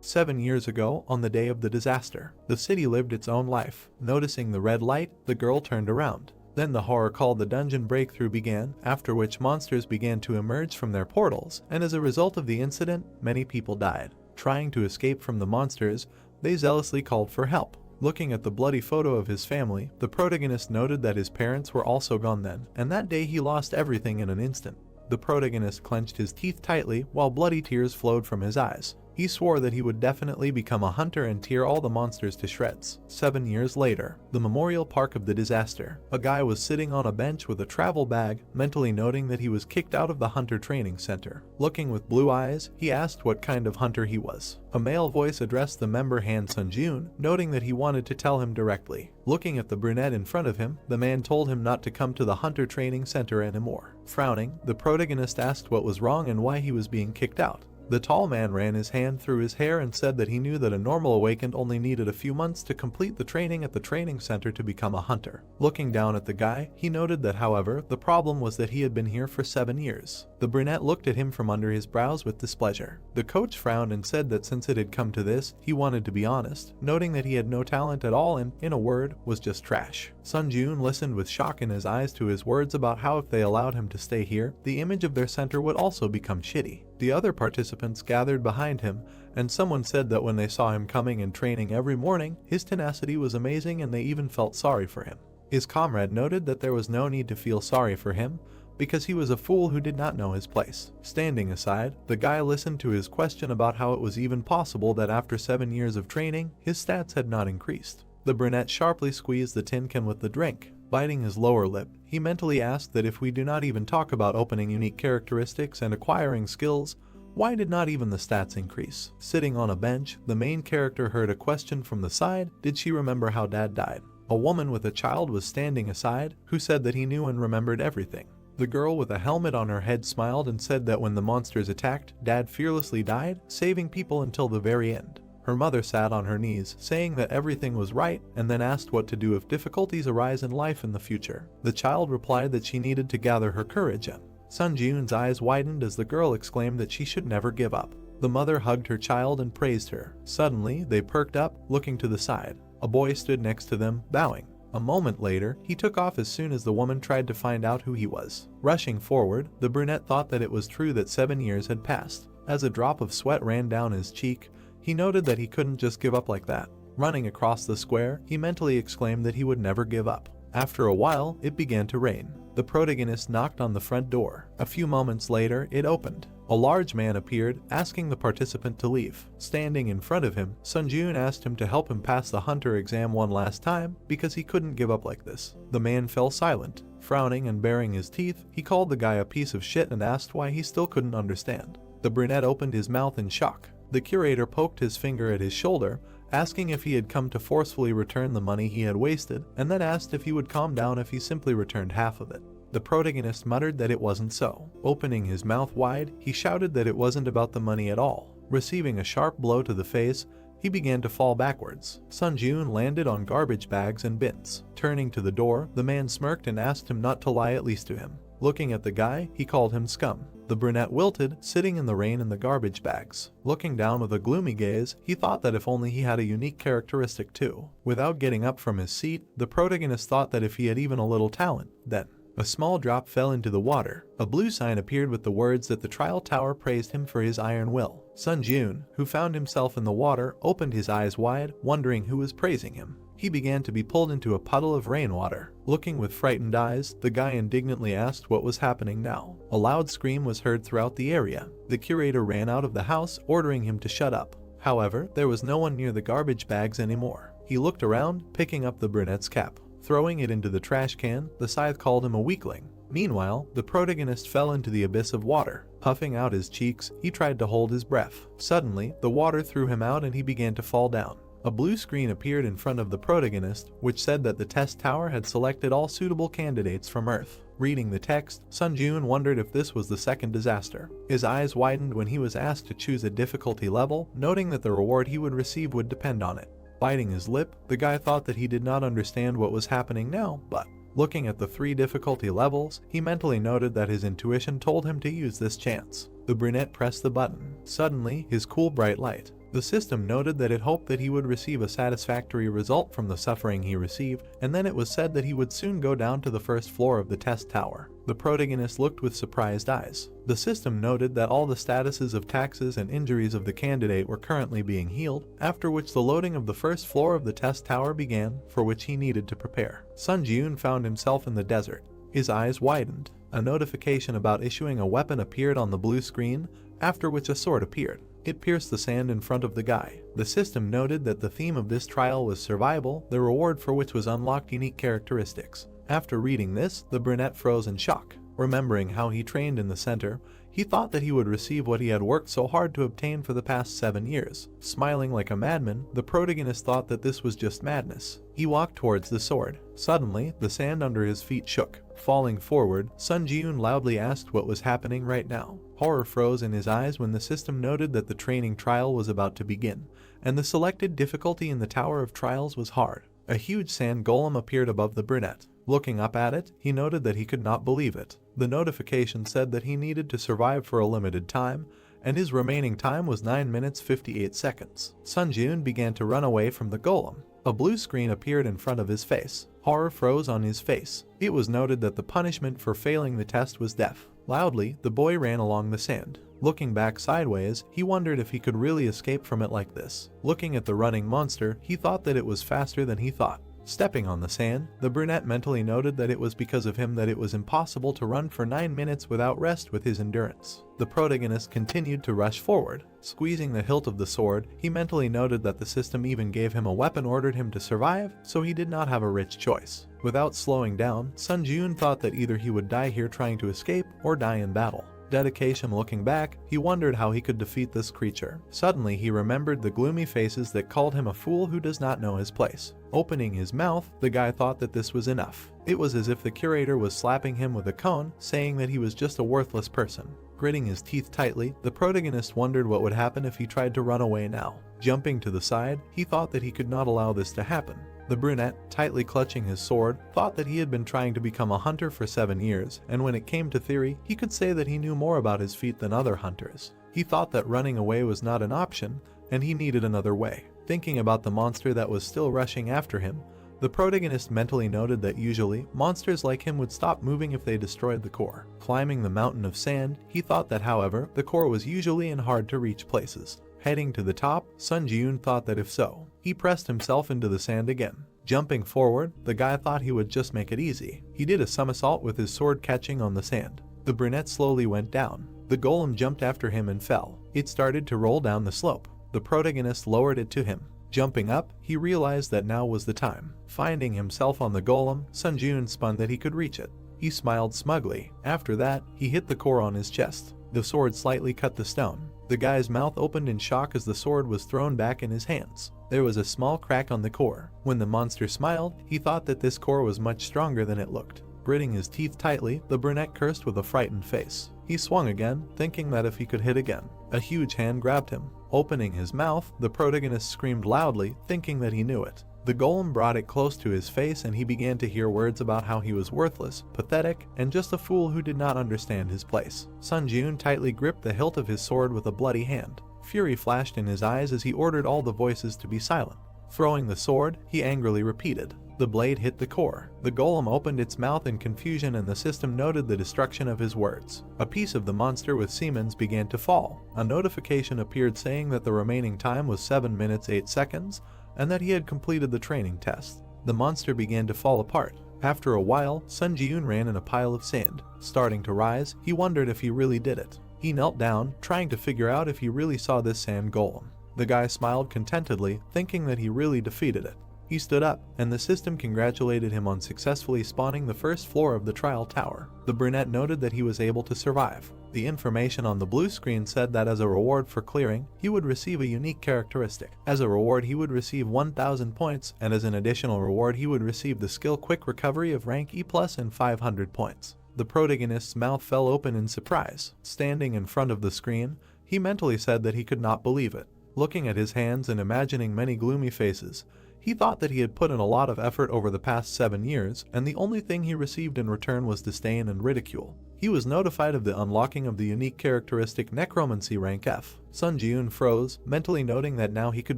7 years ago, on the day of the disaster, the city lived its own life. Noticing the red light, the girl turned around. Then the horror called the dungeon breakthrough began, after which monsters began to emerge from their portals, and as a result of the incident, many people died. Trying to escape from the monsters, they zealously called for help. Looking at the bloody photo of his family, the protagonist noted that his parents were also gone then, and that day he lost everything in an instant. The protagonist clenched his teeth tightly while bloody tears flowed from his eyes. He swore that he would definitely become a hunter and tear all the monsters to shreds. 7 years later, the memorial park of the disaster. A guy was sitting on a bench with a travel bag, mentally noting that he was kicked out of the hunter training center. Looking with blue eyes, he asked what kind of hunter he was. A male voice addressed the member Han Sunjun, noting that he wanted to tell him directly. Looking at the brunette in front of him, the man told him not to come to the hunter training center anymore. Frowning, the protagonist asked what was wrong and why he was being kicked out. The tall man ran his hand through his hair and said that he knew that a normal awakened only needed a few months to complete the training at the training center to become a hunter. Looking down at the guy, he noted that however, the problem was that he had been here for 7 years. The brunette looked at him from under his brows with displeasure. The coach frowned and said that since it had come to this, he wanted to be honest, noting that he had no talent at all and, in a word, was just trash. Sunjun listened with shock in his eyes to his words about how if they allowed him to stay here, the image of their center would also become shitty. The other participants gathered behind him, and someone said that when they saw him coming and training every morning, his tenacity was amazing and they even felt sorry for him. His comrade noted that there was no need to feel sorry for him, because he was a fool who did not know his place. Standing aside, the guy listened to his question about how it was even possible that after 7 years of training, his stats had not increased. The brunette sharply squeezed the tin can with the drink. Biting his lower lip, he mentally asked that if we do not even talk about opening unique characteristics and acquiring skills, why did not even the stats increase? Sitting on a bench, the main character heard a question from the side. Did she remember how dad died? A woman with a child was standing aside, who said that he knew and remembered everything. The girl with a helmet on her head smiled and said that when the monsters attacked, dad fearlessly died, saving people until the very end. Her mother sat on her knees, saying that everything was right, and then asked what to do if difficulties arise in life in the future. The child replied that she needed to gather her courage and Sunjun's eyes widened as the girl exclaimed that she should never give up. The mother hugged her child and praised her. Suddenly, they perked up, looking to the side. A boy stood next to them, bowing. A moment later, he took off as soon as the woman tried to find out who he was. Rushing forward, the brunette thought that it was true that 7 years had passed. As a drop of sweat ran down his cheek, he noted that he couldn't just give up like that. Running across the square, he mentally exclaimed that he would never give up. After a while, it began to rain. The protagonist knocked on the front door. A few moments later, it opened. A large man appeared, asking the participant to leave. Standing in front of him, Sunjun asked him to help him pass the hunter exam one last time because he couldn't give up like this. The man fell silent. Frowning and baring his teeth, he called the guy a piece of shit and asked why he still couldn't understand. The brunette opened his mouth in shock. The curator poked his finger at his shoulder, asking if he had come to forcefully return the money he had wasted, and then asked if he would calm down if he simply returned half of it. The protagonist muttered that it wasn't so. Opening his mouth wide, he shouted that it wasn't about the money at all. Receiving a sharp blow to the face, he began to fall backwards. Sunjun landed on garbage bags and bins. Turning to the door, the man smirked and asked him not to lie, at least to him. Looking at the guy, he called him scum. The brunette wilted, sitting in the rain in the garbage bags. Looking down with a gloomy gaze, he thought that if only he had a unique characteristic too. Without getting up from his seat, the protagonist thought that if he had even a little talent, then a small drop fell into the water. A blue sign appeared with the words that the trial tower praised him for his iron will. Sunjun, who found himself in the water, opened his eyes wide, wondering who was praising him. He began to be pulled into a puddle of rainwater. Looking with frightened eyes, the guy indignantly asked what was happening now. A loud scream was heard throughout the area. The curator ran out of the house, ordering him to shut up. However, there was no one near the garbage bags anymore. He looked around, picking up the brunette's cap. Throwing it into the trash can, the scythe called him a weakling. Meanwhile, the protagonist fell into the abyss of water. Puffing out his cheeks, he tried to hold his breath. Suddenly, the water threw him out and he began to fall down. A blue screen appeared in front of the protagonist, which said that the test tower had selected all suitable candidates from Earth. Reading the text, Sunjun wondered if this was the second disaster. His eyes widened when he was asked to choose a difficulty level, noting that the reward he would receive would depend on it. Biting his lip, the guy thought that he did not understand what was happening now, but looking at the 3 difficulty levels, he mentally noted that his intuition told him to use this chance. The brunette pressed the button. Suddenly, his cool bright light The system noted that it hoped that he would receive a satisfactory result from the suffering he received, and then it was said that he would soon go down to the first floor of the test tower. The protagonist looked with surprised eyes. The system noted that all the statuses of taxes and injuries of the candidate were currently being healed, after which the loading of the first floor of the test tower began, for which he needed to prepare. Sun Ji-yoon found himself in the desert. His eyes widened. A notification about issuing a weapon appeared on the blue screen, after which a sword appeared. It pierced the sand in front of the guy. The system noted that the theme of this trial was survival, the reward for which was unlocked unique characteristics. After reading this, the brunette froze in shock. Remembering how he trained in the center, he thought that he would receive what he had worked so hard to obtain for the past 7 years. Smiling like a madman, the protagonist thought that this was just madness. He walked towards the sword. Suddenly, the sand under his feet shook. Falling forward, Sun Ji-yoon loudly asked what was happening right now. Horror froze in his eyes when the system noted that the training trial was about to begin, and the selected difficulty in the Tower of Trials was hard. A huge sand golem appeared above the brunette. Looking up at it, he noted that he could not believe it. The notification said that he needed to survive for a limited time, and his remaining time was 9 minutes 58 seconds. Sun Ji-yoon began to run away from the golem. A blue screen appeared in front of his face. Horror froze on his face. It was noted that the punishment for failing the test was death. Loudly, the boy ran along the sand. Looking back sideways, he wondered if he could really escape from it like this. Looking at the running monster, he thought that it was faster than he thought. Stepping on the sand, the brunette mentally noted that it was because of him that it was impossible to run for 9 minutes without rest with his endurance. The protagonist continued to rush forward. Squeezing the hilt of the sword, he mentally noted that the system even gave him a weapon ordered him to survive, so he did not have a rich choice. Without slowing down, Sun Ji-yoon thought that either he would die here trying to escape or die in battle. Dedication looking back, he wondered how he could defeat this creature. Suddenly he remembered the gloomy faces that called him a fool who does not know his place. Opening his mouth, the guy thought that this was enough. It was as if the curator was slapping him with a cone, saying that he was just a worthless person. Gritting his teeth tightly, the protagonist wondered what would happen if he tried to run away now. Jumping to the side, he thought that he could not allow this to happen. The brunette, tightly clutching his sword, thought that he had been trying to become a hunter for 7 years, and when it came to theory, he could say that he knew more about his feat than other hunters. He thought that running away was not an option, and he needed another way. Thinking about the monster that was still rushing after him, the protagonist mentally noted that usually, monsters like him would stop moving if they destroyed the core. Climbing the mountain of sand, he thought that however, the core was usually in hard to reach places. Heading to the top, Sun Ji-yoon thought that if so, he pressed himself into the sand again. Jumping forward, the guy thought he would just make it easy. He did a somersault with his sword catching on the sand. The brunette slowly went down. The golem jumped after him and fell. It started to roll down the slope. The protagonist lowered it to him. Jumping up, he realized that now was the time. Finding himself on the golem, Sun Ji-yoon spun that he could reach it. He smiled smugly. After that, he hit the core on his chest. The sword slightly cut the stone. The guy's mouth opened in shock as the sword was thrown back in his hands. There was a small crack on the core. When the monster smiled, he thought that this core was much stronger than it looked. Gritting his teeth tightly, the brunette cursed with a frightened face. He swung again, thinking that if he could hit again. A huge hand grabbed him. Opening his mouth, the protagonist screamed loudly, thinking that he knew it. The golem brought it close to his face and he began to hear words about how he was worthless, pathetic, and just a fool who did not understand his place. Sun Ji-yoon tightly gripped the hilt of his sword with a bloody hand. Fury flashed in his eyes as he ordered all the voices to be silent. Throwing the sword, he angrily repeated. The blade hit the core. The golem opened its mouth in confusion and the system noted the destruction of his words. A piece of the monster with Siemens began to fall. A notification appeared saying that the remaining time was 7 minutes 8 seconds, and that he had completed the training test. The monster began to fall apart. After a while, Sun Ji-yoon ran in a pile of sand. Starting to rise, he wondered if he really did it. He knelt down, trying to figure out if he really saw this sand golem. The guy smiled contentedly, thinking that he really defeated it. He stood up, and the system congratulated him on successfully spawning the first floor of the trial tower. The brunette noted that he was able to survive. The information on the blue screen said that as a reward for clearing, he would receive a unique characteristic. As a reward, he would receive 1,000 points, and as an additional reward, he would receive the skill Quick Recovery of rank E+ and 500 points. The protagonist's mouth fell open in surprise. Standing in front of the screen, he mentally said that he could not believe it. Looking at his hands and imagining many gloomy faces, He thought that he had put in a lot of effort over the past 7 years, and the only thing he received in return was disdain and ridicule. He was notified of the unlocking of the unique characteristic necromancy rank F. Sun Ji-eun froze, mentally noting that now he could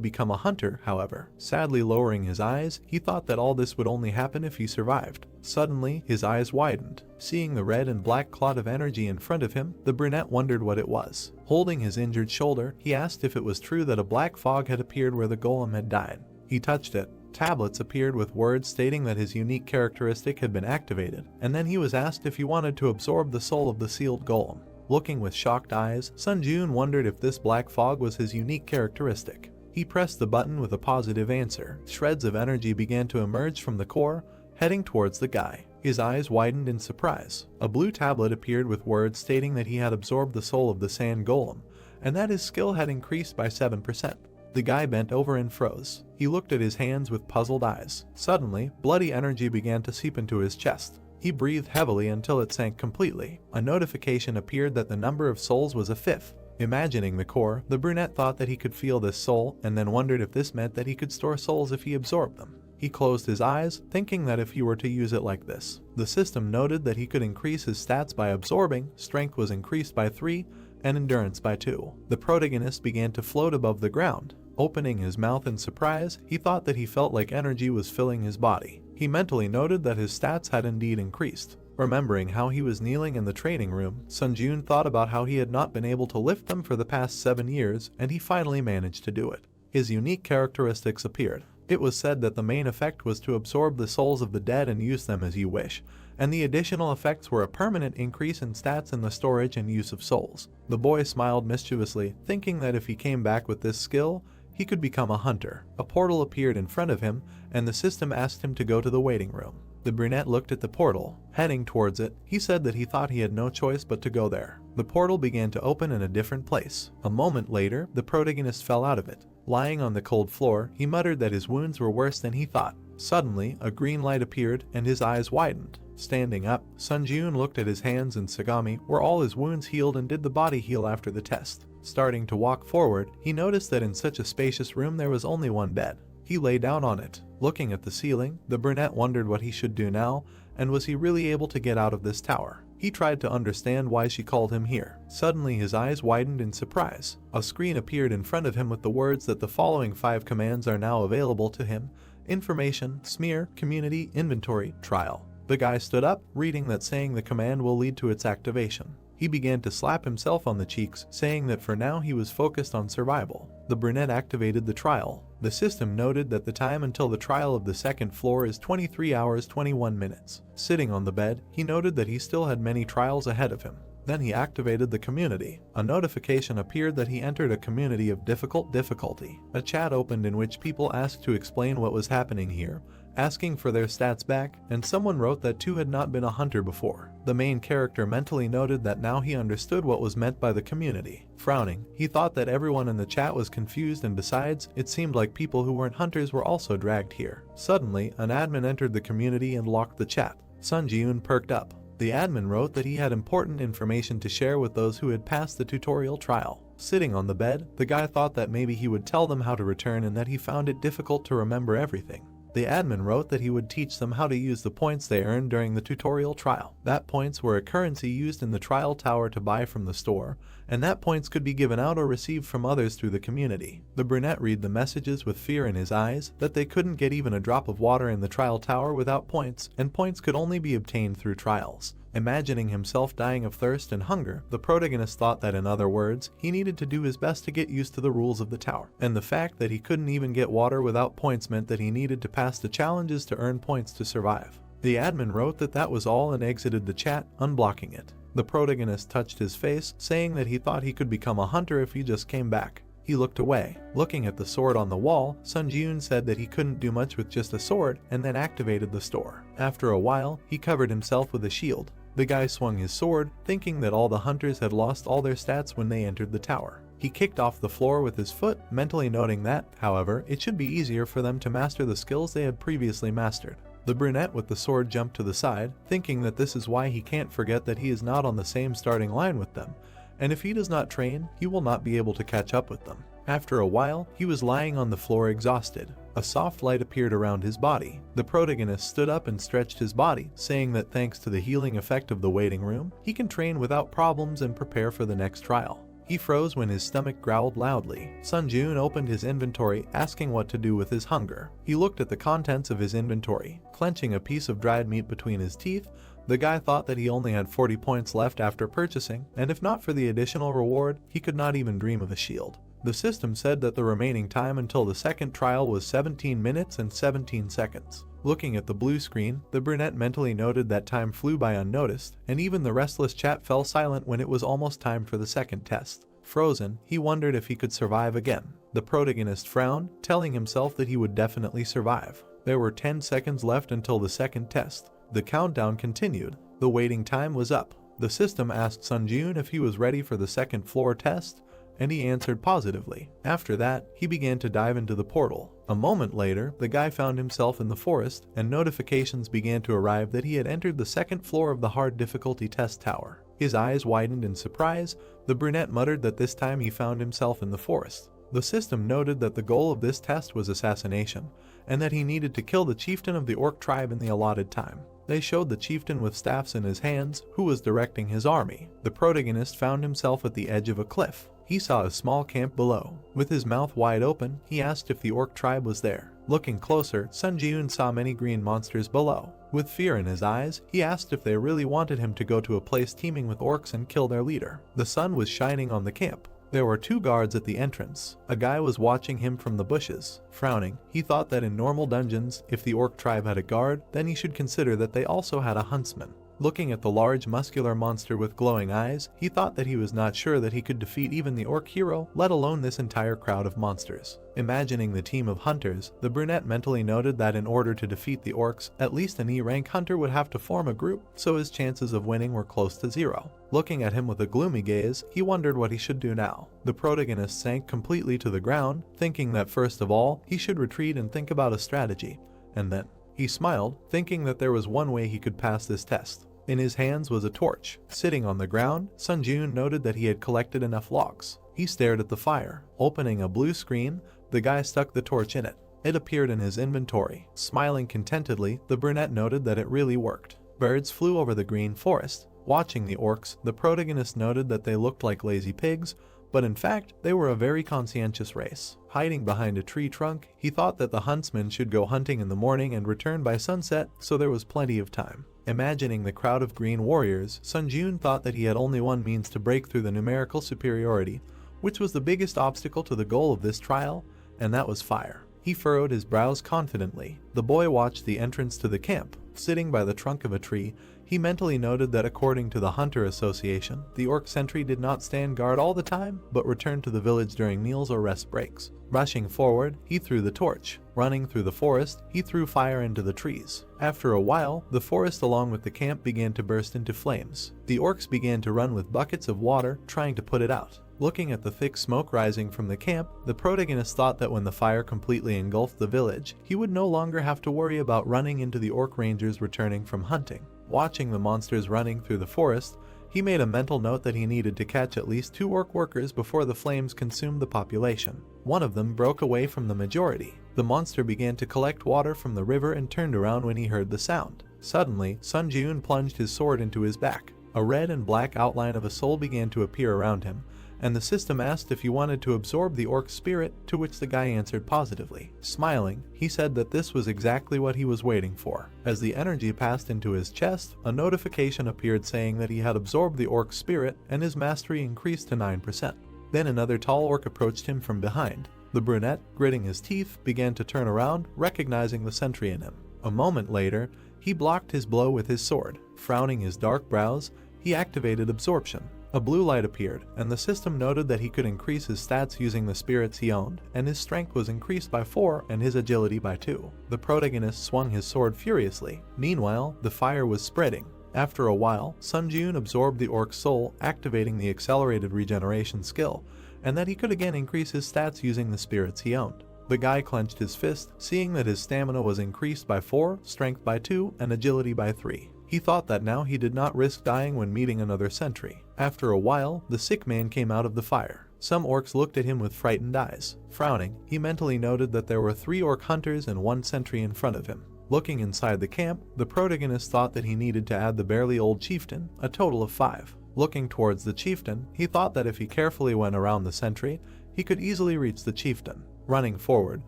become a hunter. However, sadly lowering his eyes, he thought that all this would only happen if he survived. Suddenly, his eyes widened. Seeing the red and black clot of energy in front of him, the brunette wondered what it was. Holding his injured shoulder, he asked if it was true that a black fog had appeared where the golem had died. He touched it. Tablets appeared with words stating that his unique characteristic had been activated, and then he was asked if he wanted to absorb the soul of the sealed golem. Looking with shocked eyes, Sun Ji-eun wondered if this black fog was his unique characteristic. He pressed the button with a positive answer. Shreds of energy began to emerge from the core, heading towards the guy. His eyes widened in surprise. A blue tablet appeared with words stating that he had absorbed the soul of the sand golem, and that his skill had increased by 7%. The guy bent over and froze. He looked at his hands with puzzled eyes. Suddenly, bloody energy began to seep into his chest. He breathed heavily until it sank completely. A notification appeared that the number of souls was a 5th. Imagining the core, the brunette thought that he could feel this soul, and then wondered if this meant that he could store souls if he absorbed them. He closed his eyes, thinking that if he were to use it like this. The system noted that he could increase his stats by absorbing. Strength was increased by 3, and endurance by 2. The protagonist began to float above the ground. Opening his mouth in surprise, he thought that he felt like energy was filling his body. He mentally noted that his stats had indeed increased. Remembering how he was kneeling in the training room, Sun Ji-eun thought about how he had not been able to lift them for the past 7 years, and he finally managed to do it. His unique characteristics appeared. It was said that the main effect was to absorb the souls of the dead and use them as you wish, and the additional effects were a permanent increase in stats and the storage and use of souls. The boy smiled mischievously, thinking that if he came back with this skill, he could become a hunter. A portal appeared in front of him, and the system asked him to go to the waiting room. The brunette looked at the portal. Heading towards it, he said that he thought he had no choice but to go there. The portal began to open in a different place. A moment later, the protagonist fell out of it. Lying on the cold floor, he muttered that his wounds were worse than he thought. Suddenly, a green light appeared, and his eyes widened. Standing up, Sun Ji-eun looked at his hands and Sagami, where all his wounds healed and did the body heal after the test. Starting to walk forward, he noticed that in such a spacious room there was only one bed. He lay down on it. Looking at the ceiling, the brunette wondered what he should do now, and was he really able to get out of this tower? He tried to understand why she called him here. Suddenly his eyes widened in surprise. A screen appeared in front of him with the words that the following 5 commands are now available to him: information, smear, community, inventory, trial. The guy stood up, reading that saying the command will lead to its activation. He began to slap himself on the cheeks, saying that for now he was focused on survival. The brunette activated the trial. The system noted that the time until the trial of the second floor is 23 hours 21 minutes. Sitting on the bed, he noted that he still had many trials ahead of him. Then he activated the community. A notification appeared that he entered a community of difficult difficulty. A chat opened in which people asked to explain what was happening here, asking for their stats back, and someone wrote that 2 had not been a hunter before. The main character mentally noted that now he understood what was meant by the community. Frowning, he thought that everyone in the chat was confused, and besides, it seemed like people who weren't hunters were also dragged here. Suddenly, an admin entered the community and locked the chat. Sun Ji-eun perked up. The admin wrote that he had important information to share with those who had passed the tutorial trial. Sitting on the bed, the guy thought that maybe he would tell them how to return and that he found it difficult to remember everything. The admin wrote that he would teach them how to use the points they earned during the tutorial trial. That points were a currency used in the trial tower to buy from the store, and that points could be given out or received from others through the community. The brunette read the messages with fear in his eyes, that they couldn't get even a drop of water in the trial tower without points, and points could only be obtained through trials. Imagining himself dying of thirst and hunger, the protagonist thought that, in other words, he needed to do his best to get used to the rules of the tower. And the fact that he couldn't even get water without points meant that he needed to pass the challenges to earn points to survive. The admin wrote that that was all and exited the chat, unblocking it. The protagonist touched his face, saying that he thought he could become a hunter if he just came back. He looked away. Looking at the sword on the wall, Sun Ji-eun said that he couldn't do much with just a sword, and then activated the store. After a while, he covered himself with a shield. The guy swung his sword, thinking that all the hunters had lost all their stats when they entered the tower. He kicked off the floor with his foot, mentally noting that, however, it should be easier for them to master the skills they had previously mastered. The brunette with the sword jumped to the side, thinking that this is why he can't forget that he is not on the same starting line with them, and if he does not train, he will not be able to catch up with them. After a while, he was lying on the floor exhausted. A soft light appeared around his body. The protagonist stood up and stretched his body, saying that thanks to the healing effect of the waiting room, he can train without problems and prepare for the next trial. He froze when his stomach growled loudly. Sunjun opened his inventory, asking what to do with his hunger. He looked at the contents of his inventory. Clenching a piece of dried meat between his teeth, the guy thought that he only had 40 points left after purchasing, and if not for the additional reward, he could not even dream of a shield. The system said that the remaining time until the second trial was 17 minutes and 17 seconds. Looking at the blue screen, the brunette mentally noted that time flew by unnoticed, and even the restless chat fell silent when it was almost time for the second test. Frozen, he wondered if he could survive again. The protagonist frowned, telling himself that he would definitely survive. There were 10 seconds left until the second test. The countdown continued. The waiting time was up. The system asked Sunjun if he was ready for the second floor test, and he answered positively. After that, he began to dive into the portal. A moment later, the guy found himself in the forest, and notifications began to arrive that he had entered the second floor of the hard difficulty test tower. His eyes widened in surprise. The brunette muttered that this time he found himself in the forest. The system noted that the goal of this test was assassination, and that he needed to kill the chieftain of the orc tribe in the allotted time. They showed the chieftain with staffs in his hands, who was directing his army. The protagonist found himself at the edge of a cliff. He saw a small camp below. With his mouth wide open, he asked if the orc tribe was there. Looking closer, Sun Ji-eun saw many green monsters below. With fear in his eyes, he asked if they really wanted him to go to a place teeming with orcs and kill their leader. The sun was shining on the camp. There were 2 guards at the entrance. A guy was watching him from the bushes. Frowning, he thought that in normal dungeons, if the orc tribe had a guard, then he should consider that they also had a huntsman. Looking at the large muscular monster with glowing eyes, he thought that he was not sure that he could defeat even the orc hero, let alone this entire crowd of monsters. Imagining the team of hunters, the brunette mentally noted that in order to defeat the orcs, at least an E-rank hunter would have to form a group, so his chances of winning were close to 0. Looking at him with a gloomy gaze, he wondered what he should do now. The protagonist sank completely to the ground, thinking that first of all, he should retreat and think about a strategy, and then he smiled, thinking that there was one way he could pass this test. In his hands was a torch. Sitting on the ground, Sun Ji-eun noted that he had collected enough logs. He stared at the fire. Opening a blue screen, the guy stuck the torch in it. It appeared in his inventory. Smiling contentedly, the brunette noted that it really worked. Birds flew over the green forest. Watching the orcs, the protagonist noted that they looked like lazy pigs, but in fact, they were a very conscientious race. Hiding behind a tree trunk, he thought that the huntsman should go hunting in the morning and return by sunset, so there was plenty of time. Imagining the crowd of green warriors, Sun Ji-eun thought that he had only one means to break through the numerical superiority, which was the biggest obstacle to the goal of this trial, and that was fire. He furrowed his brows confidently. The boy watched the entrance to the camp. Sitting by the trunk of a tree, he mentally noted that according to the Hunter Association, the orc sentry did not stand guard all the time, but returned to the village during meals or rest breaks. Rushing forward, he threw the torch. Running through the forest, he threw fire into the trees. After a while, the forest along with the camp began to burst into flames. The orcs began to run with buckets of water, trying to put it out. Looking at the thick smoke rising from the camp, the protagonist thought that when the fire completely engulfed the village, he would no longer have to worry about running into the orc rangers returning from hunting. Watching the monsters running through the forest, he made a mental note that he needed to catch at least 2 orc workers before the flames consumed the population. One of them broke away from the majority. The monster began to collect water from the river and turned around when he heard the sound. Suddenly, Sun Ji-eun plunged his sword into his back. A red and black outline of a soul began to appear around him, and the system asked if he wanted to absorb the orc spirit, to which the guy answered positively. Smiling, he said that this was exactly what he was waiting for. As the energy passed into his chest, a notification appeared saying that he had absorbed the orc spirit and his mastery increased to 9%. Then another tall orc approached him from behind. The brunette, gritting his teeth, began to turn around, recognizing the sentry in him. A moment later, he blocked his blow with his sword. Frowning his dark brows, he activated absorption. A blue light appeared, and the system noted that he could increase his stats using the spirits he owned, and his strength was increased by 4 and his agility by 2. The protagonist swung his sword furiously. Meanwhile, the fire was spreading. After a while, Sun Ji-eun absorbed the orc's soul, activating the accelerated regeneration skill, and that he could again increase his stats using the spirits he owned. The guy clenched his fist, seeing that his stamina was increased by 4, strength by 2, and agility by 3. He thought that now he did not risk dying when meeting another sentry. After a while, the sick man came out of the fire. Some orcs looked at him with frightened eyes. Frowning, he mentally noted that there were 3 orc hunters and 1 sentry in front of him. Looking inside the camp, the protagonist thought that he needed to add the barely old chieftain, a total of 5. Looking towards the chieftain, he thought that if he carefully went around the sentry, he could easily reach the chieftain. Running forward,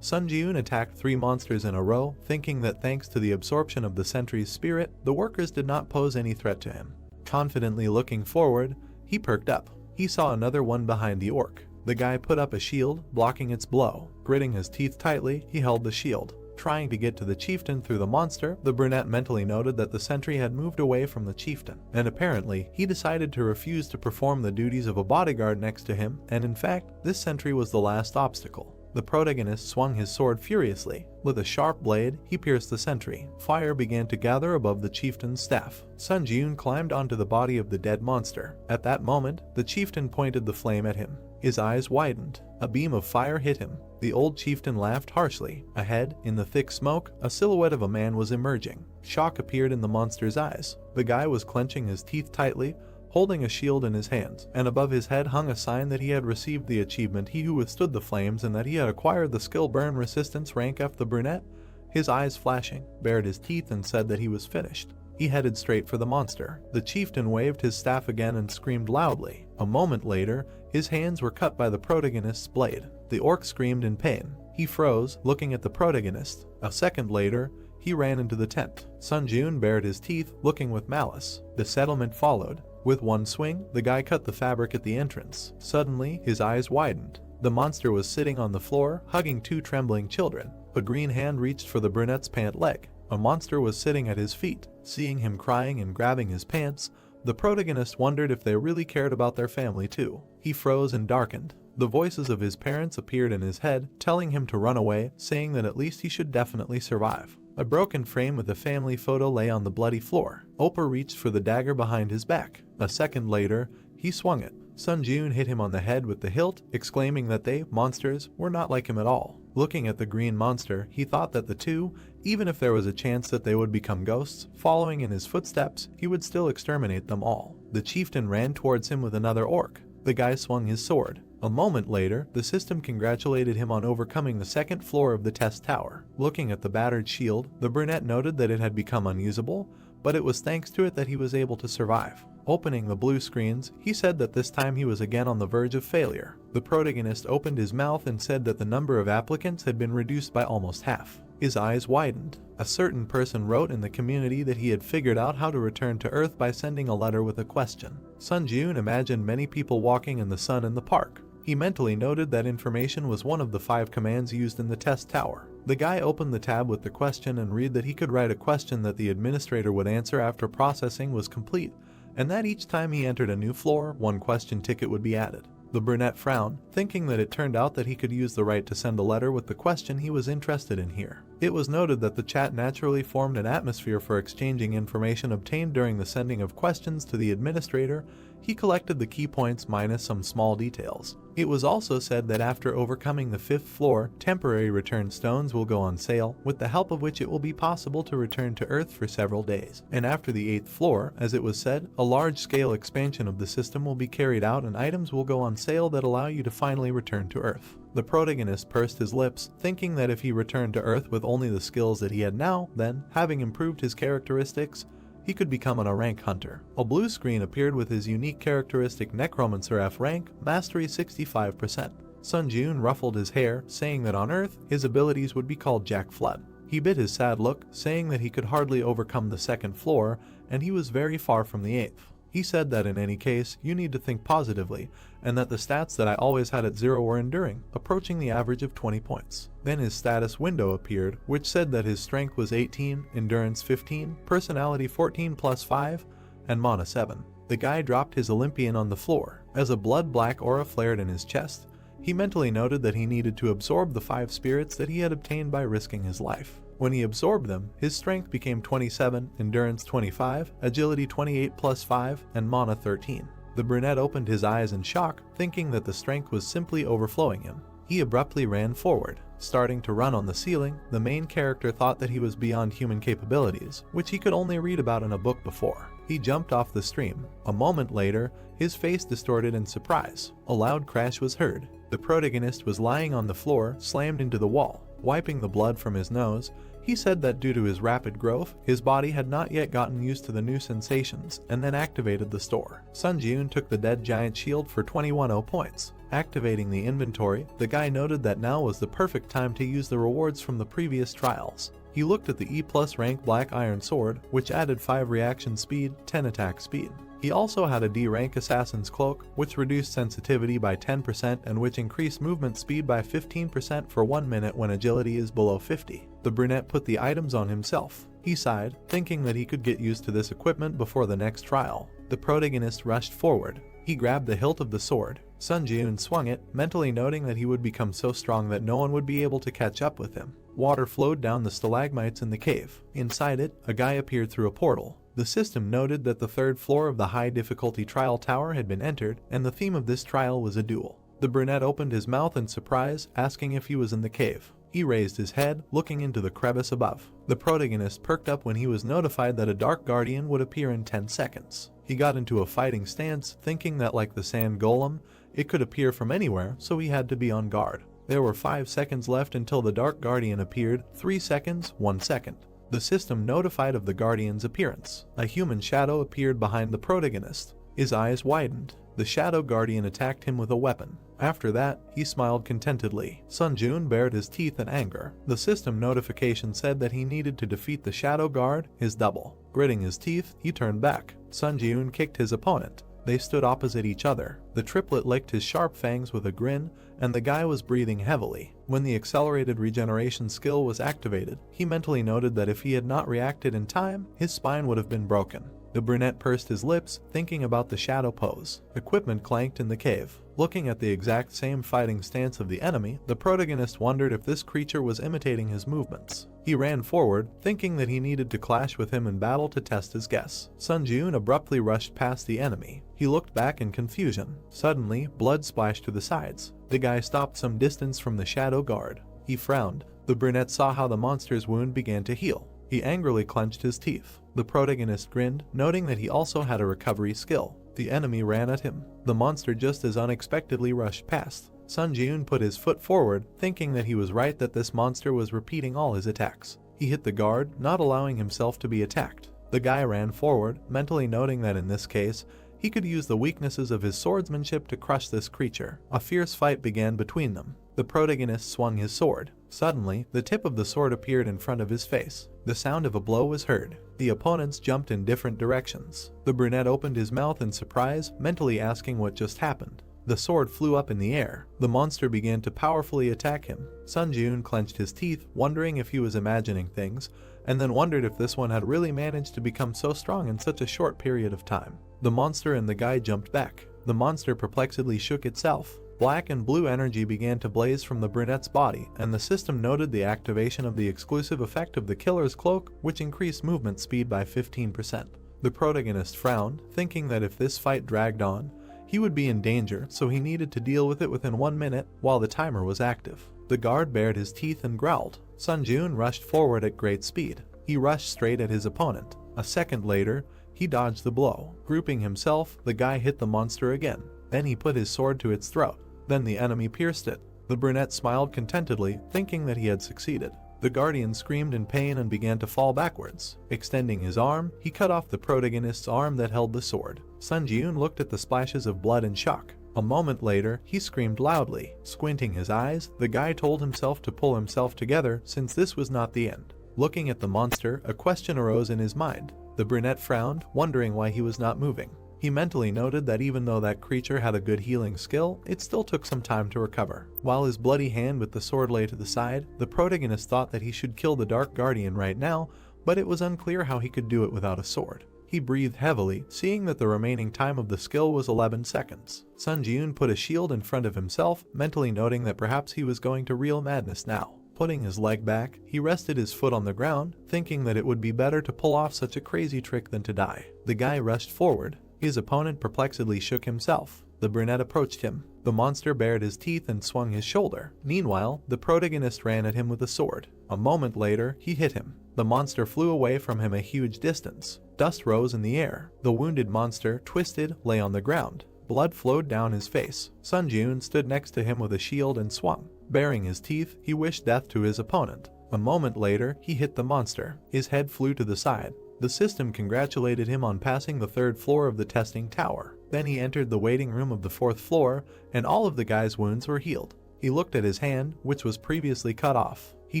Sun Ji-eun attacked 3 monsters in a row, thinking that thanks to the absorption of the sentry's spirit, the workers did not pose any threat to him. Confidently looking forward, he perked up. He saw another one behind the orc. The guy put up a shield, blocking its blow. Gritting his teeth tightly, he held the shield. Trying to get to the chieftain through the monster, the brunette mentally noted that the sentry had moved away from the chieftain, and apparently, he decided to refuse to perform the duties of a bodyguard next to him, and in fact, this sentry was the last obstacle. The protagonist swung his sword furiously. With a sharp blade, he pierced the sentry. Fire began to gather above the chieftain's staff. Sun Ji-eun climbed onto the body of the dead monster. At that moment, the chieftain pointed the flame at him. His eyes widened. A beam of fire hit him. The old chieftain laughed harshly. Ahead, in the thick smoke, a silhouette of a man was emerging. Shock appeared in the monster's eyes. The guy was clenching his teeth tightly, holding a shield in his hands, and above his head hung a sign that he had received the achievement He Who Withstood the Flames and that he had acquired the skill Burn Resistance rank F. The brunette, his eyes flashing, bared his teeth and said that he was finished. He headed straight for the monster. The chieftain waved his staff again and screamed loudly. A moment later, his hands were cut by the protagonist's blade. The orc screamed in pain. He froze, looking at the protagonist. A second later, he ran into the tent. Sun Ji-eun bared his teeth, looking with malice. The settlement followed. With one swing, the guy cut the fabric at the entrance. Suddenly, his eyes widened. The monster was sitting on the floor, hugging 2 trembling children. A green hand reached for the brunette's pant leg. A monster was sitting at his feet. Seeing him crying and grabbing his pants, the protagonist wondered if they really cared about their family too. He froze and darkened. The voices of his parents appeared in his head, telling him to run away, saying that at least he should definitely survive. A broken frame with a family photo lay on the bloody floor. Opa reached for the dagger behind his back. A second later, he swung it. Sun Ji-eun hit him on the head with the hilt, exclaiming that they, monsters, were not like him at all. Looking at the green monster, he thought that the 2, even if there was a chance that they would become ghosts, following in his footsteps, he would still exterminate them all. The chieftain ran towards him with another orc. The guy swung his sword. A moment later, the system congratulated him on overcoming the 2nd floor of the test tower. Looking at the battered shield, the brunette noted that it had become unusable, but it was thanks to it that he was able to survive. Opening the blue screens, he said that this time he was again on the verge of failure. The protagonist opened his mouth and said that the number of applicants had been reduced by almost half. His eyes widened. A certain person wrote in the community that he had figured out how to return to Earth by sending a letter with a question. Sun Ji-eun imagined many people walking in the sun in the park. He mentally noted that information was one of the 5 commands used in the test tower. The guy opened the tab with the question and read that he could write a question that the administrator would answer after processing was complete, and that each time he entered a new floor, 1 question ticket would be added. The brunette frowned, thinking that it turned out that he could use the right to send a letter with the question he was interested in here. It was noted that the chat naturally formed an atmosphere for exchanging information obtained during the sending of questions to the administrator. He collected the key points minus some small details. It was also said that after overcoming the 5th floor, temporary return stones will go on sale, with the help of which it will be possible to return to Earth for several days. And after the 8th floor, as it was said, a large-scale expansion of the system will be carried out and items will go on sale that allow you to finally return to Earth. The protagonist pursed his lips, thinking that if he returned to Earth with only the skills that he had now, then, having improved his characteristics, he could become an A rank hunter. A blue screen appeared with his unique characteristic Necromancer F rank, mastery 65%. Sun Ji-eun ruffled his hair, saying that on Earth, his abilities would be called Jack Flood. He bit his sad look, saying that he could hardly overcome the 2nd floor, and he was very far from the 8th. He said that in any case, you need to think positively, and that the stats that I always had at 0 were enduring, approaching the average of 20 points. Then his status window appeared, which said that his strength was 18, endurance 15, personality 14 plus 5, and mana 7. The guy dropped his Olympian on the floor. As a blood-black aura flared in his chest, he mentally noted that he needed to absorb the 5 spirits that he had obtained by risking his life. When he absorbed them, his strength became 27, endurance 25, agility 28 plus 5, and mana 13. The brunette opened his eyes in shock, thinking that the strength was simply overflowing him. He abruptly ran forward. Starting to run on the ceiling, the main character thought that he was beyond human capabilities, which he could only read about in a book before. He jumped off the stream. A moment later, his face distorted in surprise. A loud crash was heard. The protagonist was lying on the floor, slammed into the wall. Wiping the blood from his nose, he said that due to his rapid growth, his body had not yet gotten used to the new sensations, and then activated the store. Sun Jiun took the dead giant shield for 21 points. Activating the inventory, the guy noted that now was the perfect time to use the rewards from the previous trials. He looked at the E+ rank Black Iron Sword, which added 5 reaction speed, 10 attack speed. He also had a D rank Assassin's Cloak, which reduced sensitivity by 10% and which increased movement speed by 15% for 1 minute when agility is below 50. The brunette put the items on himself. He sighed, thinking that he could get used to this equipment before the next trial. The protagonist rushed forward. He grabbed the hilt of the sword. Sun Jiun swung it, mentally noting that he would become so strong that no one would be able to catch up with him. Water flowed down the stalagmites in the cave. Inside it, a guy appeared through a portal. The system noted that the 3rd floor of the high difficulty trial tower had been entered, and the theme of this trial was a duel. The brunette opened his mouth in surprise, asking if he was in the cave. He raised his head, looking into the crevice above. The protagonist perked up when he was notified that a dark guardian would appear in 10 seconds. He got into a fighting stance, thinking that like the sand golem, it could appear from anywhere, so he had to be on guard. There were 5 seconds left until the dark guardian appeared, 3 seconds, 1 second. The system notified of the guardian's appearance. A human shadow appeared behind the protagonist. His eyes widened. The shadow guardian attacked him with a weapon. After that, he smiled contentedly. Sun Jiun bared his teeth in anger. The system notification said that he needed to defeat the shadow guard, his double. Gritting his teeth, he turned back. Sun Jiun kicked his opponent. They stood opposite each other. The triplet licked his sharp fangs with a grin, and the guy was breathing heavily. When the accelerated regeneration skill was activated, he mentally noted that if he had not reacted in time, his spine would have been broken. The brunette pursed his lips, thinking about the shadow pose. Equipment clanked in the cave. Looking at the exact same fighting stance of the enemy, the protagonist wondered if this creature was imitating his movements. He ran forward, thinking that he needed to clash with him in battle to test his guess. Sun Jiun abruptly rushed past the enemy. He looked back in confusion. Suddenly, blood splashed to the sides. The guy stopped some distance from the shadow guard. He frowned. The brunette saw how the monster's wound began to heal. He angrily clenched his teeth. The protagonist grinned, noting that he also had a recovery skill. The enemy ran at him. The monster just as unexpectedly rushed past. Sun Jiun put his foot forward, thinking that he was right that this monster was repeating all his attacks. He hit the guard, not allowing himself to be attacked. The guy ran forward, mentally noting that in this case, he could use the weaknesses of his swordsmanship to crush this creature. A fierce fight began between them. The protagonist swung his sword. Suddenly, the tip of the sword appeared in front of his face. The sound of a blow was heard. The opponents jumped in different directions. The brunette opened his mouth in surprise, mentally asking what just happened. The sword flew up in the air. The monster began to powerfully attack him. Sun Jiun clenched his teeth, wondering if he was imagining things, and then wondered if this one had really managed to become so strong in such a short period of time. The monster and the guy jumped back. The monster perplexedly shook itself. Black and blue energy began to blaze from the brunette's body, and the system noted the activation of the exclusive effect of the killer's cloak, which increased movement speed by 15%. The protagonist frowned, thinking that if this fight dragged on, he would be in danger, so he needed to deal with it within 1 minute while the timer was active. The guard bared his teeth and growled. Sun Jiun rushed forward at great speed. He rushed straight at his opponent. A second later, he dodged the blow. Grouping himself, the guy hit the monster again. Then he put his sword to its throat. Then the enemy pierced it. The brunette smiled contentedly, thinking that he had succeeded. The guardian screamed in pain and began to fall backwards. Extending his arm, he cut off the protagonist's arm that held the sword. Sun Jiun looked at the splashes of blood in shock. A moment later, he screamed loudly. Squinting his eyes, the guy told himself to pull himself together since this was not the end. Looking at the monster, a question arose in his mind. The brunette frowned, wondering why he was not moving. He mentally noted that even though that creature had a good healing skill, it still took some time to recover. While his bloody hand with the sword lay to the side, the protagonist thought that he should kill the Dark Guardian right now, but it was unclear how he could do it without a sword. He breathed heavily, seeing that the remaining time of the skill was 11 seconds. Sun Jiun put a shield in front of himself, mentally noting that perhaps he was going to real madness now. Putting his leg back, he rested his foot on the ground, thinking that it would be better to pull off such a crazy trick than to die. The guy rushed forward. His opponent perplexedly shook himself. The brunette approached him. The monster bared his teeth and swung his shoulder. Meanwhile, the protagonist ran at him with a sword. A moment later, he hit him. The monster flew away from him a huge distance. Dust rose in the air. The wounded monster, twisted, lay on the ground. Blood flowed down his face. Sun Jun stood next to him with a shield and swung. Baring his teeth, he wished death to his opponent. A moment later, he hit the monster. His head flew to the side. The system congratulated him on passing the 3rd floor of the testing tower. Then he entered the waiting room of the 4th floor, and all of the guy's wounds were healed. He looked at his hand, which was previously cut off. He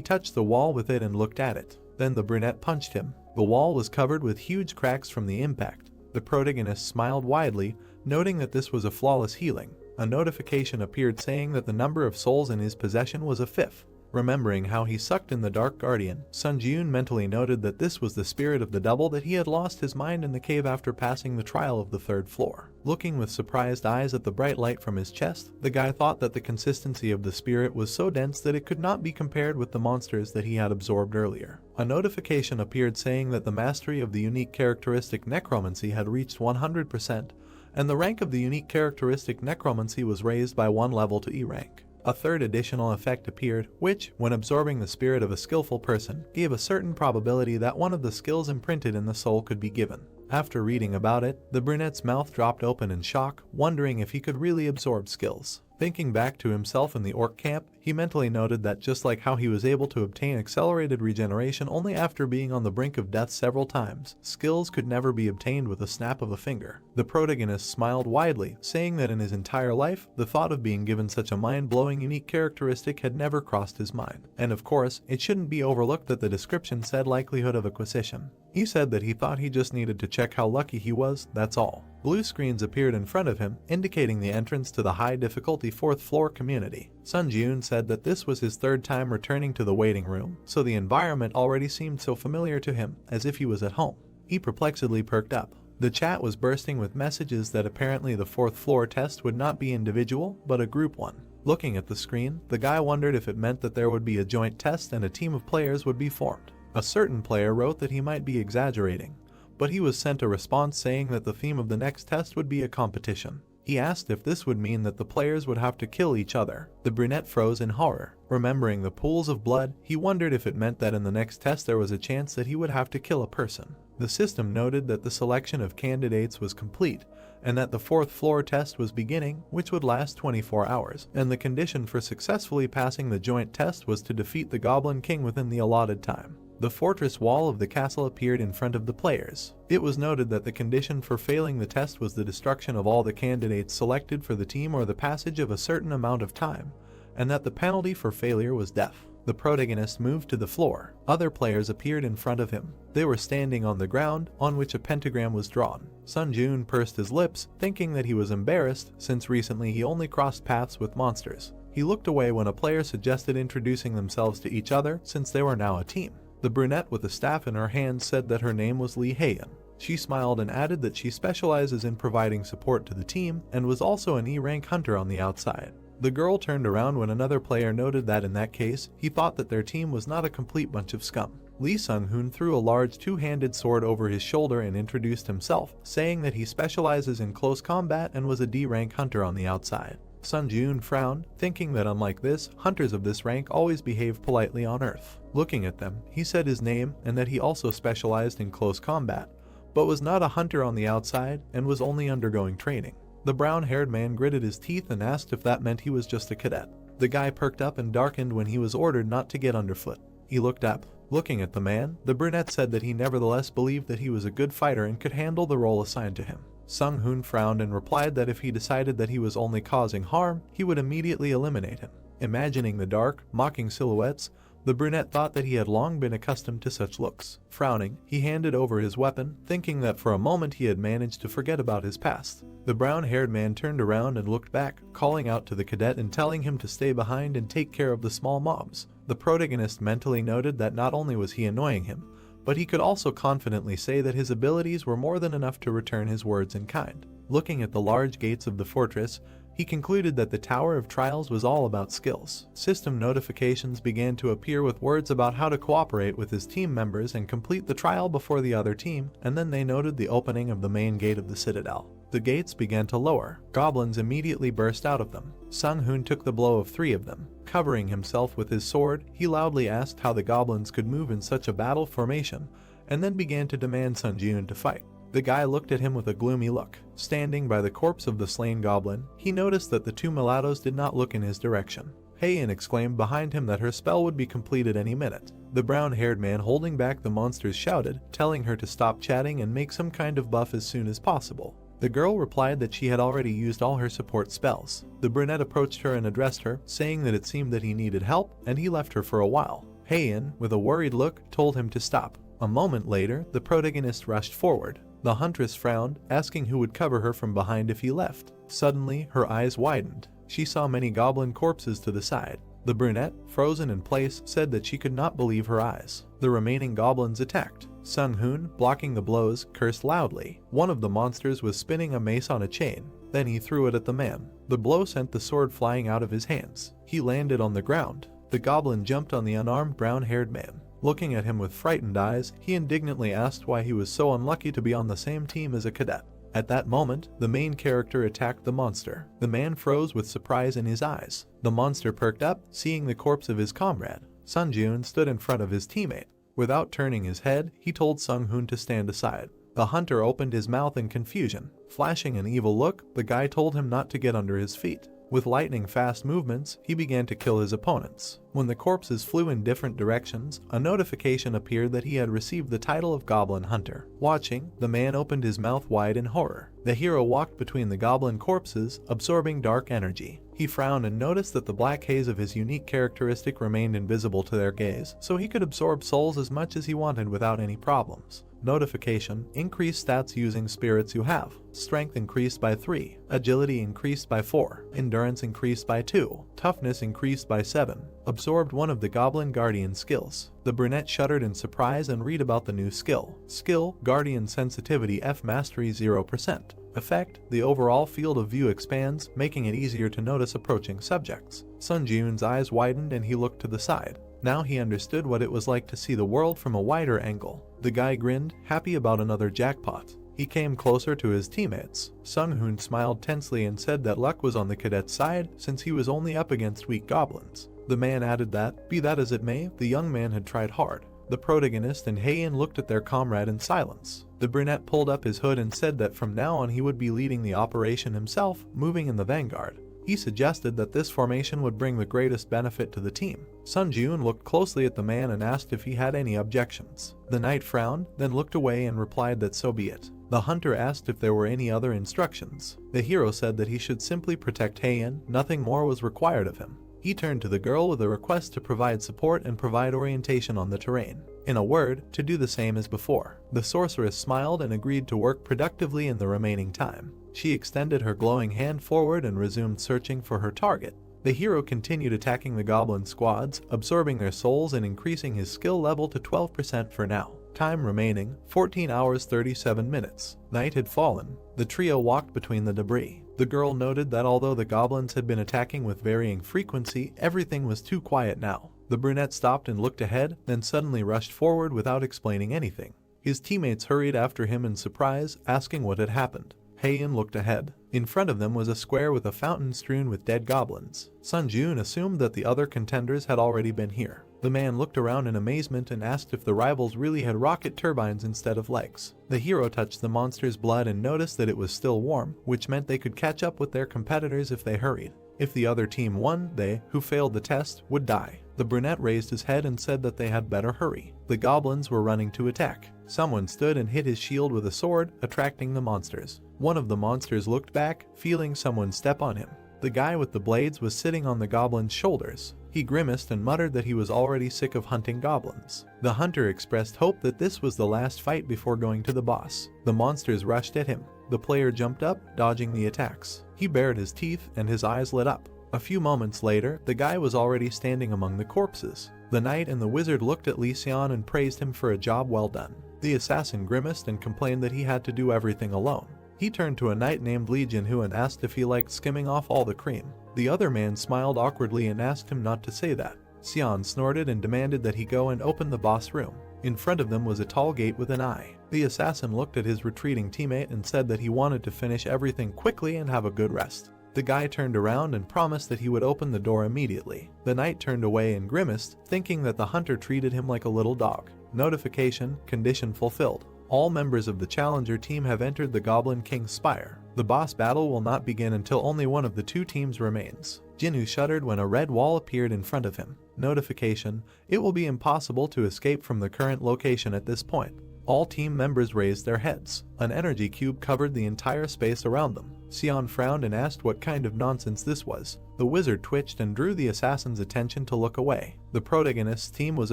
touched the wall with it and looked at it. Then the brunette punched him. The wall was covered with huge cracks from the impact. The protagonist smiled widely, noting that this was a flawless healing. A notification appeared saying that the number of souls in his possession was a 5th. Remembering how he sucked in the Dark Guardian, Sun Jun mentally noted that this was the spirit of the double that he had lost his mind in the cave after passing the trial of the 3rd floor. Looking with surprised eyes at the bright light from his chest, the guy thought that the consistency of the spirit was so dense that it could not be compared with the monsters that he had absorbed earlier. A notification appeared saying that the mastery of the unique characteristic necromancy had reached 100%, and the rank of the unique characteristic necromancy was raised by 1 level to E rank. A 3rd additional effect appeared, which, when absorbing the spirit of a skillful person, gave a certain probability that one of the skills imprinted in the soul could be given. After reading about it, the brunette's mouth dropped open in shock, wondering if he could really absorb skills. Thinking back to himself in the orc camp, he mentally noted that just like how he was able to obtain accelerated regeneration only after being on the brink of death several times, skills could never be obtained with a snap of a finger. The protagonist smiled widely, saying that in his entire life, the thought of being given such a mind-blowing unique characteristic had never crossed his mind. And of course, it shouldn't be overlooked that the description said likelihood of acquisition. He said that he thought he just needed to check how lucky he was, that's all. Blue screens appeared in front of him, indicating the entrance to the high difficulty 4th floor community. Sun Jun said that this was his 3rd time returning to the waiting room, so the environment already seemed so familiar to him, as if he was at home. He perplexedly perked up. The chat was bursting with messages that apparently the 4th floor test would not be individual, but a group one. Looking at the screen, the guy wondered if it meant that there would be a joint test and a team of players would be formed. A certain player wrote that he might be exaggerating, but he was sent a response saying that the theme of the next test would be a competition. He asked if this would mean that the players would have to kill each other. The brunette froze in horror. Remembering the pools of blood, he wondered if it meant that in the next test there was a chance that he would have to kill a person. The system noted that the selection of candidates was complete, and that the 4th floor test was beginning, which would last 24 hours, and the condition for successfully passing the joint test was to defeat the Goblin King within the allotted time. The fortress wall of the castle appeared in front of the players. It was noted that the condition for failing the test was the destruction of all the candidates selected for the team or the passage of a certain amount of time, and that the penalty for failure was death. The protagonist moved to the floor. Other players appeared in front of him. They were standing on the ground, on which a pentagram was drawn. Sun Jun pursed his lips, thinking that he was embarrassed, since recently he only crossed paths with monsters. He looked away when a player suggested introducing themselves to each other, since they were now a team. The brunette with a staff in her hand said that her name was Lee Heian. She smiled and added that she specializes in providing support to the team and was also an E-rank hunter on the outside. The girl turned around when another player noted that in that case, he thought that their team was not a complete bunch of scum. Lee Sung-hoon threw a large two-handed sword over his shoulder and introduced himself, saying that he specializes in close combat and was a D-rank hunter on the outside. Sun Jun frowned, thinking that unlike this, hunters of this rank always behave politely on Earth. Looking at them, he said his name and that he also specialized in close combat, but was not a hunter on the outside and was only undergoing training. The brown-haired man gritted his teeth and asked if that meant he was just a cadet. The guy perked up and darkened when he was ordered not to get underfoot. He looked up. Looking at the man, the brunette said that he nevertheless believed that he was a good fighter and could handle the role assigned to him. Sung-hoon frowned and replied that if he decided that he was only causing harm, he would immediately eliminate him. Imagining the dark, mocking silhouettes, the brunette thought that he had long been accustomed to such looks. Frowning, he handed over his weapon, thinking that for a moment he had managed to forget about his past. The brown-haired man turned around and looked back, calling out to the cadet and telling him to stay behind and take care of the small mobs. The protagonist mentally noted that not only was he annoying him, but he could also confidently say that his abilities were more than enough to return his words in kind. Looking at the large gates of the fortress, he concluded that the Tower of Trials was all about skills. System notifications began to appear with words about how to cooperate with his team members and complete the trial before the other team, and then they noted the opening of the main gate of the Citadel. The gates began to lower. Goblins immediately burst out of them. Sung-hoon took the blow of 3 of them. Covering himself with his sword, he loudly asked how the goblins could move in such a battle formation, and then began to demand Sun-joon to fight. The guy looked at him with a gloomy look. Standing by the corpse of the slain goblin, he noticed that the 2 mulattoes did not look in his direction. Heian exclaimed behind him that her spell would be completed any minute. The brown-haired man holding back the monsters shouted, telling her to stop chatting and make some kind of buff as soon as possible. The girl replied that she had already used all her support spells. The brunette approached her and addressed her, saying that it seemed that he needed help, and he left her for a while. Heian, with a worried look, told him to stop. A moment later, the protagonist rushed forward. The huntress frowned, asking who would cover her from behind if he left. Suddenly, her eyes widened. She saw many goblin corpses to the side. The brunette, frozen in place, said that she could not believe her eyes. The remaining goblins attacked. Sung-hoon, blocking the blows, cursed loudly. One of the monsters was spinning a mace on a chain. Then he threw it at the man. The blow sent the sword flying out of his hands. He landed on the ground. The goblin jumped on the unarmed brown-haired man. Looking at him with frightened eyes, he indignantly asked why he was so unlucky to be on the same team as a cadet. At that moment, the main character attacked the monster. The man froze with surprise in his eyes. The monster perked up, seeing the corpse of his comrade. Sun-joon stood in front of his teammate. Without turning his head, he told Sung-hoon to stand aside. The hunter opened his mouth in confusion. Flashing an evil look, the guy told him not to get under his feet. With lightning-fast movements, he began to kill his opponents. When the corpses flew in different directions, a notification appeared that he had received the title of Goblin Hunter. Watching, the man opened his mouth wide in horror. The hero walked between the goblin corpses, absorbing dark energy. He frowned and noticed that the black haze of his unique characteristic remained invisible to their gaze, so he could absorb souls as much as he wanted without any problems. Notification: increased stats using spirits you have. Strength increased by 3, agility increased by 4, endurance increased by 2, toughness increased by 7. Absorbed one of the Goblin Guardian skills. The brunette shuddered in surprise and read about the new skill. Skill: Guardian Sensitivity F Mastery 0%. Effect: the overall field of view expands, making it easier to notice approaching subjects. Sun-joon's eyes widened and he looked to the side. Now he understood what it was like to see the world from a wider angle. The guy grinned, happy about another jackpot. He came closer to his teammates. Sung-hoon smiled tensely and said that luck was on the cadet's side since he was only up against weak goblins. The man added that, be that as it may, the young man had tried hard. The protagonist and Heian looked at their comrade in silence. The brunette pulled up his hood and said that from now on he would be leading the operation himself, moving in the vanguard. He suggested that this formation would bring the greatest benefit to the team. Sun-joon looked closely at the man and asked if he had any objections. The knight frowned, then looked away and replied that so be it. The hunter asked if there were any other instructions. The hero said that he should simply protect Heian, nothing more was required of him. He turned to the girl with a request to provide support and provide orientation on the terrain. In a word, to do the same as before. The sorceress smiled and agreed to work productively in the remaining time. She extended her glowing hand forward and resumed searching for her target. The hero continued attacking the goblin squads, absorbing their souls and increasing his skill level to 12% for now. Time remaining, 14 hours 37 minutes. Night had fallen. The trio walked between the debris. The girl noted that although the goblins had been attacking with varying frequency, everything was too quiet now. The brunette stopped and looked ahead, then suddenly rushed forward without explaining anything. His teammates hurried after him in surprise, asking what had happened. Heian looked ahead. In front of them was a square with a fountain strewn with dead goblins. Sun-joon assumed that the other contenders had already been here. The man looked around in amazement and asked if the rivals really had rocket turbines instead of legs. The hero touched the monster's blood and noticed that it was still warm, which meant they could catch up with their competitors if they hurried. If the other team won, they, who failed the test, would die. The brunette raised his head and said that they had better hurry. The goblins were running to attack. Someone stood and hit his shield with a sword, attracting the monsters. One of the monsters looked back, feeling someone step on him. The guy with the blades was sitting on the goblin's shoulders. He grimaced and muttered that he was already sick of hunting goblins. The hunter expressed hope that this was the last fight before going to the boss. The monsters rushed at him. The player jumped up, dodging the attacks. He bared his teeth and his eyes lit up. A few moments later, the guy was already standing among the corpses. The knight and the wizard looked at Lee Seon and praised him for a job well done. The assassin grimaced and complained that he had to do everything alone. He turned to a knight named Lee Jinhu and asked if he liked skimming off all the cream. The other man smiled awkwardly and asked him not to say that. Xian snorted and demanded that he go and open the boss room. In front of them was a tall gate with an eye. The assassin looked at his retreating teammate and said that he wanted to finish everything quickly and have a good rest. The guy turned around and promised that he would open the door immediately. The knight turned away and grimaced, thinking that the hunter treated him like a little dog. Notification: condition fulfilled. All members of the challenger team have entered the Goblin King's Spire. The boss battle will not begin until only one of the two teams remains. Jinwoo shuddered when a red wall appeared in front of him. Notification: it will be impossible to escape from the current location at this point. All team members raised their heads. An energy cube covered the entire space around them. Xian frowned and asked what kind of nonsense this was. The wizard twitched and drew the assassin's attention to look away. The protagonist's team was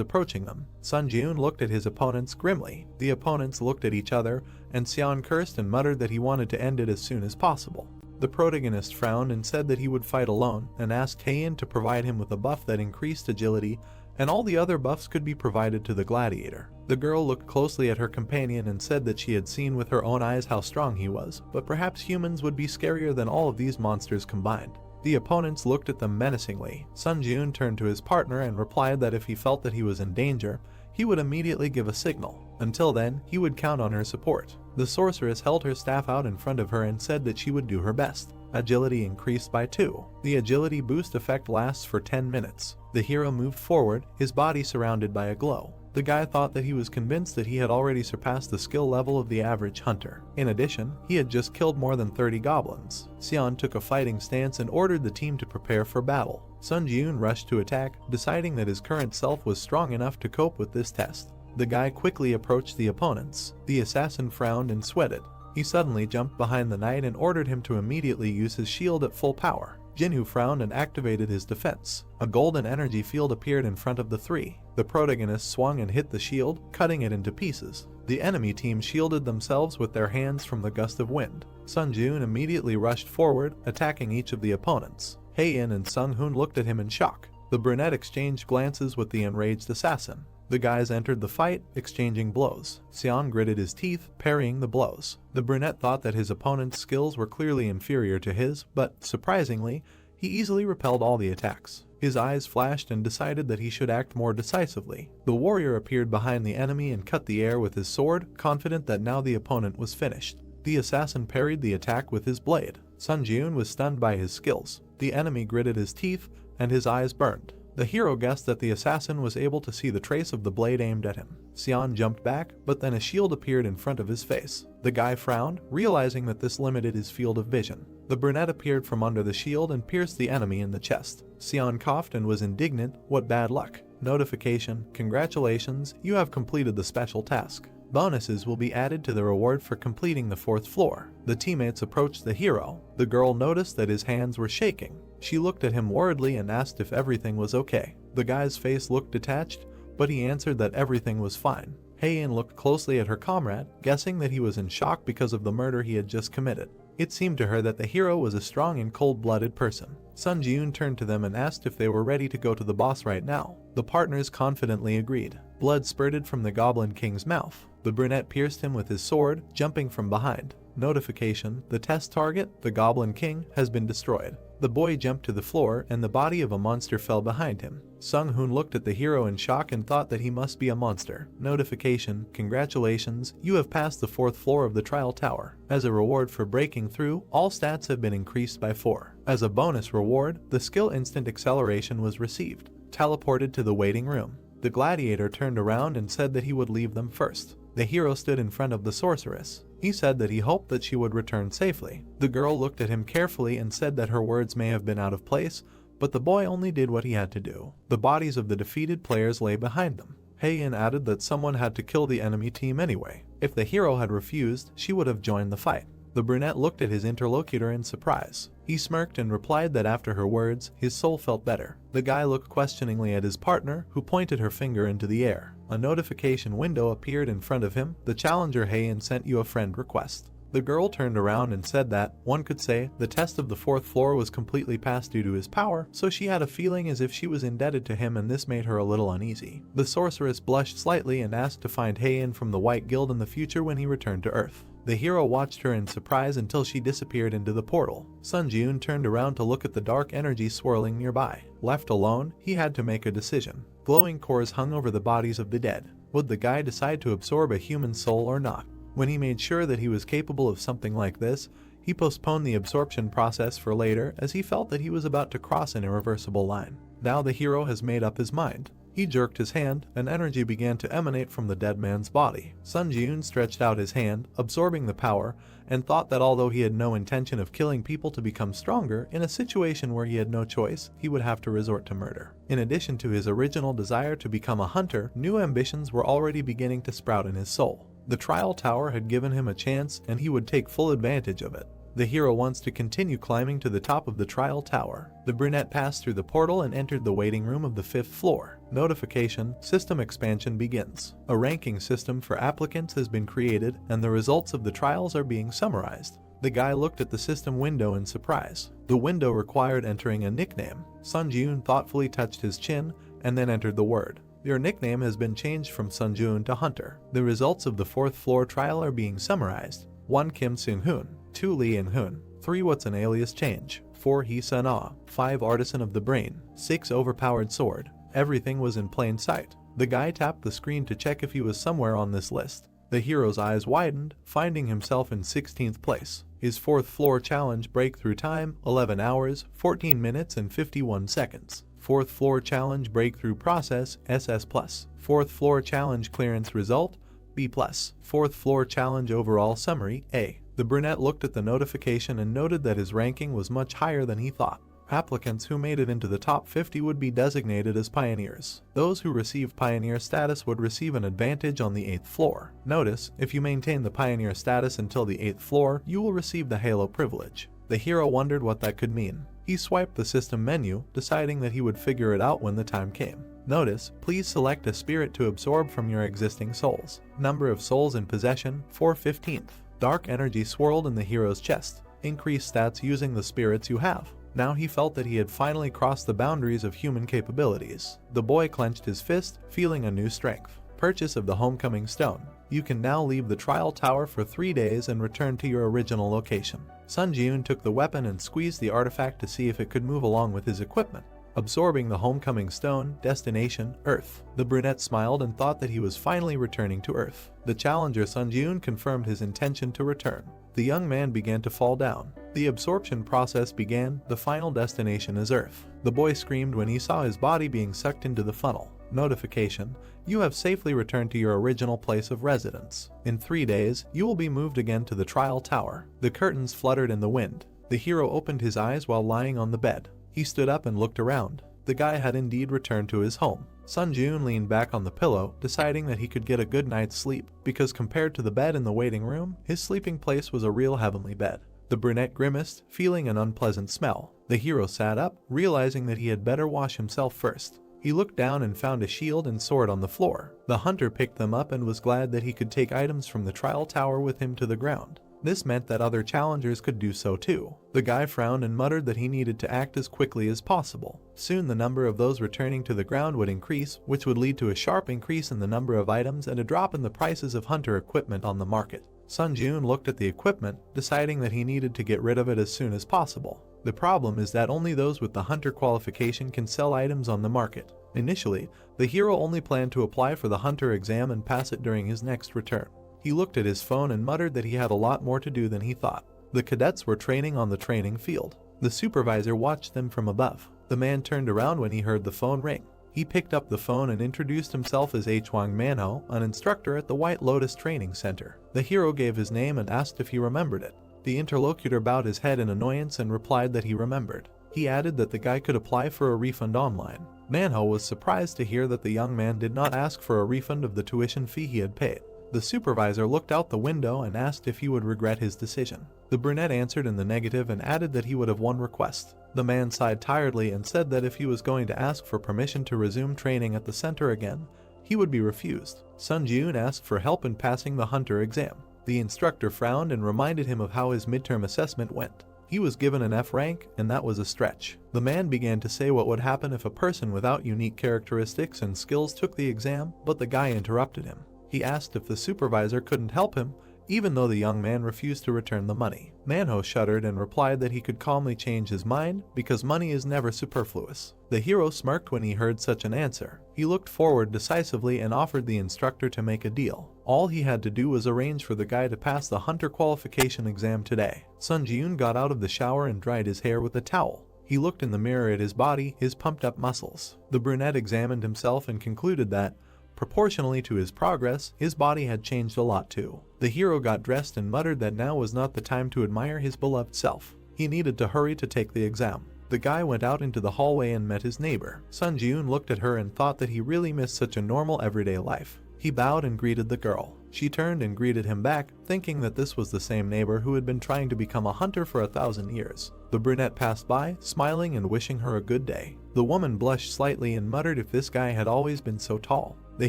approaching them. Sun Jun looked at his opponents grimly. The opponents looked at each other, and Xian cursed and muttered that he wanted to end it as soon as possible. The protagonist frowned and said that he would fight alone, and asked Heian to provide him with a buff that increased agility, and all the other buffs could be provided to the gladiator. The girl looked closely at her companion and said that she had seen with her own eyes how strong he was, but perhaps humans would be scarier than all of these monsters combined. The opponents looked at them menacingly. Sun Jun turned to his partner and replied that if he felt that he was in danger, he would immediately give a signal. Until then, he would count on her support. The sorceress held her staff out in front of her and said that she would do her best. Agility increased by 2. The agility boost effect lasts for 10 minutes. The hero moved forward, his body surrounded by a glow. The guy thought that he was convinced that he had already surpassed the skill level of the average hunter. In addition, he had just killed more than 30 goblins. Xian took a fighting stance and ordered the team to prepare for battle. Sun Jun rushed to attack, deciding that his current self was strong enough to cope with this test. The guy quickly approached the opponents. The assassin frowned and sweated. He suddenly jumped behind the knight and ordered him to immediately use his shield at full power. Jinwoo frowned and activated his defense. A golden energy field appeared in front of the three. The protagonist swung and hit the shield, cutting it into pieces. The enemy team shielded themselves with their hands from the gust of wind. Sun Jun immediately rushed forward, attacking each of the opponents. Heian and Sung Hoon looked at him in shock. The brunette exchanged glances with the enraged assassin. The guys entered the fight, exchanging blows. Xian gritted his teeth, parrying the blows. The brunette thought that his opponent's skills were clearly inferior to his, but, surprisingly, he easily repelled all the attacks. His eyes flashed and decided that he should act more decisively. The warrior appeared behind the enemy and cut the air with his sword, confident that now the opponent was finished. The assassin parried the attack with his blade. Sun Jun was stunned by his skills. The enemy gritted his teeth, and his eyes burned. The hero guessed that the assassin was able to see the trace of the blade aimed at him. Xian jumped back, but then a shield appeared in front of his face. The guy frowned, realizing that this limited his field of vision. The brunette appeared from under the shield and pierced the enemy in the chest. Xian coughed and was indignant. What bad luck. Notification: congratulations, you have completed the special task. Bonuses will be added to the reward for completing the 4th floor. The teammates approached the hero. The girl noticed that his hands were shaking. She looked at him worriedly and asked if everything was okay. The guy's face looked detached, but he answered that everything was fine. Heian looked closely at her comrade, guessing that he was in shock because of the murder he had just committed. It seemed to her that the hero was a strong and cold-blooded person. Sun Jun turned to them and asked if they were ready to go to the boss right now. The partners confidently agreed. Blood spurted from the Goblin King's mouth. The brunette pierced him with his sword, jumping from behind. Notification: the test target, the Goblin King, has been destroyed. The boy jumped to the floor and the body of a monster fell behind him. Sung Hoon looked at the hero in shock and thought that he must be a monster. Notification: congratulations, you have passed the 4th floor of the trial tower. As a reward for breaking through, all stats have been increased by 4. As a bonus reward, the skill instant acceleration was received. Teleported to the waiting room. The gladiator turned around and said that he would leave them first. The hero stood in front of the sorceress. He said that he hoped that she would return safely. The girl looked at him carefully and said that her words may have been out of place, but the boy only did what he had to do. The bodies of the defeated players lay behind them. Heian added that someone had to kill the enemy team anyway. If the hero had refused, she would have joined the fight. The brunette looked at his interlocutor in surprise. He smirked and replied that after her words, his soul felt better. The guy looked questioningly at his partner, who pointed her finger into the air. A notification window appeared in front of him. The challenger Heian sent you a friend request. The girl turned around and said that, one could say, the test of the 4th floor was completely passed due to his power, so she had a feeling as if she was indebted to him and this made her a little uneasy. The sorceress blushed slightly and asked to find Heian from the White Guild in the future when he returned to Earth. The hero watched her in surprise until she disappeared into the portal. Sun Jiun turned around to look at the dark energy swirling nearby. Left alone, he had to make a decision. Glowing cores hung over the bodies of the dead. Would the guy decide to absorb a human soul or not? When he made sure that he was capable of something like this, he postponed the absorption process for later as he felt that he was about to cross an irreversible line. Now the hero has made up his mind. He jerked his hand, and energy began to emanate from the dead man's body. Sun Jiun stretched out his hand, absorbing the power, and thought that although he had no intention of killing people to become stronger, in a situation where he had no choice, he would have to resort to murder. In addition to his original desire to become a hunter, new ambitions were already beginning to sprout in his soul. The trial tower had given him a chance, and he would take full advantage of it. The hero wants to continue climbing to the top of the trial tower. The brunette passed through the portal and entered the waiting room of the 5th floor. Notification: system expansion begins. A ranking system for applicants has been created, and the results of the trials are being summarized. The guy looked at the system window in surprise. The window required entering a nickname. Sun Jiun thoughtfully touched his chin, and then entered the word. Your nickname has been changed from Sun Jiun to Hunter. The results of the 4th floor trial are being summarized. 1. Kim Seung-hoon. 2. Lee In-hoon. 3. What's an alias change? 4. Hee Sun-ah. 5. Artisan of the brain. 6. Overpowered sword. Everything was in plain sight. The guy tapped the screen to check if he was somewhere on this list. The hero's eyes widened, finding himself in 16th place. His 4th floor challenge breakthrough time: 11 hours, 14 minutes and 51 seconds. 4th floor challenge breakthrough process: SS+. 4th floor challenge clearance result: B+. 4th floor challenge overall summary: A. The brunette looked at the notification and noted that his ranking was much higher than he thought. Applicants who made it into the top 50 would be designated as pioneers. Those who received pioneer status would receive an advantage on the 8th floor. Notice, if you maintain the pioneer status until the 8th floor, you will receive the Yahello privilege. The hero wondered what that could mean. He swiped the system menu, deciding that he would figure it out when the time came. Notice, please select a spirit to absorb from your existing souls. Number of souls in possession: 4/15. Dark energy swirled in the hero's chest. Increase stats using the spirits you have. Now he felt that he had finally crossed the boundaries of human capabilities. The boy clenched his fist, feeling a new strength. Purchase of the homecoming stone. You can now leave the trial tower for 3 days and return to your original location. Sun Jiun took the weapon and squeezed the artifact to see if it could move along with his equipment. Absorbing the homecoming stone. Destination: Earth. The brunette smiled and thought that he was finally returning to Earth. The challenger Sun Jiun confirmed his intention to return. The young man began to fall down. The absorption process began. The final destination is Earth. The boy screamed when he saw his body being sucked into the funnel. Notification: you have safely returned to your original place of residence. In 3 days, you will be moved again to the trial tower. The curtains fluttered in the wind. The hero opened his eyes while lying on the bed. He stood up and looked around. The guy had indeed returned to his home. Sun Jiun leaned back on the pillow, deciding that he could get a good night's sleep, because compared to the bed in the waiting room, his sleeping place was a real heavenly bed. The brunette grimaced, feeling an unpleasant smell. The hero sat up, realizing that he had better wash himself first. He looked down and found a shield and sword on the floor. The hunter picked them up and was glad that he could take items from the trial tower with him to the ground. This meant that other challengers could do so too. The guy frowned and muttered that he needed to act as quickly as possible. Soon the number of those returning to the ground would increase, which would lead to a sharp increase in the number of items and a drop in the prices of hunter equipment on the market. Sun Jiun looked at the equipment, deciding that he needed to get rid of it as soon as possible. The problem is that only those with the hunter qualification can sell items on the market. Initially, the hero only planned to apply for the hunter exam and pass it during his next return. He looked at his phone and muttered that he had a lot more to do than he thought. The cadets were training on the training field. The supervisor watched them from above. The man turned around when he heard the phone ring. He picked up the phone and introduced himself as Hwang Manhwa, an instructor at the White Lotus Training Center. The hero gave his name and asked if he remembered it. The interlocutor bowed his head in annoyance and replied that he remembered. He added that the guy could apply for a refund online. Manhwa was surprised to hear that the young man did not ask for a refund of the tuition fee he had paid. The supervisor looked out the window and asked if he would regret his decision. The brunette answered in the negative and added that he would have one request. The man sighed tiredly and said that if he was going to ask for permission to resume training at the center again, he would be refused. Sun Jiun asked for help in passing the hunter exam. The instructor frowned and reminded him of how his midterm assessment went. He was given an F rank, and that was a stretch. The man began to say what would happen if a person without unique characteristics and skills took the exam, but the guy interrupted him. He asked if the supervisor couldn't help him, even though the young man refused to return the money. Manhwa shuddered and replied that he could calmly change his mind because money is never superfluous. The hero smirked when he heard such an answer. He looked forward decisively and offered the instructor to make a deal. All he had to do was arrange for the guy to pass the hunter qualification exam today. Sun Ji-yoon got out of the shower and dried his hair with a towel. He looked in the mirror at his body, his pumped-up muscles. The brunette examined himself and concluded that, proportionally to his progress, his body had changed a lot too. The hero got dressed and muttered that now was not the time to admire his beloved self. He needed to hurry to take the exam. The guy went out into the hallway and met his neighbor. Sun Ji-yoon looked at her and thought that he really missed such a normal everyday life. He bowed and greeted the girl. She turned and greeted him back, thinking that this was the same neighbor who had been trying to become a hunter for 1,000 years. The brunette passed by, smiling and wishing her a good day. The woman blushed slightly and muttered if this guy had always been so tall. The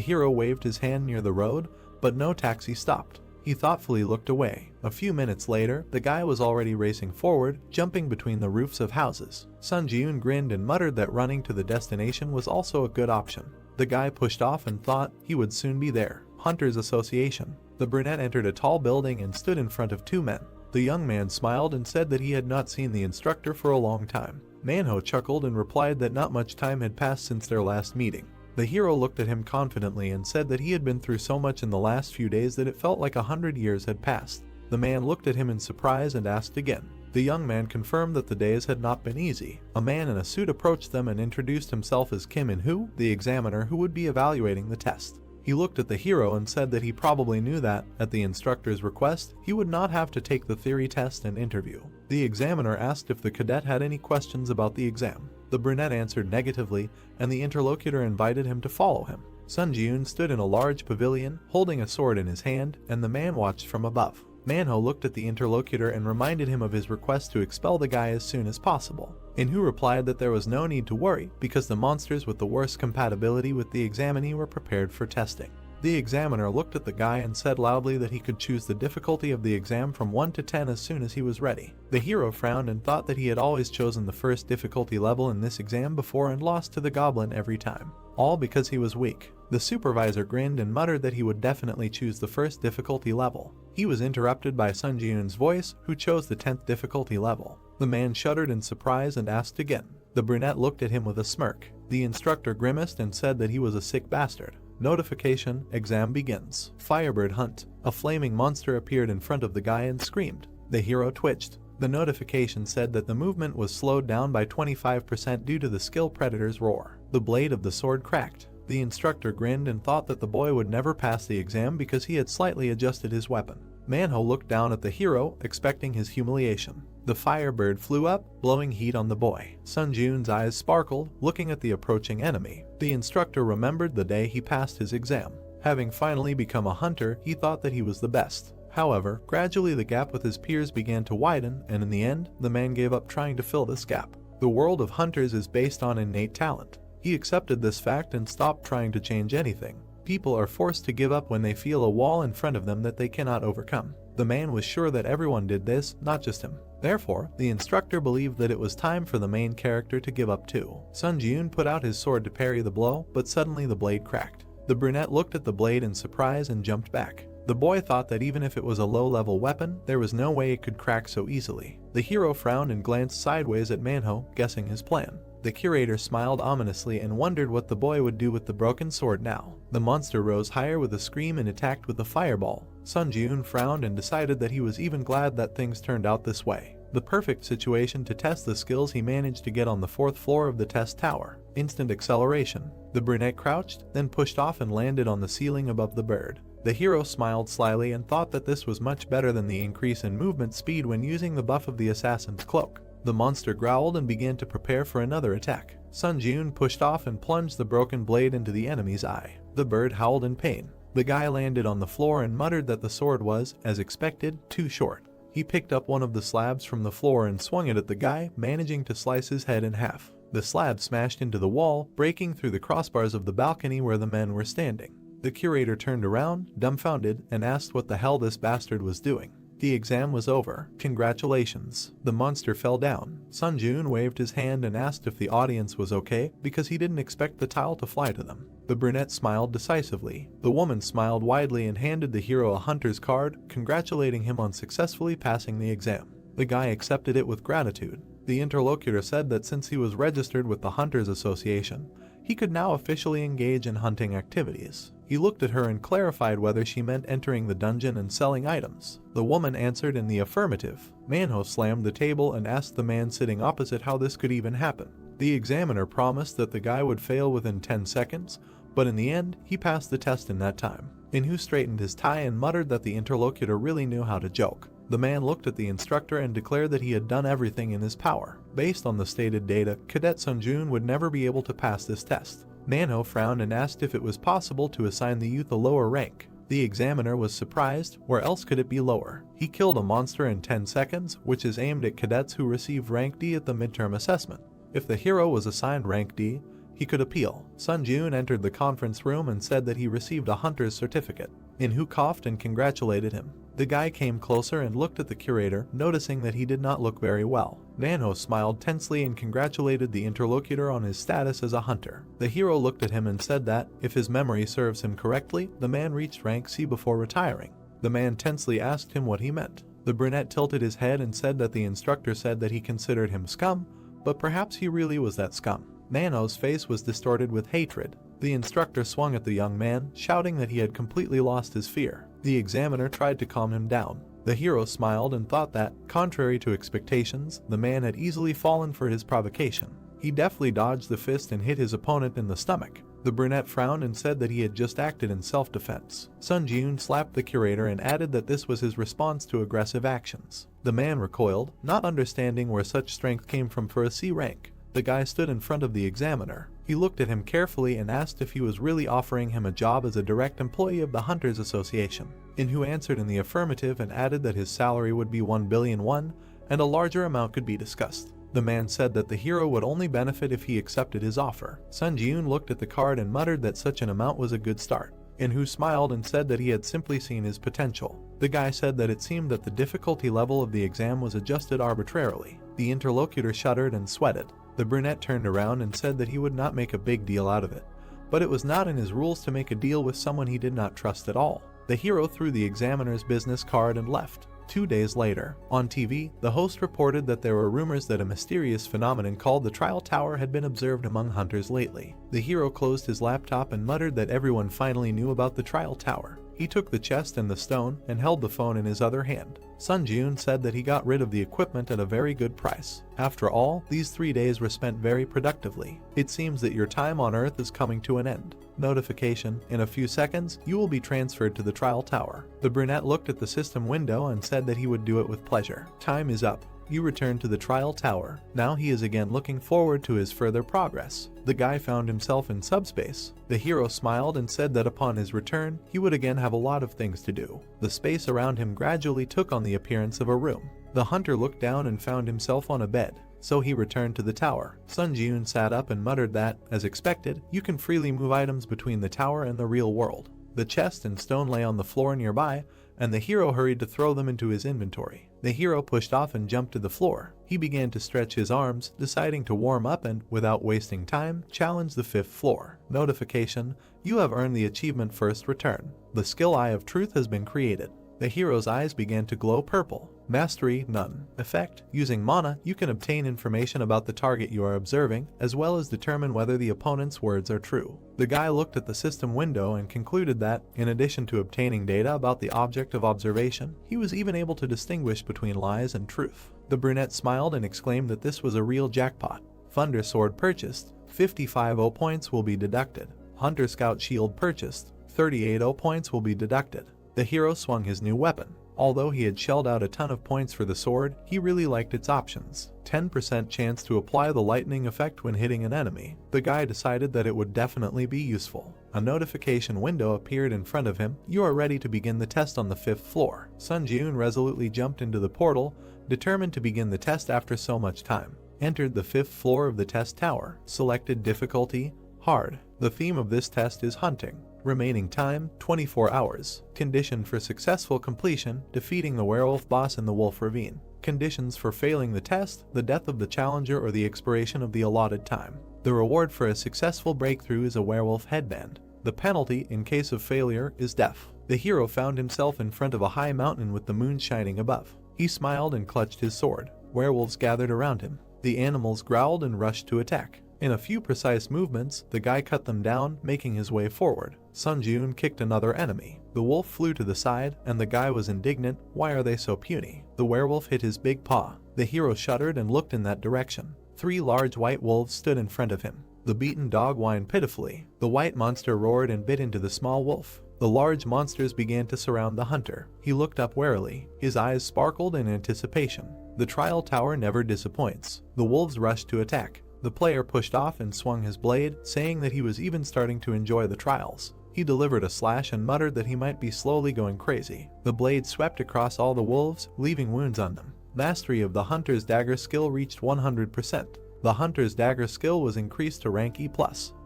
hero waved his hand near the road, but no taxi stopped. He thoughtfully looked away. A few minutes later, the guy was already racing forward, jumping between the roofs of houses. Sun Ji-yoon grinned and muttered that running to the destination was also a good option. The guy pushed off and thought he would soon be there. Hunters Association. The brunette entered a tall building and stood in front of two men. The young man smiled and said that he had not seen the instructor for a long time. Manhwa chuckled and replied that not much time had passed since their last meeting. The hero looked at him confidently and said that he had been through so much in the last few days that it felt like 100 years had passed. The man looked at him in surprise and asked again. The young man confirmed that the days had not been easy. A man in a suit approached them and introduced himself as Kim In-hoo, the examiner who would be evaluating the test. He looked at the hero and said that he probably knew that, at the instructor's request, he would not have to take the theory test and interview. The examiner asked if the cadet had any questions about the exam. The brunette answered negatively, and the interlocutor invited him to follow him. Sun Ji-yoon stood in a large pavilion, holding a sword in his hand, and the man watched from above. Manhwa looked at the interlocutor and reminded him of his request to expel the guy as soon as possible. In-hoo replied that there was no need to worry because the monsters with the worst compatibility with the examinee were prepared for testing. The examiner looked at the guy and said loudly that he could choose the difficulty of the exam from 1 to 10 as soon as he was ready. The hero frowned and thought that he had always chosen the first difficulty level in this exam before and lost to the goblin every time. All because he was weak. The supervisor grinned and muttered that he would definitely choose the first difficulty level. He was interrupted by Sun Ji-yoon's voice, who chose the 10th difficulty level. The man shuddered in surprise and asked again. The brunette looked at him with a smirk. The instructor grimaced and said that he was a sick bastard. Notification, exam begins. Firebird hunt. A flaming monster appeared in front of the guy and screamed. The hero twitched. The notification said that the movement was slowed down by 25% due to the skill predator's roar. The blade of the sword cracked. The instructor grinned and thought that the boy would never pass the exam because he had slightly adjusted his weapon. Manhwa looked down at the hero, expecting his humiliation. The firebird flew up, blowing heat on the boy. Sun Ji-yoon's eyes sparkled, looking at the approaching enemy. The instructor remembered the day he passed his exam. Having finally become a hunter, he thought that he was the best. However, gradually the gap with his peers began to widen, and in the end, the man gave up trying to fill this gap. The world of hunters is based on innate talent. He accepted this fact and stopped trying to change anything. People are forced to give up when they feel a wall in front of them that they cannot overcome. The man was sure that everyone did this, not just him. Therefore, the instructor believed that it was time for the main character to give up too. Sun Ji-yoon put out his sword to parry the blow, but suddenly the blade cracked. The brunette looked at the blade in surprise and jumped back. The boy thought that even if it was a low-level weapon, there was no way it could crack so easily. The hero frowned and glanced sideways at Manhwa, guessing his plan. The curator smiled ominously and wondered what the boy would do with the broken sword now. The monster rose higher with a scream and attacked with a fireball. Sun Ji-yoon frowned and decided that he was even glad that things turned out this way. The perfect situation to test the skills he managed to get on the 4th floor of the test tower. Instant acceleration. The brunette crouched, then pushed off and landed on the ceiling above the bird. The hero smiled slyly and thought that this was much better than the increase in movement speed when using the buff of the assassin's cloak. The monster growled and began to prepare for another attack. Sun Ji-yoon pushed off and plunged the broken blade into the enemy's eye. The bird howled in pain. The guy landed on the floor and muttered that the sword was, as expected, too short. He picked up one of the slabs from the floor and swung it at the guy, managing to slice his head in half. The slab smashed into the wall, breaking through the crossbars of the balcony where the men were standing. The curator turned around, dumbfounded, and asked what the hell this bastard was doing. The exam was over. Congratulations. The monster fell down. Sun Jun waved his hand and asked if the audience was okay because he didn't expect the tile to fly to them. The brunette smiled decisively. The woman smiled widely and handed the hero a hunter's card, congratulating him on successfully passing the exam. The guy accepted it with gratitude. The interlocutor said that since he was registered with the Hunters Association, he could now officially engage in hunting activities. He looked at her and clarified whether she meant entering the dungeon and selling items. The woman answered in the affirmative. Manhwa slammed the table and asked the man sitting opposite how this could even happen. The examiner promised that the guy would fail within 10 seconds, but in the end, he passed the test in that time. Manhwa straightened his tie and muttered that the interlocutor really knew how to joke. The man looked at the instructor and declared that he had done everything in his power. Based on the stated data, Cadet Sun Jun would never be able to pass this test. Manhwa frowned and asked if it was possible to assign the youth a lower rank. The examiner was surprised. Where else could it be lower? He killed a monster in 10 seconds, which is aimed at cadets who received rank D at the midterm assessment. If the hero was assigned rank D, he could appeal. Sun Jun entered the conference room and said that he received a hunter's certificate. Manhwa coughed and congratulated him. The guy came closer and looked at the curator, noticing that he did not look very well. Manhwa smiled tensely and congratulated the interlocutor on his status as a hunter. The hero looked at him and said that, if his memory serves him correctly, the man reached rank C before retiring. The man tensely asked him what he meant. The brunette tilted his head and said that the instructor said that he considered him scum, but perhaps he really was that scum. Manhwa's face was distorted with hatred. The instructor swung at the young man, shouting that he had completely lost his fear. The examiner tried to calm him down. The hero smiled and thought that, contrary to expectations, the man had easily fallen for his provocation. He deftly dodged the fist and hit his opponent in the stomach. The brunette frowned and said that he had just acted in self-defense. Sun Jun slapped the curator and added that this was his response to aggressive actions. The man recoiled, not understanding where such strength came from for a C rank. The guy stood in front of the examiner. He looked at him carefully and asked if he was really offering him a job as a direct employee of the Hunters Association. Manhwa answered in the affirmative and added that his salary would be 1 billion won, and a larger amount could be discussed. The man said that the hero would only benefit if he accepted his offer. Sun Jun looked at the card and muttered that such an amount was a good start. Manhwa smiled and said that he had simply seen his potential. The guy said that it seemed that the difficulty level of the exam was adjusted arbitrarily. The interlocutor shuddered and sweated. The brunette turned around and said that he would not make a big deal out of it, but it was not in his rules to make a deal with someone he did not trust at all. The hero threw the examiner's business card and left. 2 days later, on TV, the host reported that there were rumors that a mysterious phenomenon called the Trial Tower had been observed among hunters lately. The hero closed his laptop and muttered that everyone finally knew about the Trial Tower. He took the chest and the stone and held the phone in his other hand. Sun Jun said that he got rid of the equipment at a very good price. After all, these 3 days were spent very productively. It seems that your time on Earth is coming to an end. Notification: in a few seconds, you will be transferred to the Trial Tower. The brunette looked at the system window and said that he would do it with pleasure. Time is up. You return to the Trial Tower. Now he is again looking forward to his further progress. The guy found himself in subspace. The hero smiled and said that upon his return, he would again have a lot of things to do. The space around him gradually took on the appearance of a room. The hunter looked down and found himself on a bed, so he returned to the tower. Sun Jun sat up and muttered that, as expected, you can freely move items between the tower and the real world. The chest and stone lay on the floor nearby, and the hero hurried to throw them into his inventory. The hero pushed off and jumped to the floor. He began to stretch his arms, deciding to warm up and, without wasting time, challenge the 5th floor. Notification: you have earned the achievement First Return. The skill Eye of Truth has been created. The hero's eyes began to glow purple. Mastery: none. Effect: using mana, you can obtain information about the target you are observing, as well as determine whether the opponent's words are true. The guy looked at the system window and concluded that, in addition to obtaining data about the object of observation, he was even able to distinguish between lies and truth. The brunette smiled and exclaimed that this was a real jackpot. Thunder Sword purchased. 55 0 points will be deducted. Hunter Scout Shield purchased. 38 0 points will be deducted. The hero swung his new weapon. Although he had shelled out a ton of points for the sword, he really liked its options. 10% chance to apply the lightning effect when hitting an enemy. The guy decided that it would definitely be useful. A notification window appeared in front of him. You are ready to begin the test on the 5th floor. Sun Jun resolutely jumped into the portal, determined to begin the test after so much time. Entered the 5th floor of the test tower. Selected difficulty: hard. The theme of this test is hunting. Remaining time, 24 hours. Condition for successful completion, defeating the werewolf boss in the wolf ravine. Conditions for failing the test, the death of the challenger or the expiration of the allotted time. The reward for a successful breakthrough is a werewolf headband. The penalty, in case of failure, is death. The hero found himself in front of a high mountain with the moon shining above. He smiled and clutched his sword. Werewolves gathered around him. The animals growled and rushed to attack. In a few precise movements, the guy cut them down, making his way forward. Sun Jun kicked another enemy. The wolf flew to the side, and the guy was indignant. Why are they so puny? The werewolf hit his big paw. The hero shuddered and looked in that direction. 3 large white wolves stood in front of him. The beaten dog whined pitifully. The white monster roared and bit into the small wolf. The large monsters began to surround the hunter. He looked up warily. His eyes sparkled in anticipation. The trial tower never disappoints. The wolves rushed to attack. The player pushed off and swung his blade, saying that he was even starting to enjoy the trials. He delivered a slash and muttered that he might be slowly going crazy. The blade swept across all the wolves, leaving wounds on them. Mastery of the hunter's dagger skill reached 100%. The hunter's dagger skill was increased to rank E+.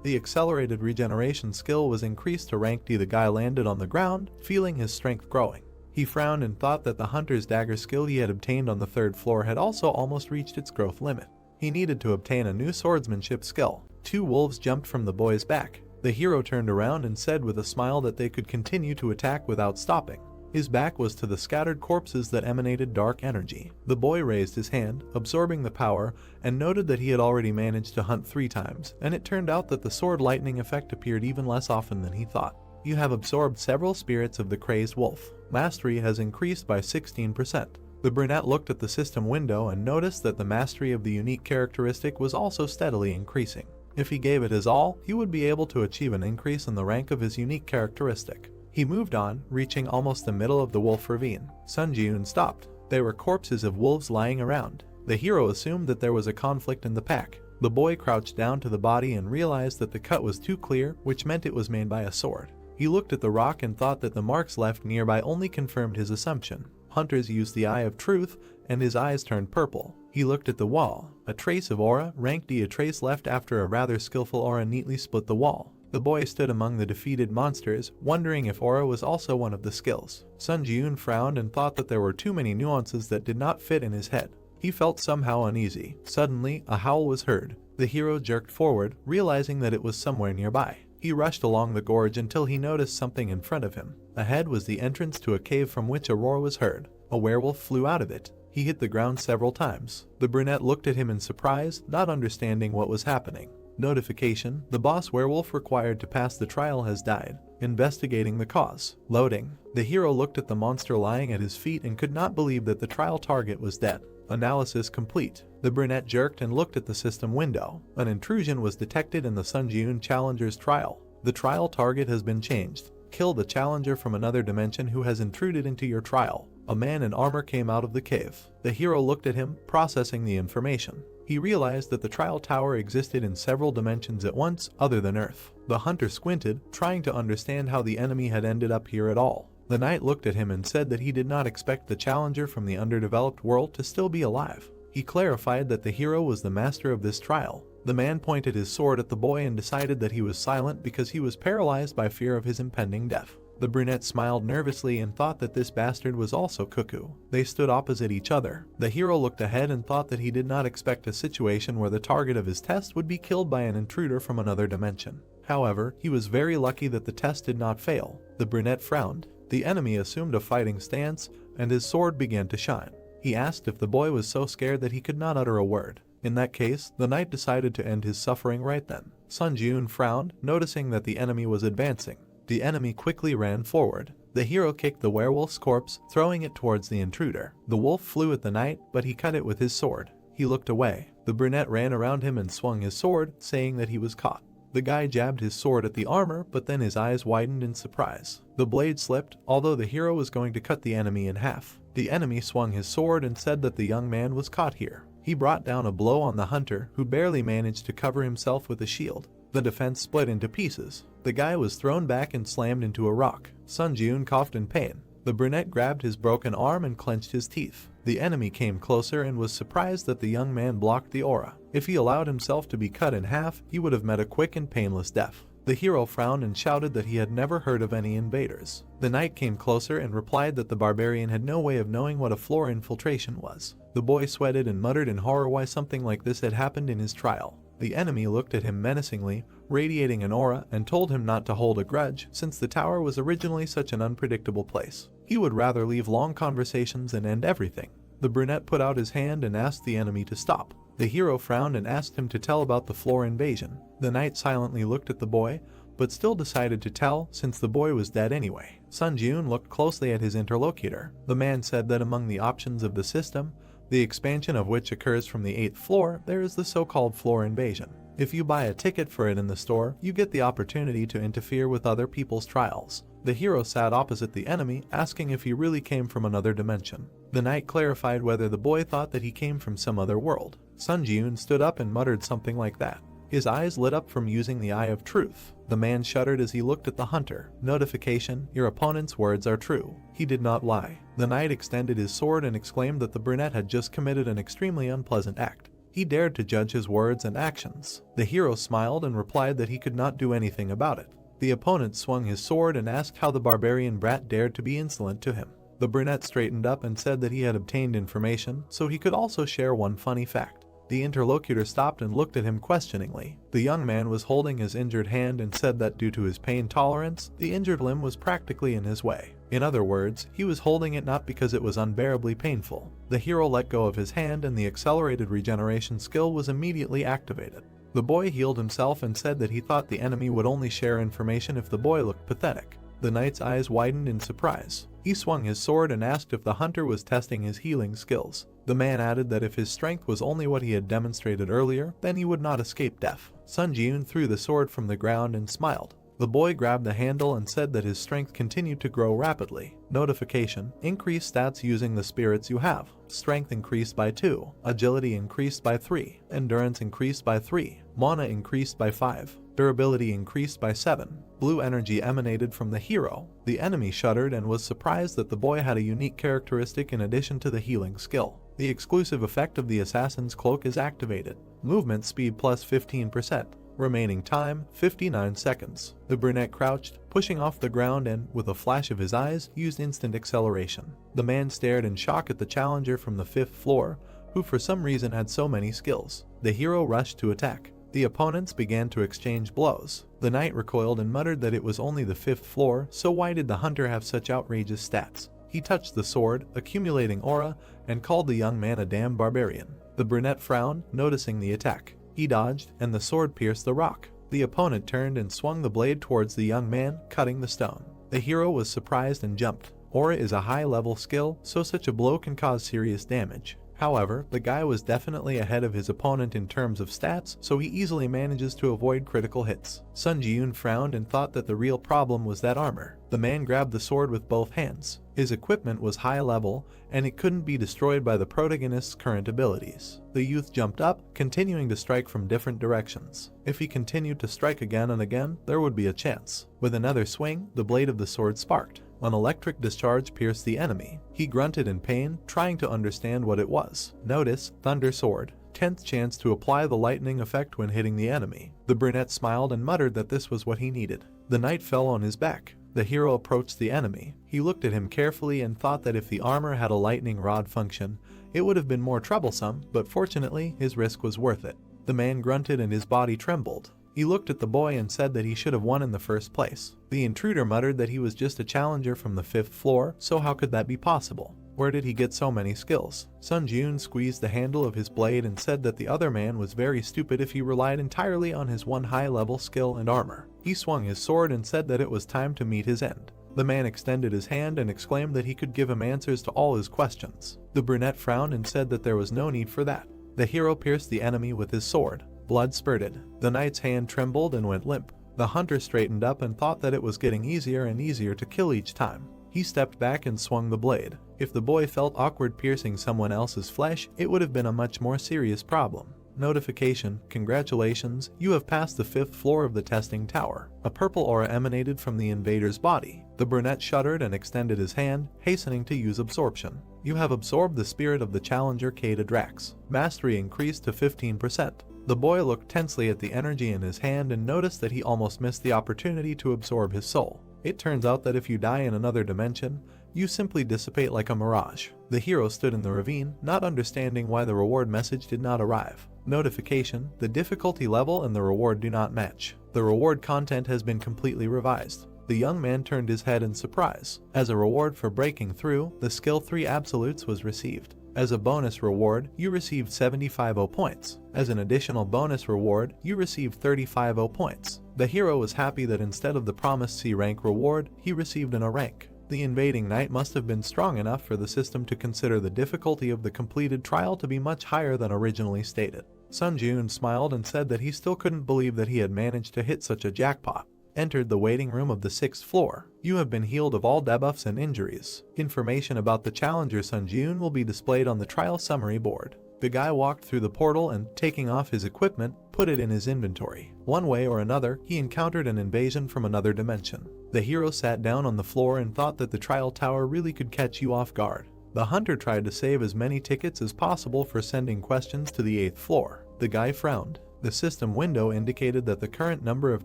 The accelerated regeneration skill was increased to rank D. The guy landed on the ground, feeling his strength growing. He frowned and thought that the hunter's dagger skill he had obtained on the 3rd floor had also almost reached its growth limit. He needed to obtain a new swordsmanship skill. 2 wolves jumped from the boy's back. The hero turned around and said with a smile that they could continue to attack without stopping. His back was to the scattered corpses that emanated dark energy. The boy raised his hand, absorbing the power, and noted that he had already managed to hunt 3 times, and it turned out that the sword lightning effect appeared even less often than he thought. You have absorbed several spirits of the crazed wolf. Mastery has increased by 16%. The brunette looked at the system window and noticed that the mastery of the unique characteristic was also steadily increasing. If he gave it his all, he would be able to achieve an increase in the rank of his unique characteristic. He moved on, reaching almost the middle of the wolf ravine. Sun Jun stopped. There were corpses of wolves lying around. The hero assumed that there was a conflict in the pack. The boy crouched down to the body and realized that the cut was too clear, which meant it was made by a sword. He looked at the rock and thought that the marks left nearby only confirmed his assumption. Hunters used the eye of truth, and his eyes turned purple. He looked at the wall. A trace of aura, rank D. A trace left after a rather skillful aura neatly split the wall. The boy stood among the defeated monsters, wondering if aura was also one of the skills. Sun Jun frowned and thought that there were too many nuances that did not fit in his head. He felt somehow uneasy. Suddenly, a howl was heard. The hero jerked forward, realizing that it was somewhere nearby. He rushed along the gorge until he noticed something in front of him. Ahead was the entrance to a cave from which a roar was heard. A werewolf flew out of it. He hit the ground several times. The brunette looked at him in surprise, not understanding what was happening. Notification: the boss werewolf required to pass the trial has died. Investigating the cause. Loading. The hero looked at the monster lying at his feet and could not believe that the trial target was dead. Analysis complete. The brunette jerked and looked at the system window. An intrusion was detected in the Sun Jun challenger's trial. The trial target has been changed. Kill the challenger from another dimension who has intruded into your trial. A man in armor came out of the cave. The hero looked at him, processing the information. He realized that the trial tower existed in several dimensions at once, other than Earth. The hunter squinted, trying to understand how the enemy had ended up here at all. The knight looked at him and said that he did not expect the challenger from the underdeveloped world to still be alive. He clarified that the hero was the master of this trial. The man pointed his sword at the boy and decided that he was silent because he was paralyzed by fear of his impending death. The brunette smiled nervously and thought that this bastard was also cuckoo. They stood opposite each other. The hero looked ahead and thought that he did not expect a situation where the target of his test would be killed by an intruder from another dimension. However, he was very lucky that the test did not fail. The brunette frowned. The enemy assumed a fighting stance, and his sword began to shine. He asked if the boy was so scared that he could not utter a word. In that case, the knight decided to end his suffering right then. Sun Jun frowned, noticing that the enemy was advancing. The enemy quickly ran forward. The hero kicked the werewolf's corpse, throwing it towards the intruder. The wolf flew at the knight, but he cut it with his sword. He looked away. The brunette ran around him and swung his sword, saying that he was caught. The guy jabbed his sword at the armor, but then his eyes widened in surprise. The blade slipped, although the hero was going to cut the enemy in half. The enemy swung his sword and said that the young man was caught here. He brought down a blow on the hunter, who barely managed to cover himself with a shield. The defense split into pieces. The guy was thrown back and slammed into a rock. Sun Jun coughed in pain. The brunette grabbed his broken arm and clenched his teeth. The enemy came closer and was surprised that the young man blocked the aura. If he allowed himself to be cut in half, he would have met a quick and painless death. The hero frowned and shouted that he had never heard of any invaders. The knight came closer and replied that the barbarian had no way of knowing what a floor infiltration was. The boy sweated and muttered in horror why something like this had happened in his trial. The enemy looked at him menacingly, radiating an aura, and told him not to hold a grudge since the tower was originally such an unpredictable place. He would rather leave long conversations and end everything. The brunette put out his hand and asked the enemy to stop. The hero frowned and asked him to tell about the floor invasion. The knight silently looked at the boy, but still decided to tell since the boy was dead anyway. Sun Jun looked closely at his interlocutor. The man said that among the options of the system, the expansion of which occurs from the 8th floor, there is the so-called floor invasion. If you buy a ticket for it in the store, you get the opportunity to interfere with other people's trials. The hero sat opposite the enemy, asking if he really came from another dimension. The knight clarified whether the boy thought that he came from some other world. Sun Jun stood up and muttered something like that. His eyes lit up from using the eye of truth. The man shuddered as he looked at the hunter. Notification: your opponent's words are true. He did not lie. The knight extended his sword and exclaimed that the brunette had just committed an extremely unpleasant act. He dared to judge his words and actions. The hero smiled and replied that he could not do anything about it. The opponent swung his sword and asked how the barbarian brat dared to be insolent to him. The brunette straightened up and said that he had obtained information, so he could also share one funny fact. The interlocutor stopped and looked at him questioningly. The young man was holding his injured hand and said that due to his pain tolerance, the injured limb was practically in his way. In other words, he was holding it not because it was unbearably painful. The hero let go of his hand and the accelerated regeneration skill was immediately activated. The boy healed himself and said that he thought the enemy would only share information if the boy looked pathetic. The knight's eyes widened in surprise. He swung his sword and asked if the hunter was testing his healing skills. The man added that if his strength was only what he had demonstrated earlier, then he would not escape death. Sun Jun threw the sword from the ground and smiled. The boy grabbed the handle and said that his strength continued to grow rapidly. Notification: increase stats using the spirits you have. Strength increased by 2, agility increased by 3, endurance increased by 3, mana increased by 5, durability increased by 7. Blue energy emanated from the hero. The enemy shuddered and was surprised that the boy had a unique characteristic in addition to the healing skill. The exclusive effect of the assassin's cloak is activated. Movement speed plus 15%. Remaining time, 59 seconds. The brunette crouched, pushing off the ground and, with a flash of his eyes, used instant acceleration. The man stared in shock at the challenger from the 5th floor, who for some reason had so many skills. The hero rushed to attack. The opponents began to exchange blows. The knight recoiled and muttered that it was only the 5th floor, so why did the hunter have such outrageous stats? He touched the sword, accumulating aura, and called the young man a damn barbarian. The brunette frowned, noticing the attack. He dodged, and the sword pierced the rock. The opponent turned and swung the blade towards the young man, cutting the stone. The hero was surprised and jumped. Aura is a high-level skill, so such a blow can cause serious damage. However, the guy was definitely ahead of his opponent in terms of stats, so he easily manages to avoid critical hits. Sun Jun frowned and thought that the real problem was that armor. The man grabbed the sword with both hands. His equipment was high level, and it couldn't be destroyed by the protagonist's current abilities. The youth jumped up, continuing to strike from different directions. If he continued to strike again and again, there would be a chance. With another swing, the blade of the sword sparked. An electric discharge pierced the enemy. He grunted in pain, trying to understand what it was. Notice: Thunder Sword. 10th chance to apply the lightning effect when hitting the enemy. The brunette smiled and muttered that this was what he needed. The knight fell on his back. The hero approached the enemy. He looked at him carefully and thought that if the armor had a lightning rod function, it would have been more troublesome, but fortunately, his risk was worth it. The man grunted and his body trembled. He looked at the boy and said that he should have won in the first place. The intruder muttered that he was just a challenger from the 5th floor, so how could that be possible? Where did he get so many skills? Sun Jun squeezed the handle of his blade and said that the other man was very stupid if he relied entirely on his one high-level skill and armor. He swung his sword and said that it was time to meet his end. The man extended his hand and exclaimed that he could give him answers to all his questions. The brunette frowned and said that there was no need for that. The hero pierced the enemy with his sword. Blood spurted. The knight's hand trembled and went limp. The hunter straightened up and thought that it was getting easier and easier to kill each time. He stepped back and swung the blade. If the boy felt awkward piercing someone else's flesh, it would have been a much more serious problem. Notification: congratulations, you have passed the 5th floor of the testing tower. A purple aura emanated from the invader's body. The brunette shuddered and extended his hand, hastening to use absorption. You have absorbed the spirit of the challenger Kata Drax. Mastery increased to 15%. The boy looked tensely at the energy in his hand and noticed that he almost missed the opportunity to absorb his soul. It turns out that if you die in another dimension, you simply dissipate like a mirage. The hero stood in the ravine, not understanding why the reward message did not arrive. Notification: the difficulty level and the reward do not match. The reward content has been completely revised. The young man turned his head in surprise. As a reward for breaking through, the skill 3 absolutes was received. As a bonus reward, you received 75 points. As an additional bonus reward, you received 35 points. The hero was happy that instead of the promised C rank reward, he received an A rank. The invading knight must have been strong enough for the system to consider the difficulty of the completed trial to be much higher than originally stated. Sun Jun smiled and said that he still couldn't believe that he had managed to hit such a jackpot. Entered the waiting room of the 6th floor. You have been healed of all debuffs and injuries. Information about the challenger Sun Jun will be displayed on the trial summary board. The guy walked through the portal and, taking off his equipment, put it in his inventory. One way or another, he encountered an invasion from another dimension. The hero sat down on the floor and thought that the trial tower really could catch you off guard. The hunter tried to save as many tickets as possible for sending questions to the 8th floor. The guy frowned. The system window indicated that the current number of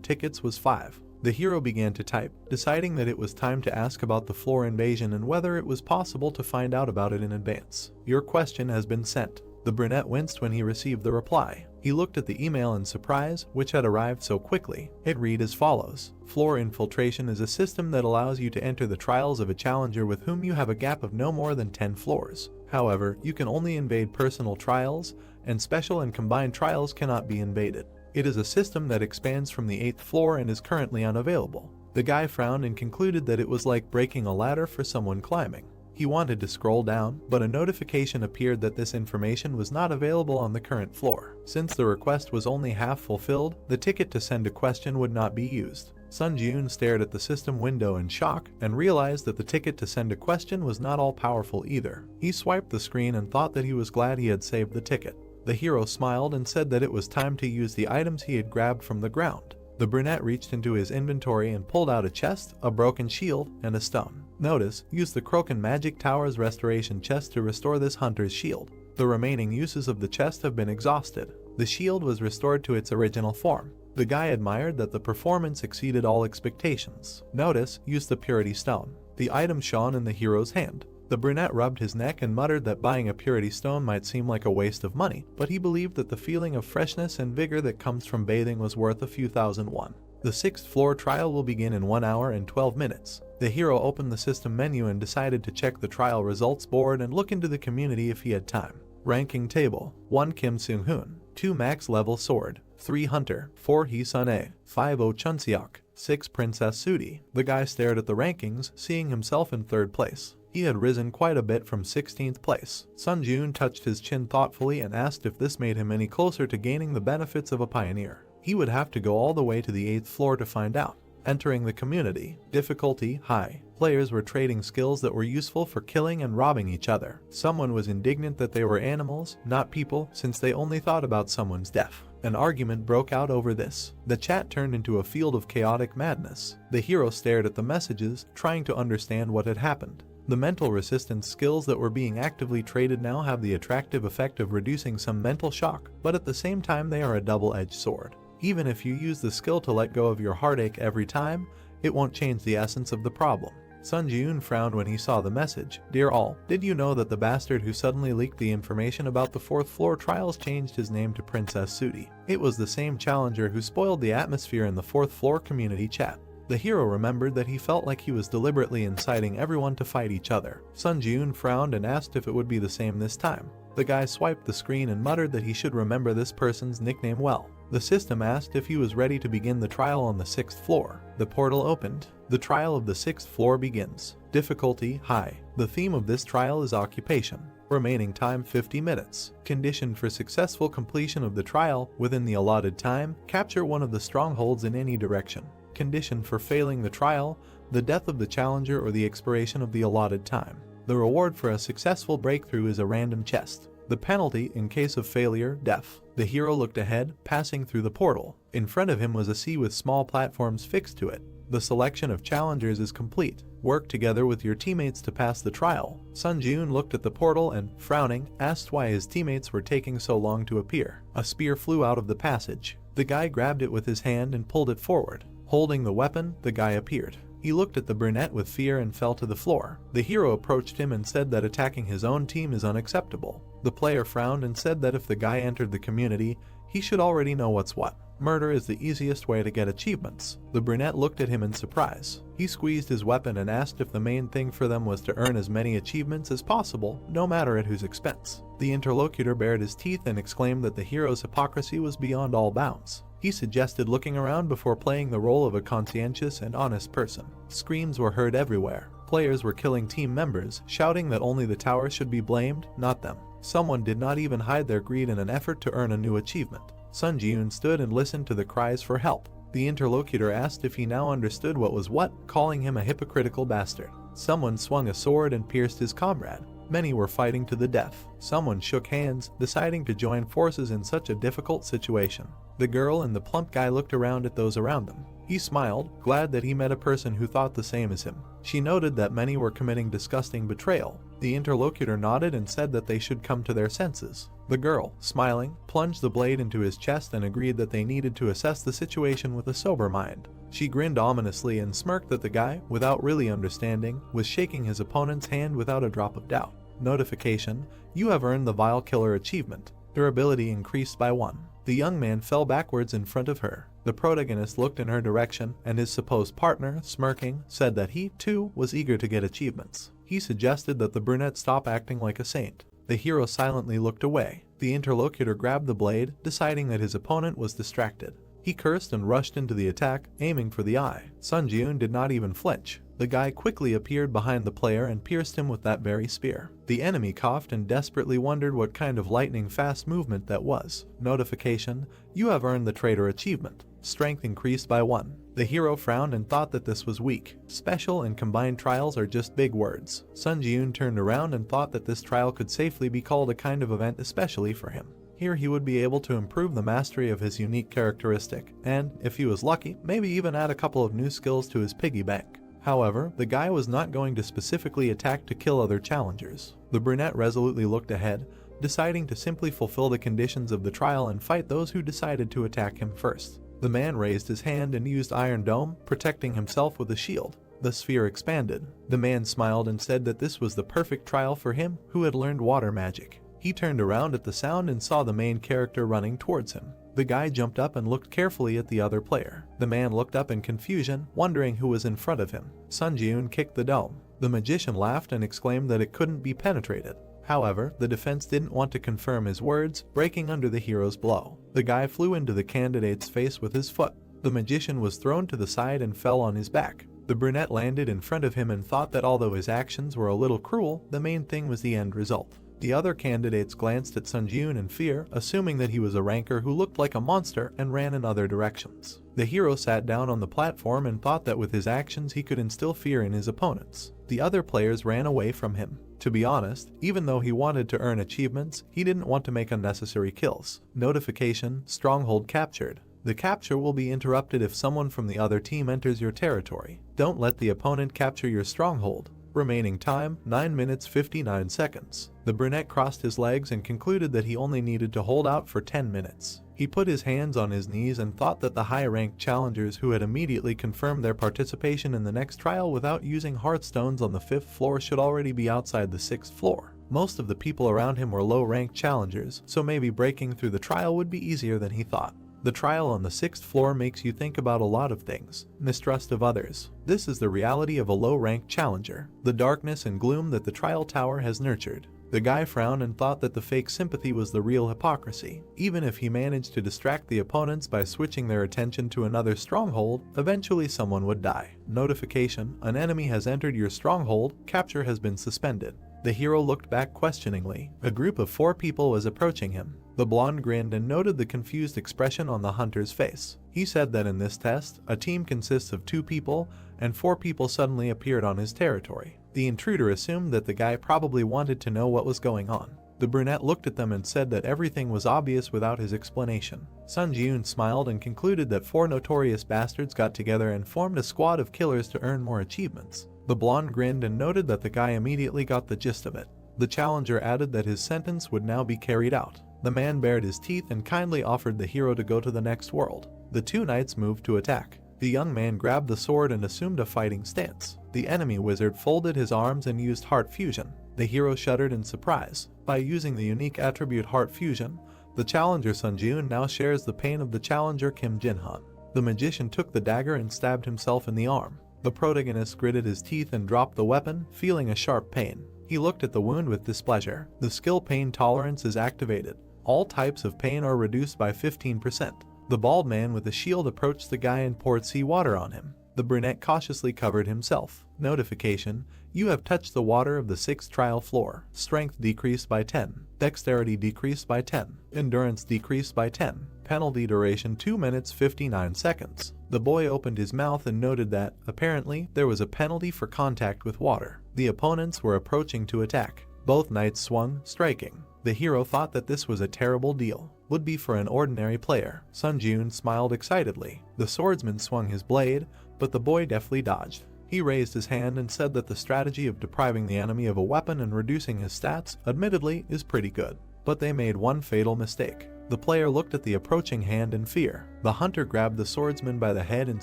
tickets was 5. The hero began to type, deciding that it was time to ask about the floor invasion and whether it was possible to find out about it in advance. Your question has been sent. The brunette winced when he received the reply. He looked at the email in surprise, which had arrived so quickly. It read as follows: Floor infiltration is a system that allows you to enter the trials of a challenger with whom you have a gap of no more than 10 floors. However, you can only invade personal trials, and special and combined trials cannot be invaded. It is a system that expands from the 8th floor and is currently unavailable. The guy frowned and concluded that it was like breaking a ladder for someone climbing. He wanted to scroll down, but a notification appeared that this information was not available on the current floor. Since the request was only half fulfilled, the ticket to send a question would not be used. Sun Jun stared at the system window in shock and realized that the ticket to send a question was not all powerful either. He swiped the screen and thought that he was glad he had saved the ticket. The hero smiled and said that it was time to use the items he had grabbed from the ground. The brunette reached into his inventory and pulled out a chest, a broken shield, and a stone. Notice, use the Kroken Magic Tower's restoration chest to restore this hunter's shield. The remaining uses of the chest have been exhausted. The shield was restored to its original form. The guy admired that the performance exceeded all expectations. Notice, use the Purity Stone. The item shone in the hero's hand. The brunette rubbed his neck and muttered that buying a Purity Stone might seem like a waste of money, but he believed that the feeling of freshness and vigor that comes from bathing was worth a few thousand won. The 6th floor trial will begin in 1 hour and 12 minutes. The hero opened the system menu and decided to check the trial results board and look into the community if he had time. Ranking table: 1 Kim Seung-hoon, 2 max level sword, 3 hunter, 4 Hee Sun-ae, 5 Oh Chun-seok, 6 Princess Sudi. The guy stared at the rankings, seeing himself in 3rd place. He had risen quite a bit from 16th place. Sun Jun touched his chin thoughtfully and asked if this made him any closer to gaining the benefits of a pioneer. He would have to go all the way to the 8th floor to find out. Entering the community. Difficulty: high. Players were trading skills that were useful for killing and robbing each other. Someone was indignant that they were animals, not people, since they only thought about someone's death. An argument broke out over this. The chat turned into a field of chaotic madness. The hero stared at the messages, trying to understand what had happened. The mental resistance skills that were being actively traded now have the attractive effect of reducing some mental shock, but at the same time they are a double-edged sword. Even if you use the skill to let go of your heartache every time, it won't change the essence of the problem. Sun Jun frowned when he saw the message. Dear all, did you know that the bastard who suddenly leaked the information about the 4th floor trials changed his name to Princess Sudi? It was the same challenger who spoiled the atmosphere in the 4th floor community chat. The hero remembered that he felt like he was deliberately inciting everyone to fight each other. Sun Jun frowned and asked if it would be the same this time. The guy swiped the screen and muttered that he should remember this person's nickname well. The system asked if he was ready to begin the trial on the 6th floor. The portal opened. The trial of the 6th floor begins. Difficulty: high. The theme of this trial is occupation. Remaining time: 50 minutes. Condition for successful completion of the trial: within the allotted time, capture one of the strongholds in any direction. Condition for failing the trial: the death of the challenger or the expiration of the allotted time. The reward for a successful breakthrough is a random chest. The penalty in case of failure: death. The hero looked ahead, passing through the portal. In front of him was a sea with small platforms fixed to it. The selection of challengers is complete. Work together with your teammates to pass the trial. Sun Ji-yoon looked at the portal and, frowning, asked why his teammates were taking so long to appear. A spear flew out of the passage. The guy grabbed it with his hand and pulled it forward. Holding the weapon, the guy appeared. He looked at the brunette with fear and fell to the floor. The hero approached him and said that attacking his own team is unacceptable. The player frowned and said that if the guy entered the community, he should already know what's what. Murder is the easiest way to get achievements. The brunette looked at him in surprise. He squeezed his weapon and asked if the main thing for them was to earn as many achievements as possible, no matter at whose expense. The interlocutor bared his teeth and exclaimed that the hero's hypocrisy was beyond all bounds. He suggested looking around before playing the role of a conscientious and honest person. Screams were heard everywhere. Players were killing team members, shouting that only the tower should be blamed, not them. Someone did not even hide their greed in an effort to earn a new achievement. Sun Ji-yoon stood and listened to the cries for help. The interlocutor asked if he now understood what was what, calling him a hypocritical bastard. Someone swung a sword and pierced his comrade. Many were fighting to the death. Someone shook hands, deciding to join forces in such a difficult situation. The girl and the plump guy looked around at those around them. He smiled, glad that he met a person who thought the same as him. She noted that many were committing disgusting betrayal. The interlocutor nodded and said that they should come to their senses. The girl, smiling, plunged the blade into his chest and agreed that they needed to assess the situation with a sober mind. She grinned ominously and smirked that the guy, without really understanding, was shaking his opponent's hand without a drop of doubt. Notification: you have earned the Vile Killer achievement. Durability increased by 1. The young man fell backwards in front of her. The protagonist looked in her direction, and his supposed partner, smirking, said that he, too, was eager to get achievements. He suggested that the brunette stop acting like a saint. The hero silently looked away. The interlocutor grabbed the blade, deciding that his opponent was distracted. He cursed and rushed into the attack, aiming for the eye. Sun Ji-yoon did not even flinch. The guy quickly appeared behind the player and pierced him with that very spear. The enemy coughed and desperately wondered what kind of lightning-fast movement that was. Notification: you have earned the traitor achievement. Strength increased by 1. The hero frowned and thought that this was weak. Special and combined trials are just big words. Sun Ji-yoon turned around and thought that this trial could safely be called a kind of event especially for him. Here he would be able to improve the mastery of his unique characteristic, and, if he was lucky, maybe even add a couple of new skills to his piggy bank. However, the guy was not going to specifically attack to kill other challengers. The brunette resolutely looked ahead, deciding to simply fulfill the conditions of the trial and fight those who decided to attack him first. The man raised his hand and used Iron Dome, protecting himself with a shield. The sphere expanded. The man smiled and said that this was the perfect trial for him, who had learned water magic. He turned around at the sound and saw the main character running towards him. The guy jumped up and looked carefully at the other player. The man looked up in confusion, wondering who was in front of him. Sun Ji-yoon kicked the dome. The magician laughed and exclaimed that it couldn't be penetrated. However, the defense didn't want to confirm his words, breaking under the hero's blow. The guy flew into the candidate's face with his foot. The magician was thrown to the side and fell on his back. The brunette landed in front of him and thought that although his actions were a little cruel, the main thing was the end result. The other candidates glanced at Sun Ji-yoon in fear, assuming that he was a ranker who looked like a monster and ran in other directions. The hero sat down on the platform and thought that with his actions he could instill fear in his opponents. The other players ran away from him. To be honest, even though he wanted to earn achievements, he didn't want to make unnecessary kills. Notification: stronghold captured. The capture will be interrupted if someone from the other team enters your territory. Don't let the opponent capture your stronghold. Remaining time: 9 minutes 59 seconds. The brunette crossed his legs and concluded that he only needed to hold out for 10 minutes. He put his hands on his knees and thought that the high-ranked challengers who had immediately confirmed their participation in the next trial without using heartstones on the 5th floor should already be outside the 6th floor. Most of the people around him were low-ranked challengers, so maybe breaking through the trial would be easier than he thought. The trial on the 6th floor makes you think about a lot of things. Mistrust of others. This is the reality of a low-ranked challenger. The darkness and gloom that the trial tower has nurtured. The guy frowned and thought that the fake sympathy was the real hypocrisy. Even if he managed to distract the opponents by switching their attention to another stronghold, eventually someone would die. Notification: an enemy has entered your stronghold, capture has been suspended. The hero looked back questioningly. A group of 4 people was approaching him. The blonde grinned and noted the confused expression on the hunter's face. He said that in this test, a team consists of 2 people, and 4 people suddenly appeared on his territory. The intruder assumed that the guy probably wanted to know what was going on. The brunette looked at them and said that everything was obvious without his explanation. Sun Ji-yoon smiled and concluded that 4 notorious bastards got together and formed a squad of killers to earn more achievements. The blonde grinned and noted that the guy immediately got the gist of it. The challenger added that his sentence would now be carried out. The man bared his teeth and kindly offered the hero to go to the next world. The 2 knights moved to attack. The young man grabbed the sword and assumed a fighting stance. The enemy wizard folded his arms and used heart fusion. The hero shuddered in surprise. By using the unique attribute heart fusion, the challenger Sun Ji-yoon now shares the pain of the challenger Kim Jin-han. The magician took the dagger and stabbed himself in the arm. The protagonist gritted his teeth and dropped the weapon, feeling a sharp pain. He looked at the wound with displeasure. The skill pain tolerance is activated. All types of pain are reduced by 15%. The bald man with the shield approached the guy and poured seawater on him. The brunette cautiously covered himself. Notification: you have touched the water of the 6th trial floor. Strength decreased by 10. Dexterity decreased by 10. Endurance decreased by 10. Penalty duration 2 minutes 59 seconds. The boy opened his mouth and noted that, apparently, there was a penalty for contact with water. The opponents were approaching to attack. Both knights swung, striking. The hero thought that this was a terrible deal. Would be for an ordinary player. Sun Ji-yoon smiled excitedly. The swordsman swung his blade, but the boy deftly dodged. He raised his hand and said that the strategy of depriving the enemy of a weapon and reducing his stats, admittedly, is pretty good. But they made one fatal mistake. The player looked at the approaching hand in fear. The hunter grabbed the swordsman by the head and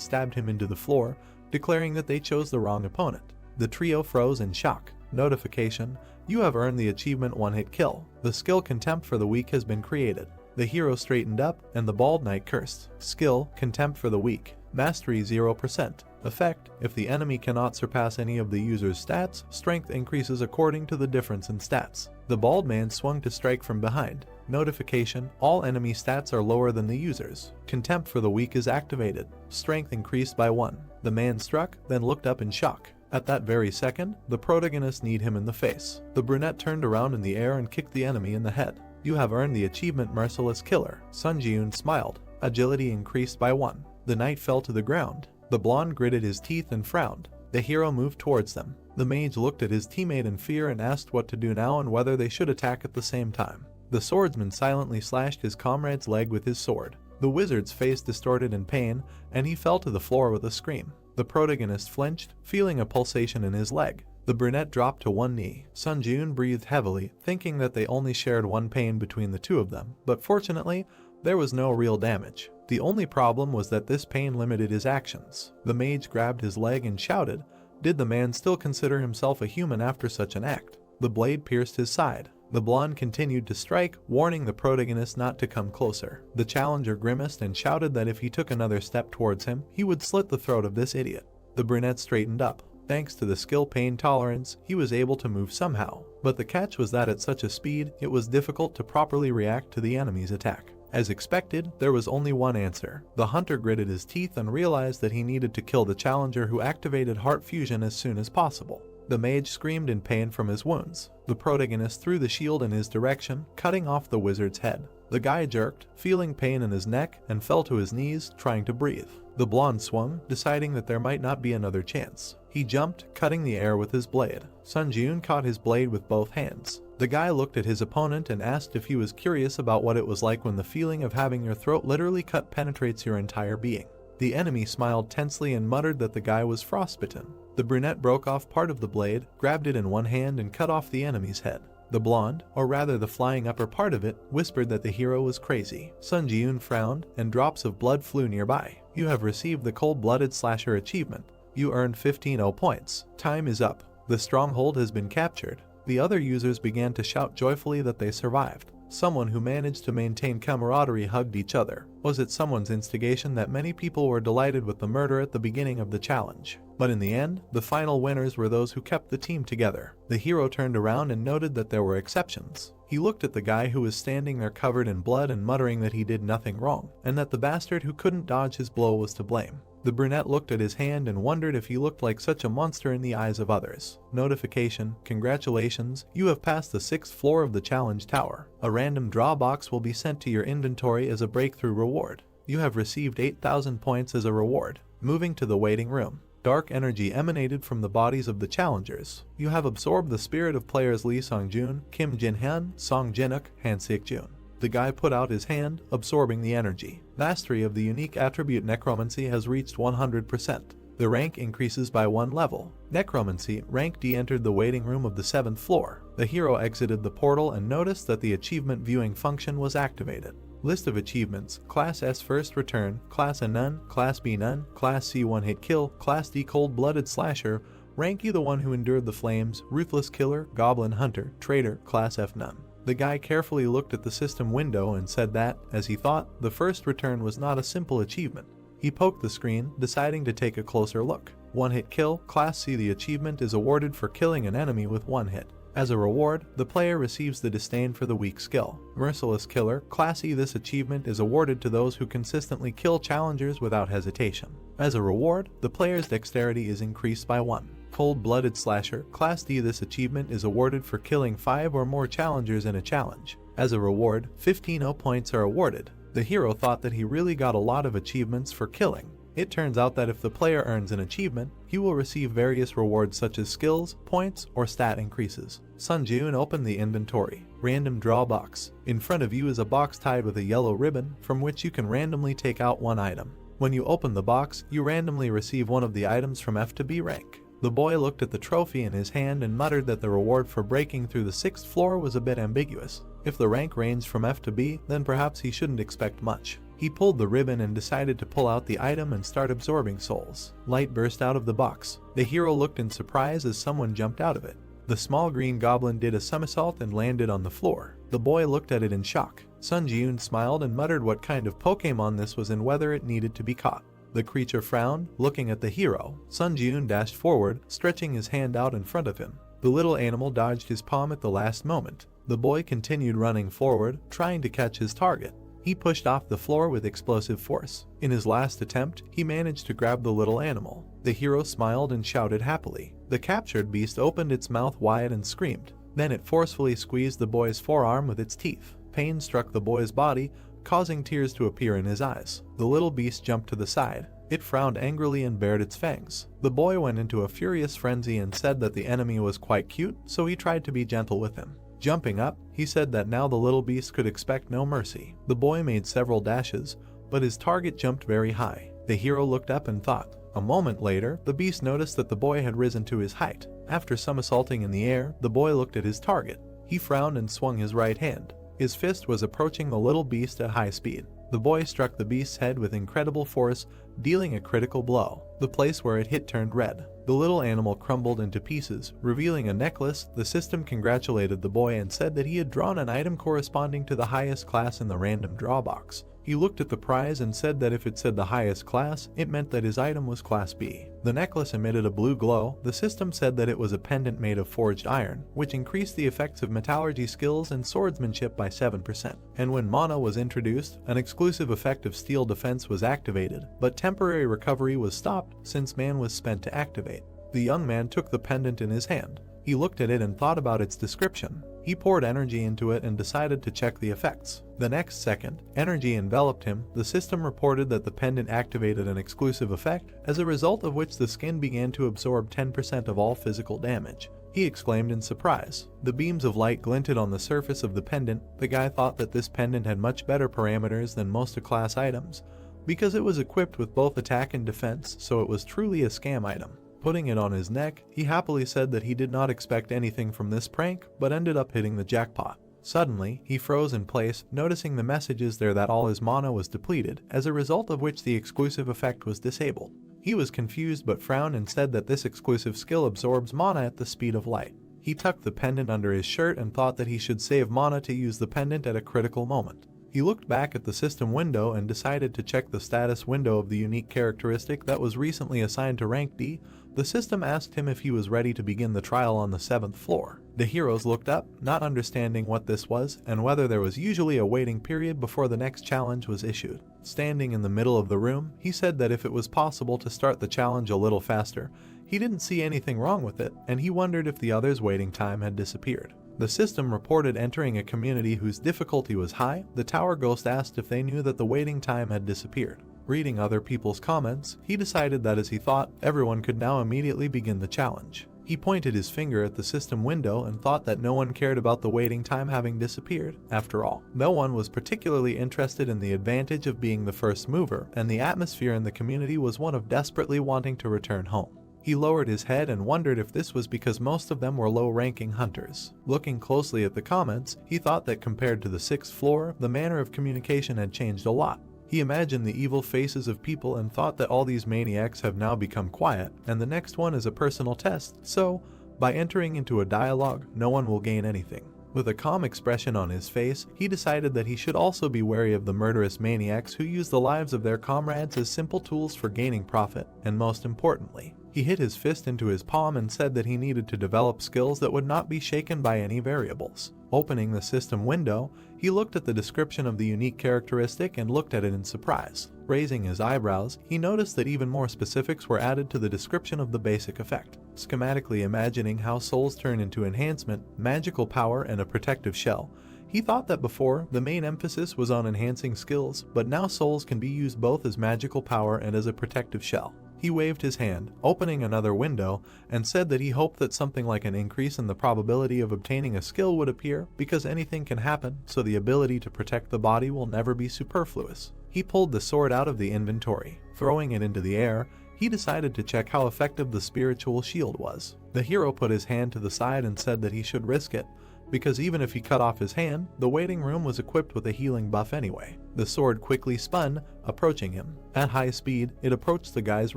stabbed him into the floor, declaring that they chose the wrong opponent. The trio froze in shock. Notification: you have earned the achievement one-hit kill. The skill Contempt for the Weak has been created. The hero straightened up, and the bald knight cursed. Skill: Contempt for the Weak. Mastery 0%. Effect: if the enemy cannot surpass any of the user's stats, strength increases according to the difference in stats. The bald man swung to strike from behind. Notification: all enemy stats are lower than the user's. Contempt for the Weak is activated. Strength increased by 1. The man struck, then looked up in shock. At that very second, the protagonist kneed him in the face. The brunette turned around in the air and kicked the enemy in the head. You have earned the achievement Merciless Killer. Sun Ji-yoon smiled. Agility increased by 1. The knight fell to the ground. The blonde gritted his teeth and frowned. The hero moved towards them. The mage looked at his teammate in fear and asked what to do now and whether they should attack at the same time. The swordsman silently slashed his comrade's leg with his sword. The wizard's face distorted in pain, and he fell to the floor with a scream. The protagonist flinched, feeling a pulsation in his leg. The brunette dropped to one knee. Sun Ji-yoon breathed heavily, thinking that they only shared one pain between the two of them, but fortunately, there was no real damage. The only problem was that this pain limited his actions. The mage grabbed his leg and shouted, did the man still consider himself a human after such an act? The blade pierced his side. The blonde continued to strike, warning the protagonist not to come closer. The challenger grimaced and shouted that if he took another step towards him, he would slit the throat of this idiot. The brunette straightened up. Thanks to the skill pain tolerance, he was able to move somehow. But the catch was that at such a speed, it was difficult to properly react to the enemy's attack. As expected, there was only one answer. The hunter gritted his teeth and realized that he needed to kill the challenger, who activated heart fusion as soon as possible. The mage screamed in pain from his wounds. The protagonist threw the shield in his direction, cutting off the wizard's head. The guy jerked, feeling pain in his neck, and fell to his knees, trying to breathe. The blonde swung, deciding that there might not be another chance. He jumped, cutting the air with his blade. Sun Ji-yoon caught his blade with both hands. The guy looked at his opponent and asked if he was curious about what it was like when the feeling of having your throat literally cut penetrates your entire being. The enemy smiled tensely and muttered that the guy was frostbitten. The brunette broke off part of the blade, grabbed it in one hand and cut off the enemy's head. The blonde, or rather the flying upper part of it, whispered that the hero was crazy. Sun Ji-yoon frowned, and drops of blood flew nearby. You have received the Cold-Blooded Slasher achievement. You earned 15 points. Time is up. The stronghold has been captured. The other users began to shout joyfully that they survived. Someone who managed to maintain camaraderie hugged each other. Was it someone's instigation that many people were delighted with the murder at the beginning of the challenge? But in the end, the final winners were those who kept the team together. The hero turned around and noted that there were exceptions. He looked at the guy who was standing there covered in blood and muttering that he did nothing wrong, and that the bastard who couldn't dodge his blow was to blame. The brunette looked at his hand and wondered if he looked like such a monster in the eyes of others. Notification: congratulations, you have passed the 6th floor of the challenge tower. A random draw box will be sent to your inventory as a breakthrough reward. You have received 8,000 points as a reward. Moving to the waiting room. Dark energy emanated from the bodies of the challengers. You have absorbed the spirit of players Lee Sung-jun, Kim Jin-han, Song Jinuk, Han Sik-jun. The guy put out his hand, absorbing the energy. Mastery of the unique attribute necromancy has reached 100%. The rank increases by 1 level. Necromancy, rank D, entered the waiting room of the 7th floor. The hero exited the portal and noticed that the achievement viewing function was activated. List of achievements: Class S First Return, Class A None, Class B None, Class C One Hit Kill, Class D Cold-Blooded Slasher, Rank E the One Who Endured the Flames, Ruthless Killer, Goblin Hunter, Traitor, Class F None. The guy carefully looked at the system window and said that, as he thought, the first return was not a simple achievement. He poked the screen, deciding to take a closer look. One Hit Kill, Class C. The achievement is awarded for killing an enemy with 1 hit. As a reward, the player receives the disdain for the weak skill. Merciless Killer, Class E. This achievement is awarded to those who consistently kill challengers without hesitation. As a reward, the player's dexterity is increased by 1. Cold-Blooded Slasher, Class D. This achievement is awarded for killing 5 or more challengers in a challenge. As a reward, 15 O points are awarded. The hero thought that he really got a lot of achievements for killing. It turns out that if the player earns an achievement, he will receive various rewards such as skills, points, or stat increases. Sun-jun opened the inventory. Random draw box. In front of you is a box tied with a yellow ribbon, from which you can randomly take out 1 item. When you open the box, you randomly receive one of the items from F to B rank. The boy looked at the trophy in his hand and muttered that the reward for breaking through the 6th floor was a bit ambiguous. If the rank ranged from F to B, then perhaps he shouldn't expect much. He pulled the ribbon and decided to pull out the item and start absorbing souls. Light burst out of the box. The hero looked in surprise as someone jumped out of it. The small green goblin did a somersault and landed on the floor. The boy looked at it in shock. Sun-jun smiled and muttered what kind of Pokemon this was and whether it needed to be caught. The creature frowned, looking at the hero. Sun-jun dashed forward, stretching his hand out in front of him. The little animal dodged his palm at the last moment. The boy continued running forward, trying to catch his target. He pushed off the floor with explosive force. In his last attempt, he managed to grab the little animal. The hero smiled and shouted happily. The captured beast opened its mouth wide and screamed. Then it forcefully squeezed the boy's forearm with its teeth. Pain struck the boy's body, causing tears to appear in his eyes. The little beast jumped to the side. It frowned angrily and bared its fangs. The boy went into a furious frenzy and said that the enemy was quite cute, so he tried to be gentle with him. Jumping up, he said that now the little beast could expect no mercy. The boy made several dashes, but his target jumped very high. The hero looked up and thought. A moment later, the beast noticed that the boy had risen to his height. After somersaulting in the air, the boy looked at his target. He frowned and swung his right hand. His fist was approaching the little beast at high speed. The boy struck the beast's head with incredible force, dealing a critical blow. The place where it hit turned red. The little animal crumbled into pieces, revealing a necklace. The system congratulated the boy and said that he had drawn an item corresponding to the highest class in the random draw box. He looked at the prize and said that if it said the highest class, it meant that his item was Class B. The necklace emitted a blue glow. The system said that it was a pendant made of forged iron, which increased the effects of metallurgy skills and swordsmanship by 7%. And when mana was introduced, an exclusive effect of steel defense was activated, but temporary recovery was stopped since man was spent to activate. The young man took the pendant in his hand. He looked at it and thought about its description. He poured energy into it and decided to check the effects. The next second, energy enveloped him. The system reported that the pendant activated an exclusive effect, as a result of which the skin began to absorb 10% of all physical damage. He exclaimed in surprise. The beams of light glinted on the surface of the pendant. The guy thought that this pendant had much better parameters than most class items, because it was equipped with both attack and defense, so it was truly a scam item. Putting it on his neck, he happily said that he did not expect anything from this prank, but ended up hitting the jackpot. Suddenly, he froze in place, noticing the messages there that all his mana was depleted, as a result of which the exclusive effect was disabled. He was confused but frowned and said that this exclusive skill absorbs mana at the speed of light. He tucked the pendant under his shirt and thought that he should save mana to use the pendant at a critical moment. He looked back at the system window and decided to check the status window of the unique characteristic that was recently assigned to rank D. The system asked him if he was ready to begin the trial on the 7th floor. The heroes looked up, not understanding what this was and whether there was usually a waiting period before the next challenge was issued. Standing in the middle of the room, he said that if it was possible to start the challenge a little faster, he didn't see anything wrong with it, and he wondered if the others' waiting time had disappeared. The system reported entering a community whose difficulty was high. The tower ghost asked if they knew that the waiting time had disappeared. Reading other people's comments, he decided that as he thought, everyone could now immediately begin the challenge. He pointed his finger at the system window and thought that no one cared about the waiting time having disappeared. After all, no one was particularly interested in the advantage of being the first mover, and the atmosphere in the community was one of desperately wanting to return home. He lowered his head and wondered if this was because most of them were low-ranking hunters. Looking closely at the comments, he thought that compared to the 6th floor, the manner of communication had changed a lot. He imagined the evil faces of people and thought that all these maniacs have now become quiet, and the next one is a personal test, so, by entering into a dialogue, no one will gain anything. With a calm expression on his face, he decided that he should also be wary of the murderous maniacs who use the lives of their comrades as simple tools for gaining profit, and most importantly, he hit his fist into his palm and said that he needed to develop skills that would not be shaken by any variables. Opening the system window, he looked at the description of the unique characteristic and looked at it in surprise. Raising his eyebrows, he noticed that even more specifics were added to the description of the basic effect. Schematically imagining how souls turn into enhancement, magical power, and a protective shell, he thought that before, the main emphasis was on enhancing skills, but now souls can be used both as magical power and as a protective shell. He waved his hand, opening another window, and said that he hoped that something like an increase in the probability of obtaining a skill would appear, because anything can happen, so the ability to protect the body will never be superfluous. He pulled the sword out of the inventory. Throwing it into the air, he decided to check how effective the spiritual shield was. The hero put his hand to the side and said that he should risk it, because even if he cut off his hand, the waiting room was equipped with a healing buff anyway. The sword quickly spun, approaching him. At high speed, it approached the guy's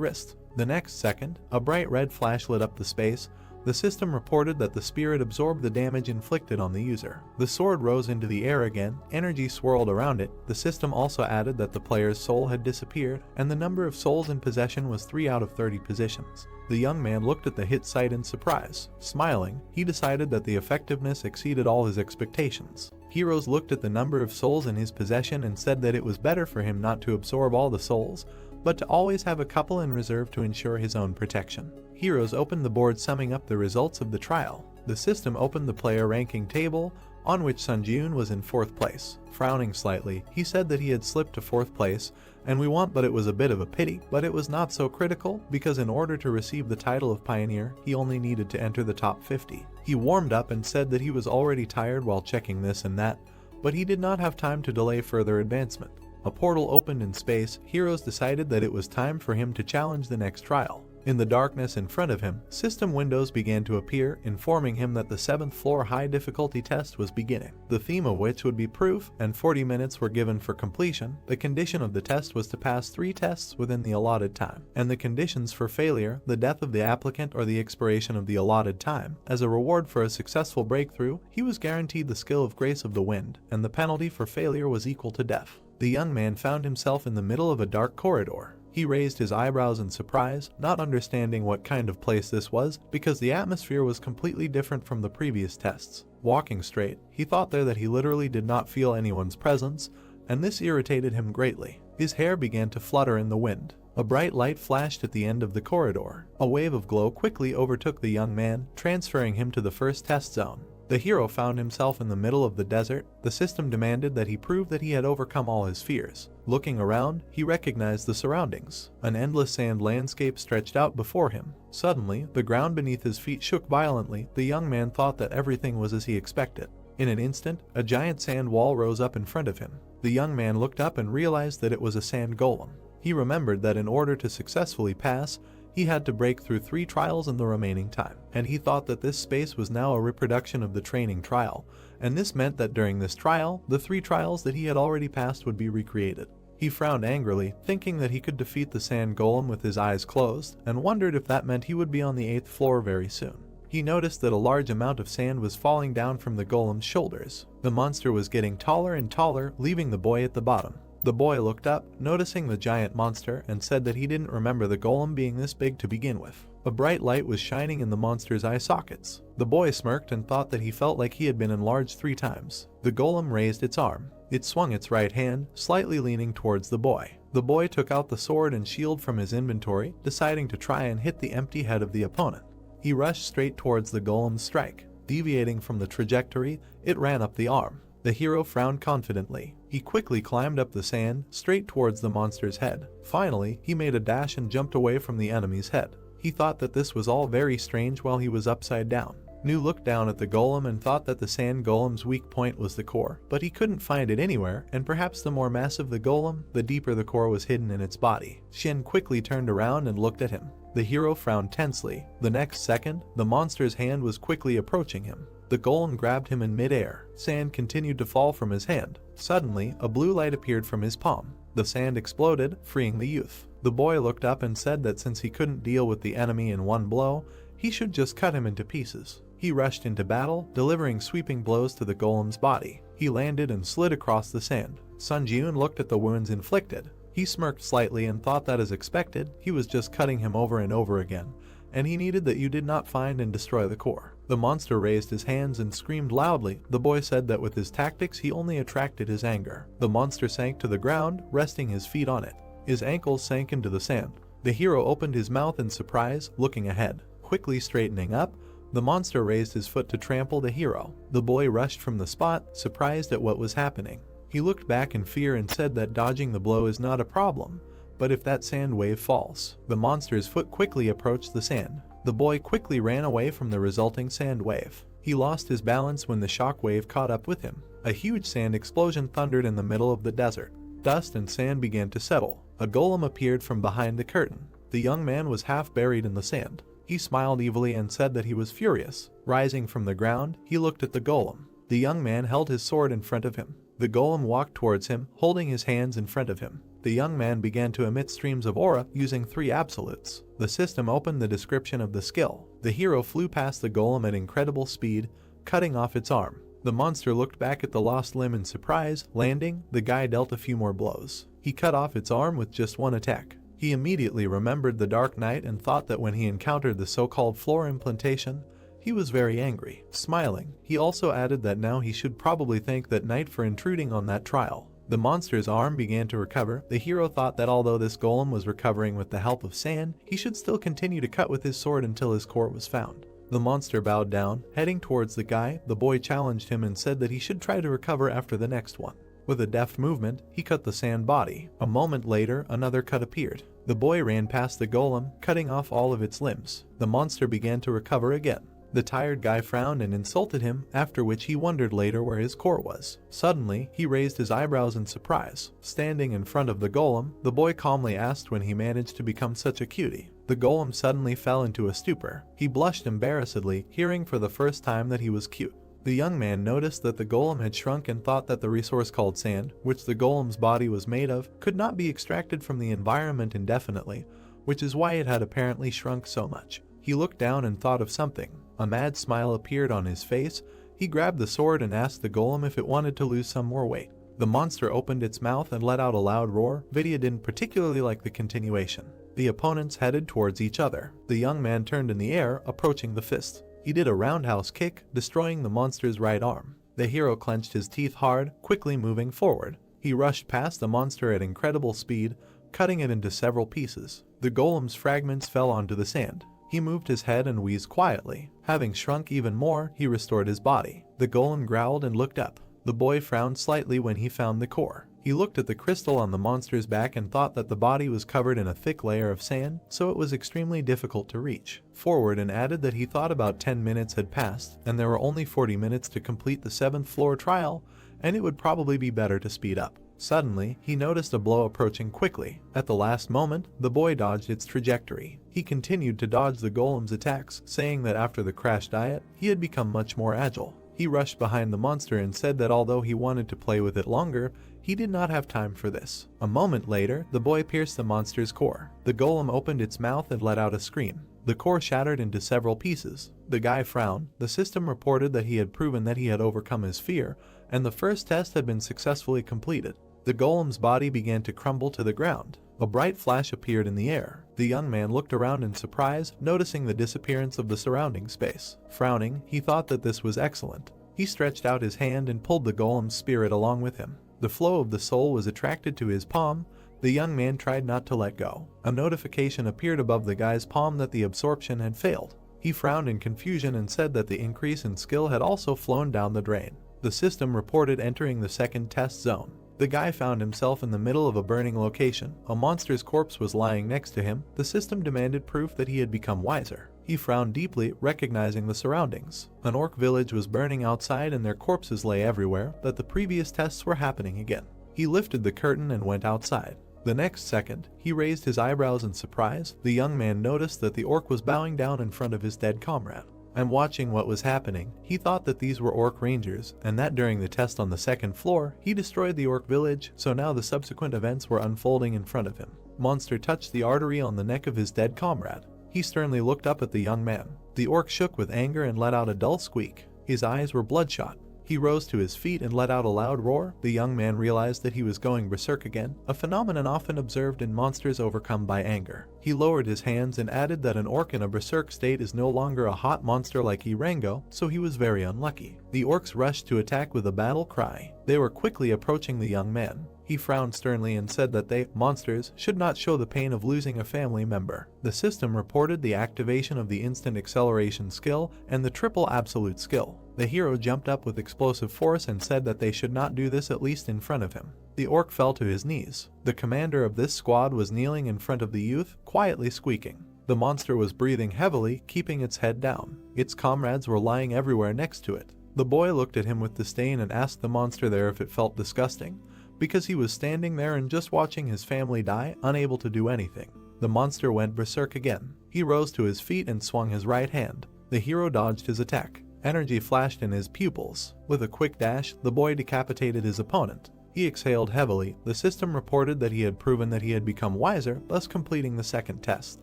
wrist. The next second, a bright red flash lit up the space. The system reported that the spirit absorbed the damage inflicted on the user. The sword rose into the air again, energy swirled around it. The system also added that the player's soul had disappeared, and the number of souls in possession was 3 out of 30 positions. The young man looked at the hit site in surprise. Smiling, he decided that the effectiveness exceeded all his expectations. Heroes looked at the number of souls in his possession and said that it was better for him not to absorb all the souls, but to always have a couple in reserve to ensure his own protection. Heroes opened the board summing up the results of the trial. The system opened the player ranking table, on which Sunjun was in 4th place. Frowning slightly, he said that he had slipped to 4th place, and we want but it was a bit of a pity, but it was not so critical, because in order to receive the title of Pioneer, he only needed to enter the top 50. He warmed up and said that he was already tired while checking this and that, but he did not have time to delay further advancement. A portal opened in space. Heroes decided that it was time for him to challenge the next trial. In the darkness in front of him, system windows began to appear, informing him that the 7th floor high difficulty test was beginning, the theme of which would be proof, and 40 minutes were given for completion. The condition of the test was to pass 3 tests within the allotted time, and the conditions for failure, the death of the applicant or the expiration of the allotted time. As a reward for a successful breakthrough, he was guaranteed the skill of Grace of the Wind, and the penalty for failure was equal to death. The young man found himself in the middle of a dark corridor. He raised his eyebrows in surprise, not understanding what kind of place this was, because the atmosphere was completely different from the previous tests. Walking straight, he thought there that he literally did not feel anyone's presence, and this irritated him greatly. His hair began to flutter in the wind. A bright light flashed at the end of the corridor. A wave of glow quickly overtook the young man, transferring him to the first test zone. The hero found himself in the middle of the desert. The system demanded that he prove that he had overcome all his fears. Looking around, he recognized the surroundings. An endless sand landscape stretched out before him. Suddenly, the ground beneath his feet shook violently. The young man thought that everything was as he expected. In an instant, a giant sand wall rose up in front of him. The young man looked up and realized that it was a sand golem. He remembered that in order to successfully pass, he had to break through 3 trials in the remaining time, and he thought that this space was now a reproduction of the training trial, and this meant that during this trial, the 3 trials that he had already passed would be recreated. He frowned angrily, thinking that he could defeat the sand golem with his eyes closed, and wondered if that meant he would be on the 8th floor very soon. He noticed that a large amount of sand was falling down from the golem's shoulders. The monster was getting taller and taller, leaving the boy at the bottom. The boy looked up, noticing the giant monster, and said that he didn't remember the golem being this big to begin with. A bright light was shining in the monster's eye sockets. The boy smirked and thought that he felt like he had been enlarged 3 times. The golem raised its arm. It swung its right hand, slightly leaning towards the boy. The boy took out the sword and shield from his inventory, deciding to try and hit the empty head of the opponent. He rushed straight towards the golem's strike. Deviating from the trajectory, it ran up the arm. The hero frowned confidently. He quickly climbed up the sand, straight towards the monster's head. Finally, he made a dash and jumped away from the enemy's head. He thought that this was all very strange while he was upside down. Nu looked down at the golem and thought that the sand golem's weak point was the core, but he couldn't find it anywhere, and perhaps the more massive the golem, the deeper the core was hidden in its body. Shin quickly turned around and looked at him. The hero frowned tensely. The next second, the monster's hand was quickly approaching him. The golem grabbed him in midair. Sand continued to fall from his hand. Suddenly, a blue light appeared from his palm. The sand exploded, freeing the youth. The boy looked up and said that since he couldn't deal with the enemy in one blow, he should just cut him into pieces. He rushed into battle, delivering sweeping blows to the golem's body. He landed and slid across the sand. Sun Jiun looked at the wounds inflicted. He smirked slightly and thought that as expected, he was just cutting him over and over again, and he needed that you did not find and destroy the core. The monster raised his hands and screamed loudly. The boy said that with his tactics he only attracted his anger. The monster sank to the ground, resting his feet on it. His ankles sank into the sand. The hero opened his mouth in surprise, looking ahead. Quickly straightening up, the monster raised his foot to trample the hero. The boy rushed from the spot, surprised at what was happening. He looked back in fear and said that dodging the blow is not a problem, but if that sand wave falls. The monster's foot quickly approached the sand. The boy quickly ran away from the resulting sand wave. He lost his balance when the shock wave caught up with him. A huge sand explosion thundered in the middle of the desert. Dust and sand began to settle. A golem appeared from behind the curtain. The young man was half buried in the sand. He smiled evilly and said that he was furious. Rising from the ground, he looked at the golem. The young man held his sword in front of him. The golem walked towards him, holding his hands in front of him. The young man began to emit streams of aura using 3 absolutes. The system opened the description of the skill. The hero flew past the golem at incredible speed, cutting off its arm. The monster looked back at the lost limb in surprise. Landing, the guy dealt a few more blows. He cut off its arm with just one attack. He immediately remembered the Dark Knight and thought that when he encountered the so-called floor implantation, he was very angry. Smiling, he also added that now he should probably thank that knight for intruding on that trial. The monster's arm began to recover. The hero thought that although this golem was recovering with the help of sand, he should still continue to cut with his sword until his core was found. The monster bowed down, heading towards the guy. The boy challenged him and said that he should try to recover after the next one. With a deft movement, he cut the sand body. A moment later, another cut appeared. The boy ran past the golem, cutting off all of its limbs. The monster began to recover again. The tired guy frowned and insulted him, after which he wondered later where his core was. Suddenly, he raised his eyebrows in surprise. Standing in front of the golem, the boy calmly asked when he managed to become such a cutie. The golem suddenly fell into a stupor. He blushed embarrassedly, hearing for the first time that he was cute. The young man noticed that the golem had shrunk and thought that the resource called sand, which the golem's body was made of, could not be extracted from the environment indefinitely, which is why it had apparently shrunk so much. He looked down and thought of something. A mad smile appeared on his face. He grabbed the sword and asked the golem if it wanted to lose some more weight. The monster opened its mouth and let out a loud roar. Vidya didn't particularly like the continuation. The opponents headed towards each other. The young man turned in the air, approaching the fist. He did a roundhouse kick, destroying the monster's right arm. The hero clenched his teeth hard, quickly moving forward. He rushed past the monster at incredible speed, cutting it into several pieces. The golem's fragments fell onto the sand. He moved his head and wheezed quietly. Having shrunk even more, he restored his body. The golem growled and looked up. The boy frowned slightly when he found the core. He looked at the crystal on the monster's back and thought that the body was covered in a thick layer of sand, so it was extremely difficult to reach forward, and added that he thought about 10 minutes had passed, and there were only 40 minutes to complete the 7th floor trial, and it would probably be better to speed up. Suddenly, he noticed a blow approaching quickly. At the last moment, the boy dodged its trajectory. He continued to dodge the golem's attacks, saying that after the crash diet, he had become much more agile. He rushed behind the monster and said that although he wanted to play with it longer, he did not have time for this. A moment later, the boy pierced the monster's core. The golem opened its mouth and let out a scream. The core shattered into several pieces. The guy frowned. The system reported that he had proven that he had overcome his fear, and the first test had been successfully completed. The golem's body began to crumble to the ground. A bright flash appeared in the air. The young man looked around in surprise, noticing the disappearance of the surrounding space. Frowning, he thought that this was excellent. He stretched out his hand and pulled the golem's spirit along with him. The flow of the soul was attracted to his palm. The young man tried not to let go. A notification appeared above the guy's palm that the absorption had failed. He frowned in confusion and said that the increase in skill had also flown down the drain. The system reported entering the second test zone. The guy found himself in the middle of a burning location. A monster's corpse was lying next to him. The system demanded proof that he had become wiser. He frowned deeply, recognizing the surroundings. An orc village was burning outside and their corpses lay everywhere, that the previous tests were happening again. He lifted the curtain and went outside. The next second, he raised his eyebrows in surprise. The young man noticed that the orc was bowing down in front of his dead comrade. And watching what was happening, he thought that these were orc rangers, and that during the test on the second floor, he destroyed the orc village, so now the subsequent events were unfolding in front of him. Monster touched the artery on the neck of his dead comrade. He sternly looked up at the young man. The orc shook with anger and let out a dull squeak. His eyes were bloodshot. He rose to his feet and let out a loud roar. The young man realized that he was going berserk again, a phenomenon often observed in monsters overcome by anger. He lowered his hands and added that an orc in a berserk state is no longer a hot monster like Irango, so he was very unlucky. The orcs rushed to attack with a battle cry. They were quickly approaching the young man. He frowned sternly and said that they, monsters, should not show the pain of losing a family member. The system reported the activation of the instant acceleration skill and the triple absolute skill. The hero jumped up with explosive force and said that they should not do this, at least in front of him. The orc fell to his knees. The commander of this squad was kneeling in front of the youth, quietly squeaking. The monster was breathing heavily, keeping its head down. Its comrades were lying everywhere next to it. The boy looked at him with disdain and asked the monster there if it felt disgusting, because he was standing there and just watching his family die, unable to do anything. The monster went berserk again. He rose to his feet and swung his right hand. The hero dodged his attack. Energy flashed in his pupils. With a quick dash, the boy decapitated his opponent. He exhaled heavily. The system reported that he had proven that he had become wiser, thus completing the second test.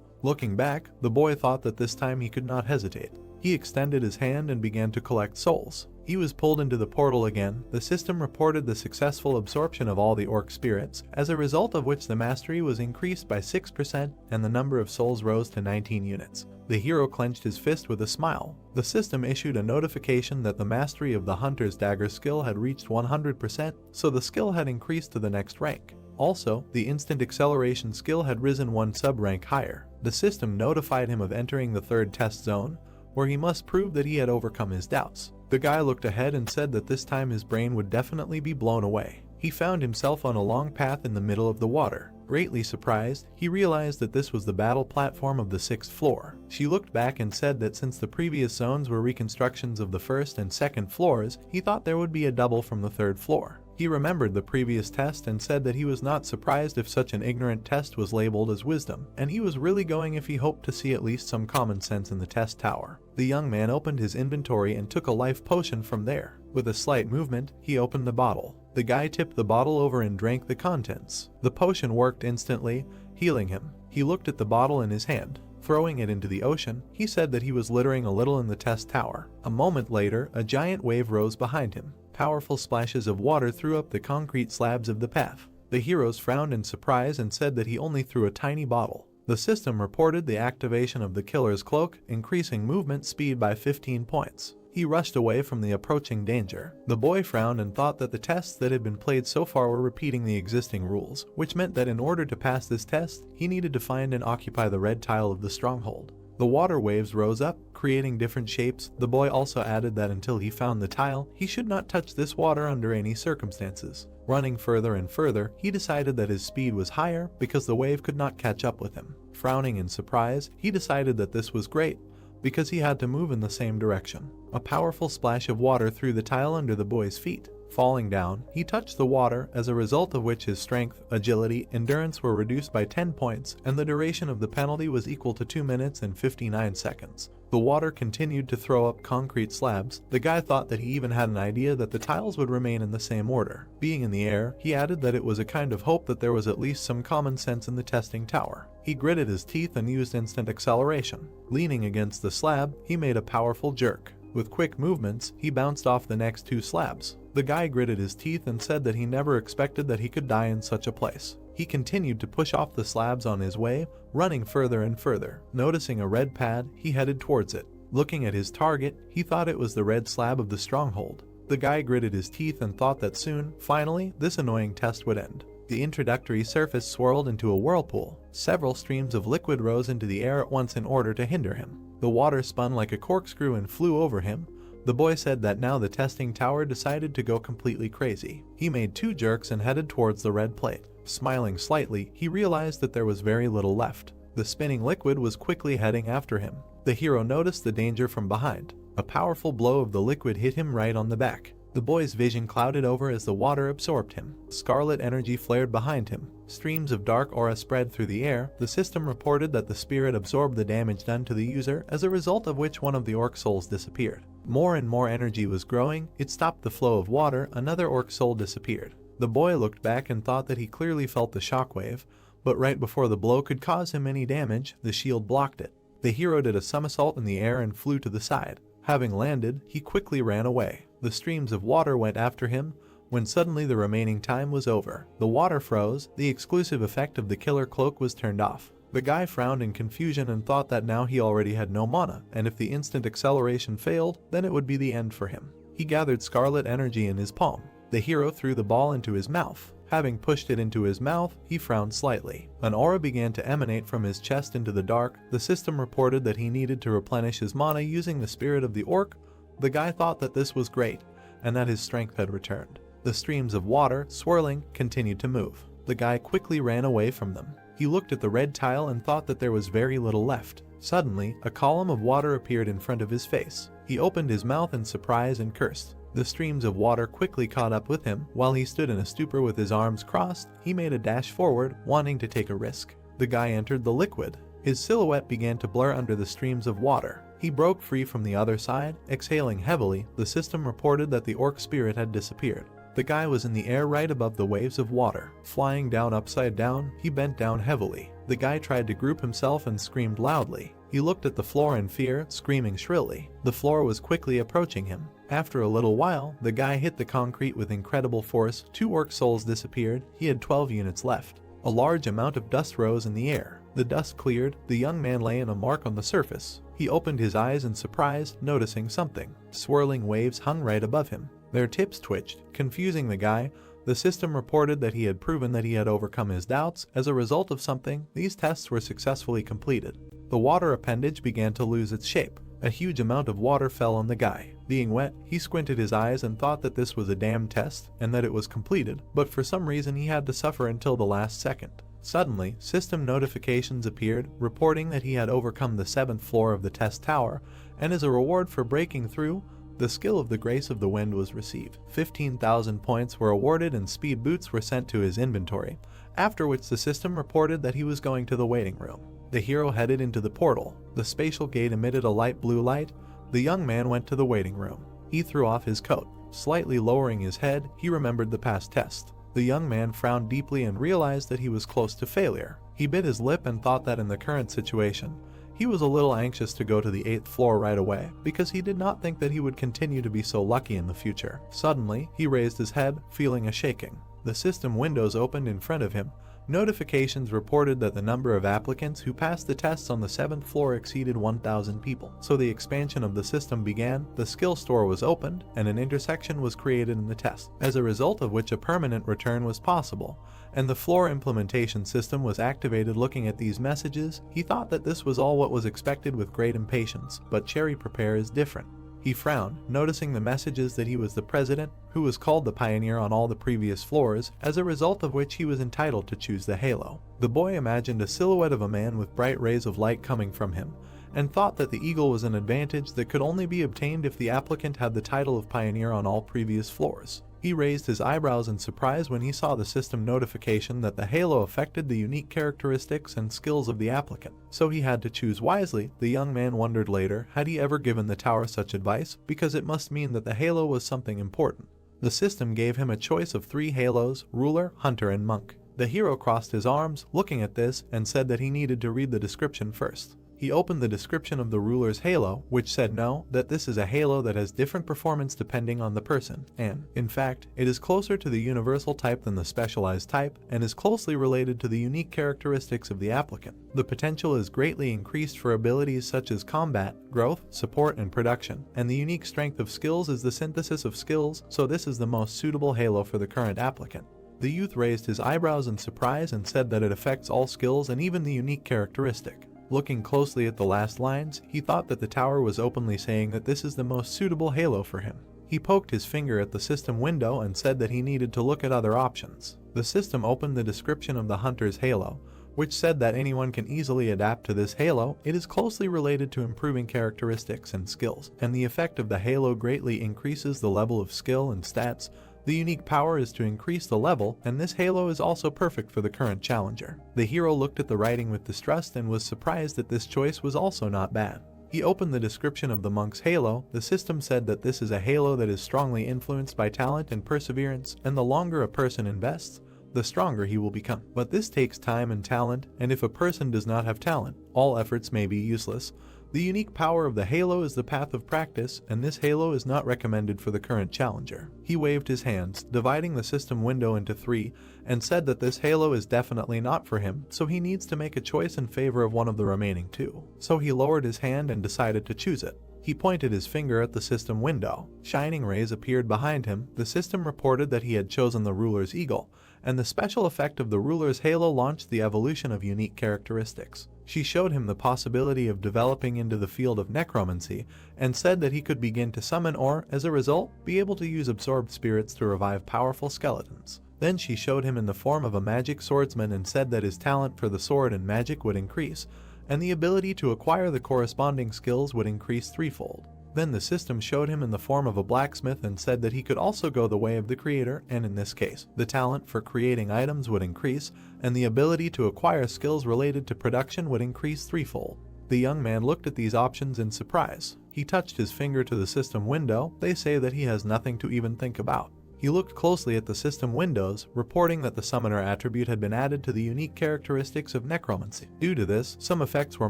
Looking back, the boy thought that this time he could not hesitate. He extended his hand and began to collect souls. He was pulled into the portal again. The system reported the successful absorption of all the orc spirits, as a result of which the mastery was increased by 6% and the number of souls rose to 19 units. The hero clenched his fist with a smile. The system issued a notification that the mastery of the Hunter's Dagger skill had reached 100%, so the skill had increased to the next rank. Also, the instant acceleration skill had risen one sub-rank higher. The system notified him of entering the third test zone, where he must prove that he had overcome his doubts. The guy looked ahead and said that this time his brain would definitely be blown away. He found himself on a long path in the middle of the water. Greatly surprised, he realized that this was the battle platform of the 6th floor. She looked back and said that since the previous zones were reconstructions of the 1st and 2nd floors, he thought there would be a double from the 3rd floor. He remembered the previous test and said that he was not surprised if such an ignorant test was labeled as wisdom, and he was really going if he hoped to see at least some common sense in the test tower. The young man opened his inventory and took a life potion from there. With a slight movement, he opened the bottle. The guy tipped the bottle over and drank the contents. The potion worked instantly, healing him. He looked at the bottle in his hand. Throwing it into the ocean, he said that he was littering a little in the test tower. A moment later, a giant wave rose behind him. Powerful splashes of water threw up the concrete slabs of the path. The heroes frowned in surprise and said that he only threw a tiny bottle. The system reported the activation of the killer's cloak, increasing movement speed by 15 points. He rushed away from the approaching danger. The boy frowned and thought that the tests that had been played so far were repeating the existing rules, which meant that in order to pass this test, he needed to find and occupy the red tile of the stronghold. The water waves rose up, creating different shapes. The boy also added that until he found the tile, he should not touch this water under any circumstances. Running further and further, he decided that his speed was higher because the wave could not catch up with him. Frowning in surprise, he decided that this was great, because he had to move in the same direction. A powerful splash of water threw the tile under the boy's feet. Falling down, he touched the water, as a result of which his strength, agility, endurance were reduced by 10 points, and the duration of the penalty was equal to 2 minutes and 59 seconds. The water continued to throw up concrete slabs. The guy thought that he even had an idea that the tiles would remain in the same order. Being in the air, he added that it was a kind of hope that there was at least some common sense in the testing tower. He gritted his teeth and used instant acceleration. Leaning against the slab, he made a powerful jerk. With quick movements, he bounced off the next 2 slabs. The guy gritted his teeth and said that he never expected that he could die in such a place. He continued to push off the slabs on his way, running further and further. Noticing a red pad, he headed towards it. Looking at his target, he thought it was the red slab of the stronghold. The guy gritted his teeth and thought that soon, finally, this annoying test would end. The introductory surface swirled into a whirlpool. Several streams of liquid rose into the air at once in order to hinder him. The water spun like a corkscrew and flew over him, The boy said that now the testing tower decided to go completely crazy. He made 2 jerks and headed towards the red plate. Smiling slightly, he realized that there was very little left. The spinning liquid was quickly heading after him. The hero noticed the danger from behind. A powerful blow of the liquid hit him right on the back. The boy's vision clouded over as the water absorbed him. Scarlet energy flared behind him. Streams of dark aura spread through the air. The system reported that the spirit absorbed the damage done to the user, as a result of which one of the orc souls disappeared. More and more energy was growing. It stopped the flow of water. Another orc soul disappeared. The boy looked back and thought that he clearly felt the shockwave, but right before the blow could cause him any damage, the shield blocked it. The hero did a somersault in the air and flew to the side. Having landed, he quickly ran away. The streams of water went after him, when suddenly the remaining time was over. The water froze. The exclusive effect of the killer cloak was turned off. The guy frowned in confusion and thought that now he already had no mana, and if the instant acceleration failed, then it would be the end for him. He gathered scarlet energy in his palm. The hero threw the ball into his mouth. Having pushed it into his mouth, he frowned slightly. An aura began to emanate from his chest into the dark. The system reported that he needed to replenish his mana using the spirit of the orc. The guy thought that this was great, and that his strength had returned. The streams of water, swirling, continued to move. The guy quickly ran away from them. He looked at the red tile and thought that there was very little left. Suddenly, a column of water appeared in front of his face. He opened his mouth in surprise and cursed. The streams of water quickly caught up with him. While he stood in a stupor with his arms crossed, he made a dash forward, wanting to take a risk. The guy entered the liquid. His silhouette began to blur under the streams of water. He broke free from the other side, exhaling heavily. The system reported that the orc spirit had disappeared. The guy was in the air right above the waves of water. Flying down upside down, he bent down heavily. The guy tried to group himself and screamed loudly. He looked at the floor in fear, screaming shrilly. The floor was quickly approaching him. After a little while, the guy hit the concrete with incredible force. 2 orc souls disappeared. He had 12 units left. A large amount of dust rose in the air. The dust cleared. The young man lay in a mark on the surface. He opened his eyes in surprise, noticing something. Swirling waves hung right above him. Their tips twitched, confusing the guy. The system reported that he had proven that he had overcome his doubts. As a result of something, these tests were successfully completed. The water appendage began to lose its shape. A huge amount of water fell on the guy. Being wet, he squinted his eyes and thought that this was a damn test, and that it was completed, but for some reason he had to suffer until the last second. Suddenly, system notifications appeared, reporting that he had overcome the 7th floor of the test tower, and as a reward for breaking through, the skill of the Grace of the Wind was received. 15,000 points were awarded and speed boots were sent to his inventory, after which the system reported that he was going to the waiting room. The hero headed into the portal. The spatial gate emitted a light blue light. The young man went to the waiting room. He threw off his coat. Slightly lowering his head, he remembered the past test. The young man frowned deeply and realized that he was close to failure. He bit his lip and thought that in the current situation, he was a little anxious to go to the 8th floor right away, because he did not think that he would continue to be so lucky in the future. Suddenly, he raised his head, feeling a shaking. The system windows opened in front of him. Notifications reported that the number of applicants who passed the tests on the 7th floor exceeded 1,000 people. So the expansion of the system began, the skill store was opened, and an intersection was created in the test, as a result of which a permanent return was possible, and the floor implementation system was activated. Looking at these messages, he thought that this was all what was expected with great impatience, but Cherry Prepare is different. He frowned, noticing the messages that he was the president, who was called the pioneer on all the previous floors, as a result of which he was entitled to choose the halo. The boy imagined a silhouette of a man with bright rays of light coming from him, and thought that the eagle was an advantage that could only be obtained if the applicant had the title of pioneer on all previous floors. He raised his eyebrows in surprise when he saw the system notification that the halo affected the unique characteristics and skills of the applicant, so he had to choose wisely. The young man wondered later, had he ever given the tower such advice, because it must mean that the halo was something important. The system gave him a choice of 3 halos: ruler, hunter, and monk. The hero crossed his arms, looking at this, and said that he needed to read the description first. He opened the description of the ruler's halo, which said no, that this is a halo that has different performance depending on the person, and, in fact, it is closer to the universal type than the specialized type, and is closely related to the unique characteristics of the applicant. The potential is greatly increased for abilities such as combat, growth, support, and production, and the unique strength of skills is the synthesis of skills, so this is the most suitable halo for the current applicant. The youth raised his eyebrows in surprise and said that it affects all skills and even the unique characteristic. Looking closely at the last lines, he thought that the tower was openly saying that this is the most suitable halo for him. He poked his finger at the system window and said that he needed to look at other options. The system opened the description of the hunter's halo, which said that anyone can easily adapt to this halo. It is closely related to improving characteristics and skills, and the effect of the halo greatly increases the level of skill and stats. The unique power is to increase the level, and this halo is also perfect for the current challenger. The hero looked at the writing with distrust and was surprised that this choice was also not bad. He opened the description of the monk's halo. The system said that this is a halo that is strongly influenced by talent and perseverance, and the longer a person invests, the stronger he will become. But this takes time and talent, and if a person does not have talent, all efforts may be useless. The unique power of the halo is the path of practice, and this halo is not recommended for the current challenger. He waved his hands, dividing the system window into 3, and said that this halo is definitely not for him, so he needs to make a choice in favor of one of the remaining 2. So he lowered his hand and decided to choose it. He pointed his finger at the system window. Shining rays appeared behind him. The system reported that he had chosen the ruler's eagle, and the special effect of the ruler's halo launched the evolution of unique characteristics. She showed him the possibility of developing into the field of necromancy, and said that he could begin to summon or, as a result, be able to use absorbed spirits to revive powerful skeletons. Then she showed him in the form of a magic swordsman and said that his talent for the sword and magic would increase, and the ability to acquire the corresponding skills would increase threefold. Then the system showed him in the form of a blacksmith and said that he could also go the way of the creator, and in this case, the talent for creating items would increase, and the ability to acquire skills related to production would increase threefold. The young man looked at these options in surprise. He touched his finger to the system window. They say that he has nothing to even think about. He looked closely at the system windows, reporting that the summoner attribute had been added to the unique characteristics of necromancy. Due to this, some effects were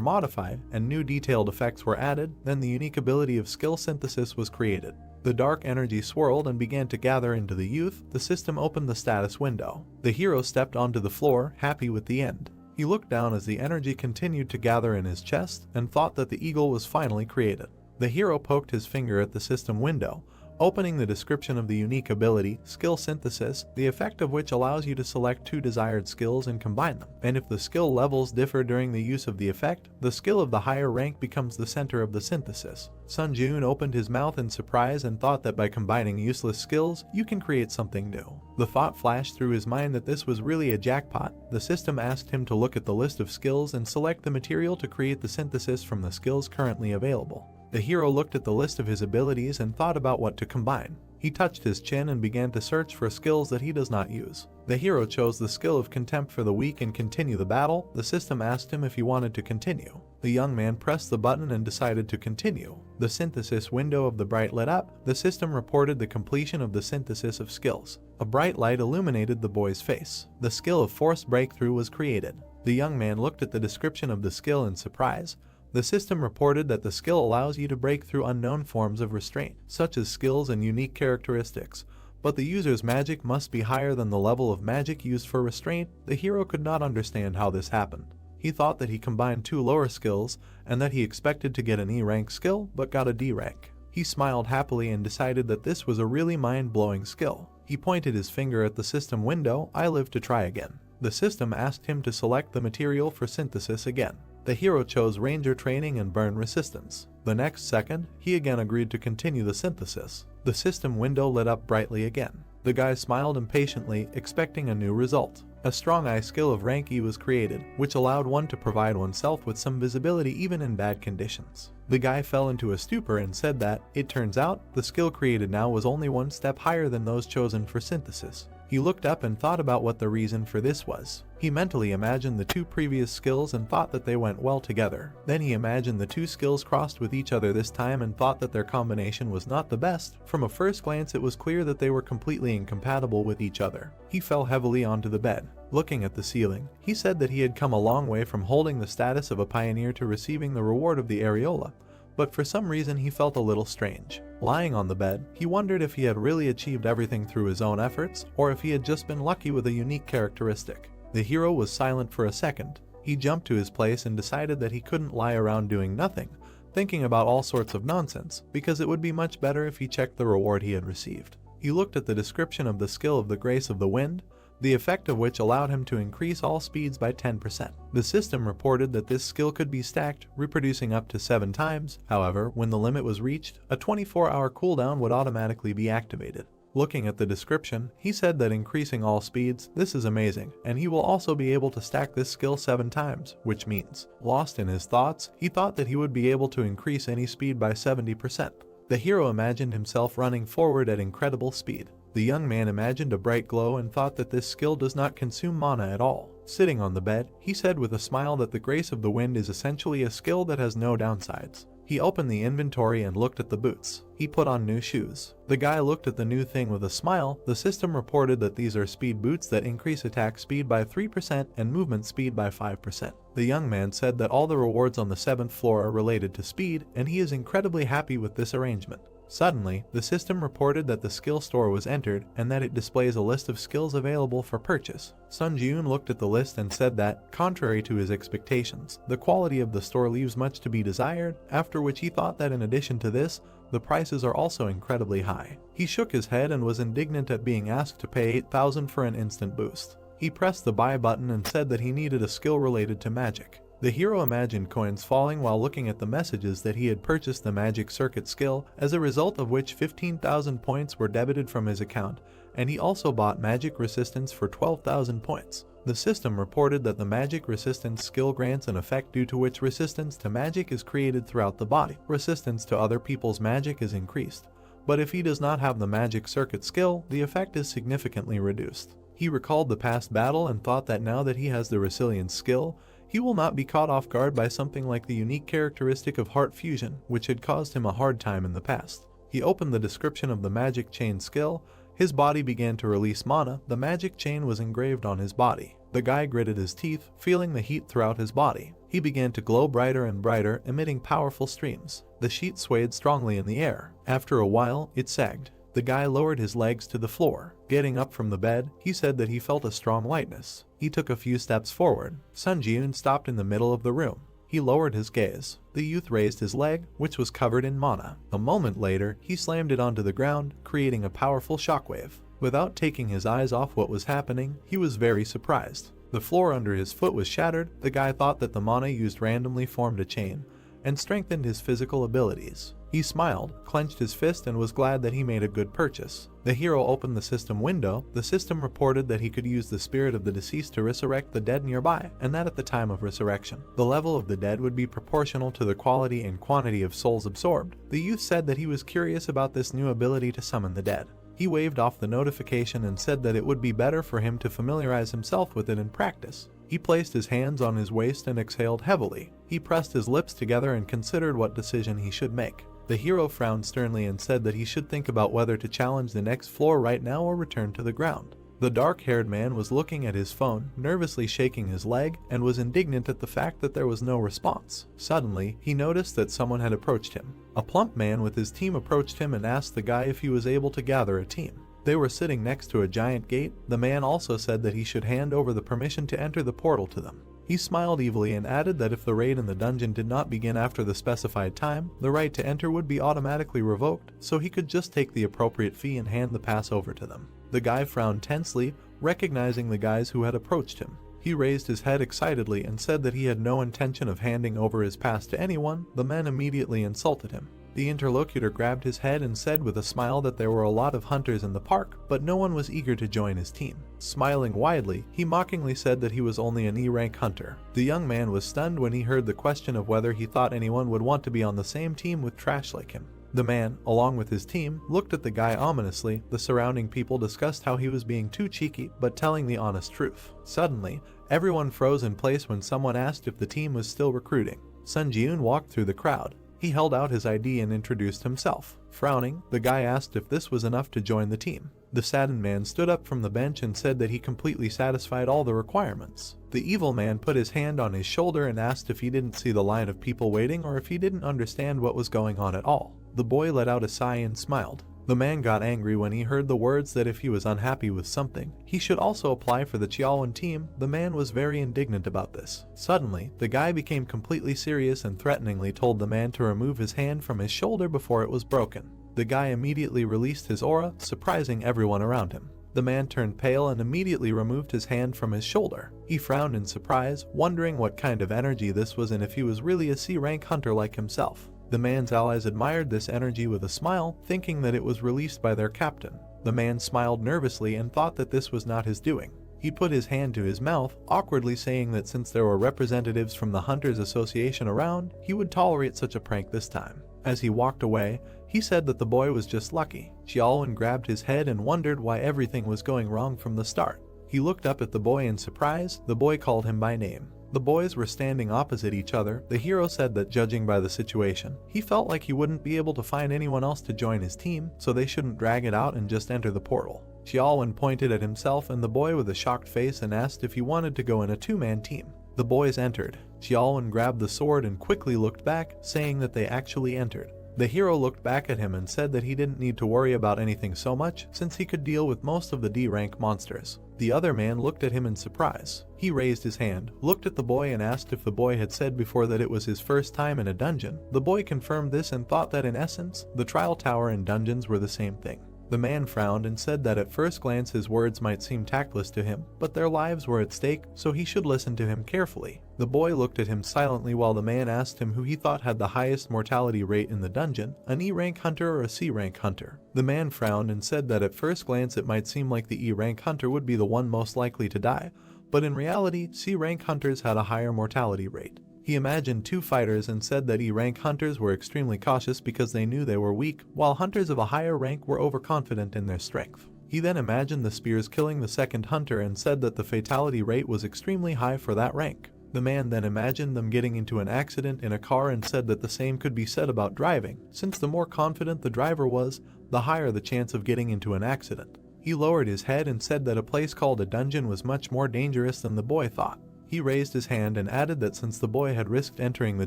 modified, and new detailed effects were added. Then the unique ability of skill synthesis was created. The dark energy swirled and began to gather into the youth. The system opened the status window. The hero stepped onto the floor, happy with the end. He looked down as the energy continued to gather in his chest, and thought that the eagle was finally created. The hero poked his finger at the system window, opening the description of the unique ability, skill synthesis, the effect of which allows you to select 2 desired skills and combine them. And if the skill levels differ during the use of the effect, the skill of the higher rank becomes the center of the synthesis. Sun Jun opened his mouth in surprise and thought that by combining useless skills, you can create something new. The thought flashed through his mind that this was really a jackpot. The system asked him to look at the list of skills and select the material to create the synthesis from the skills currently available. The hero looked at the list of his abilities and thought about what to combine. He touched his chin and began to search for skills that he does not use. The hero chose the skill of contempt for the weak and continue the battle. The system asked him if he wanted to continue. The young man pressed the button and decided to continue. The synthesis window of the bright lit up. The system reported the completion of the synthesis of skills. A bright light illuminated the boy's face. The skill of force breakthrough was created. The young man looked at the description of the skill in surprise. The system reported that the skill allows you to break through unknown forms of restraint, such as skills and unique characteristics, but the user's magic must be higher than the level of magic used for restraint. The hero could not understand how this happened. He thought that he combined 2 lower skills, and that he expected to get an E rank skill, but got a D rank. He smiled happily and decided that this was a really mind-blowing skill. He pointed his finger at the system window. I live to try again. The system asked him to select the material for synthesis again. The hero chose Ranger Training and Burn Resistance. The next second, he again agreed to continue the synthesis. The system window lit up brightly again. The guy smiled impatiently, expecting a new result. A strong eye skill of rank E was created, which allowed one to provide oneself with some visibility even in bad conditions. The guy fell into a stupor and said that, it turns out, the skill created now was only 1 step higher than those chosen for synthesis. He looked up and thought about what the reason for this was. He mentally imagined the 2 previous skills and thought that they went well together. Then he imagined the 2 skills crossed with each other this time and thought that their combination was not the best. From a first glance it was clear that they were completely incompatible with each other. He fell heavily onto the bed. Looking at the ceiling, he said that he had come a long way from holding the status of a pioneer to receiving the reward of the areola, but for some reason he felt a little strange. Lying on the bed, he wondered if he had really achieved everything through his own efforts, or if he had just been lucky with a unique characteristic. The hero was silent for a second. He jumped to his place and decided that he couldn't lie around doing nothing, thinking about all sorts of nonsense, because it would be much better if he checked the reward he had received. He looked at the description of the skill of the Grace of the Wind. the effect of which allowed him to increase all speeds by 10%. The system reported that this skill could be stacked, reproducing up to 7 times. However, when the limit was reached, a 24-hour cooldown would automatically be activated. Looking at the description, he said that increasing all speeds, this is amazing, and he will also be able to stack this skill 7 times, which means, lost in his thoughts, he thought that he would be able to increase any speed by 70%. The hero imagined himself running forward at incredible speed. The young man imagined a bright glow and thought that this skill does not consume mana at all. Sitting on the bed, he said with a smile that the Grace of the Wind is essentially a skill that has no downsides. He opened the inventory and looked at the boots. He put on new shoes. The guy looked at the new thing with a smile. The system reported that these are speed boots that increase attack speed by 3% and movement speed by 5%. The young man said that all the rewards on the 7th floor are related to speed, and he is incredibly happy with this arrangement. Suddenly, the system reported that the skill store was entered and that it displays a list of skills available for purchase. Sun Ji-eun looked at the list and said that, contrary to his expectations, the quality of the store leaves much to be desired, after which he thought that in addition to this, the prices are also incredibly high. He shook his head and was indignant at being asked to pay 8,000 for an instant boost. He pressed the buy button and said that he needed a skill related to magic. The hero imagined coins falling while looking at the messages that he had purchased the magic circuit skill, as a result of which 15,000 points were debited from his account, and he also bought magic resistance for 12,000 points. The system reported that the magic resistance skill grants an effect due to which resistance to magic is created throughout the body. Resistance to other people's magic is increased, but if he does not have the magic circuit skill, the effect is significantly reduced. He recalled the past battle and thought that now that he has the resilience skill, he will not be caught off guard by something like the unique characteristic of heart fusion, which had caused him a hard time in the past. He opened the description of the magic chain skill. His body began to release mana. The magic chain was engraved on his body. The guy gritted his teeth, feeling the heat throughout his body. He began to glow brighter and brighter, emitting powerful streams. The sheet swayed strongly in the air. After a while, it sagged. The guy lowered his legs to the floor. Getting up from the bed, he said that he felt a strong lightness. He took a few steps forward. Sun Ji-eun stopped in the middle of the room. He lowered his gaze. The youth raised his leg, which was covered in mana. A moment later, he slammed it onto the ground, creating a powerful shockwave. Without taking his eyes off what was happening, he was very surprised. The floor under his foot was shattered. The guy thought that the mana used randomly formed a chain and strengthened his physical abilities. He smiled, clenched his fist, and was glad that he made a good purchase. The hero opened the system window. The system reported that he could use the spirit of the deceased to resurrect the dead nearby, and that at the time of resurrection, the level of the dead would be proportional to the quality and quantity of souls absorbed. The youth said that he was curious about this new ability to summon the dead. He waved off the notification and said that it would be better for him to familiarize himself with it in practice. He placed his hands on his waist and exhaled heavily. He pressed his lips together and considered what decision he should make. The hero frowned sternly and said that he should think about whether to challenge the next floor right now or return to the ground. The dark-haired man was looking at his phone, nervously shaking his leg, and was indignant at the fact that there was no response. Suddenly, he noticed that someone had approached him. A plump man with his team approached him and asked the guy if he was able to gather a team. They were sitting next to a giant gate. The man also said that he should hand over the permission to enter the portal to them. He smiled evilly and added that if the raid in the dungeon did not begin after the specified time, the right to enter would be automatically revoked, so he could just take the appropriate fee and hand the pass over to them. The guy frowned tensely, recognizing the guys who had approached him. He raised his head excitedly and said that he had no intention of handing over his pass to anyone. The men immediately insulted him. The interlocutor grabbed his head and said with a smile that there were a lot of hunters in the park, but no one was eager to join his team. Smiling widely, he mockingly said that he was only an E-rank hunter. The young man was stunned when he heard the question of whether he thought anyone would want to be on the same team with trash like him. The man, along with his team, looked at the guy ominously. The surrounding people discussed how he was being too cheeky, but telling the honest truth. Suddenly, everyone froze in place when someone asked if the team was still recruiting. Sun Ji-eun walked through the crowd. He held out his ID and introduced himself. Frowning, the guy asked if this was enough to join the team. The saddened man stood up from the bench and said that he completely satisfied all the requirements. The evil man put his hand on his shoulder and asked if he didn't see the line of people waiting or if he didn't understand what was going on at all. The boy let out a sigh and smiled. The man got angry when he heard the words that if he was unhappy with something, he should also apply for the Chiaowan team. The man was very indignant about this. Suddenly, the guy became completely serious and threateningly told the man to remove his hand from his shoulder before it was broken. The guy immediately released his aura, surprising everyone around him. The man turned pale and immediately removed his hand from his shoulder. He frowned in surprise, wondering what kind of energy this was and if he was really a C-rank hunter like himself. The man's allies admired this energy with a smile, thinking that it was released by their captain. The man smiled nervously and thought that this was not his doing. He put his hand to his mouth, awkwardly saying that since there were representatives from the Hunters Association around, he would tolerate such a prank this time. As he walked away, he said that the boy was just lucky. Xiaolin grabbed his head and wondered why everything was going wrong from the start. He looked up at the boy in surprise. The boy called him by name. The boys were standing opposite each other. The hero said that judging by the situation, he felt like he wouldn't be able to find anyone else to join his team, so they shouldn't drag it out and just enter the portal. Xiaolin pointed at himself and the boy with a shocked face and asked if he wanted to go in a two-man team. The boys entered. Xiaolin grabbed the sword and quickly looked back, saying that they actually entered. The hero looked back at him and said that he didn't need to worry about anything so much since he could deal with most of the D-rank monsters. The other man looked at him in surprise. He raised his hand, looked at the boy and asked if the boy had said before that it was his first time in a dungeon. The boy confirmed this and thought that in essence, the trial tower and dungeons were the same thing. The man frowned and said that at first glance his words might seem tactless to him, but their lives were at stake, so he should listen to him carefully. The boy looked at him silently while the man asked him who he thought had the highest mortality rate in the dungeon, an E-rank hunter or a C-rank hunter. The man frowned and said that at first glance it might seem like the E-rank hunter would be the one most likely to die, but in reality, C-rank hunters had a higher mortality rate. He imagined two fighters and said that E-rank hunters were extremely cautious because they knew they were weak, while hunters of a higher rank were overconfident in their strength. He then imagined the spears killing the second hunter and said that the fatality rate was extremely high for that rank. The man then imagined them getting into an accident in a car and said that the same could be said about driving, since the more confident the driver was, the higher the chance of getting into an accident. He lowered his head and said that a place called a dungeon was much more dangerous than the boy thought. He raised his hand and added that since the boy had risked entering the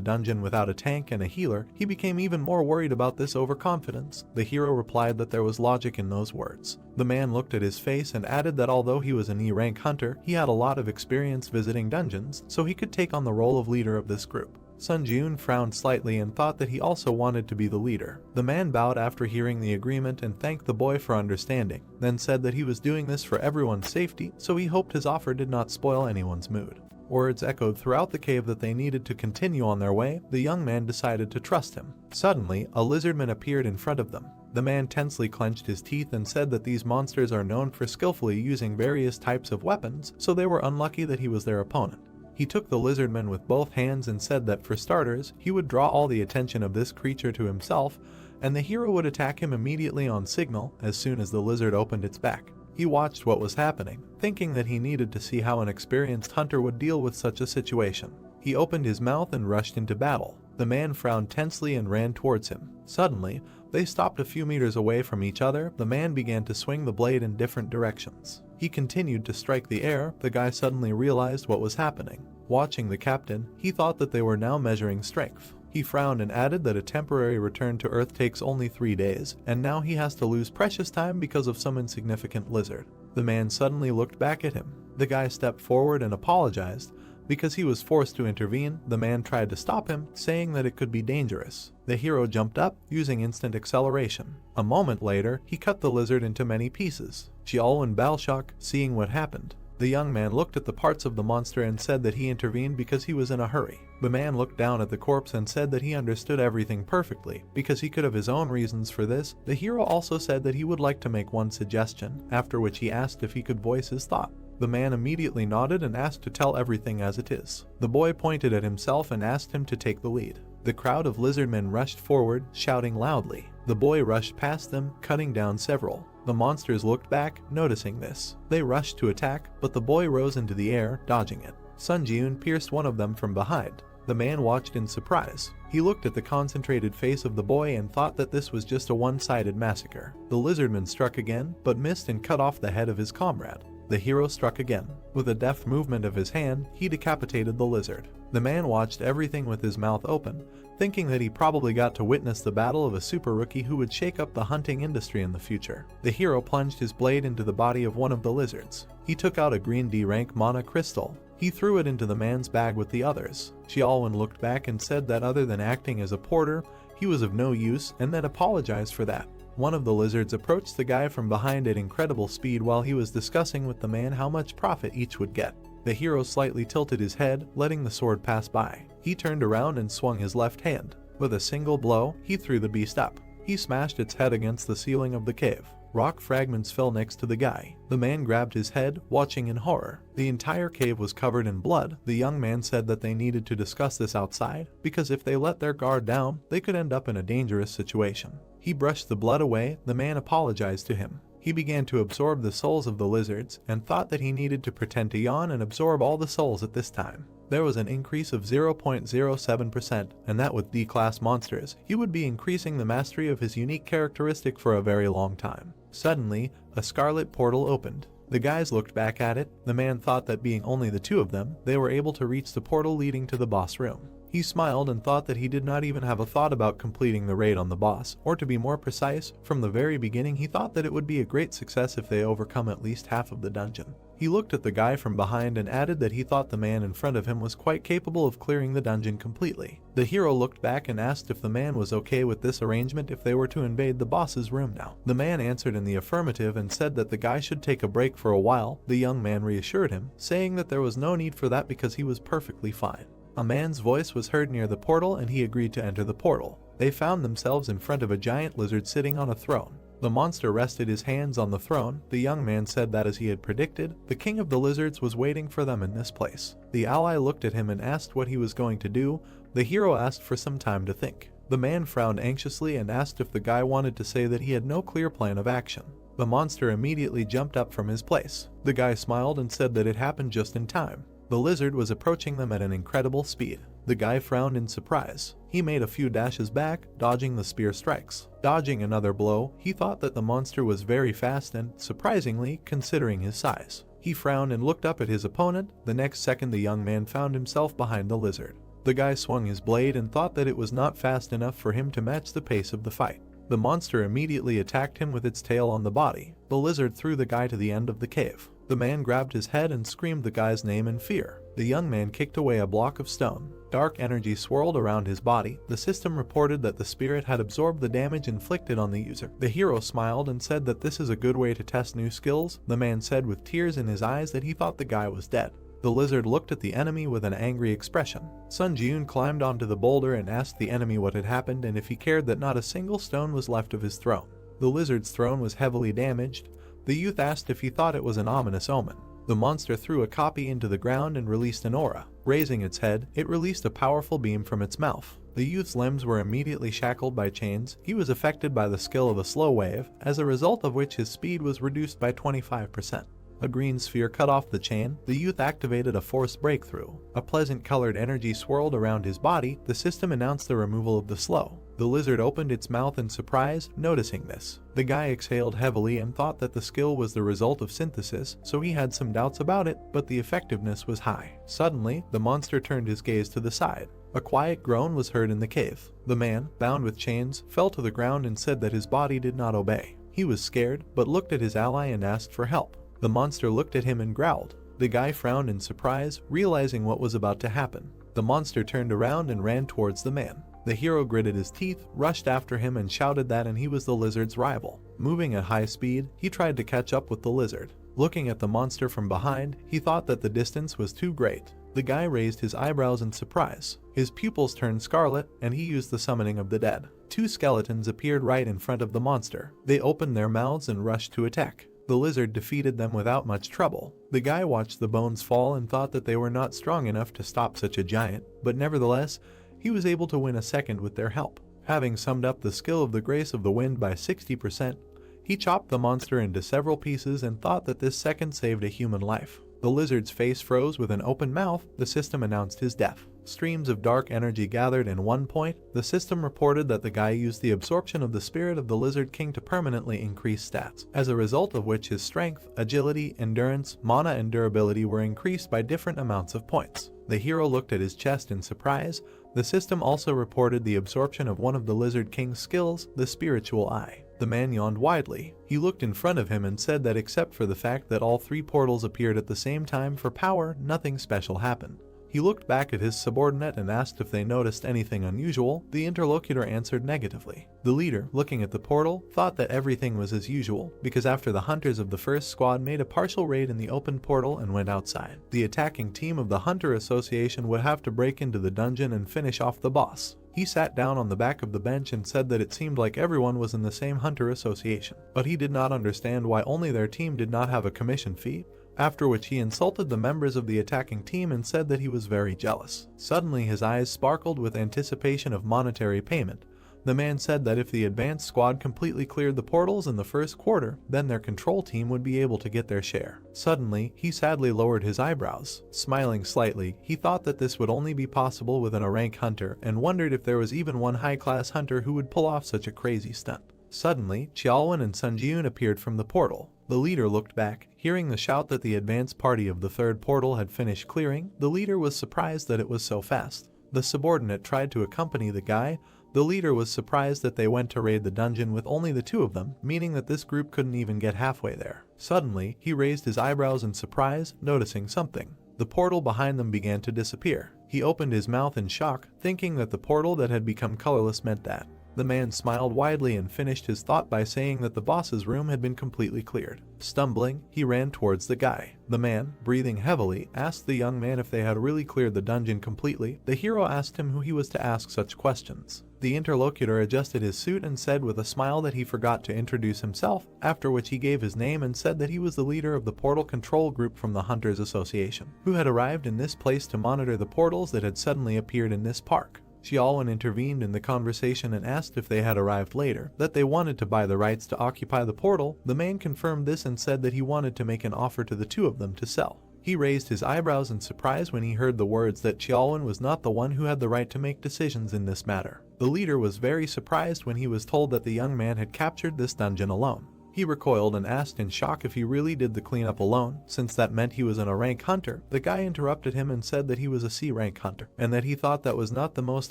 dungeon without a tank and a healer, he became even more worried about this overconfidence. The hero replied that there was logic in those words. The man looked at his face and added that although he was an E-rank hunter, he had a lot of experience visiting dungeons, so he could take on the role of leader of this group. Sun Jun frowned slightly and thought that he also wanted to be the leader. The man bowed after hearing the agreement and thanked the boy for understanding, then said that he was doing this for everyone's safety, so he hoped his offer did not spoil anyone's mood. Words echoed throughout the cave that they needed to continue on their way. The young man decided to trust him. Suddenly, a lizardman appeared in front of them. The man tensely clenched his teeth and said that these monsters are known for skillfully using various types of weapons, so they were unlucky that he was their opponent. He took the lizardman with both hands and said that for starters, he would draw all the attention of this creature to himself, and the hero would attack him immediately on signal as soon as the lizard opened its back. He watched what was happening, thinking that he needed to see how an experienced hunter would deal with such a situation. He opened his mouth and rushed into battle. The man frowned tensely and ran towards him. Suddenly, they stopped a few meters away from each other. The man began to swing the blade in different directions. He continued to strike the air. The guy suddenly realized what was happening. Watching the captain, he thought that they were now measuring strength. He frowned and added that a temporary return to Earth takes only 3 days, and now he has to lose precious time because of some insignificant lizard. The man suddenly looked back at him. The guy stepped forward and apologized. Because he was forced to intervene, the man tried to stop him, saying that it could be dangerous. The hero jumped up, using instant acceleration. A moment later, he cut the lizard into many pieces. Xiao and Balshok, seeing what happened. The young man looked at the parts of the monster and said that he intervened because he was in a hurry. The man looked down at the corpse and said that he understood everything perfectly, because he could have his own reasons for this. The hero also said that he would like to make one suggestion, after which he asked if he could voice his thought. The man immediately nodded and asked to tell everything as it is. The boy pointed at himself and asked him to take the lead. The crowd of lizardmen rushed forward, shouting loudly. The boy rushed past them, cutting down several. The monsters looked back, noticing this. They rushed to attack, but the boy rose into the air, dodging it. Sun Jun pierced one of them from behind. The man watched in surprise. He looked at the concentrated face of the boy and thought that this was just a one-sided massacre. The lizardman struck again, but missed and cut off the head of his comrade. The hero struck again. With a deft movement of his hand, he decapitated the lizard. The man watched everything with his mouth open, thinking that he probably got to witness the battle of a super rookie who would shake up the hunting industry in the future. The hero plunged his blade into the body of one of the lizards. He took out a green D-rank mana crystal. He threw it into the man's bag with the others. Xiaolin looked back and said that other than acting as a porter, he was of no use and then apologized for that. One of the lizards approached the guy from behind at incredible speed while he was discussing with the man how much profit each would get. The hero slightly tilted his head, letting the sword pass by. He turned around and swung his left hand. With a single blow, he threw the beast up. He smashed its head against the ceiling of the cave. Rock fragments fell next to the guy. The man grabbed his head, watching in horror. The entire cave was covered in blood. The young man said that they needed to discuss this outside, because if they let their guard down, they could end up in a dangerous situation. He brushed the blood away. The man apologized to him. He began to absorb the souls of the lizards, and thought that he needed to pretend to yawn and absorb all the souls at this time. There was an increase of 0.07%, and that with D-class monsters, he would be increasing the mastery of his unique characteristic for a very long time. Suddenly, a scarlet portal opened. The guys looked back at it. The man thought that being only the two of them, they were able to reach the portal leading to the boss room. He smiled and thought that he did not even have a thought about completing the raid on the boss, or to be more precise, from the very beginning he thought that it would be a great success if they overcome at least half of the dungeon. He looked at the guy from behind and added that he thought the man in front of him was quite capable of clearing the dungeon completely. The hero looked back and asked if the man was okay with this arrangement if they were to invade the boss's room now. The man answered in the affirmative and said that the guy should take a break for a while. The young man reassured him, saying that there was no need for that because he was perfectly fine. A man's voice was heard near the portal and he agreed to enter the portal. They found themselves in front of a giant lizard sitting on a throne. The monster rested his hands on the throne. The young man said that as he had predicted, the king of the lizards was waiting for them in this place. The ally looked at him and asked what he was going to do. The hero asked for some time to think. The man frowned anxiously and asked if the guy wanted to say that he had no clear plan of action. The monster immediately jumped up from his place. The guy smiled and said that it happened just in time. The lizard was approaching them at an incredible speed. The guy frowned in surprise. He made a few dashes back, dodging the spear strikes. Dodging another blow, he thought that the monster was very fast and, surprisingly, considering his size. He frowned and looked up at his opponent. The next second the young man found himself behind the lizard. The guy swung his blade and thought that it was not fast enough for him to match the pace of the fight. The monster immediately attacked him with its tail on the body. The lizard threw the guy to the end of the cave. The man grabbed his head and screamed the guy's name in fear. The young man kicked away a block of stone. Dark energy swirled around his body. The system reported that the spirit had absorbed the damage inflicted on the user. The hero smiled and said that this is a good way to test new skills. The man said with tears in his eyes that he thought the guy was dead. The lizard looked at the enemy with an angry expression. Sun Jiun climbed onto the boulder and asked the enemy what had happened and if he cared that not a single stone was left of his throne. The lizard's throne was heavily damaged. The youth asked if he thought it was an ominous omen. The monster threw a copy into the ground and released an aura. Raising its head, it released a powerful beam from its mouth. The youth's limbs were immediately shackled by chains. He was affected by the skill of a slow wave, as a result of which his speed was reduced by 25%. A green sphere cut off the chain. The youth activated a force breakthrough. A pleasant colored energy swirled around his body. The system announced the removal of the slow. The lizard opened its mouth in surprise, noticing this. The guy exhaled heavily and thought that the skill was the result of synthesis, so he had some doubts about it, but the effectiveness was high. Suddenly, the monster turned his gaze to the side. A quiet groan was heard in the cave. The man, bound with chains, fell to the ground and said that his body did not obey. He was scared, but looked at his ally and asked for help. The monster looked at him and growled. The guy frowned in surprise, realizing what was about to happen. The monster turned around and ran towards the man. The hero gritted his teeth, rushed after him and shouted that he was the lizard's rival. Moving at high speed, he tried to catch up with the lizard. Looking at the monster from behind, he thought that the distance was too great. The guy raised his eyebrows in surprise. His pupils turned scarlet, and he used the summoning of the dead. Two skeletons appeared right in front of the monster. They opened their mouths and rushed to attack. The lizard defeated them without much trouble. The guy watched the bones fall and thought that they were not strong enough to stop such a giant, but nevertheless, he was able to win a second with their help. Having summed up the skill of the Grace of the Wind by 60%, he chopped the monster into several pieces and thought that this second saved a human life. The lizard's face froze with an open mouth. The system announced his death. Streams of dark energy gathered in one point. The system reported that the guy used the absorption of the spirit of the Lizard King to permanently increase stats, as a result of which his strength, agility, endurance, mana and durability were increased by different amounts of points. The hero looked at his chest in surprise. The system also reported the absorption of one of the Lizard King's skills, the Spiritual Eye. The man yawned widely. He looked in front of him and said that except for the fact that all three portals appeared at the same time for power, nothing special happened. He looked back at his subordinate and asked if they noticed anything unusual. The interlocutor answered negatively. The leader, looking at the portal, thought that everything was as usual, because after the hunters of the first squad made a partial raid in the open portal and went outside, the attacking team of the Hunter Association would have to break into the dungeon and finish off the boss. He sat down on the back of the bench and said that it seemed like everyone was in the same Hunter Association, but he did not understand why only their team did not have a commission fee, after which he insulted the members of the attacking team and said that he was very jealous. Suddenly his eyes sparkled with anticipation of monetary payment. The man said that if the advanced squad completely cleared the portals in the first quarter, then their control team would be able to get their share. Suddenly, he sadly lowered his eyebrows. Smiling slightly, he thought that this would only be possible within a rank hunter and wondered if there was even one high-class hunter who would pull off such a crazy stunt. Suddenly, Xiaolwen and Sunjun appeared from the portal. The leader looked back. Hearing the shout that the advance party of the third portal had finished clearing, the leader was surprised that it was so fast. The subordinate tried to accompany the guy. The leader was surprised that they went to raid the dungeon with only the two of them, meaning that this group couldn't even get halfway there. Suddenly, he raised his eyebrows in surprise, noticing something. The portal behind them began to disappear. He opened his mouth in shock, thinking that the portal that had become colorless meant that. The man smiled widely and finished his thought by saying that the boss's room had been completely cleared. Stumbling, he ran towards the guy. The man, breathing heavily, asked the young man if they had really cleared the dungeon completely. The hero asked him who he was to ask such questions. The interlocutor adjusted his suit and said with a smile that he forgot to introduce himself, after which he gave his name and said that he was the leader of the portal control group from the Hunters Association, who had arrived in this place to monitor the portals that had suddenly appeared in this park. Xiaolwen intervened in the conversation and asked if they had arrived later, that they wanted to buy the rights to occupy the portal. The man confirmed this and said that he wanted to make an offer to the two of them to sell. He raised his eyebrows in surprise when he heard the words that Xiaolwen was not the one who had the right to make decisions in this matter. The leader was very surprised when he was told that the young man had captured this dungeon alone. He recoiled and asked in shock if he really did the cleanup alone, since that meant he was a rank hunter. The guy interrupted him and said that he was a C rank hunter, and that he thought that was not the most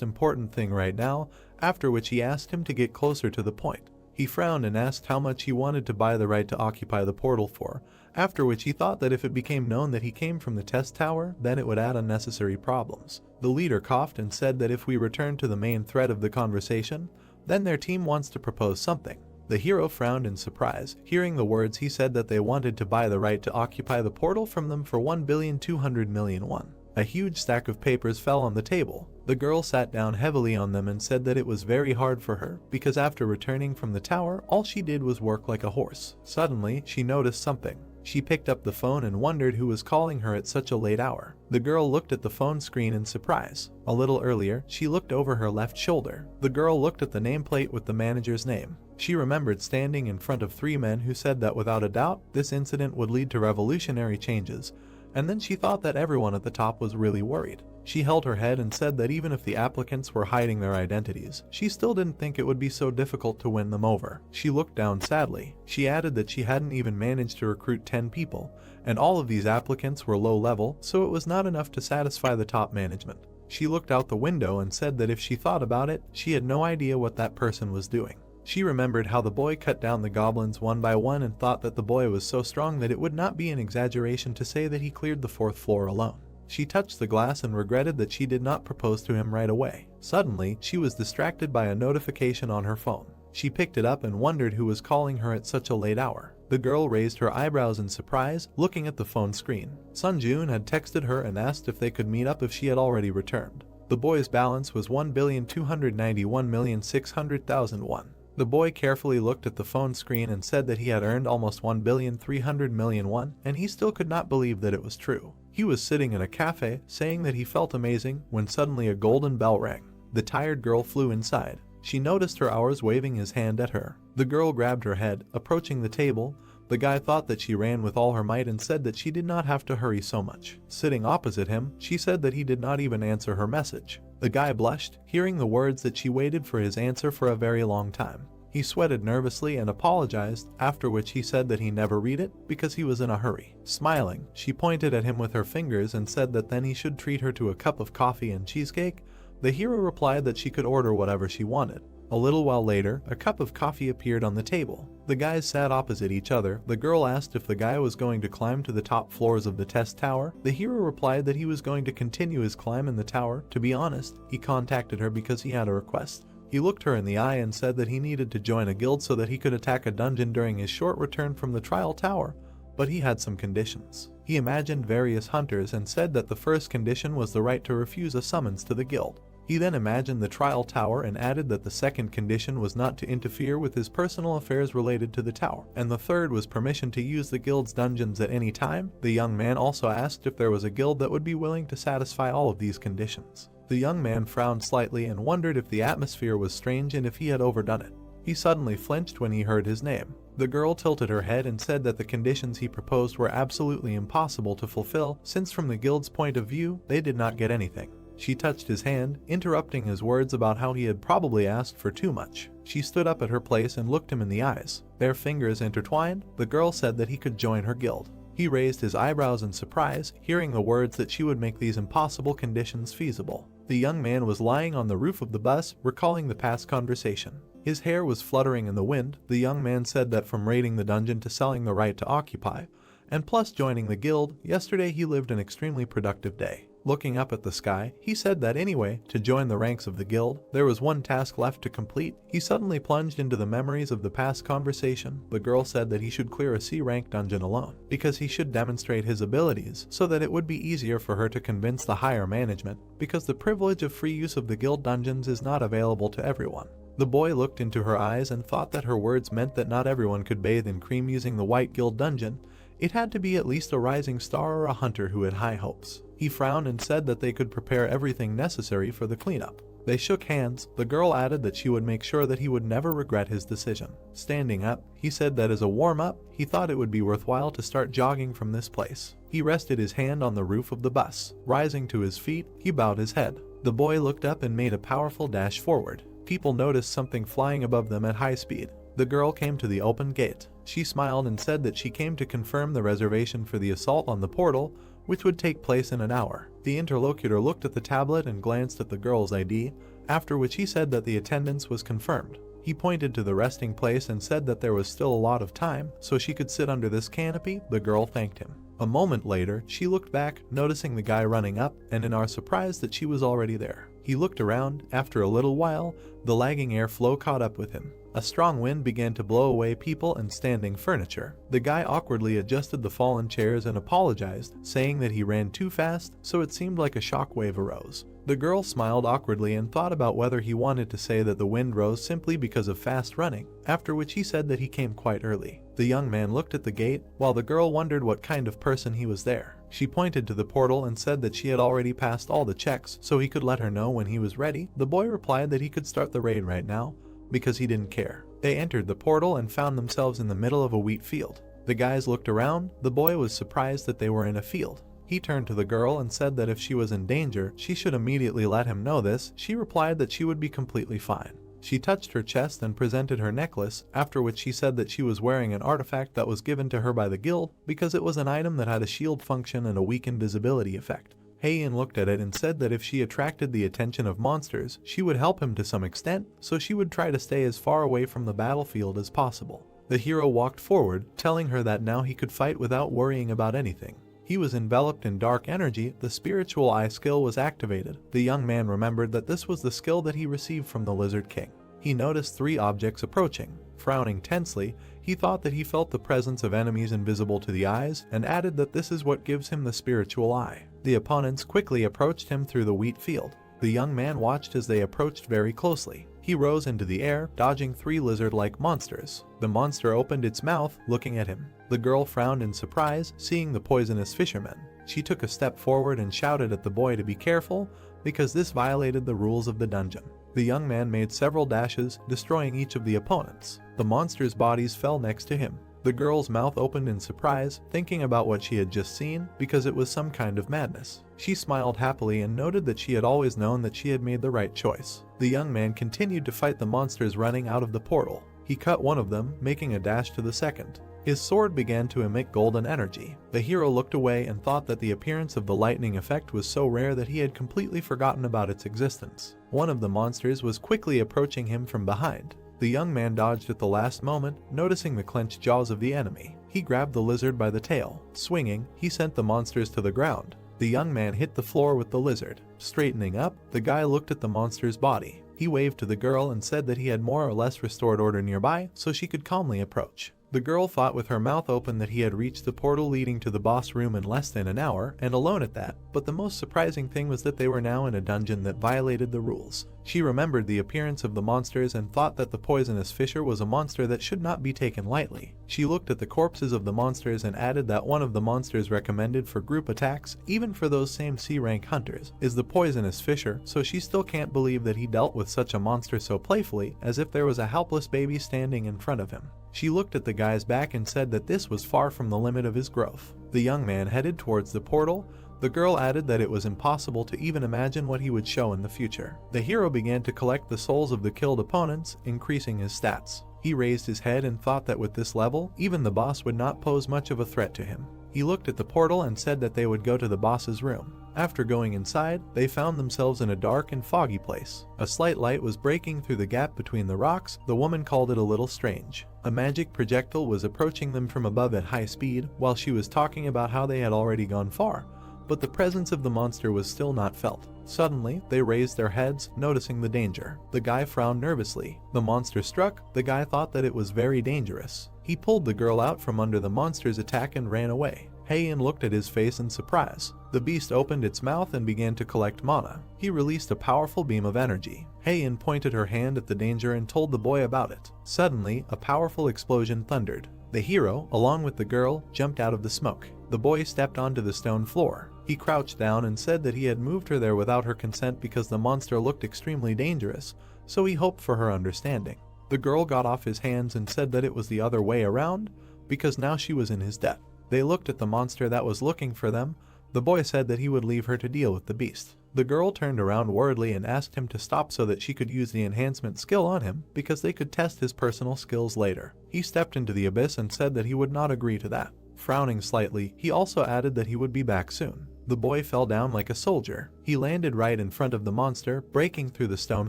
important thing right now, after which he asked him to get closer to the point. He frowned and asked how much he wanted to buy the right to occupy the portal for, after which he thought that if it became known that he came from the test tower, then it would add unnecessary problems. The leader coughed and said that if we return to the main thread of the conversation, then their team wants to propose something. The hero frowned in surprise. Hearing the words, he said that they wanted to buy the right to occupy the portal from them for 1,200,000,000 won. A huge stack of papers fell on the table. The girl sat down heavily on them and said that it was very hard for her, because after returning from the tower, all she did was work like a horse. Suddenly, she noticed something. She picked up the phone and wondered who was calling her at such a late hour. The girl looked at the phone screen in surprise. A little earlier, she looked over her left shoulder. The girl looked at the nameplate with the manager's name. She remembered standing in front of three men who said that without a doubt, this incident would lead to revolutionary changes, and then she thought that everyone at the top was really worried. She held her head and said that even if the applicants were hiding their identities, she still didn't think it would be so difficult to win them over. She looked down sadly. She added that she hadn't even managed to recruit 10 people, and all of these applicants were low level, so it was not enough to satisfy the top management. She looked out the window and said that if she thought about it, she had no idea what that person was doing. She remembered how the boy cut down the goblins one by one and thought that the boy was so strong that it would not be an exaggeration to say that he cleared the 4th floor alone. She touched the glass and regretted that she did not propose to him right away. Suddenly, she was distracted by a notification on her phone. She picked it up and wondered who was calling her at such a late hour. The girl raised her eyebrows in surprise, looking at the phone screen. Sunjun had texted her and asked if they could meet up if she had already returned. The boy's balance was 1,291,600,000 won. The boy carefully looked at the phone screen and said that he had earned almost 1,300,000,000 won, and he still could not believe that it was true. He was sitting in a cafe, saying that he felt amazing, when suddenly a golden bell rang. The tired girl flew inside. She noticed her hours waving his hand at her. The girl grabbed her head, approaching the table. The guy thought that she ran with all her might and said that she did not have to hurry so much. Sitting opposite him, she said that he did not even answer her message. The guy blushed, hearing the words that she waited for his answer for a very long time. He sweated nervously and apologized, after which he said that he never read it because he was in a hurry. Smiling, she pointed at him with her fingers and said that then he should treat her to a cup of coffee and cheesecake. The hero replied that she could order whatever she wanted. A little while later, a cup of coffee appeared on the table. The guys sat opposite each other. The girl asked if the guy was going to climb to the top floors of the test tower. The hero replied that he was going to continue his climb in the tower. To be honest, he contacted her because he had a request. He looked her in the eye and said that he needed to join a guild so that he could attack a dungeon during his short return from the trial tower, but he had some conditions. He imagined various hunters and said that the first condition was the right to refuse a summons to the guild. He then imagined the trial tower and added that the second condition was not to interfere with his personal affairs related to the tower, and the third was permission to use the guild's dungeons at any time. The young man also asked if there was a guild that would be willing to satisfy all of these conditions. The young man frowned slightly and wondered if the atmosphere was strange and if he had overdone it. He suddenly flinched when he heard his name. The girl tilted her head and said that the conditions he proposed were absolutely impossible to fulfill, since from the guild's point of view, they did not get anything. She touched his hand, interrupting his words about how he had probably asked for too much. She stood up at her place and looked him in the eyes. Their fingers intertwined. The girl said that he could join her guild. He raised his eyebrows in surprise, hearing the words that she would make these impossible conditions feasible. The young man was lying on the roof of the bus, recalling the past conversation. His hair was fluttering in the wind. The young man said that from raiding the dungeon to selling the right to occupy, and plus joining the guild, yesterday he lived an extremely productive day. Looking up at the sky, he said that anyway, to join the ranks of the guild, there was one task left to complete. He suddenly plunged into the memories of the past conversation. The girl said that he should clear a C-rank dungeon alone, because he should demonstrate his abilities, so that it would be easier for her to convince the higher management, because the privilege of free use of the guild dungeons is not available to everyone. The boy looked into her eyes and thought that her words meant that not everyone could bathe in cream using the White Guild dungeon. It had to be at least a rising star or a hunter who had high hopes. He frowned and said that they could prepare everything necessary for the cleanup. They shook hands. The girl added that she would make sure that he would never regret his decision. Standing up, he said that as a warm-up, he thought it would be worthwhile to start jogging from this place. He rested his hand on the roof of the bus. Rising to his feet, he bowed his head. The boy looked up and made a powerful dash forward. People noticed something flying above them at high speed. The girl came to the open gate. She smiled and said that she came to confirm the reservation for the assault on the portal, which would take place in an hour. The interlocutor looked at the tablet and glanced at the girl's ID, after which he said that the attendance was confirmed. He pointed to the resting place and said that there was still a lot of time, so she could sit under this canopy. The girl thanked him. A moment later, she looked back, noticing the guy running up, and in our surprise that she was already there. He looked around. After a little while, the lagging airflow caught up with him. A strong wind began to blow away people and standing furniture. The guy awkwardly adjusted the fallen chairs and apologized, saying that he ran too fast, so it seemed like a shockwave arose. The girl smiled awkwardly and thought about whether he wanted to say that the wind rose simply because of fast running, after which he said that he came quite early. The young man looked at the gate, while the girl wondered what kind of person he was there. She pointed to the portal and said that she had already passed all the checks, so he could let her know when he was ready. The boy replied that he could start the raid right now, because he didn't care. They entered the portal and found themselves in the middle of a wheat field. The guys looked around. The boy was surprised that they were in a field. He turned to the girl and said that if she was in danger, she should immediately let him know this. She replied that she would be completely fine. She touched her chest and presented her necklace, after which she said that she was wearing an artifact that was given to her by the guild because it was an item that had a shield function and a weak invisibility effect. Heian looked at it and said that if she attracted the attention of monsters, she would help him to some extent, so she would try to stay as far away from the battlefield as possible. The hero walked forward, telling her that now he could fight without worrying about anything. He was enveloped in dark energy. The spiritual eye skill was activated. The young man remembered that this was the skill that he received from the Lizard King. He noticed 3 objects approaching. Frowning tensely, he thought that he felt the presence of enemies invisible to the eyes, and added that this is what gives him the spiritual eye. The opponents quickly approached him through the wheat field. The young man watched as they approached very closely. He rose into the air, dodging 3 lizard-like monsters. The monster opened its mouth, looking at him. The girl frowned in surprise, seeing the poisonous fisherman. She took a step forward and shouted at the boy to be careful, because this violated the rules of the dungeon. The young man made several dashes, destroying each of the opponents. The monsters' bodies fell next to him. The girl's mouth opened in surprise, thinking about what she had just seen, because it was some kind of madness. She smiled happily and noted that she had always known that she had made the right choice. The young man continued to fight the monsters running out of the portal. He cut one of them, making a dash to the second. His sword began to emit golden energy. The hero looked away and thought that the appearance of the lightning effect was so rare that he had completely forgotten about its existence. One of the monsters was quickly approaching him from behind. The young man dodged at the last moment, noticing the clenched jaws of the enemy. He grabbed the lizard by the tail. Swinging, he sent the monsters to the ground. The young man hit the floor with the lizard. Straightening up, the guy looked at the monster's body. He waved to the girl and said that he had more or less restored order nearby, so she could calmly approach. The girl thought with her mouth open that he had reached the portal leading to the boss room in less than an hour, and alone at that, but the most surprising thing was that they were now in a dungeon that violated the rules. She remembered the appearance of the monsters and thought that the poisonous fisher was a monster that should not be taken lightly. She looked at the corpses of the monsters and added that one of the monsters recommended for group attacks, even for those same C-rank hunters, is the poisonous fisher, so she still can't believe that he dealt with such a monster so playfully, as if there was a helpless baby standing in front of him. She looked at the guy's back and said that this was far from the limit of his growth. The young man headed towards the portal. The girl added that it was impossible to even imagine what he would show in the future. The hero began to collect the souls of the killed opponents, increasing his stats. He raised his head and thought that with this level, even the boss would not pose much of a threat to him. He looked at the portal and said that they would go to the boss's room. After going inside, they found themselves in a dark and foggy place. A slight light was breaking through the gap between the rocks. The woman called it a little strange. A magic projectile was approaching them from above at high speed, while she was talking about how they had already gone far, but the presence of the monster was still not felt. Suddenly, they raised their heads, noticing the danger. The guy frowned nervously. The monster struck. The guy thought that it was very dangerous. He pulled the girl out from under the monster's attack and ran away. Heian looked at his face in surprise. The beast opened its mouth and began to collect mana. He released a powerful beam of energy. Heian pointed her hand at the danger and told the boy about it. Suddenly, a powerful explosion thundered. The hero, along with the girl, jumped out of the smoke. The boy stepped onto the stone floor. He crouched down and said that he had moved her there without her consent because the monster looked extremely dangerous, so he hoped for her understanding. The girl got off his hands and said that it was the other way around, because now she was in his debt. They looked at the monster that was looking for them. The boy said that he would leave her to deal with the beast. The girl turned around worriedly and asked him to stop so that she could use the enhancement skill on him, because they could test his personal skills later. He stepped into the abyss and said that he would not agree to that. Frowning slightly, he also added that he would be back soon. The boy fell down like a soldier. He landed right in front of the monster, breaking through the stone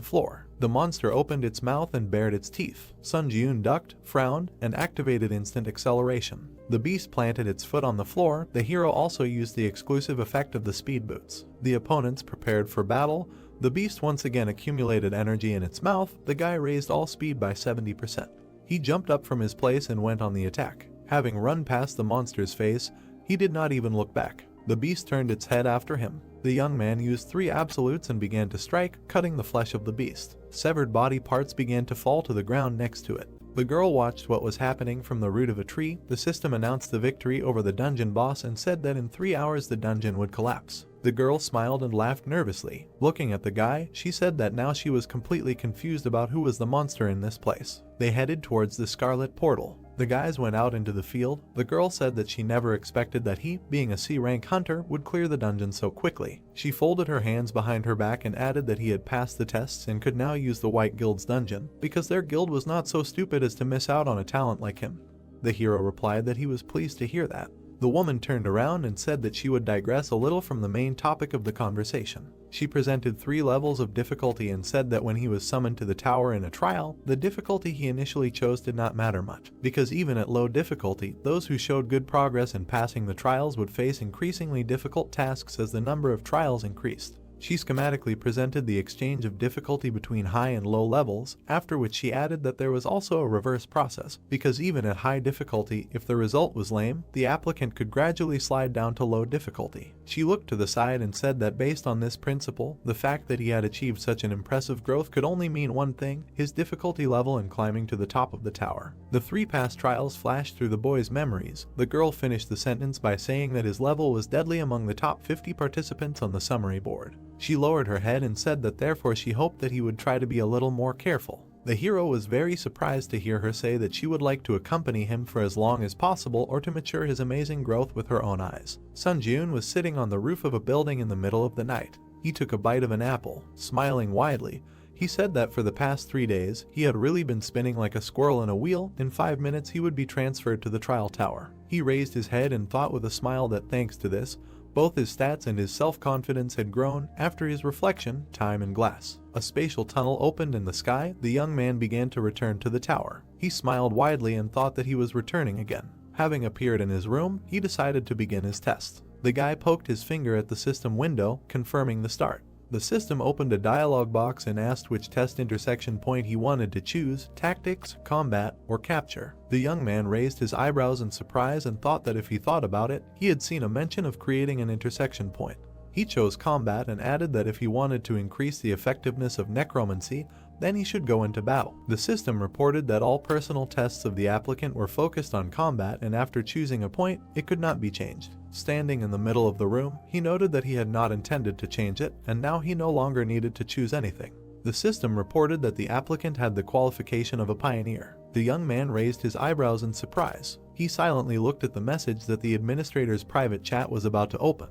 floor. The monster opened its mouth and bared its teeth. Sun Jiun ducked, frowned, and activated instant acceleration. The beast planted its foot on the floor. The hero also used the exclusive effect of the speed boots. The opponents prepared for battle. The beast once again accumulated energy in its mouth. The guy raised all speed by 70%. He jumped up from his place and went on the attack. Having run past the monster's face, he did not even look back. The beast turned its head after him. The young man used 3 absolutes and began to strike, cutting the flesh of the beast. Severed body parts began to fall to the ground next to it. The girl watched what was happening from the root of a tree. The system announced the victory over the dungeon boss and said that in 3 hours the dungeon would collapse. The girl smiled and laughed nervously. Looking at the guy, she said that now she was completely confused about who was the monster in this place. They headed towards the Scarlet Portal. The guys went out into the field. The girl said that she never expected that he, being a C-rank hunter, would clear the dungeon so quickly. She folded her hands behind her back and added that he had passed the tests and could now use the White Guild's dungeon, because their guild was not so stupid as to miss out on a talent like him. The hero replied that he was pleased to hear that. The woman turned around and said that she would digress a little from the main topic of the conversation. She presented 3 levels of difficulty and said that when he was summoned to the tower in a trial, the difficulty he initially chose did not matter much, because even at low difficulty, those who showed good progress in passing the trials would face increasingly difficult tasks as the number of trials increased. She schematically presented the exchange of difficulty between high and low levels, after which she added that there was also a reverse process, because even at high difficulty, if the result was lame, the applicant could gradually slide down to low difficulty. She looked to the side and said that based on this principle, the fact that he had achieved such an impressive growth could only mean one thing: his difficulty level in climbing to the top of the tower. The 3 past trials flashed through the boy's memories. The girl finished the sentence by saying that his level was deadly among the top 50 participants on the summary board. She lowered her head and said that therefore she hoped that he would try to be a little more careful. The hero was very surprised to hear her say that she would like to accompany him for as long as possible or to mature his amazing growth with her own eyes. Sun Jiun was sitting on the roof of a building in the middle of the night. He took a bite of an apple. Smiling widely, He said that for the past 3 days, he had really been spinning like a squirrel in a wheel. In 5 minutes he would be transferred to the trial tower. He raised his head and thought with a smile that thanks to this, both his stats and his self-confidence had grown. After his reflection, time and glass, a spatial tunnel opened in the sky. The young man began to return to the tower. He smiled widely and thought that he was returning again. Having appeared in his room, he decided to begin his test. The guy poked his finger at the system window, confirming the start. The system opened a dialog box and asked which test intersection point he wanted to choose: tactics, combat, or capture. The young man raised his eyebrows in surprise and thought that if he thought about it, he had seen a mention of creating an intersection point. He chose combat and added that if he wanted to increase the effectiveness of necromancy, then he should go into battle. The system reported that all personal tests of the applicant were focused on combat, and after choosing a point, it could not be changed. Standing in the middle of the room, he noted that he had not intended to change it, and now he no longer needed to choose anything. The system reported that the applicant had the qualification of a pioneer. The young man raised his eyebrows in surprise. He silently looked at the message that the administrator's private chat was about to open,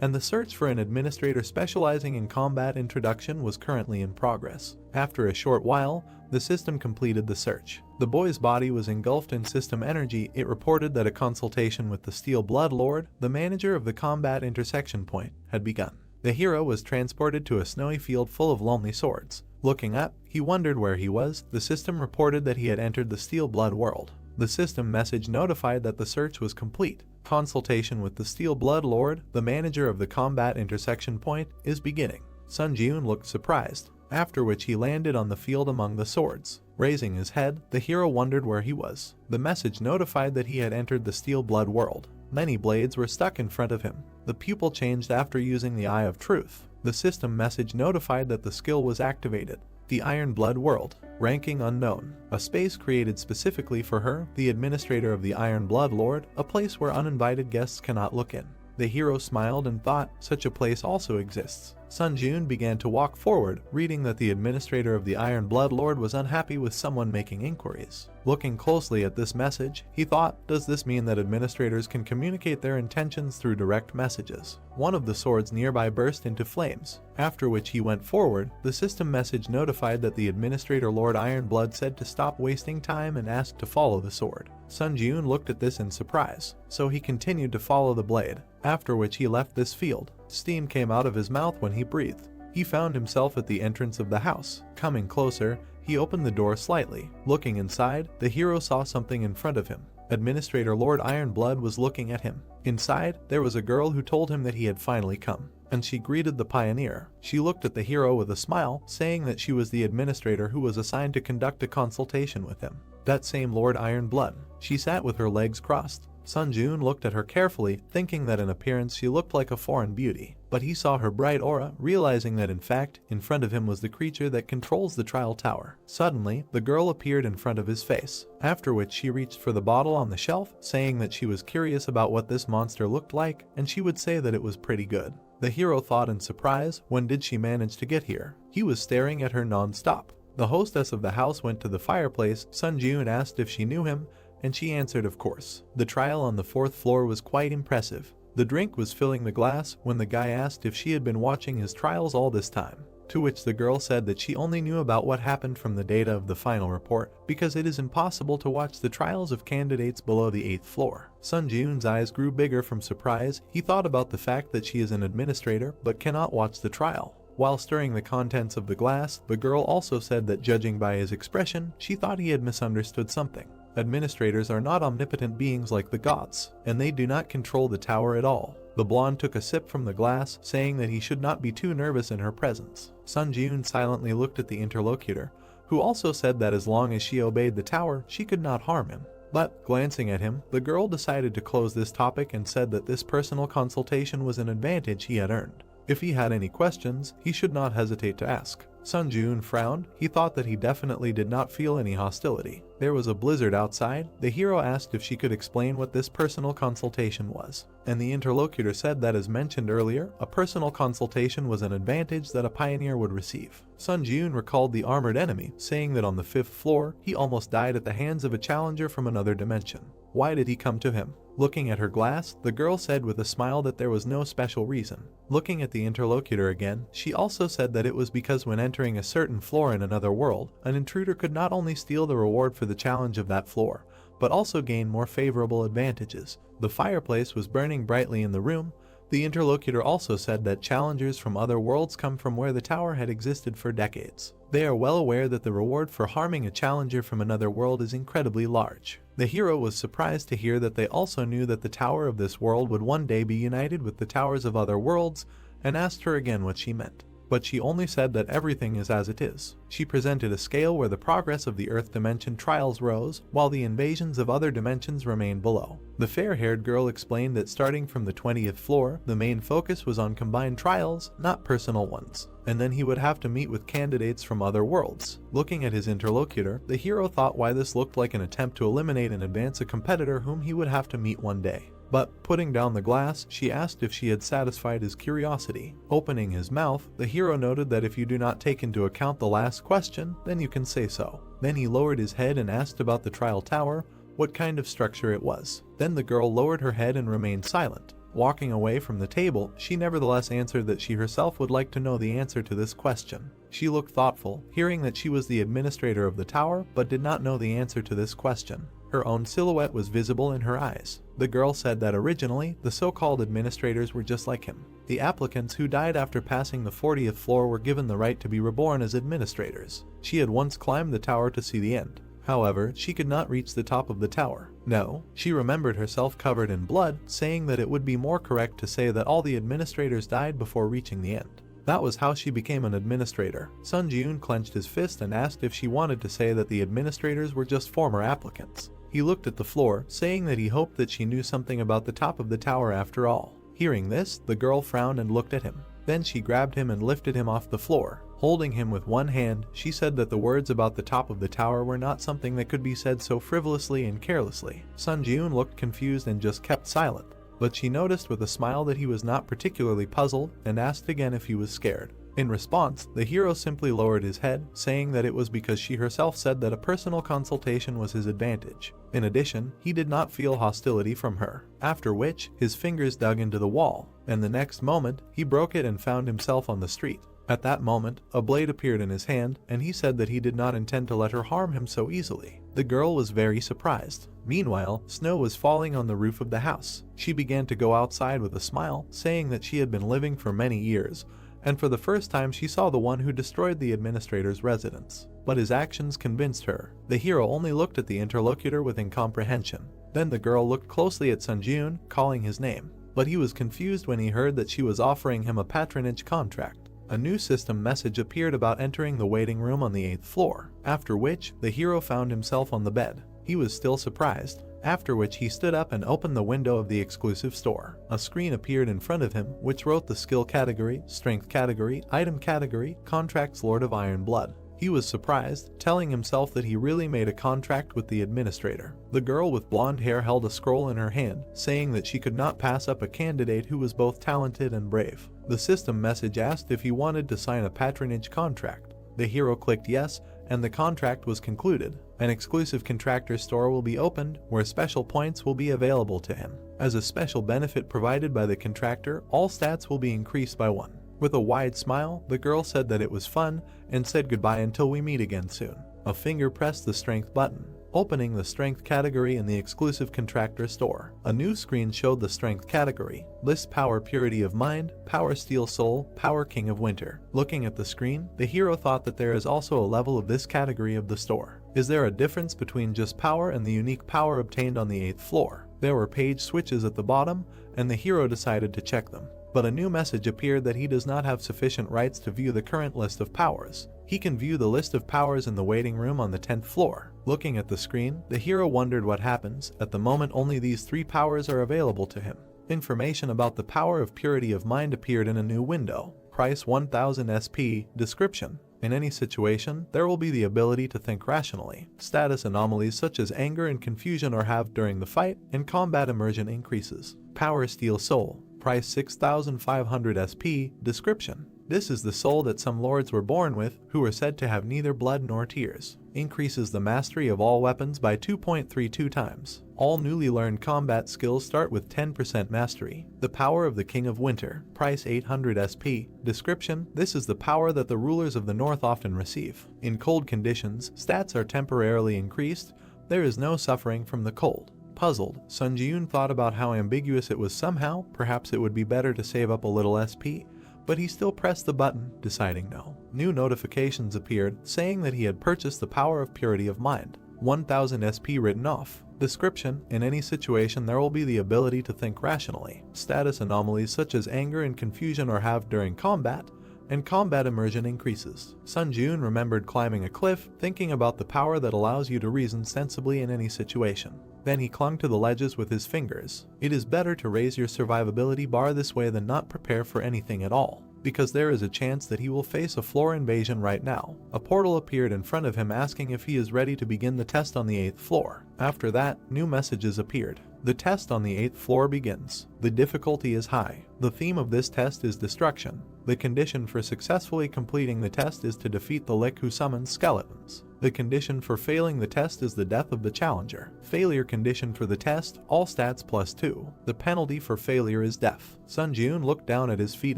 and the search for an administrator specializing in combat introduction was currently in progress. After a short while, the system completed the search. The boy's body was engulfed in system energy. It reported that a consultation with the Steel Blood Lord, the manager of the combat intersection point, had begun. The hero was transported to a snowy field full of lonely swords. Looking up, he wondered where he was. The system reported that he had entered the Steel Blood world. The system message notified that the search was complete. Consultation with the Steel Blood Lord, the manager of the combat intersection point, is beginning. Sun Jiun looked surprised, after which he landed on the field among the swords. Raising his head, the hero wondered where he was. The message notified that he had entered the Steel Blood world. Many blades were stuck in front of him. The pupil changed after using the Eye of Truth. The system message notified that the skill was activated. The Iron Blood world. Ranking unknown. A space created specifically for her, the administrator of the Iron Blood Lord, a place where uninvited guests cannot look in. The hero smiled and thought, such a place also exists. Sun Jiun began to walk forward, reading that the administrator of the Iron Blood Lord was unhappy with someone making inquiries. Looking closely at this message, he thought, does this mean that administrators can communicate their intentions through direct messages? One of the swords nearby burst into flames, after which he went forward. The system message notified that the administrator Lord Ironblood said to stop wasting time and asked to follow the sword. Sun Jiun looked at this in surprise, so he continued to follow the blade, after which he left this field. Steam came out of his mouth when he breathed. He found himself at the entrance of the house. Coming closer, he opened the door slightly. Looking inside, the hero saw something in front of him. Administrator Lord Ironblood was looking at him. Inside, there was a girl who told him that he had finally come, and she greeted the pioneer. She looked at the hero with a smile, saying that she was the administrator who was assigned to conduct a consultation with him. That same Lord Ironblood. She sat with her legs crossed. Sun Jiun looked at her carefully, thinking that in appearance she looked like a foreign beauty. But he saw her bright aura, realizing that in fact, in front of him was the creature that controls the trial tower. Suddenly, the girl appeared in front of his face, after which she reached for the bottle on the shelf, saying that she was curious about what this monster looked like, and she would say that it was pretty good. The hero thought in surprise, when did she manage to get here? He was staring at her non-stop. The hostess of the house went to the fireplace. Sun Jiun asked if she knew him, and she answered of course. The trial on the 4th floor was quite impressive. The drink was filling the glass when the guy asked if she had been watching his trials all this time, to which the girl said that she only knew about what happened from the data of the final report, because it is impossible to watch the trials of candidates below the 8th floor. Sun Jiun's eyes grew bigger from surprise. He thought about the fact that she is an administrator but cannot watch the trial. While stirring the contents of the glass, the girl also said that judging by his expression, she thought he had misunderstood something. Administrators are not omnipotent beings like the gods, and they do not control the tower at all. The blonde took a sip from the glass, saying that he should not be too nervous in her presence. Sun Jiun silently looked at the interlocutor, who also said that as long as she obeyed the tower, she could not harm him. But, glancing at him, the girl decided to close this topic and said that this personal consultation was an advantage he had earned. If he had any questions, he should not hesitate to ask. Sun Jiun frowned. He thought that he definitely did not feel any hostility. There was a blizzard outside. The hero asked if she could explain what this personal consultation was, and the interlocutor said that as mentioned earlier, a personal consultation was an advantage that a pioneer would receive. Sun Jiun recalled the armored enemy, saying that on the 5th floor, he almost died at the hands of a challenger from another dimension. Why did he come to him? Looking at her glass, the girl said with a smile that there was no special reason. Looking at the interlocutor again, she also said that it was because when entering a certain floor in another world, an intruder could not only steal the reward for the challenge of that floor, but also gain more favorable advantages. The fireplace was burning brightly in the room. The interlocutor also said that challengers from other worlds come from where the tower had existed for decades. They are well aware that the reward for harming a challenger from another world is incredibly large. The hero was surprised to hear that they also knew that the tower of this world would one day be united with the towers of other worlds, and asked her again what she meant. But she only said that everything is as it is. She presented a scale where the progress of the Earth dimension trials rose, while the invasions of other dimensions remained below. The fair-haired girl explained that starting from the 20th floor, the main focus was on combined trials, not personal ones, and then he would have to meet with candidates from other worlds. Looking at his interlocutor, the hero thought why this looked like an attempt to eliminate and advance a competitor whom he would have to meet one day. But, putting down the glass, she asked if she had satisfied his curiosity. Opening his mouth, the hero noted that if you do not take into account the last question, then you can say so. Then he lowered his head and asked about the trial tower, what kind of structure it was. Then the girl lowered her head and remained silent. Walking away from the table, she nevertheless answered that she herself would like to know the answer to this question. She looked thoughtful, hearing that she was the administrator of the tower, but did not know the answer to this question. Her own silhouette was visible in her eyes. The girl said that originally, the so-called administrators were just like him. The applicants who died after passing the 40th floor were given the right to be reborn as administrators. She had once climbed the tower to see the end. However, she could not reach the top of the tower. No, she remembered herself covered in blood, saying that it would be more correct to say that all the administrators died before reaching the end. That was how she became an administrator. Sun Ji-eun clenched his fist and asked if she wanted to say that the administrators were just former applicants. He looked at the floor, saying that he hoped that she knew something about the top of the tower after all. Hearing this, the girl frowned and looked at him. Then she grabbed him and lifted him off the floor. Holding him with one hand, she said that the words about the top of the tower were not something that could be said so frivolously and carelessly. Sun Ji-eun looked confused and just kept silent. But she noticed with a smile that he was not particularly puzzled, and asked again if he was scared. In response, the hero simply lowered his head, saying that it was because she herself said that a personal consultation was his advantage. In addition, he did not feel hostility from her. After which, his fingers dug into the wall, and the next moment, he broke it and found himself on the street. At that moment, a blade appeared in his hand, and he said that he did not intend to let her harm him so easily. The girl was very surprised. Meanwhile, snow was falling on the roof of the house. She began to go outside with a smile, saying that she had been living for many years, and for the first time she saw the one who destroyed the administrator's residence. But his actions convinced her. The hero only looked at the interlocutor with incomprehension. Then the girl looked closely at Sun Ji-eun, calling his name. But he was confused when he heard that she was offering him a patronage contract. A new system message appeared about entering the waiting room on the 8th floor, after which the hero found himself on the bed. He was still surprised, after which he stood up and opened the window of the exclusive store. A screen appeared in front of him, which wrote the skill category, strength category, item category, contracts Lord of Iron Blood. He was surprised, telling himself that he really made a contract with the administrator. The girl with blonde hair held a scroll in her hand, saying that she could not pass up a candidate who was both talented and brave. The system message asked if he wanted to sign a patronage contract. The hero clicked yes, and the contract was concluded. An exclusive contractor store will be opened, where special points will be available to him. As a special benefit provided by the contractor, all stats will be increased by 1. With a wide smile, the girl said that it was fun, and said goodbye until we meet again soon. A finger pressed the strength button, opening the strength category in the exclusive contractor store. A new screen showed the strength category. List power purity of mind, power steel soul, power king of winter. Looking at the screen, the hero thought that there is also a level of this category of the store. Is there a difference between just power and the unique power obtained on the 8th floor? There were page switches at the bottom, and the hero decided to check them. But a new message appeared that he does not have sufficient rights to view the current list of powers. He can view the list of powers in the waiting room on the 10th floor. Looking at the screen, the hero wondered what happens. At the moment, only these 3 powers are available to him. Information about the power of purity of mind appeared in a new window. Price 1000 SP. Description: in any situation, there will be the ability to think rationally. Status anomalies such as anger and confusion are halved during the fight, and combat immersion increases. Power Steel Soul. Price 6500 SP. Description: This is the soul that some lords were born with, who were said to have neither blood nor tears. Increases the mastery of all weapons by 2.32 times. All newly learned combat skills start with 10% mastery. The power of the King of Winter. Price 800 SP. Description: this is the power that the rulers of the north often receive. In cold conditions, stats are temporarily increased. There is no suffering from the cold. Puzzled, Sun Ji-yoon thought about how ambiguous it was. Somehow, perhaps it would be better to save up a little SP. But he still pressed the button, deciding no. New notifications appeared, saying that he had purchased the power of purity of mind. 1000 SP written off. Description: in any situation there will be the ability to think rationally. Status anomalies such as anger and confusion are halved during combat, and combat immersion increases. Sun Ji-yoon remembered climbing a cliff, thinking about the power that allows you to reason sensibly in any situation. Then he clung to the ledges with his fingers. It is better to raise your survivability bar this way than not prepare for anything at all, because there is a chance that he will face a floor invasion right now. A portal appeared in front of him asking if he is ready to begin the test on the 8th floor. After that, new messages appeared. The test on the 8th floor begins. The difficulty is high. The theme of this test is destruction. The condition for successfully completing the test is to defeat the Lick who summons skeletons. The condition for failing the test is the death of the challenger. Failure condition for the test, all stats +2. The penalty for failure is death. Sun Ji-yoon looked down at his feet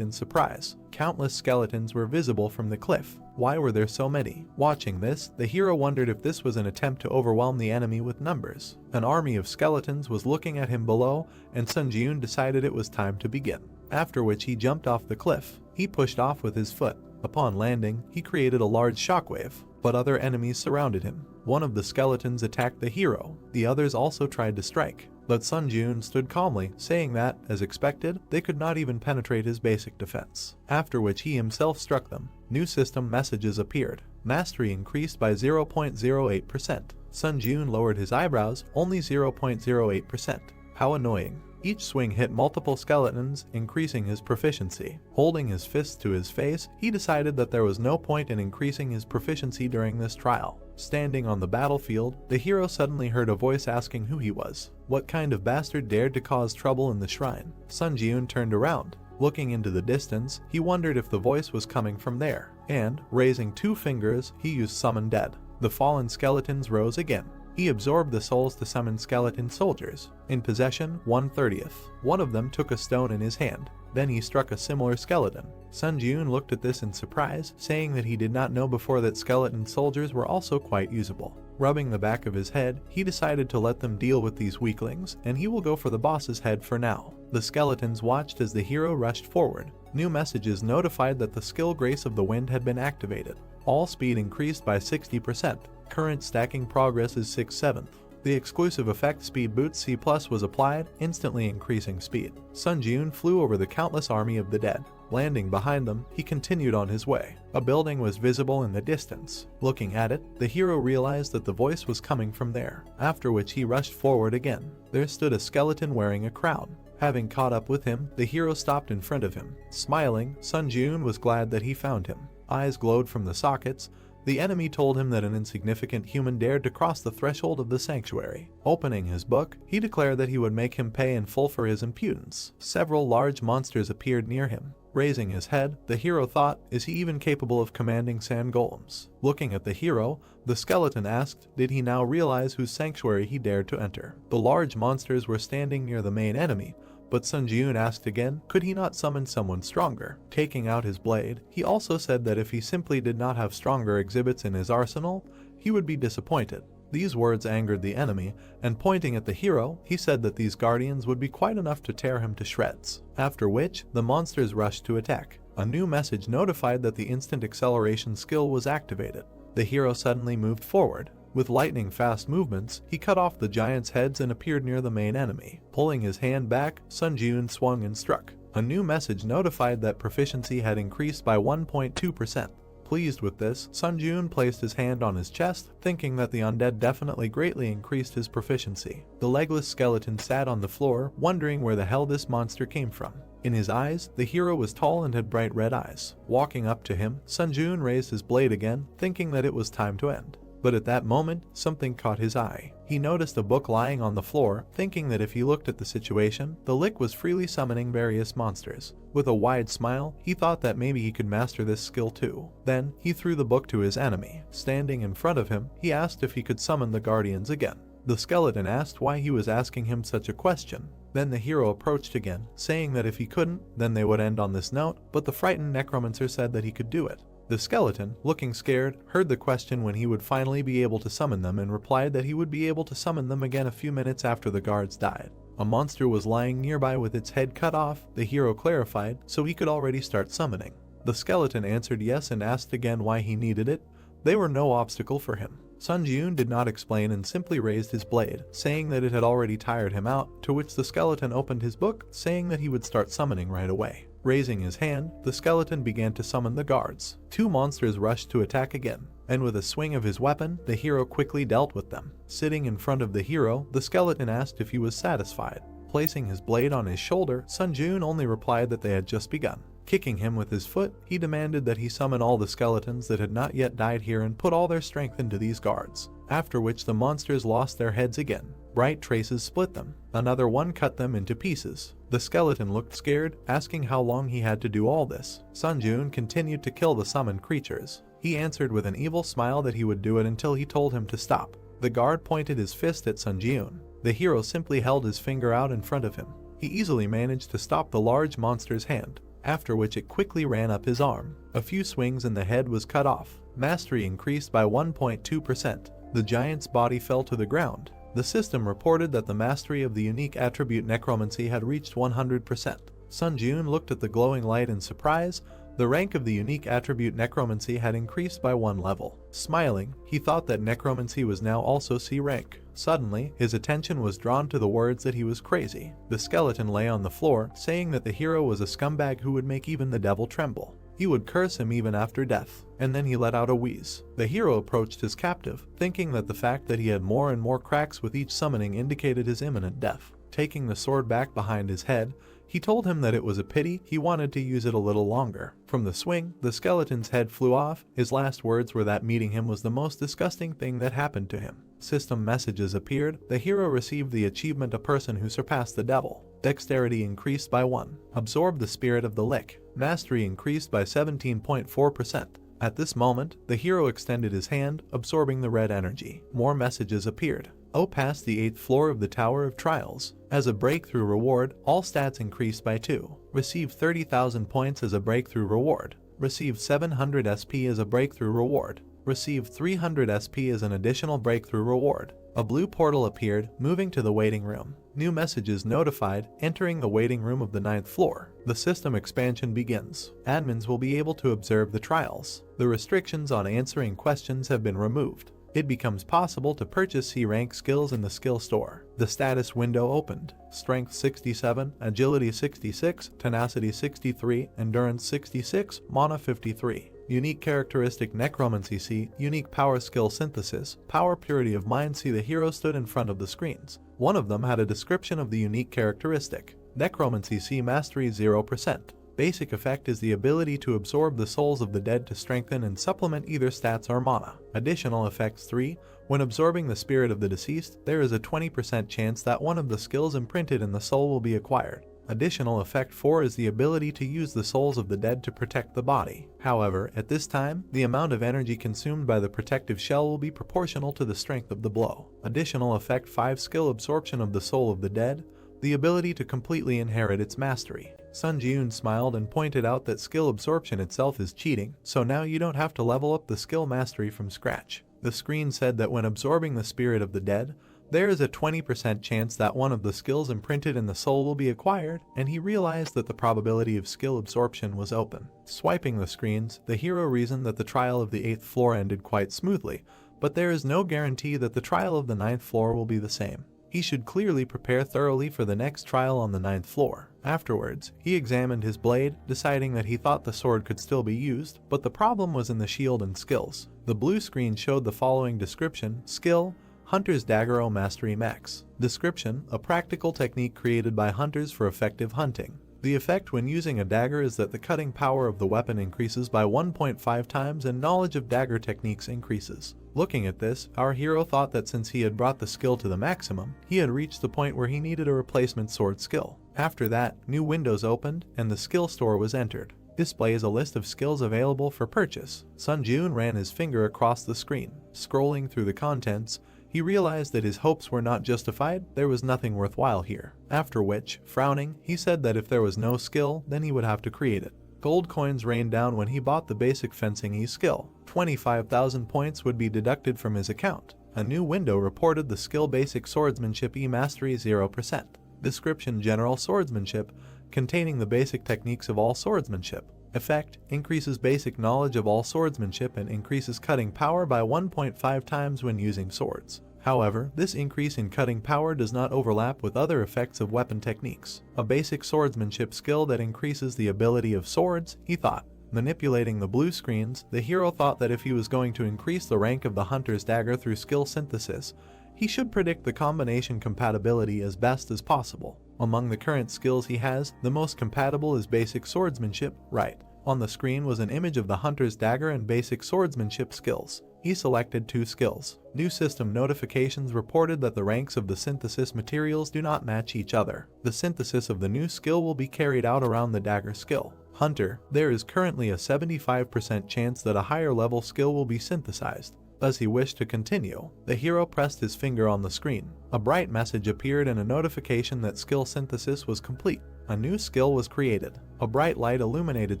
in surprise. Countless skeletons were visible from the cliff. Why were there so many? Watching this, the hero wondered if this was an attempt to overwhelm the enemy with numbers. An army of skeletons was looking at him below, and Sun Ji-yoon decided it was time to begin. After which he jumped off the cliff. He pushed off with his foot. Upon landing, he created a large shockwave, but other enemies surrounded him. One of the skeletons attacked the hero. The others also tried to strike, but Sun Ji-yoon stood calmly, saying that, as expected, they could not even penetrate his basic defense. After which he struck them. New system messages appeared. Mastery increased by 0.08%. Sun Ji-yoon lowered his eyebrows, only 0.08%. How annoying. Each swing hit multiple skeletons, increasing his proficiency. Holding his fist to his face, he decided that there was no point in increasing his proficiency during this trial. Standing on the battlefield, the hero suddenly heard a voice asking who he was. What kind of bastard dared to cause trouble in the shrine? Sun Ji-yoon turned around. Looking into the distance, he wondered if the voice was coming from there, and, raising 2 fingers, he used Summon Dead. The fallen skeletons rose again. He absorbed the souls to summon skeleton soldiers. In possession, 1/30. One of them took a stone in his hand. Then he struck a similar skeleton. Sun Ji-yoon looked at this in surprise, saying that he did not know before that skeleton soldiers were also quite usable. Rubbing the back of his head, he decided to let them deal with these weaklings, and he will go for the boss's head for now. The skeletons watched as the hero rushed forward. New messages notified that the skill Grace of the Wind had been activated. All speed increased by 60%. Current stacking progress is 6/7. The exclusive effect Speed Boost C+ was applied, instantly increasing speed. Sun Ji-yoon flew over the countless army of the dead. Landing behind them, he continued on his way. A building was visible in the distance. Looking at it, the hero realized that the voice was coming from there, after which he rushed forward again. There stood a skeleton wearing a crown. Having caught up with him, the hero stopped in front of him. Smiling, Sun Ji-yoon was glad that he found him. Eyes glowed from the sockets. The enemy told him that an insignificant human dared to cross the threshold of the sanctuary. Opening his book, he declared that he would make him pay in full for his impudence. Several large monsters appeared near him. Raising his head, the hero thought, is he even capable of commanding sand golems? Looking at the hero, the skeleton asked, did he now realize whose sanctuary he dared to enter? The large monsters were standing near the main enemy, but Sun Ji-yoon asked again, could he not summon someone stronger? Taking out his blade, he also said that if he simply did not have stronger exhibits in his arsenal, he would be disappointed. These words angered the enemy, and pointing at the hero, he said that these guardians would be quite enough to tear him to shreds. After which, the monsters rushed to attack. A new message notified that the instant acceleration skill was activated. The hero suddenly moved forward. With lightning-fast movements, he cut off the giants' heads and appeared near the main enemy. Pulling his hand back, Sun Ji-yoon swung and struck. A new message notified that proficiency had increased by 1.2%. Pleased with this, Sun Ji-yoon placed his hand on his chest, thinking that the undead definitely greatly increased his proficiency. The legless skeleton sat on the floor, wondering where the hell this monster came from. In his eyes, the hero was tall and had bright red eyes. Walking up to him, Sun Ji-yoon raised his blade again, thinking that it was time to end. But at that moment, something caught his eye. He noticed a book lying on the floor, thinking that if he looked at the situation, the lick was freely summoning various monsters. With a wide smile, he thought that maybe he could master this skill too. Then, he threw the book to his enemy. Standing in front of him, he asked if he could summon the guardians again. The skeleton asked why he was asking him such a question. Then the hero approached again, saying that if he couldn't, then they would end on this note, but the frightened necromancer said that he could do it. The skeleton, looking scared, heard the question when he would finally be able to summon them and replied that he would be able to summon them again a few minutes after the guards died. A monster was lying nearby with its head cut off, the hero clarified, so he could already start summoning. The skeleton answered yes and asked again why he needed it. They were no obstacle for him. Sun Jiun did not explain and simply raised his blade, saying that it had already tired him out, to which the skeleton opened his book, saying that he would start summoning right away. Raising his hand, the skeleton began to summon the guards. Two monsters rushed to attack again, and with a swing of his weapon, the hero quickly dealt with them. Sitting in front of the hero, the skeleton asked if he was satisfied. Placing his blade on his shoulder, Sun Jiun only replied that they had just begun. Kicking him with his foot, he demanded that he summon all the skeletons that had not yet died here and put all their strength into these guards. After which the monsters lost their heads again. Bright traces split them. Another one cut them into pieces. The skeleton looked scared, asking how long he had to do all this. Sun Jiun continued to kill the summoned creatures. He answered with an evil smile that he would do it until he told him to stop. The guard pointed his fist at Sun Jiun. The hero simply held his finger out in front of him. He easily managed to stop the large monster's hand, after which it quickly ran up his arm. A few swings and the head was cut off. Mastery increased by 1.2%. The giant's body fell to the ground. The system reported that the mastery of the unique attribute necromancy had reached 100%. Sun Jiun looked at the glowing light in surprise. The rank of the unique attribute necromancy had increased by 1 level. Smiling, he thought that necromancy was now also C rank. Suddenly, his attention was drawn to the words that he was crazy. The skeleton lay on the floor, saying that the hero was a scumbag who would make even the devil tremble. He would curse him even after death, and then he let out a wheeze. The hero approached his captive, thinking that the fact that he had more and more cracks with each summoning indicated his imminent death. Taking the sword back behind his head, he told him that it was a pity he wanted to use it a little longer. From the swing, the skeleton's head flew off. His last words were that meeting him was the most disgusting thing that happened to him. System messages appeared. The hero received the achievement A Person Who Surpassed the Devil. Dexterity increased by 1. Absorbed the spirit of the lick. Mastery increased by 17.4%. At this moment, the hero extended his hand, absorbing the red energy. More messages appeared. Passed the 8th floor of the Tower of Trials. As a breakthrough reward, all stats increased by 2. Received 30,000 points as a breakthrough reward. Received 700 SP as a breakthrough reward. Received 300 SP as an additional breakthrough reward. A blue portal appeared, moving to the waiting room. New messages notified, entering the waiting room of the 9th floor. The system expansion begins. Admins will be able to observe the trials. The restrictions on answering questions have been removed. It becomes possible to purchase C-rank skills in the skill store. The status window opened. Strength 67, Agility 66, Tenacity 63, Endurance 66, Mana 53. Unique characteristic Necromancy C, Unique Power Skill Synthesis, Power Purity of Mind C. The hero stood in front of the screens. One of them had a description of the unique characteristic. Necromancy C Mastery 0%. Basic effect is the ability to absorb the souls of the dead to strengthen and supplement either stats or mana. Additional effects 3. When absorbing the spirit of the deceased, there is a 20% chance that one of the skills imprinted in the soul will be acquired. Additional effect 4 is the ability to use the souls of the dead to protect the body. However, at this time, the amount of energy consumed by the protective shell will be proportional to the strength of the blow. Additional effect 5 Skill absorption of the soul of the dead, the ability to completely inherit its mastery. Sun Jiun smiled and pointed out that skill absorption itself is cheating, so now you don't have to level up the skill mastery from scratch. The screen said that when absorbing the spirit of the dead, there is a 20% chance that one of the skills imprinted in the soul will be acquired, and he realized that the probability of skill absorption was open. Swiping the screens, the hero reasoned that the trial of the 8th floor ended quite smoothly, but there is no guarantee that the trial of the 9th floor will be the same. He should clearly prepare thoroughly for the next trial on the 9th floor. Afterwards, he examined his blade, deciding that he thought the sword could still be used, but the problem was in the shield and skills. The blue screen showed the following description: Skill, Hunter's Dagger Mastery Max. Description: a practical technique created by hunters for effective hunting. The effect when using a dagger is that the cutting power of the weapon increases by 1.5 times and knowledge of dagger techniques increases. Looking at this, our hero thought that since he had brought the skill to the maximum, he had reached the point where he needed a replacement sword skill. After that, new windows opened and the skill store was entered. Displays a list of skills available for purchase. Sun Jun ran his finger across the screen. Scrolling through the contents, he realized that his hopes were not justified, there was nothing worthwhile here. After which, frowning, he said that if there was no skill, then he would have to create it. Gold coins rained down when he bought the basic fencing E skill. 25,000 points would be deducted from his account. A new window reported the skill basic swordsmanship E mastery 0%. Description general swordsmanship, containing the basic techniques of all swordsmanship. Effect, increases basic knowledge of all swordsmanship and increases cutting power by 1.5 times when using swords. However, this increase in cutting power does not overlap with other effects of weapon techniques. A basic swordsmanship skill that increases the ability of swords, he thought. Manipulating the blue screens, the hero thought that if he was going to increase the rank of the hunter's dagger through skill synthesis, he should predict the combination compatibility as best as possible. Among the current skills he has, the most compatible is basic swordsmanship, right. On the screen was an image of the hunter's dagger and basic swordsmanship skills. He selected two skills. New system notifications reported that the ranks of the synthesis materials do not match each other. The synthesis of the new skill will be carried out around the dagger skill. Hunter, there is currently a 75% chance that a higher level skill will be synthesized. As he wished to continue, the hero pressed his finger on the screen. A bright message appeared and a notification that skill synthesis was complete. A new skill was created. A bright light illuminated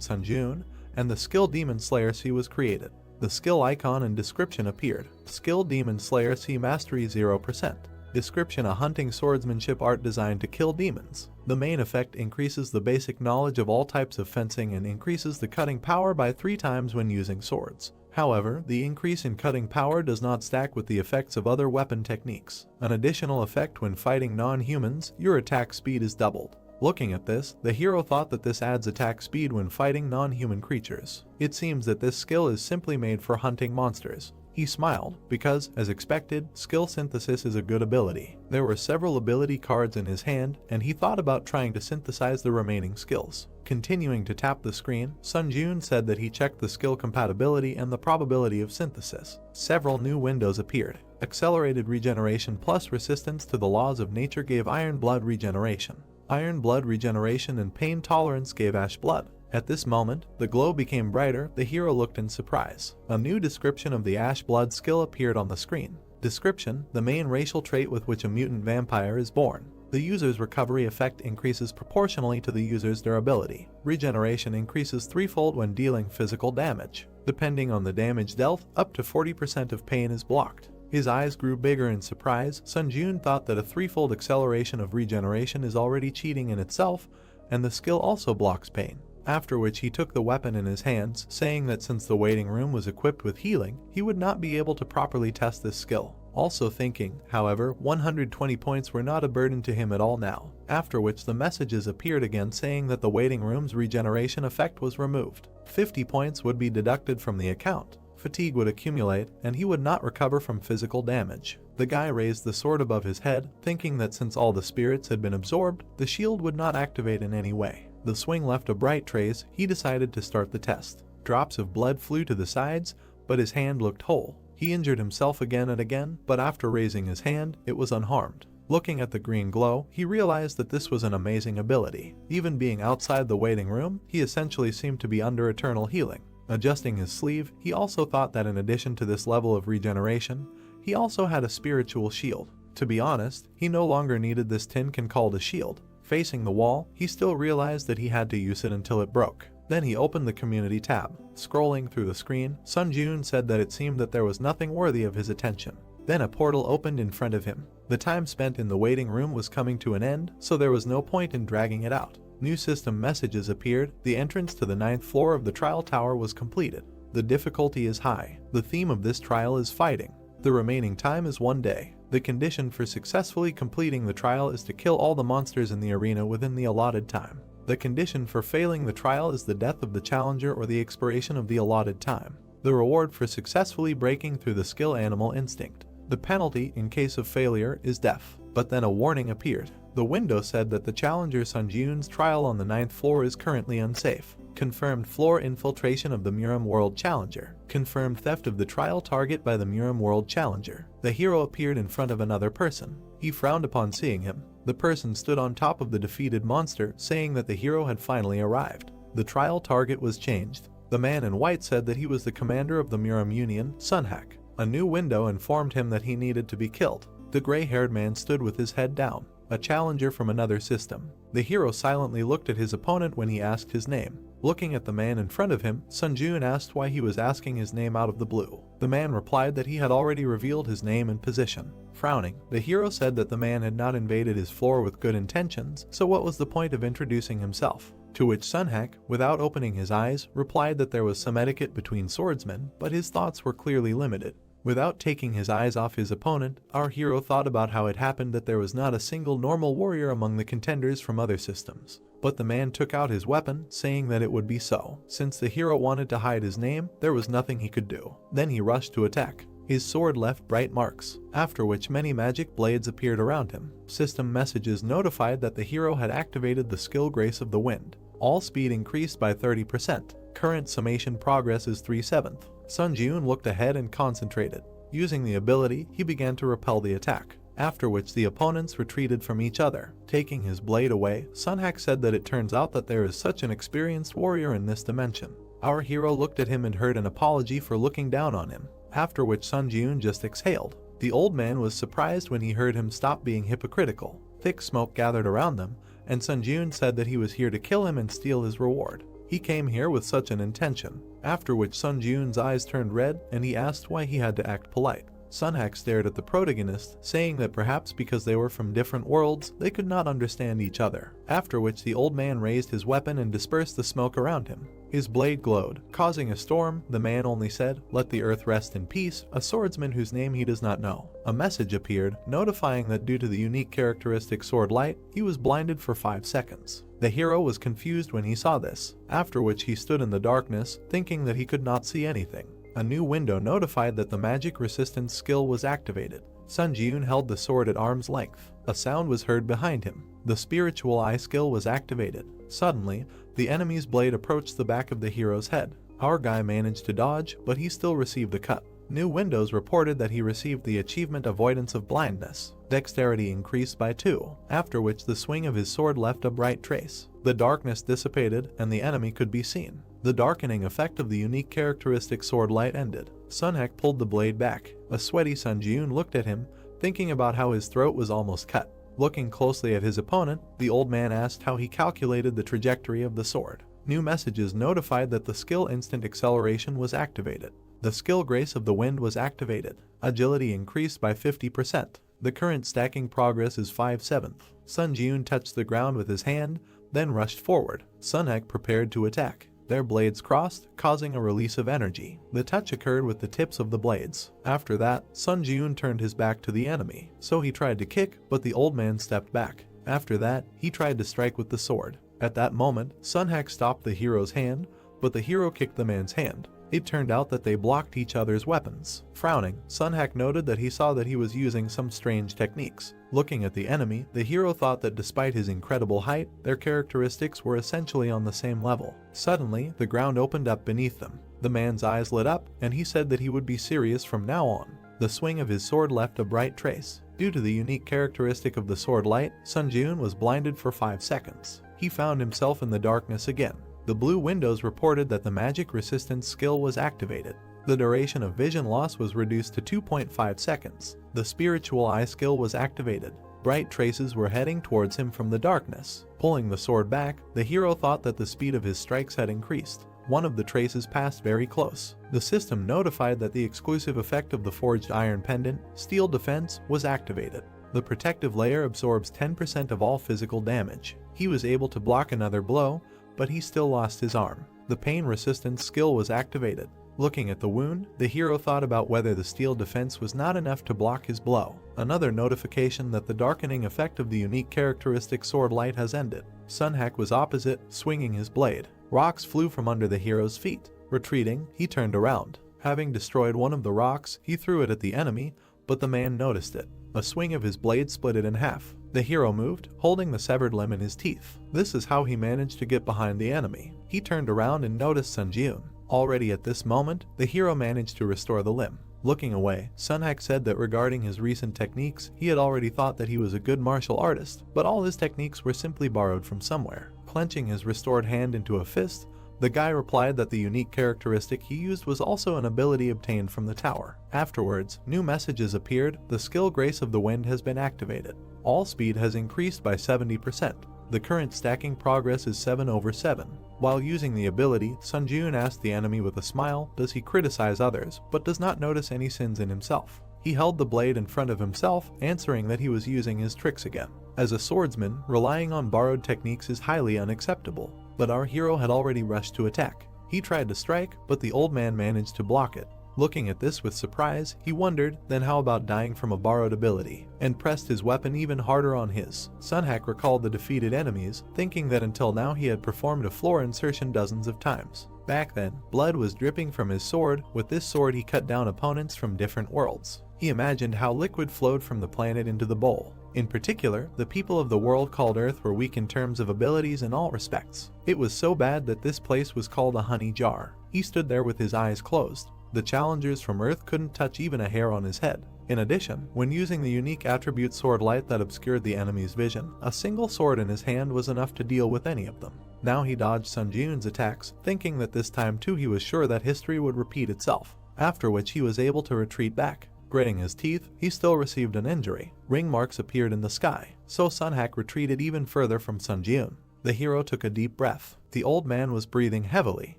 Sun Jun, and the skill Demon Slayer C was created. The skill icon and description appeared. Skill Demon Slayer C mastery 0%. Description: a hunting swordsmanship art designed to kill demons. The main effect increases the basic knowledge of all types of fencing and increases the cutting power by 3 times when using swords. However, the increase in cutting power does not stack with the effects of other weapon techniques. An additional effect: when fighting non-humans, your attack speed is doubled. Looking at this, the hero thought that this adds attack speed when fighting non-human creatures. It seems that this skill is simply made for hunting monsters. He smiled, because, as expected, skill synthesis is a good ability. There were several ability cards in his hand, and he thought about trying to synthesize the remaining skills. Continuing to tap the screen, Sun Jun said that he checked the skill compatibility and the probability of synthesis. Several new windows appeared. Accelerated regeneration plus resistance to the laws of nature gave iron blood regeneration. Iron blood regeneration and pain tolerance gave ash blood. At this moment, the glow became brighter. The hero looked in surprise. A new description of the ash blood skill appeared on the screen. Description: the main racial trait with which a mutant vampire is born. The user's recovery effect increases proportionally to the user's durability. Regeneration increases threefold when dealing physical damage. Depending on the damage dealt, up to 40% of pain is blocked. His eyes grew bigger in surprise. Sun Jun thought that a threefold acceleration of regeneration is already cheating in itself, and the skill also blocks pain. After which he took the weapon in his hands, saying that since the waiting room was equipped with healing, he would not be able to properly test this skill. Also thinking, however, 120 points were not a burden to him at all now. After which the messages appeared again saying that the waiting room's regeneration effect was removed. 50 points would be deducted from the account. Fatigue would accumulate, and he would not recover from physical damage. The guy raised the sword above his head, thinking that since all the spirits had been absorbed, the shield would not activate in any way. The swing left a bright trace. He decided to start the test. Drops of blood flew to the sides, but his hand looked whole. He injured himself again and again, but after raising his hand, it was unharmed. Looking at the green glow, he realized that this was an amazing ability. Even being outside the waiting room, he essentially seemed to be under eternal healing. Adjusting his sleeve, he also thought that in addition to this level of regeneration, he also had a spiritual shield. To be honest, he no longer needed this tin can called a shield. Facing the wall, he still realized that he had to use it until it broke. Then he opened the community tab. Scrolling through the screen, Sun Jun said that it seemed that there was nothing worthy of his attention. Then a portal opened in front of him. The time spent in the waiting room was coming to an end, so there was no point in dragging it out. New system messages appeared. The entrance to the 9th floor of the trial tower was completed. The difficulty is high. The theme of this trial is fighting. The remaining time is 1 day. The condition for successfully completing the trial is to kill all the monsters in the arena within the allotted time. The condition for failing the trial is the death of the challenger or the expiration of the allotted time. The reward for successfully breaking through the skill animal instinct. The penalty in case of failure is death. But then a warning appeared. The window said that the challenger Sun Ji-yoon's trial on the 9th floor is currently unsafe. Confirmed floor infiltration of the Muram World Challenger. Confirmed theft of the trial target by the Muram World Challenger. The hero appeared in front of another person. He frowned upon seeing him. The person stood on top of the defeated monster, saying that the hero had finally arrived. The trial target was changed. The man in white said that he was the commander of the Muram Union, Sunhak. A new window informed him that he needed to be killed. The gray-haired man stood with his head down. A challenger from another system. The hero silently looked at his opponent when he asked his name. Looking at the man in front of him, Sun Ji-yoon asked why he was asking his name out of the blue. The man replied that he had already revealed his name and position. Frowning, the hero said that the man had not invaded his floor with good intentions, so what was the point of introducing himself? To which Sunhak, without opening his eyes, replied that there was some etiquette between swordsmen, but his thoughts were clearly limited. Without taking his eyes off his opponent, our hero thought about how it happened that there was not a single normal warrior among the contenders from other systems. But the man took out his weapon, saying that it would be so. Since the hero wanted to hide his name, there was nothing he could do. Then he rushed to attack. His sword left bright marks, after which many magic blades appeared around him. System messages notified that the hero had activated the skill Grace of the Wind. All speed increased by 30%. Current summation progress is 3/7. Sun Ji-yoon looked ahead and concentrated. Using the ability, he began to repel the attack, after which the opponents retreated from each other. Taking his blade away, Sunhak said that it turns out that there is such an experienced warrior in this dimension. Our hero looked at him and heard an apology for looking down on him, after which Sun Ji-yoon just exhaled. The old man was surprised when he heard him stop being hypocritical. Thick smoke gathered around them, and Sun Ji-yoon said that he was here to kill him and steal his reward. He came here with such an intention, after which Sun Ji-yoon's eyes turned red and he asked why he had to act polite. Sunhak stared at the protagonist, saying that perhaps because they were from different worlds, they could not understand each other, after which the old man raised his weapon and dispersed the smoke around him. His blade glowed, causing a storm. The man only said, "Let the earth rest in peace," a swordsman whose name he does not know. A message appeared, notifying that due to the unique characteristic sword light, he was blinded for 5 seconds. The hero was confused when he saw this, after which he stood in the darkness, thinking that he could not see anything. A new window notified that the magic resistance skill was activated. Sun Ji-yoon held the sword at arm's length. A sound was heard behind him. The spiritual eye skill was activated. Suddenly, the enemy's blade approached the back of the hero's head. Our guy managed to dodge, but he still received a cut. New windows reported that he received the achievement Avoidance of Blindness. Dexterity increased by 2, after which the swing of his sword left a bright trace. The darkness dissipated and the enemy could be seen. The darkening effect of the unique characteristic sword light ended. Sunhak pulled the blade back. A sweaty Sun Ji-yoon looked at him, thinking about how his throat was almost cut. Looking closely at his opponent, the old man asked how he calculated the trajectory of the sword. New messages notified that the skill Instant Acceleration was activated. The skill Grace of the Wind was activated. Agility increased by 50%. The current stacking progress is 5/7. Sun Ji-yoon touched the ground with his hand, then rushed forward. Sunhak prepared to attack. Their blades crossed, causing a release of energy. The touch occurred with the tips of the blades. After that, Sun Ji-yoon turned his back to the enemy, so he tried to kick, but the old man stepped back. After that, he tried to strike with the sword. At that moment, Sunhak stopped the hero's hand, but the hero kicked the man's hand. It turned out that they blocked each other's weapons. Frowning, Sunhak noted that he saw that he was using some strange techniques. Looking at the enemy, the hero thought that despite his incredible height, their characteristics were essentially on the same level. Suddenly, the ground opened up beneath them. The man's eyes lit up, and he said that he would be serious from now on. The swing of his sword left a bright trace. Due to the unique characteristic of the sword light, Sun Ji-yoon was blinded for 5 seconds. He found himself in the darkness again. The blue windows reported that the magic resistance skill was activated. The duration of vision loss was reduced to 2.5 seconds. The spiritual eye skill was activated. Bright traces were heading towards him from the darkness. Pulling the sword back, the hero thought that the speed of his strikes had increased. One of the traces passed very close. The system notified that the exclusive effect of the forged iron pendant, Steel Defense, was activated. The protective layer absorbs 10% of all physical damage. He was able to block another blow, but he still lost his arm. The pain resistance skill was activated. Looking at the wound, the hero thought about whether the steel defense was not enough to block his blow. Another notification that the darkening effect of the unique characteristic sword light has ended. Sunhak was opposite, swinging his blade. Rocks flew from under the hero's feet. Retreating, he turned around. Having destroyed one of the rocks, he threw it at the enemy, but the man noticed it. A swing of his blade split it in half. The hero moved, holding the severed limb in his teeth. This is how he managed to get behind the enemy. He turned around and noticed Sun Jiun. Already at this moment, the hero managed to restore the limb. Looking away, Sunhak said that regarding his recent techniques, he had already thought that he was a good martial artist, but all his techniques were simply borrowed from somewhere. Clenching his restored hand into a fist, the guy replied that the unique characteristic he used was also an ability obtained from the tower. Afterwards, new messages appeared. The skill Grace of the Wind has been activated. All speed has increased by 70%. The current stacking progress is 7/7. While using the ability, Sun Jiun asked the enemy with a smile, does he criticize others, but does not notice any sins in himself. He held the blade in front of himself, answering that he was using his tricks again. As a swordsman, relying on borrowed techniques is highly unacceptable, but our hero had already rushed to attack. He tried to strike, but the old man managed to block it. Looking at this with surprise, he wondered, then how about dying from a borrowed ability, and pressed his weapon even harder on his. Sunhak recalled the defeated enemies, thinking that until now he had performed a floor insertion dozens of times. Back then, blood was dripping from his sword. With this sword he cut down opponents from different worlds. He imagined how liquid flowed from the planet into the bowl. In particular, the people of the world called Earth were weak in terms of abilities in all respects. It was so bad that this place was called a honey jar. He stood there with his eyes closed. The challengers from Earth couldn't touch even a hair on his head. In addition, when using the unique attribute sword light that obscured the enemy's vision, a single sword in his hand was enough to deal with any of them. Now he dodged Sun Jiun's attacks, thinking that this time too he was sure that history would repeat itself, after which he was able to retreat back. Gritting his teeth, he still received an injury. Ring marks appeared in the sky, so Sunhak retreated even further from Sun Jiun. The hero took a deep breath. The old man was breathing heavily.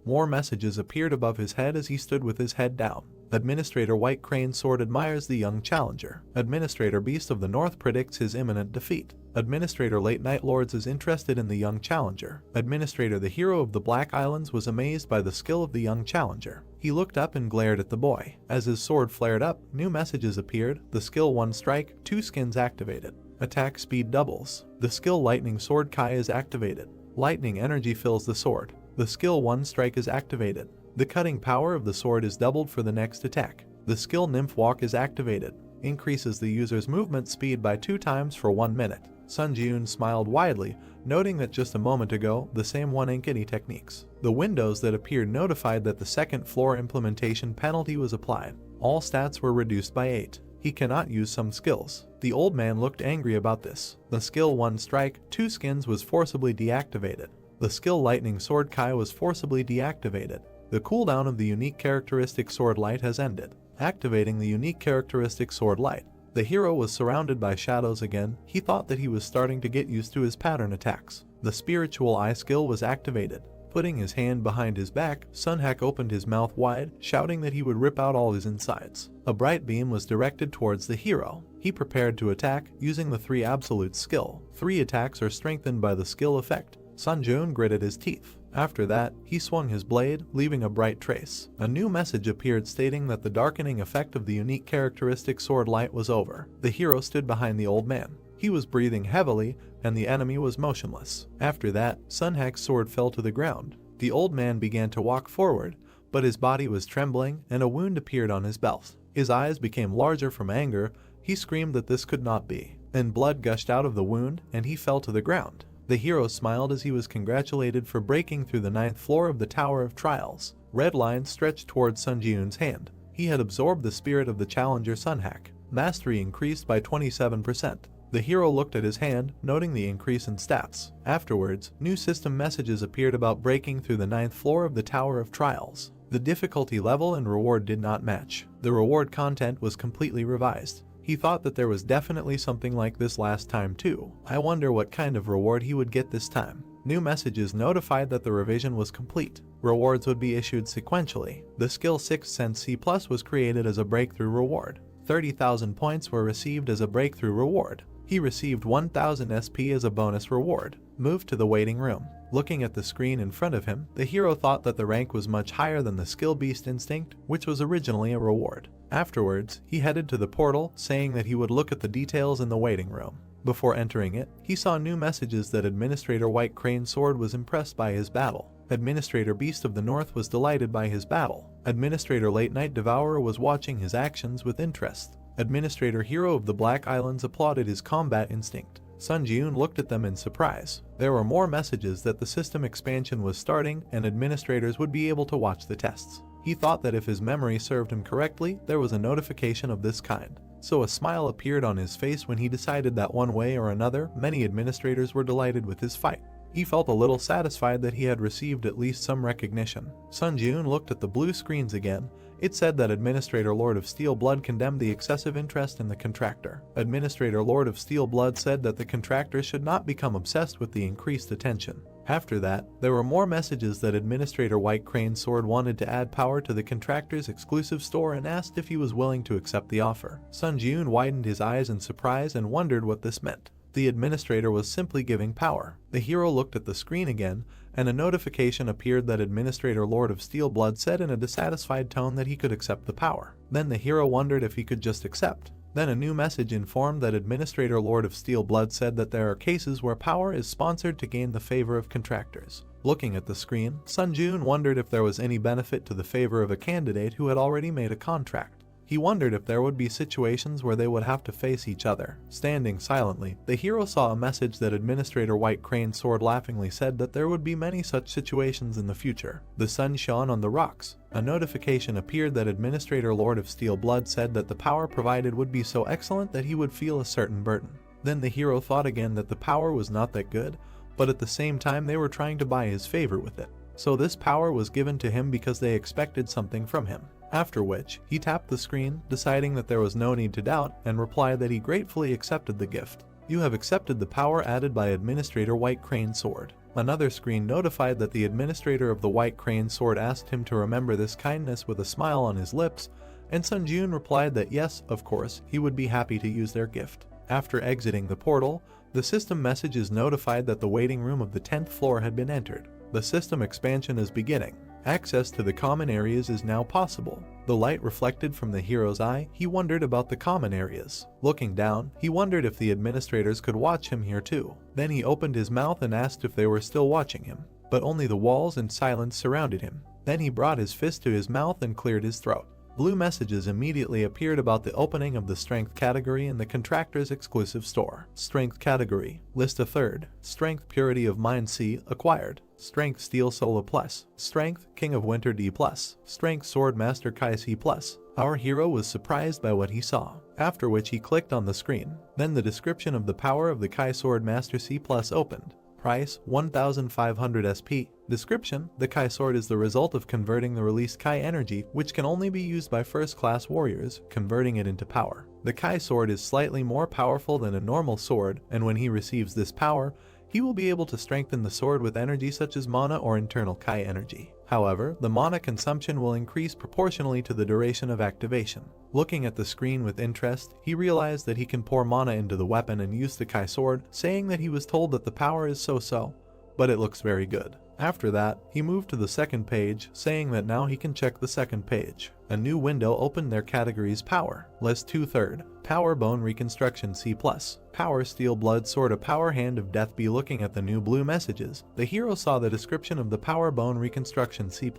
More messages appeared above his head as he stood with his head down. Administrator White Crane Sword admires the young challenger. Administrator Beast of the North predicts his imminent defeat. Administrator Late Night Lords is interested in the young challenger. Administrator the Hero of the Black Islands was amazed by the skill of the young challenger. He looked up and glared at the boy. As his sword flared up, new messages appeared. The skill 1 strike, 2 skins activated. Attack speed doubles. The skill Lightning Sword Kai is activated. Lightning energy fills the sword. The skill 1 strike is activated. The cutting power of the sword is doubled for the next attack. The skill Nymph Walk is activated. Increases the user's movement speed by 2 times for 1 minute. Sun Jiun smiled widely, noting that just a moment ago, the same one Ankeny techniques. The windows that appeared notified that the second floor implementation penalty was applied. All stats were reduced by 8. He cannot use some skills. The old man looked angry about this. The skill 1 strike, 2 skins was forcibly deactivated. The skill Lightning Sword Kai was forcibly deactivated. The cooldown of the unique characteristic Sword Light has ended. Activating the unique characteristic Sword Light. The hero was surrounded by shadows again. He thought that he was starting to get used to his pattern attacks. The Spiritual Eye skill was activated. Putting his hand behind his back, Sunhak opened his mouth wide, shouting that he would rip out all his insides. A bright beam was directed towards the hero. He prepared to attack, using the 3 absolute skill. 3 attacks are strengthened by the skill effect. Sun Jiun gritted his teeth. After that, he swung his blade, leaving a bright trace. A new message appeared stating that the darkening effect of the unique characteristic sword light was over. The hero stood behind the old man. He was breathing heavily, and the enemy was motionless. After that, Sunhak's sword fell to the ground. The old man began to walk forward, but his body was trembling, and a wound appeared on his belt. His eyes became larger from anger. He screamed that this could not be. Then blood gushed out of the wound, and he fell to the ground. The hero smiled as he was congratulated for breaking through the 9th floor of the Tower of Trials. Red lines stretched towards Sun Jiun's hand. He had absorbed the spirit of the challenger Sunhak. Mastery increased by 27%. The hero looked at his hand, noting the increase in stats. Afterwards, new system messages appeared about breaking through the 9th floor of the Tower of Trials. The difficulty level and reward did not match. The reward content was completely revised. He thought that there was definitely something like this last time too. I wonder what kind of reward he would get this time. New messages notified that the revision was complete. Rewards would be issued sequentially. The skill 6th Sense C+ was created as a breakthrough reward. 30,000 points were received as a breakthrough reward. He received 1,000 SP as a bonus reward. Moved to the waiting room. Looking at the screen in front of him, the hero thought that the rank was much higher than the skill Beast Instinct, which was originally a reward. Afterwards, he headed to the portal, saying that he would look at the details in the waiting room. Before entering it, he saw new messages that Administrator White Crane Sword was impressed by his battle. Administrator Beast of the North was delighted by his battle. Administrator Late Night Devourer was watching his actions with interest. Administrator Hero of the Black Islands applauded his combat instinct. Sun Jiun looked at them in surprise. There were more messages that the system expansion was starting and administrators would be able to watch the tests. He thought that if his memory served him correctly, there was a notification of this kind. So a smile appeared on his face when he decided that one way or another, many administrators were delighted with his fight. He felt a little satisfied that he had received at least some recognition. Sun Jiun looked at the blue screens again. It said that Administrator Lord of Steel Blood condemned the excessive interest in the contractor. Administrator Lord of Steel Blood said that the contractor should not become obsessed with the increased attention. After that, there were more messages that Administrator White Crane Sword wanted to add power to the contractor's exclusive store and asked if he was willing to accept the offer. Sun Jiun widened his eyes in surprise and wondered what this meant. The administrator was simply giving power. The hero looked at the screen again, and a notification appeared that Administrator Lord of Steel Blood said in a dissatisfied tone that he could accept the power. Then the hero wondered if he could just accept. Then a new message informed that Administrator Lord of Steel Blood said that there are cases where power is sponsored to gain the favor of contractors. Looking at the screen, Sun Jiun wondered if there was any benefit to the favor of a candidate who had already made a contract. He wondered if there would be situations where they would have to face each other. Standing silently, the hero saw a message that Administrator White Crane Sword laughingly said that there would be many such situations in the future. The sun shone on the rocks. A notification appeared that Administrator Lord of Steel Blood said that the power provided would be so excellent that he would feel a certain burden. Then the hero thought again that the power was not that good, but at the same time they were trying to buy his favor with it. So this power was given to him because they expected something from him. After which, he tapped the screen, deciding that there was no need to doubt, and replied that he gratefully accepted the gift. You have accepted the power added by Administrator White Crane Sword. Another screen notified that the administrator of the White Crane Sword asked him to remember this kindness with a smile on his lips, and Sun Jiun replied that yes, of course, he would be happy to use their gift. After exiting the portal, the system messages notified that the waiting room of the 10th floor had been entered. The system expansion is beginning. Access to the common areas is now possible. The light reflected from the hero's eye, he wondered about the common areas. Looking down, he wondered if the administrators could watch him here too. Then he opened his mouth and asked if they were still watching him, but only the walls and silence surrounded him. Then he brought his fist to his mouth and cleared his throat. Blue messages immediately appeared about the opening of the Strength category in the contractor's exclusive store. Strength category, list a third. Strength Purity of Mind C, acquired. Strength Steel Soul Plus. Strength King of Winter D+. Strength Sword Master Kai C+. Our hero was surprised by what he saw, after which he clicked on the screen. Then the description of the power of the Kai Sword Master C+ opened. Price 1,500 SP. Description: the Kai Sword is the result of converting the released Kai energy, which can only be used by first-class warriors, converting it into power. The Kai Sword is slightly more powerful than a normal sword, and when he receives this power, he will be able to strengthen the sword with energy such as mana or internal Kai energy. However, the mana consumption will increase proportionally to the duration of activation. Looking at the screen with interest, he realized that he can pour mana into the weapon and use the Kai Sword, saying that he was told that the power is so-so, but it looks very good. After that, he moved to the second page, saying that now he can check the second page. A new window opened their categories Power, List 2/3, Power Bone Reconstruction C+, Power Steel Blood Sword A Power Hand of Death B. Looking at the new blue messages, the hero saw the description of the Power Bone Reconstruction C+.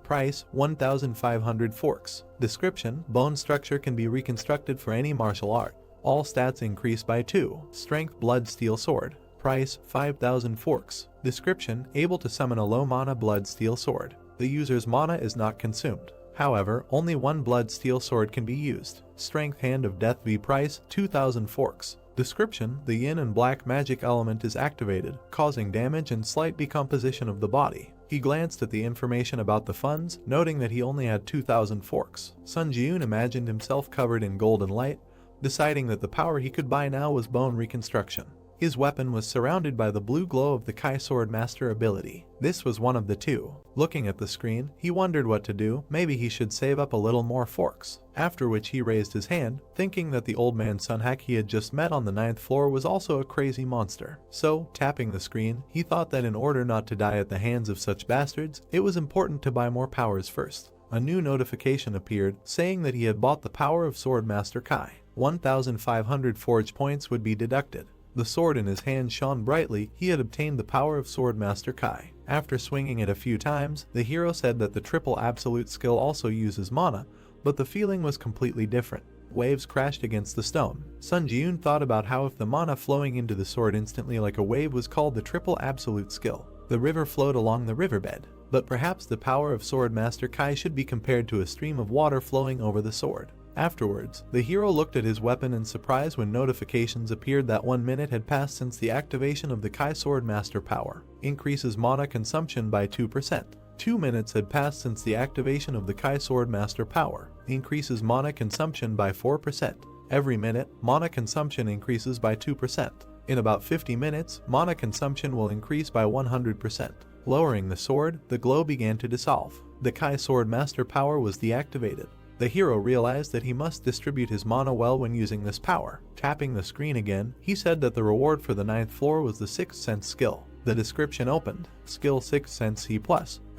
Price 1,500 forks. Description: bone structure can be reconstructed for any martial art. All stats increase by 2. Strength Blood Steel Sword. Price 5,000 forks. Description: able to summon a low mana blood steel sword. The user's mana is not consumed. However, only one blood steel sword can be used. Strength Hand of Death V. Price 2,000 forks. Description: the yin and black magic element is activated, causing damage and slight decomposition of the body. He glanced at the information about the funds, noting that he only had 2,000 forks. Sun Jiun imagined himself covered in golden light, deciding that the power he could buy now was bone reconstruction. His weapon was surrounded by the blue glow of the Kai Sword Master ability. This was one of the two. Looking at the screen, he wondered what to do. Maybe he should save up a little more forks. After which he raised his hand, thinking that the old man Sunhack he had just met on the 9th floor was also a crazy monster. So, tapping the screen, he thought that in order not to die at the hands of such bastards, it was important to buy more powers first. A new notification appeared, saying that he had bought the power of Sword Master Kai. 1,500 forge points would be deducted. The sword in his hand shone brightly. He had obtained the power of Sword Master Kai. After swinging it a few times, the hero said that the triple absolute skill also uses mana, but the feeling was completely different. waves crashed against the stone. Sun Ji-yoon thought about how if the mana flowing into the sword instantly like a wave was called the triple absolute skill, the river flowed along the riverbed. But perhaps the power of Sword Master Kai should be compared to a stream of water flowing over the sword. Afterwards, the hero looked at his weapon in surprise when notifications appeared that 1 minute had passed since the activation of the Kai Sword Master power. Increases mana consumption by 2%. 2 minutes had passed since the activation of the Kai Sword Master power. Increases mana consumption by 4%. Every minute, mana consumption increases by 2%. In about 50 minutes, mana consumption will increase by 100%. Lowering the sword, the glow began to dissolve. The Kai Sword Master power was deactivated. The hero realized that he must distribute his mana well when using this power. Tapping the screen again, he said that the reward for the 9th floor was the 6th sense skill. The description opened. Skill 6th sense C+.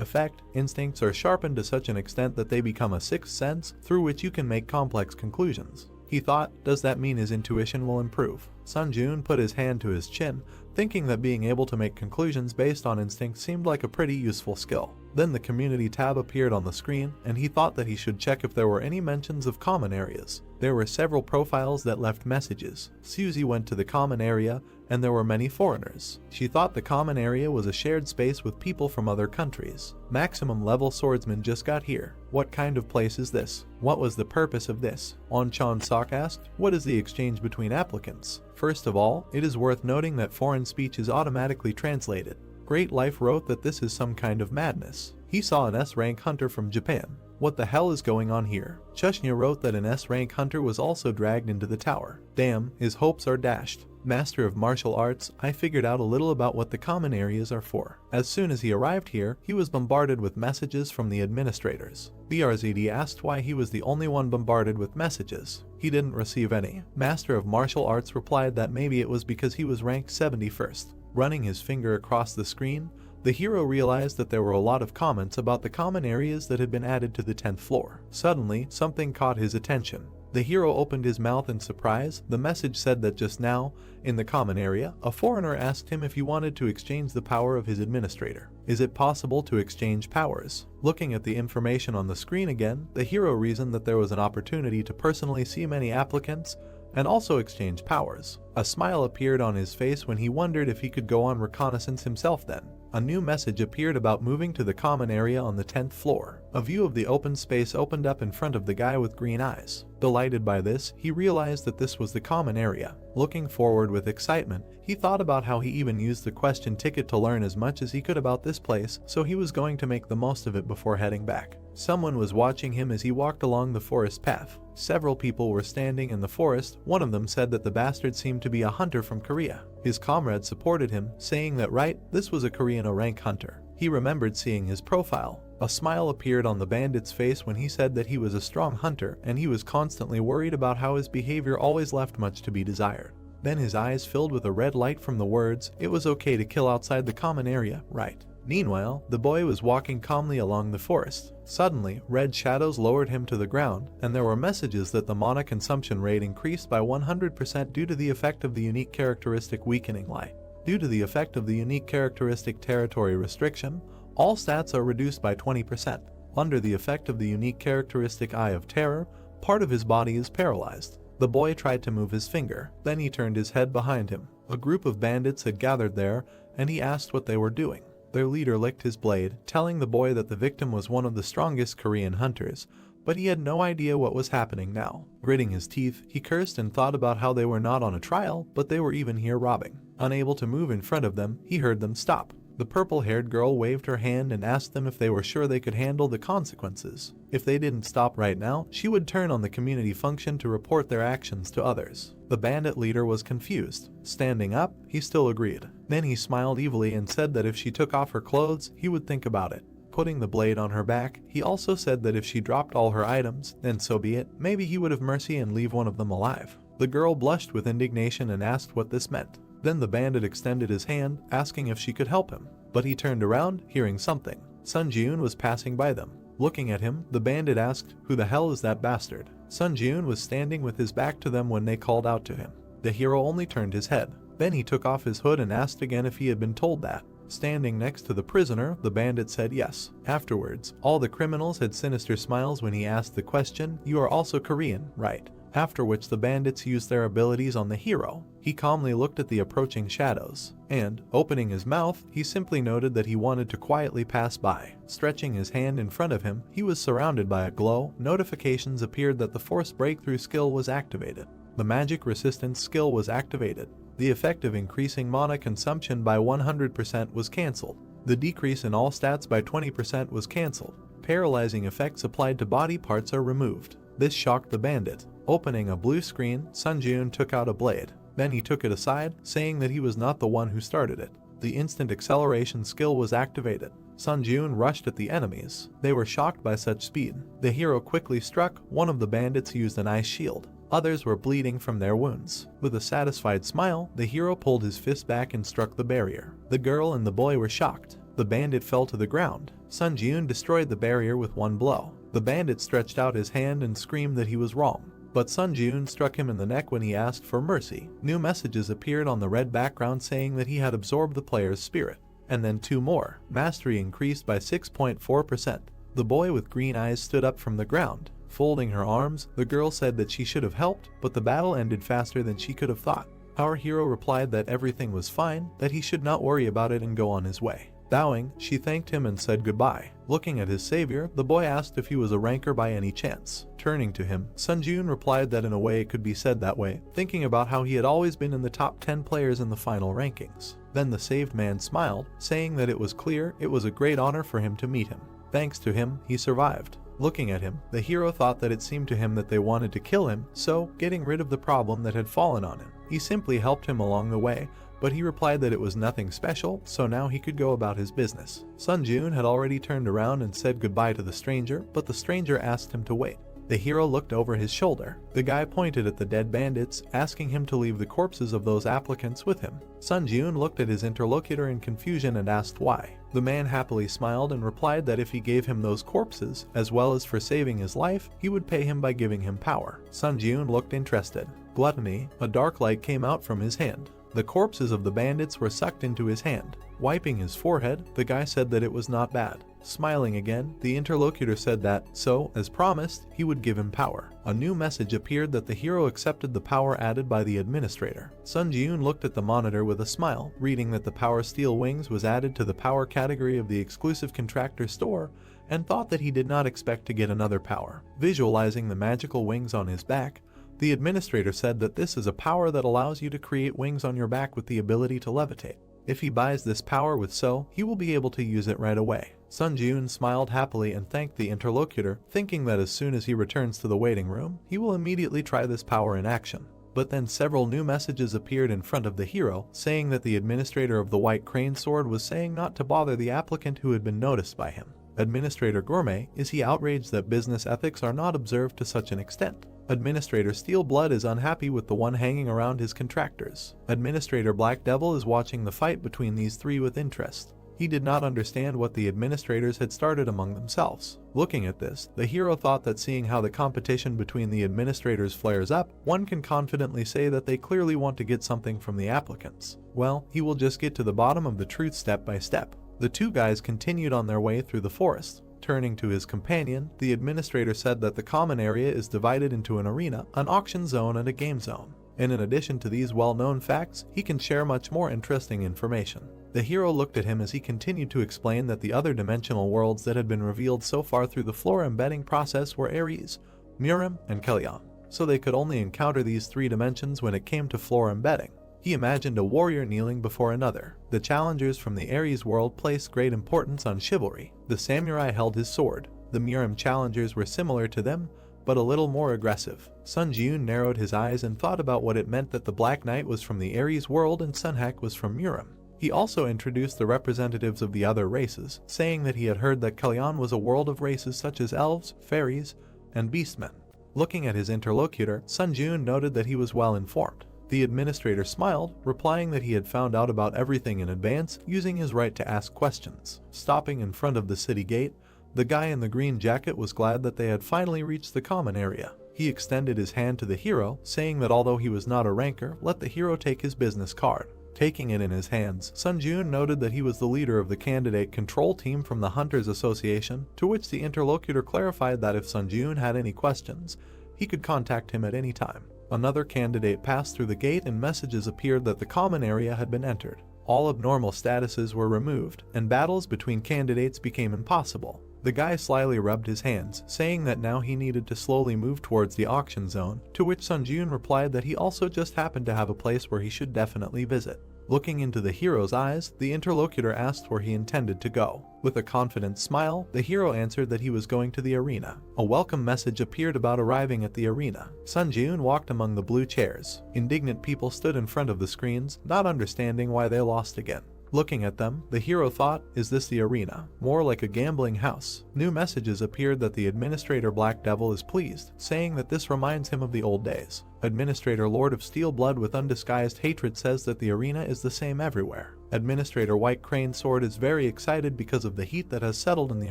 Effect, instincts are sharpened to such an extent that they become a 6th sense through which you can make complex conclusions. He thought, does that mean his intuition will improve? Sun Ji-yoon put his hand to his chin, thinking that being able to make conclusions based on instinct seemed like a pretty useful skill. Then the community tab appeared on the screen, and he thought that he should check if there were any mentions of common areas. There were several profiles that left messages. Suzy went to the common area, and there were many foreigners. She thought the common area was a shared space with people from other countries. Maximum level swordsman just got here. What kind of place is this? What was the purpose of this? On Chan Sok asked, what is the exchange between applicants? First of all, it is worth noting that foreign speech is automatically translated. Great Life wrote that this is some kind of madness. He saw an S-rank hunter from Japan. What the hell is going on here? Chushnya wrote that an S-rank hunter was also dragged into the tower. Damn, his hopes are dashed. Master of martial arts, I figured out a little about what the common areas are for. As soon as he arrived here, he was bombarded with messages from the administrators. BRZD asked why he was the only one bombarded with messages. He didn't receive any. Master of martial arts replied that maybe it was because he was ranked 71st. Running his finger across the screen, the hero realized that there were a lot of comments about the common areas that had been added to the 10th floor. Suddenly, something caught his attention. The hero opened his mouth in surprise. The message said that just now, in the common area, a foreigner asked him if he wanted to exchange the power of his administrator. Is it possible to exchange powers? Looking at the information on the screen again, the hero reasoned that there was an opportunity to personally see many applicants and also exchange powers. A smile appeared on his face when he wondered if he could go on reconnaissance himself then. A new message appeared about moving to the common area on the 10th floor. A view of the open space opened up in front of the guy with green eyes. Delighted by this, he realized that this was the common area. Looking forward with excitement, he thought about how he even used the question ticket to learn as much as he could about this place, so he was going to make the most of it before heading back. Someone was watching him as he walked along the forest path. Several people were standing in the forest. One of them said that the bastard seemed to be a hunter from Korea. His comrade supported him, saying that right, this was a Korean rank hunter. He remembered seeing his profile. A smile appeared on the bandit's face when he said that he was a strong hunter and he was constantly worried about how his behavior always left much to be desired. Then his eyes filled with a red light from the words, "It was okay to kill outside the common area, right?" Meanwhile, the boy was walking calmly along the forest. Suddenly, red shadows lowered him to the ground, and there were messages that the mana consumption rate increased by 100% due to the effect of the unique characteristic weakening light. Due to the effect of the unique characteristic territory restriction, all stats are reduced by 20%. Under the effect of the unique characteristic Eye of Terror, part of his body is paralyzed. The boy tried to move his finger, then he turned his head behind him. A group of bandits had gathered there, and he asked what they were doing. Their leader licked his blade, telling the boy that the victim was one of the strongest Korean hunters, but he had no idea what was happening now. Gritting his teeth, he cursed and thought about how they were not on a trial, but they were even here robbing. Unable to move in front of them, he heard them stop. The purple-haired girl waved her hand and asked them if they were sure they could handle the consequences. If they didn't stop right now, she would turn on the community function to report their actions to others. The bandit leader was confused. Standing up, he still agreed. Then he smiled evilly and said that if she took off her clothes, he would think about it. Putting the blade on her back, he also said that if she dropped all her items, then so be it. Maybe he would have mercy and leave one of them alive. The girl blushed with indignation and asked what this meant. Then the bandit extended his hand, asking if she could help him. But he turned around, hearing something. Sun Ji-yoon was passing by them. Looking at him, the bandit asked, "Who the hell is that bastard?" Sun Ji-yoon was standing with his back to them when they called out to him. The hero only turned his head. Then he took off his hood and asked again if he had been told that. Standing next to the prisoner, the bandit said yes. Afterwards, all the criminals had sinister smiles when he asked the question, "You are also Korean, right?" after which the bandits used their abilities on the hero. He calmly looked at the approaching shadows, and, opening his mouth, he simply noted that he wanted to quietly pass by. Stretching his hand in front of him, he was surrounded by a glow. Notifications appeared that the Force Breakthrough skill was activated. The Magic Resistance skill was activated. The effect of increasing mana consumption by 100% was cancelled. The decrease in all stats by 20% was cancelled. Paralyzing effects applied to body parts are removed. This shocked the bandit. Opening a blue screen, Sun Jun took out a blade. Then he took it aside, saying that he was not the one who started it. The instant acceleration skill was activated. Sun Jun rushed at the enemies. They were shocked by such speed. The hero quickly struck. One of the bandits used an ice shield. Others were bleeding from their wounds. With a satisfied smile, the hero pulled his fist back and struck the barrier. The girl and the boy were shocked. The bandit fell to the ground. Sun Jun destroyed the barrier with one blow. The bandit stretched out his hand and screamed that he was wrong. But Sun Jun struck him in the neck when he asked for mercy. New messages appeared on the red background saying that he had absorbed the player's spirit. And then 2 more. Mastery increased by 6.4%. The boy with green eyes stood up from the ground. Folding her arms, the girl said that she should have helped, but the battle ended faster than she could have thought. Our hero replied that everything was fine, that he should not worry about it and go on his way. Bowing, she thanked him and said goodbye. Looking at his savior, the boy asked if he was a ranker by any chance. Turning to him, Sun Jun replied that in a way it could be said that way, thinking about how he had always been in the top 10 players in the final rankings. Then the saved man smiled, saying that it was clear it was a great honor for him to meet him. Thanks to him, he survived. Looking at him, the hero thought that it seemed to him that they wanted to kill him, so, getting rid of the problem that had fallen on him, he simply helped him along the way, but he replied that it was nothing special, so now he could go about his business. Sun Jun had already turned around and said goodbye to the stranger, but the stranger asked him to wait. The hero looked over his shoulder. The guy pointed at the dead bandits, asking him to leave the corpses of those applicants with him. Sun Jun looked at his interlocutor in confusion and asked why. The man happily smiled and replied that if he gave him those corpses, as well as for saving his life, he would pay him by giving him power. Sun Jun looked interested. Gluttony, a dark light came out from his hand. The corpses of the bandits were sucked into his hand. Wiping his forehead, the guy said that it was not bad. Smiling again, the interlocutor said that, so, as promised, he would give him power. A new message appeared that the hero accepted the power added by the administrator. Sun Jun looked at the monitor with a smile, reading that the Power Steel Wings was added to the power category of the exclusive contractor store, and thought that he did not expect to get another power. Visualizing the magical wings on his back, the administrator said that this is a power that allows you to create wings on your back with the ability to levitate. If he buys this power with So, he will be able to use it right away. Sun Jun smiled happily and thanked the interlocutor, thinking that as soon as he returns to the waiting room, he will immediately try this power in action. But then several new messages appeared in front of the hero, saying that the administrator of the White Crane Sword was saying not to bother the applicant who had been noticed by him. Administrator Gourmet, is he outraged that business ethics are not observed to such an extent? Administrator Steelblood is unhappy with the one hanging around his contractors. Administrator Black Devil is watching the fight between these three with interest. He did not understand what the administrators had started among themselves. Looking at this, the hero thought that seeing how the competition between the administrators flares up, one can confidently say that they clearly want to get something from the applicants. Well, he will just get to the bottom of the truth step by step. The two guys continued on their way through the forest. Turning to his companion, the administrator said that the common area is divided into an arena, an auction zone, and a game zone. And in addition to these well-known facts, he can share much more interesting information. The hero looked at him as he continued to explain that the other dimensional worlds that had been revealed so far through the floor embedding process were Ares, Murim, and Kellyan, so they could only encounter these three dimensions when it came to floor embedding. He imagined a warrior kneeling before another. The challengers from the Ares world placed great importance on chivalry. The samurai held his sword. The Murim challengers were similar to them, but a little more aggressive. Sun Jun narrowed his eyes and thought about what it meant that the Black Knight was from the Ares world and Sunhak was from Murim. He also introduced the representatives of the other races, saying that he had heard that Kellyan was a world of races such as elves, fairies, and beastmen. Looking at his interlocutor, Sun Jun noted that he was well informed. The administrator smiled, replying that he had found out about everything in advance, using his right to ask questions. Stopping in front of the city gate, the guy in the green jacket was glad that they had finally reached the common area. He extended his hand to the hero, saying that although he was not a ranker, let the hero take his business card. Taking it in his hands, Sun Jun noted that he was the leader of the candidate control team from the Hunters Association, to which the interlocutor clarified that if Sun Jun had any questions, he he could contact him at any time. Another candidate passed through the gate and messages appeared that the common area had been entered. All abnormal statuses were removed, and battles between candidates became impossible. The guy slyly rubbed his hands, saying that now he needed to slowly move towards the auction zone, to which Sunjun replied that he also just happened to have a place where he should definitely visit. Looking into the hero's eyes, the interlocutor asked where he intended to go. With a confident smile, the hero answered that he was going to the arena. A welcome message appeared about arriving at the arena. Sunjun walked among the blue chairs. Indignant people stood in front of the screens, not understanding why they lost again. Looking at them, the hero thought, is this the arena? More like a gambling house. New messages appeared that the Administrator Black Devil is pleased, saying that this reminds him of the old days. Administrator Lord of Steel Blood with undisguised hatred says that the arena is the same everywhere. Administrator White Crane Sword is very excited because of the heat that has settled in the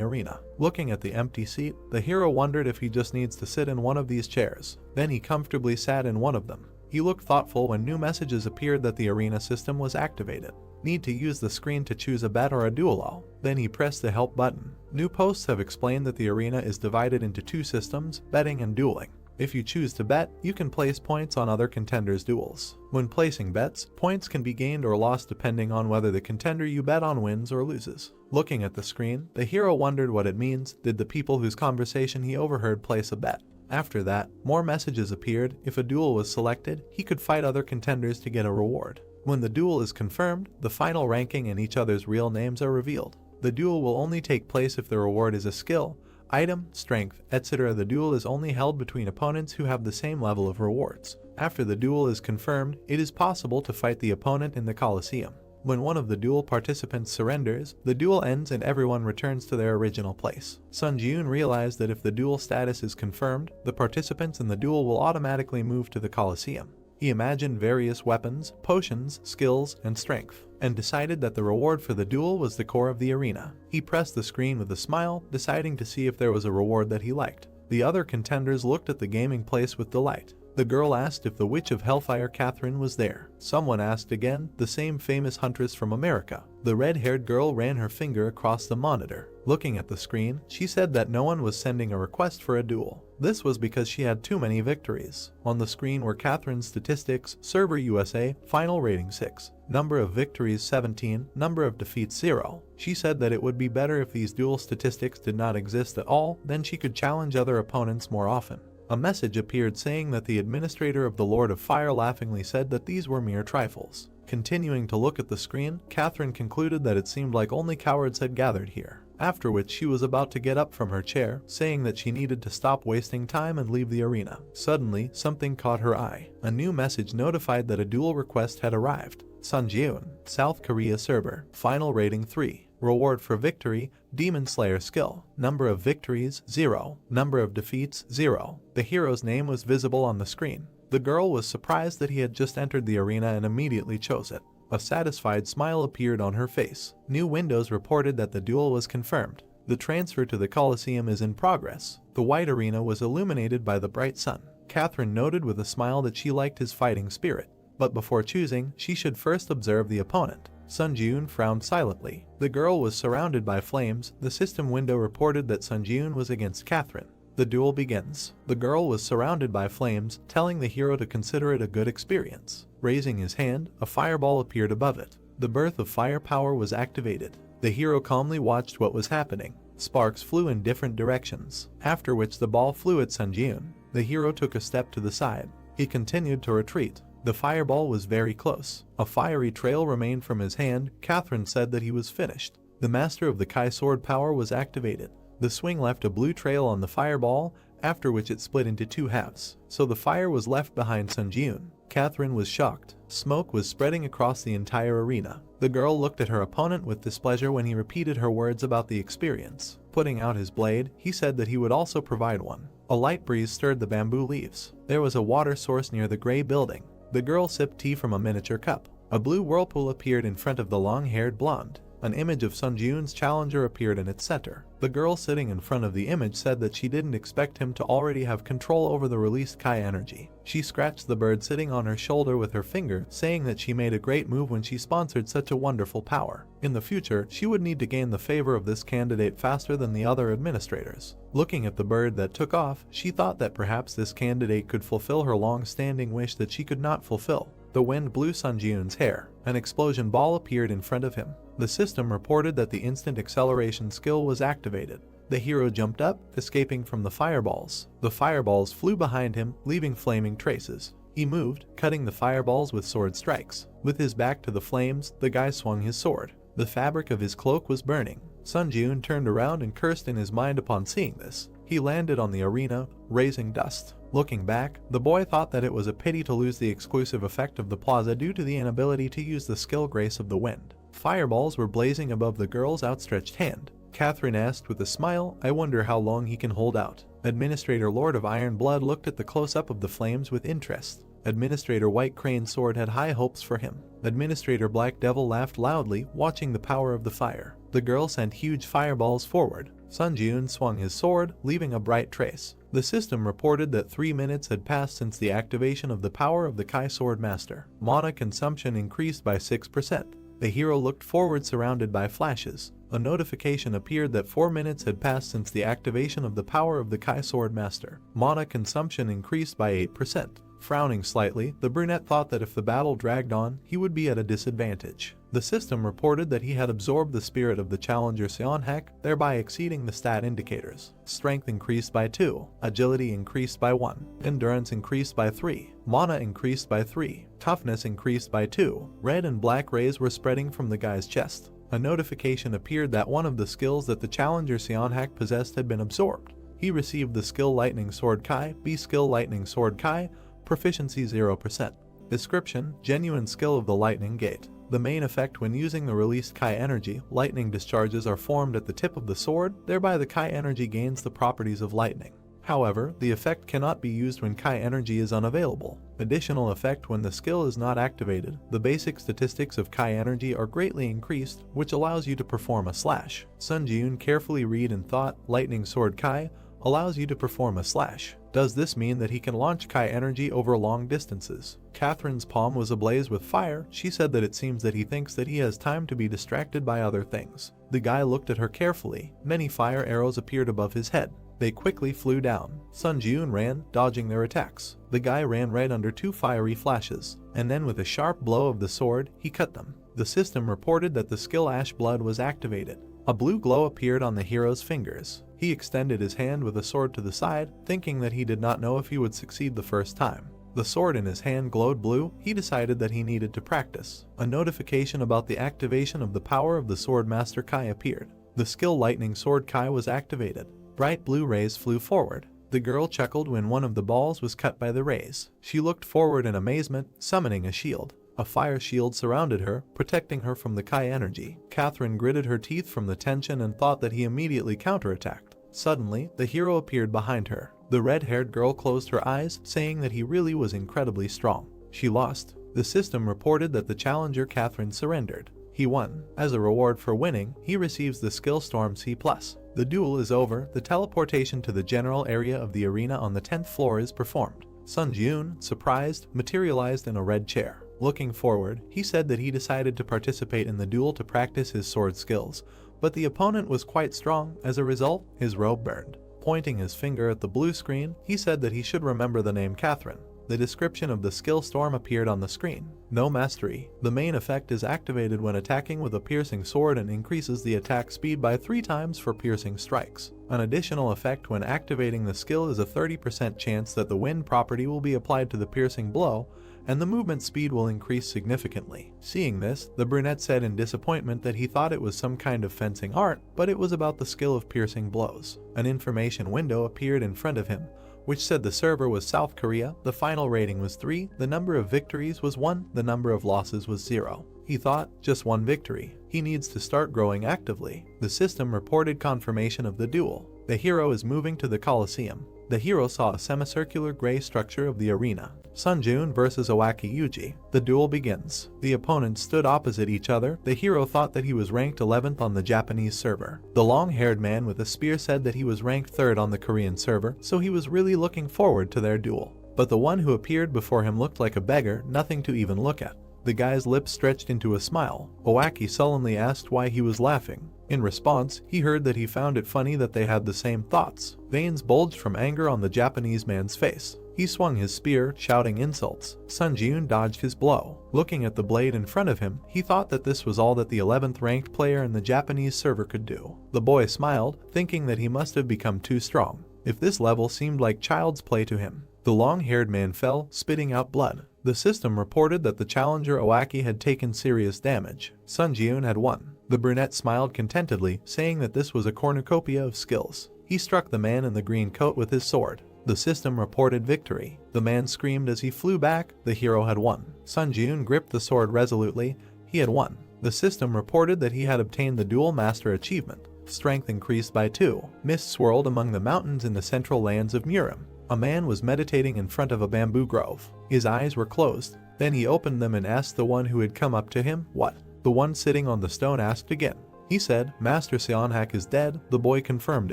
arena. Looking at the empty seat, the hero wondered if he just needs to sit in one of these chairs. Then he comfortably sat in one of them. He looked thoughtful when new messages appeared that the arena system was activated. Need to use the screen to choose a bet or a duel. Then he pressed the help button. New posts have explained that the arena is divided into two systems, betting and dueling. If you choose to bet, you can place points on other contenders' duels. When placing bets, points can be gained or lost depending on whether the contender you bet on wins or loses. Looking at the screen, the hero wondered what it means. Did the people whose conversation he overheard place a bet? After that, more messages appeared. If a duel was selected, he could fight other contenders to get a reward. When the duel is confirmed, the final ranking and each other's real names are revealed. The duel will only take place if the reward is a skill, item, strength, etc. The duel is only held between opponents who have the same level of rewards. After the duel is confirmed, it is possible to fight the opponent in the Colosseum. When one of the duel participants surrenders, the duel ends and everyone returns to their original place. Sun Ji-eun realized that if the duel status is confirmed, the participants in the duel will automatically move to the Colosseum. He imagined various weapons, potions, skills, and strength, and decided that the reward for the duel was the core of the arena. He pressed the screen with a smile, deciding to see if there was a reward that he liked. The other contenders looked at the gaming place with delight. The girl asked if the Witch of Hellfire Catherine was there. Someone asked again, the same famous huntress from America. The red-haired girl ran her finger across the monitor. Looking at the screen, she said that no one was sending a request for a duel. This was because she had too many victories. On the screen were Catherine's statistics, server USA, final rating 6, number of victories 17, number of defeats 0. She said that it would be better if these duel statistics did not exist at all, then she could challenge other opponents more often. A message appeared saying that the administrator of the Lord of Fire laughingly said that these were mere trifles. Continuing to look at the screen, Catherine concluded that it seemed like only cowards had gathered here. After which she was about to get up from her chair, saying that she needed to stop wasting time and leave the arena. Suddenly, something caught her eye. A new message notified that a duel request had arrived. Sunjeon, South Korea server, final rating 3. Reward for victory, Demon Slayer skill. Number of victories, 0. Number of defeats, 0. The hero's name was visible on the screen. The girl was surprised that he had just entered the arena and immediately chose it. A satisfied smile appeared on her face. New windows reported that the duel was confirmed. The transfer to the Colosseum is in progress. The white arena was illuminated by the bright sun. Catherine noted with a smile that she liked his fighting spirit. But before choosing, she should first observe the opponent. Sun Ji-eun frowned silently. The girl was surrounded by flames. The system window reported that Sun Ji-eun was against Catherine. The duel begins. The girl was surrounded by flames, telling the hero to consider it a good experience. Raising his hand, a fireball appeared above it. The birth of firepower was activated. The hero calmly watched what was happening. Sparks flew in different directions, after which the ball flew at Sun Ji-eun. The hero took a step to the side. He continued to retreat. The fireball was very close. A fiery trail remained from his hand. Catherine said that he was finished. The master of the Kai sword power was activated. The swing left a blue trail on the fireball, after which it split into two halves. So the fire was left behind Sun Ji-eun. Catherine was shocked. Smoke was spreading across the entire arena. The girl looked at her opponent with displeasure when he repeated her words about the experience. Putting out his blade, he said that he would also provide one. A light breeze stirred the bamboo leaves. There was a water source near the gray building. The girl sipped tea from a miniature cup. A blue whirlpool appeared in front of the long-haired blonde. An image of Sun Jiun's challenger appeared in its center. The girl sitting in front of the image said that she didn't expect him to already have control over the released Kai energy. She scratched the bird sitting on her shoulder with her finger, saying that she made a great move when she sponsored such a wonderful power. In the future, she would need to gain the favor of this candidate faster than the other administrators. Looking at the bird that took off, she thought that perhaps this candidate could fulfill her long-standing wish that she could not fulfill. The wind blew Sun Jiun's hair. An explosion ball appeared in front of him. The system reported that the instant acceleration skill was activated. The hero jumped up, escaping from the fireballs. The fireballs flew behind him, leaving flaming traces. He moved, cutting the fireballs with sword strikes. With his back to the flames, the guy swung his sword. The fabric of his cloak was burning. Sun Jiun turned around and cursed in his mind upon seeing this. He landed on the arena, raising dust. Looking back, the boy thought that it was a pity to lose the exclusive effect of the plaza due to the inability to use the skill Grace of the Wind. Fireballs were blazing above the girl's outstretched hand. Catherine asked with a smile, "I wonder how long he can hold out." Administrator Lord of Iron Blood looked at the close-up of the flames with interest. Administrator White Crane Sword had high hopes for him. Administrator Black Devil laughed loudly, watching the power of the fire. The girl sent huge fireballs forward. Sun Jiun swung his sword, leaving a bright trace. The system reported that 3 minutes had passed since the activation of the power of the Kai Sword Master. Mana consumption increased by 6%. The hero looked forward, surrounded by flashes. A notification appeared that 4 minutes had passed since the activation of the power of the Kai Sword Master. Mana consumption increased by 8%. Frowning slightly, the brunette thought that if the battle dragged on, he would be at a disadvantage. The system reported that he had absorbed the spirit of the challenger Seonhak, thereby exceeding the stat indicators. Strength increased by 2, agility increased by 1, endurance increased by 3, mana increased by 3, toughness increased by 2. Red and black rays were spreading from the guy's chest. A notification appeared that one of the skills that the challenger Seonhak possessed had been absorbed. He received the skill Lightning Sword Kai, B skill Lightning Sword Kai, proficiency 0%. Description: genuine skill of the Lightning Gate. The main effect when using the released Kai energy, lightning discharges are formed at the tip of the sword, thereby the Kai energy gains the properties of lightning. However, the effect cannot be used when Kai energy is unavailable. Additional effect: when the skill is not activated, the basic statistics of Kai energy are greatly increased, which allows you to perform a slash. Sun Jiun carefully read and thought, Lightning Sword Kai allows you to perform a slash. Does this mean that he can launch Kai energy over long distances? Catherine's palm was ablaze with fire. She said that it seems that he thinks that he has time to be distracted by other things. The guy looked at her carefully. Many fire arrows appeared above his head. They quickly flew down. Sun Jiun ran, dodging their attacks. The guy ran right under 2 fiery flashes, and then with a sharp blow of the sword, he cut them. The system reported that the skill Ash Blood was activated. A blue glow appeared on the hero's fingers. He extended his hand with a sword to the side, thinking that he did not know if he would succeed the first time. The sword in his hand glowed blue. He decided that he needed to practice. A notification about the activation of the power of the Sword Master Kai appeared. The skill Lightning Sword Kai was activated. Bright blue rays flew forward. The girl chuckled when one of the balls was cut by the rays. She looked forward in amazement, summoning a shield. A fire shield surrounded her, protecting her from the Kai energy. Catherine gritted her teeth from the tension and thought that he immediately counterattacked. Suddenly, the hero appeared behind her. The red-haired girl closed her eyes, saying that he really was incredibly strong. She lost. The system reported that the challenger Catherine surrendered. He won. As a reward for winning, he receives the skill Storm C+. The duel is over. The teleportation to the general area of the arena on the 10th floor is performed. Sun Jiun, surprised, materialized in a red chair. Looking forward, he said that he decided to participate in the duel to practice his sword skills, but the opponent was quite strong. As a result, his robe burned. Pointing his finger at the blue screen, he said that he should remember the name Catherine. The description of the skill Storm appeared on the screen. No mastery. The main effect is activated when attacking with a piercing sword and increases the attack speed by 3 times for piercing strikes. An additional effect when activating the skill is a 30% chance that the wind property will be applied to the piercing blow, and the movement speed will increase significantly. Seeing this, the brunette said in disappointment that he thought it was some kind of fencing art, but it was about the skill of piercing blows. An information window appeared in front of him, which said the server was South Korea, the final rating was 3, the number of victories was 1, the number of losses was 0. He thought, just 1 victory. He needs to start growing actively. The system reported confirmation of the duel. The hero is moving to the Colosseum. The hero saw a semicircular gray structure of the arena. Sunjun vs Owaki Yuji. The duel begins. The opponents stood opposite each other. The hero thought that he was ranked 11th on the Japanese server. The long-haired man with a spear said that he was ranked 3rd on the Korean server, so he was really looking forward to their duel. But the one who appeared before him looked like a beggar, nothing to even look at. The guy's lips stretched into a smile. Owaki sullenly asked why he was laughing. In response, he heard that he found it funny that they had the same thoughts. Veins bulged from anger on the Japanese man's face. He swung his spear, shouting insults. Sunjun dodged his blow. Looking at the blade in front of him, he thought that this was all that the 11th ranked player in the Japanese server could do. The boy smiled, thinking that he must have become too strong. If this level seemed like child's play to him. The long-haired man fell, spitting out blood. The system reported that the challenger Owaki had taken serious damage. Sunjun had won. The brunette smiled contentedly, saying that this was a cornucopia of skills. He struck the man in the green coat with his sword. The system reported victory. The man screamed as he flew back. The hero had won. Sunjun gripped the sword resolutely. He had won. The system reported that he had obtained the Duel Master achievement. Strength increased by 2. Mist swirled among the mountains in the central lands of Murim. A man was meditating in front of a bamboo grove. His eyes were closed. Then he opened them and asked the one who had come up to him, "What?" The one sitting on the stone asked again. He said, "Master Seonhak is dead." The boy confirmed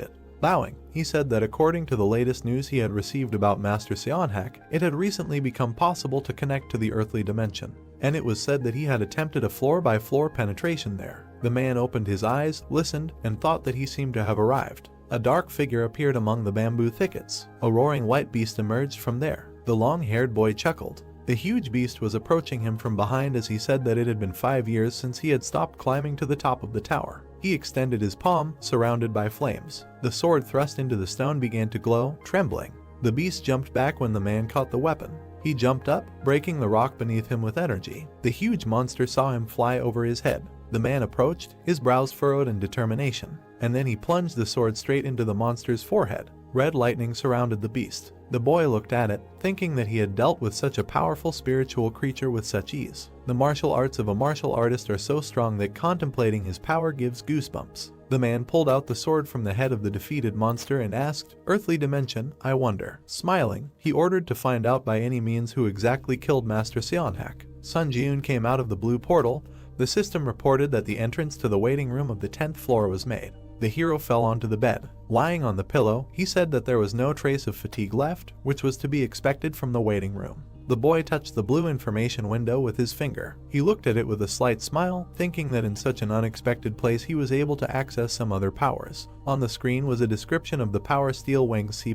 it. Bowing, he said that according to the latest news he had received about Master Seonhak, it had recently become possible to connect to the earthly dimension, and it was said that he had attempted a floor-by-floor penetration there. The man opened his eyes, listened, and thought that he seemed to have arrived. A dark figure appeared among the bamboo thickets. A roaring white beast emerged from there. The long-haired boy chuckled. The huge beast was approaching him from behind as he said that it had been 5 years since he had stopped climbing to the top of the tower. He extended his palm, surrounded by flames. The sword thrust into the stone began to glow, trembling. The beast jumped back when the man caught the weapon. He jumped up, breaking the rock beneath him with energy. The huge monster saw him fly over his head. The man approached, his brows furrowed in determination, and then he plunged the sword straight into the monster's forehead. Red lightning surrounded the beast. The boy looked at it, thinking that he had dealt with such a powerful spiritual creature with such ease. The martial arts of a martial artist are so strong that contemplating his power gives goosebumps. The man pulled out the sword from the head of the defeated monster and asked, "Earthly dimension, I wonder." Smiling, he ordered to find out by any means who exactly killed Master Seonhak. Sunjun came out of the blue portal. The system reported that the entrance to the waiting room of the 10th floor was made. The hero fell onto the bed. Lying on the pillow, he said that there was no trace of fatigue left, which was to be expected from the waiting room. The boy touched the blue information window with his finger. He looked at it with a slight smile, thinking that in such an unexpected place he was able to access some other powers. On the screen was a description of the power Steel Wings C+.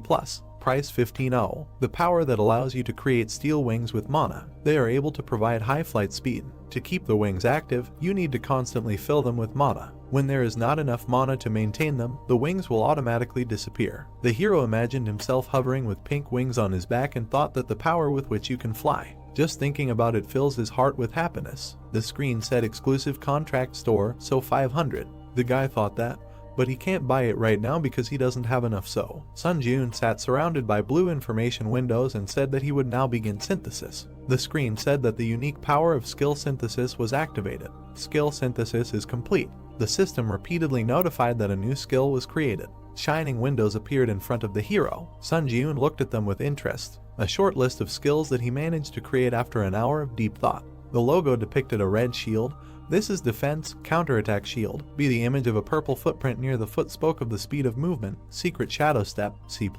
Price 15.0. The power that allows you to create steel wings with mana. They are able to provide high flight speed. To keep the wings active, you need to constantly fill them with mana. When there is not enough mana to maintain them, the wings will automatically disappear. The hero imagined himself hovering with pink wings on his back and thought that the power with which you can fly. Just thinking about it fills his heart with happiness. The screen said exclusive contract store, so 500. The guy thought that, but he can't buy it right now because he doesn't have enough. So Sunjun sat surrounded by blue information windows and said that he would now begin synthesis. The screen said that the unique power of skill synthesis was activated. Skill synthesis is complete. The system repeatedly notified that a new skill was created. Shining windows appeared in front of the hero. Sunjun looked at them with interest. A short list of skills that he managed to create after an hour of deep thought. The logo depicted a red shield. This is defense, counterattack shield. Be the image of a purple footprint near the foot spoke of the speed of movement, secret shadow step, C+.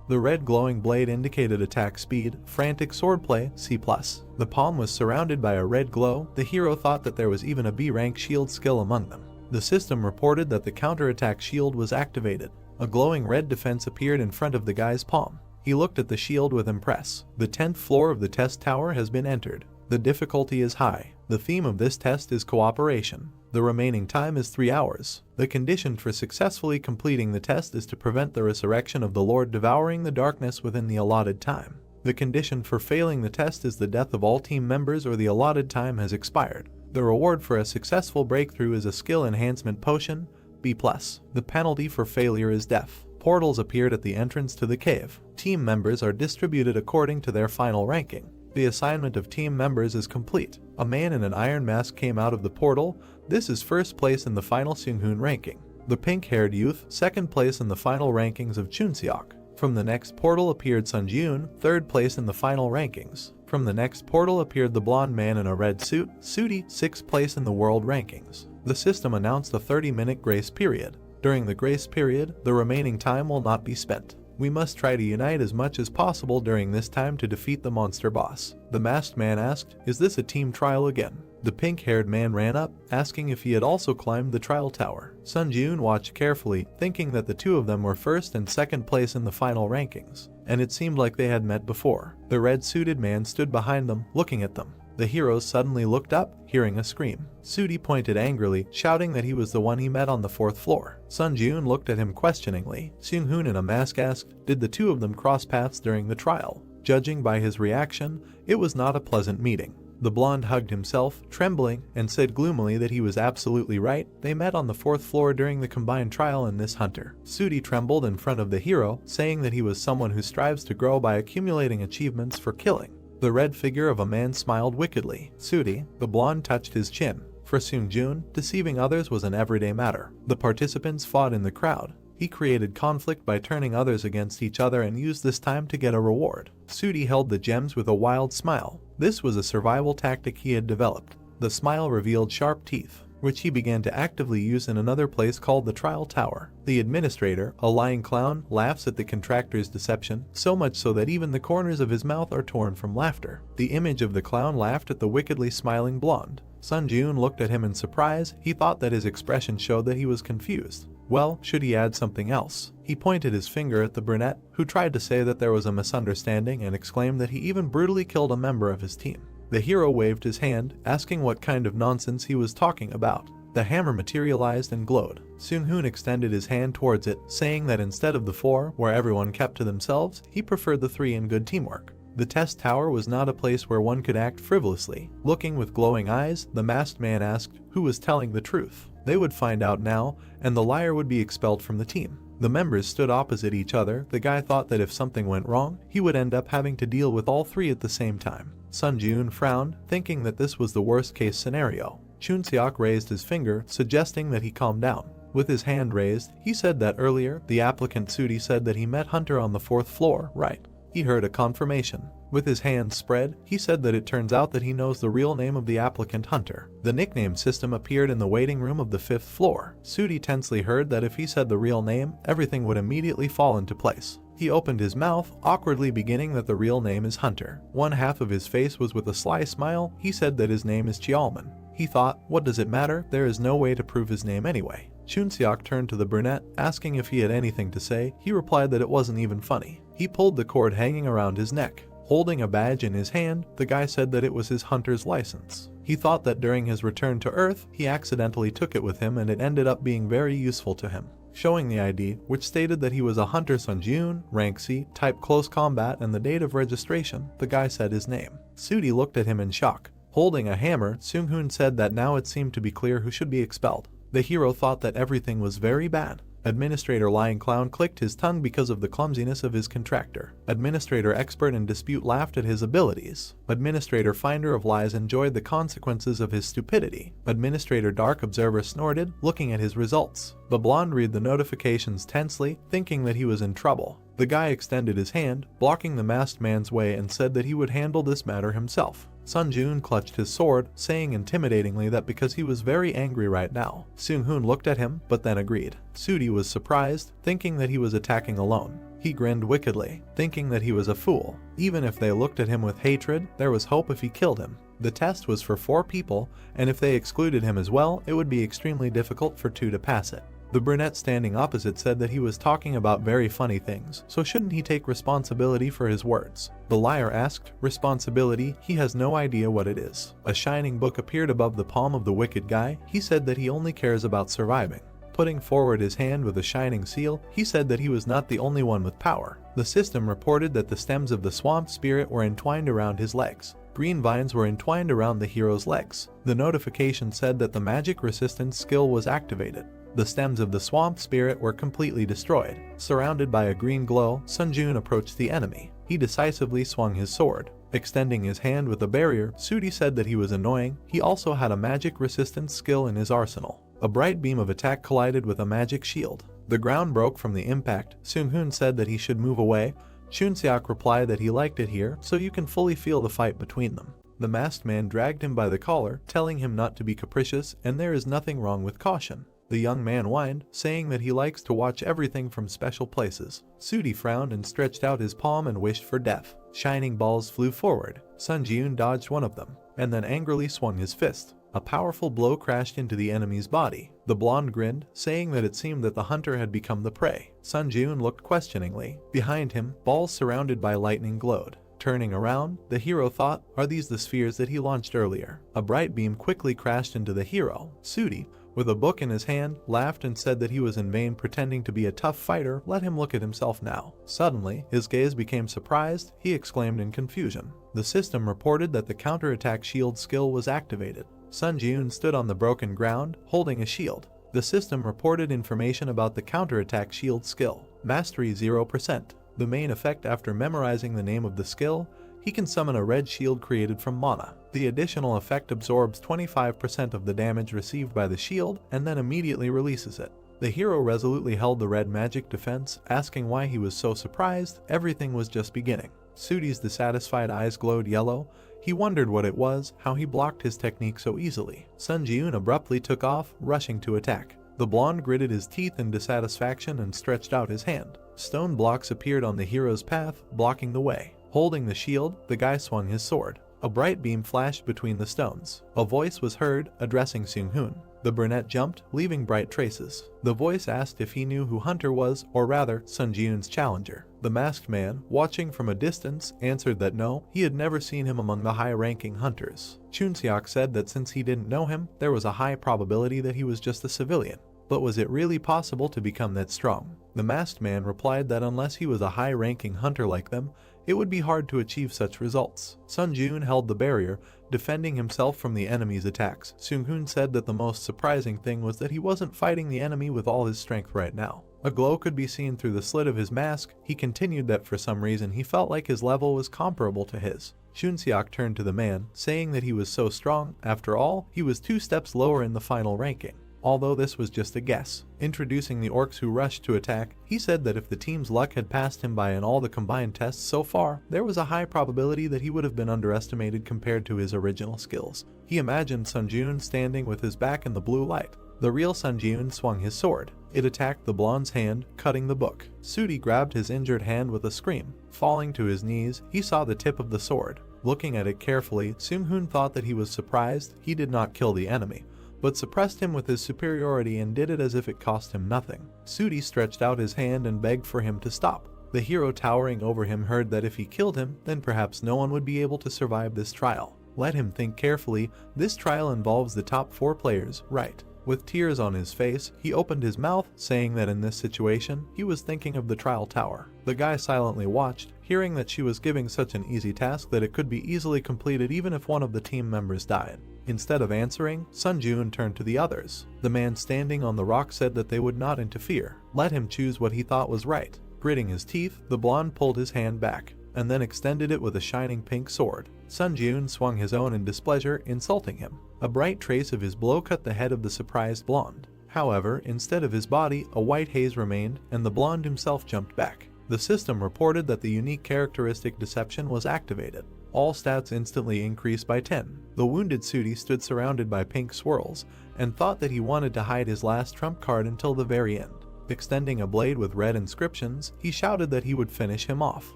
The red glowing blade indicated attack speed, frantic swordplay, C+. The palm was surrounded by a red glow. The hero thought that there was even a B rank shield skill among them. The system reported that the counterattack shield was activated. A glowing red defense appeared in front of the guy's palm. He looked at the shield with impress. The 10th floor of the test tower has been entered. The difficulty is high. The theme of this test is cooperation. The remaining time is 3 hours. The condition for successfully completing the test is to prevent the resurrection of the Lord devouring the darkness within the allotted time. The condition for failing the test is the death of all team members or the allotted time has expired. The reward for a successful breakthrough is a skill enhancement potion, B+. The penalty for failure is death. Portals appeared at the entrance to the cave. Team members are distributed according to their final ranking. The assignment of team members is complete. A man in an iron mask came out of the portal. This is first place in the final Seonghun ranking. The pink-haired youth, second place in the final rankings of Chunseok. From the next portal appeared Sunjun, 3rd place in the final rankings. From the next portal appeared the blonde man in a red suit, Sudi, 6th place in the world rankings. The system announced a 30-minute grace period. During the grace period, the remaining time will not be spent. We must try to unite as much as possible during this time to defeat the monster boss. The masked man asked, "Is this a team trial again?" The pink-haired man ran up, asking if he had also climbed the trial tower. Sunjun watched carefully, thinking that the two of them were 1st and 2nd place in the final rankings, and it seemed like they had met before. The red-suited man stood behind them, looking at them. The heroes suddenly looked up, hearing a scream. Sudi pointed angrily, shouting that he was the one he met on the 4th floor. Sunjun looked at him questioningly. Seung-hoon in a mask asked, "Did the two of them cross paths during the trial?" Judging by his reaction, it was not a pleasant meeting. The blonde hugged himself, trembling, and said gloomily that he was absolutely right. They met on the 4th floor during the combined trial in this hunter. Sudi trembled in front of the hero, saying that he was someone who strives to grow by accumulating achievements for killing. The red figure of a man smiled wickedly. Sudi, the blonde, touched his chin. For Seung-jun, deceiving others was an everyday matter. The participants fought in the crowd. He created conflict by turning others against each other and used this time to get a reward. Sudi held the gems with a wild smile. This was a survival tactic he had developed. The smile revealed sharp teeth, which he began to actively use in another place called the trial tower. The administrator, a lying clown, laughs at the contractor's deception, so much so that even the corners of his mouth are torn from laughter. The image of the clown laughed at the wickedly smiling blonde. Sunjun looked at him in surprise. He thought that his expression showed that he was confused. Well, should he add something else? He pointed his finger at the brunette, who tried to say that there was a misunderstanding and exclaimed that he even brutally killed a member of his team. The hero waved his hand, asking what kind of nonsense he was talking about. The hammer materialized and glowed. Seung-hoon extended his hand towards it, saying that instead of the 4, where everyone kept to themselves, he preferred the 3 in good teamwork. The test tower was not a place where one could act frivolously. Looking with glowing eyes, the masked man asked who was telling the truth. They would find out now, and the liar would be expelled from the team. The members stood opposite each other. The guy thought that if something went wrong, he would end up having to deal with all 3 at the same time. Sunjun frowned, thinking that this was the worst-case scenario. Chunseok raised his finger, suggesting that he calm down. With his hand raised, he said that earlier, the applicant Sudi said that he met Hunter on the 4th floor, right? He heard a confirmation. With his hands spread, he said that it turns out that he knows the real name of the applicant Hunter. The nickname system appeared in the waiting room of the 5th floor. Sudi tensely heard that if he said the real name, everything would immediately fall into place. He opened his mouth, awkwardly beginning that the real name is Hunter. One half of his face was with a sly smile. He said that his name is Cheolman. He thought, what does it matter? There is no way to prove his name anyway. Chunseok turned to the brunette, asking if he had anything to say. He replied that it wasn't even funny. He pulled the cord hanging around his neck. Holding a badge in his hand, the guy said that it was his hunter's license. He thought that during his return to Earth, he accidentally took it with him and it ended up being very useful to him. Showing the ID, which stated that he was a Hunter Sunjun, rank C, type close combat, and the date of registration, the guy said his name. Sudi looked at him in shock. Holding a hammer, Seung-hoon said that now it seemed to be clear who should be expelled. The hero thought that everything was very bad. Administrator Lying Clown clicked his tongue because of the clumsiness of his contractor. Administrator Expert in Dispute laughed at his abilities. Administrator Finder of Lies enjoyed the consequences of his stupidity. Administrator Dark Observer snorted, looking at his results. The blonde read the notifications tensely, thinking that he was in trouble. The guy extended his hand, blocking the masked man's way, and said that he would handle this matter himself. Sunjun clutched his sword, saying intimidatingly that because he was very angry right now. Seung-hoon looked at him, but then agreed. Sudi was surprised, thinking that he was attacking alone. He grinned wickedly, thinking that he was a fool. Even if they looked at him with hatred, there was hope if he killed him. The test was for 4 people, and if they excluded him as well, it would be extremely difficult for 2 to pass it. The brunette standing opposite said that he was talking about very funny things, so shouldn't he take responsibility for his words? The liar asked, responsibility? He has no idea what it is. A shining book appeared above the palm of the wicked guy. He said that he only cares about surviving. Putting forward his hand with a shining seal, he said that he was not the only one with power. The system reported that the stems of the swamp spirit were entwined around his legs. Green vines were entwined around the hero's legs. The notification said that the magic resistance skill was activated. The stems of the swamp spirit were completely destroyed. Surrounded by a green glow, Sunjun approached the enemy. He decisively swung his sword. Extending his hand with a barrier, Sudi said that he was annoying. He also had a magic resistance skill in his arsenal. A bright beam of attack collided with a magic shield. The ground broke from the impact. Seung-hoon said that he should move away. Chunseok replied that he liked it here, so you can fully feel the fight between them. The masked man dragged him by the collar, telling him not to be capricious and there is nothing wrong with caution. The young man whined, saying that he likes to watch everything from special places. Sudi frowned and stretched out his palm and wished for death. Shining balls flew forward. Sun Ji-eun dodged one of them, and then angrily swung his fist. A powerful blow crashed into the enemy's body. The blonde grinned, saying that it seemed that the hunter had become the prey. Sun Ji-eun looked questioningly. Behind him, balls surrounded by lightning glowed. Turning around, the hero thought, are these the spheres that he launched earlier? A bright beam quickly crashed into the hero. Sudi, with a book in his hand, laughed and said that he was in vain pretending to be a tough fighter, let him look at himself now. Suddenly, his gaze became surprised, he exclaimed in confusion. The system reported that the counterattack shield skill was activated. Sun Ji-eun stood on the broken ground, holding a shield. The system reported information about the counterattack shield skill. Mastery 0%. The main effect after memorizing the name of the skill, he can summon a red shield created from mana. The additional effect absorbs 25% of the damage received by the shield and then immediately releases it. The hero resolutely held the red magic defense, asking why he was so surprised. Everything was just beginning. Sudi's dissatisfied eyes glowed yellow. He wondered what it was, how he blocked his technique so easily. Sun Ji-eun abruptly took off, rushing to attack. The blonde gritted his teeth in dissatisfaction and stretched out his hand. Stone blocks appeared on the hero's path, blocking the way. Holding the shield, the guy swung his sword. A bright beam flashed between the stones. A voice was heard, addressing Seung-hoon. The brunette jumped, leaving bright traces. The voice asked if he knew who Hunter was, or rather, Sun Ji-eun's challenger. The masked man, watching from a distance, answered that no, he had never seen him among the high-ranking hunters. Chunseok said that since he didn't know him, there was a high probability that he was just a civilian. But was it really possible to become that strong? The masked man replied that unless he was a high-ranking hunter like them, it would be hard to achieve such results. Sun Ji-eun held the barrier, defending himself from the enemy's attacks. Seung-hoon said that the most surprising thing was that he wasn't fighting the enemy with all his strength right now. A glow could be seen through the slit of his mask. He continued that for some reason he felt like his level was comparable to his. Chunseok turned to the man, saying that he was so strong. After all, he was 2 steps lower in the final ranking. Although this was just a guess. Introducing the orcs who rushed to attack, he said that if the team's luck had passed him by in all the combined tests so far, there was a high probability that he would have been underestimated compared to his original skills. He imagined Sun Ji-eun standing with his back in the blue light. The real Sun Ji-eun swung his sword. It attacked the blonde's hand, cutting the book. Sudi grabbed his injured hand with a scream. Falling to his knees, he saw the tip of the sword. Looking at it carefully, Seung-hoon thought that he was surprised. He did not kill the enemy, but suppressed him with his superiority and did it as if it cost him nothing. Sudi stretched out his hand and begged for him to stop. The hero towering over him heard that if he killed him, then perhaps no one would be able to survive this trial. Let him think carefully. This trial involves the top 4 players, right? With tears on his face, he opened his mouth, saying that in this situation, he was thinking of the trial tower. The guy silently watched, hearing that she was giving such an easy task that it could be easily completed even if one of the team members died. Instead of answering, Sun Ji-eun turned to the others. The man standing on the rock said that they would not interfere. Let him choose what he thought was right. Gritting his teeth, the blonde pulled his hand back, and then extended it with a shining pink sword. Sun Ji-eun swung his own in displeasure, insulting him. A bright trace of his blow cut the head of the surprised blonde. However, instead of his body, a white haze remained, and the blonde himself jumped back. The system reported that the unique characteristic deception was activated. All stats instantly increased by 10. The wounded Sudi stood surrounded by pink swirls, and thought that he wanted to hide his last trump card until the very end. Extending a blade with red inscriptions, he shouted that he would finish him off.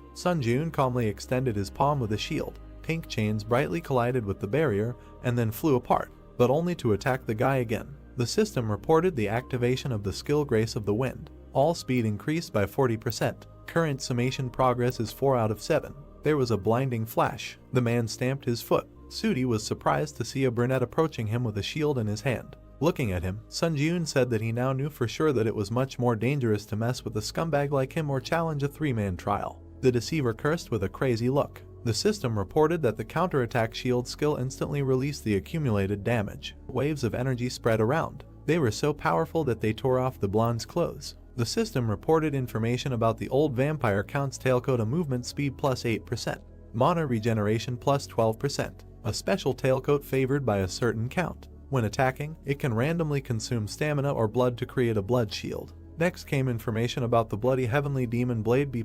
Sun Ji-eun calmly extended his palm with a shield. Pink chains brightly collided with the barrier, and then flew apart, but only to attack the guy again. The system reported the activation of the skill Grace of the Wind. All speed increased by 40%. Current summation progress is 4 out of 7. There was a blinding flash. The man stamped his foot. Sudi was surprised to see a brunette approaching him with a shield in his hand. Looking at him, Sun Ji-eun said that he now knew for sure that it was much more dangerous to mess with a scumbag like him or challenge a 3-man trial. The deceiver cursed with a crazy look. The system reported that the counterattack shield skill instantly released the accumulated damage. Waves of energy spread around. They were so powerful that they tore off the blonde's clothes. The system reported information about the old vampire count's tailcoat: a movement speed plus 8%, mana regeneration plus 12%, a special tailcoat favored by a certain count. When attacking, it can randomly consume stamina or blood to create a blood shield. Next came information about the Bloody Heavenly Demon Blade B+,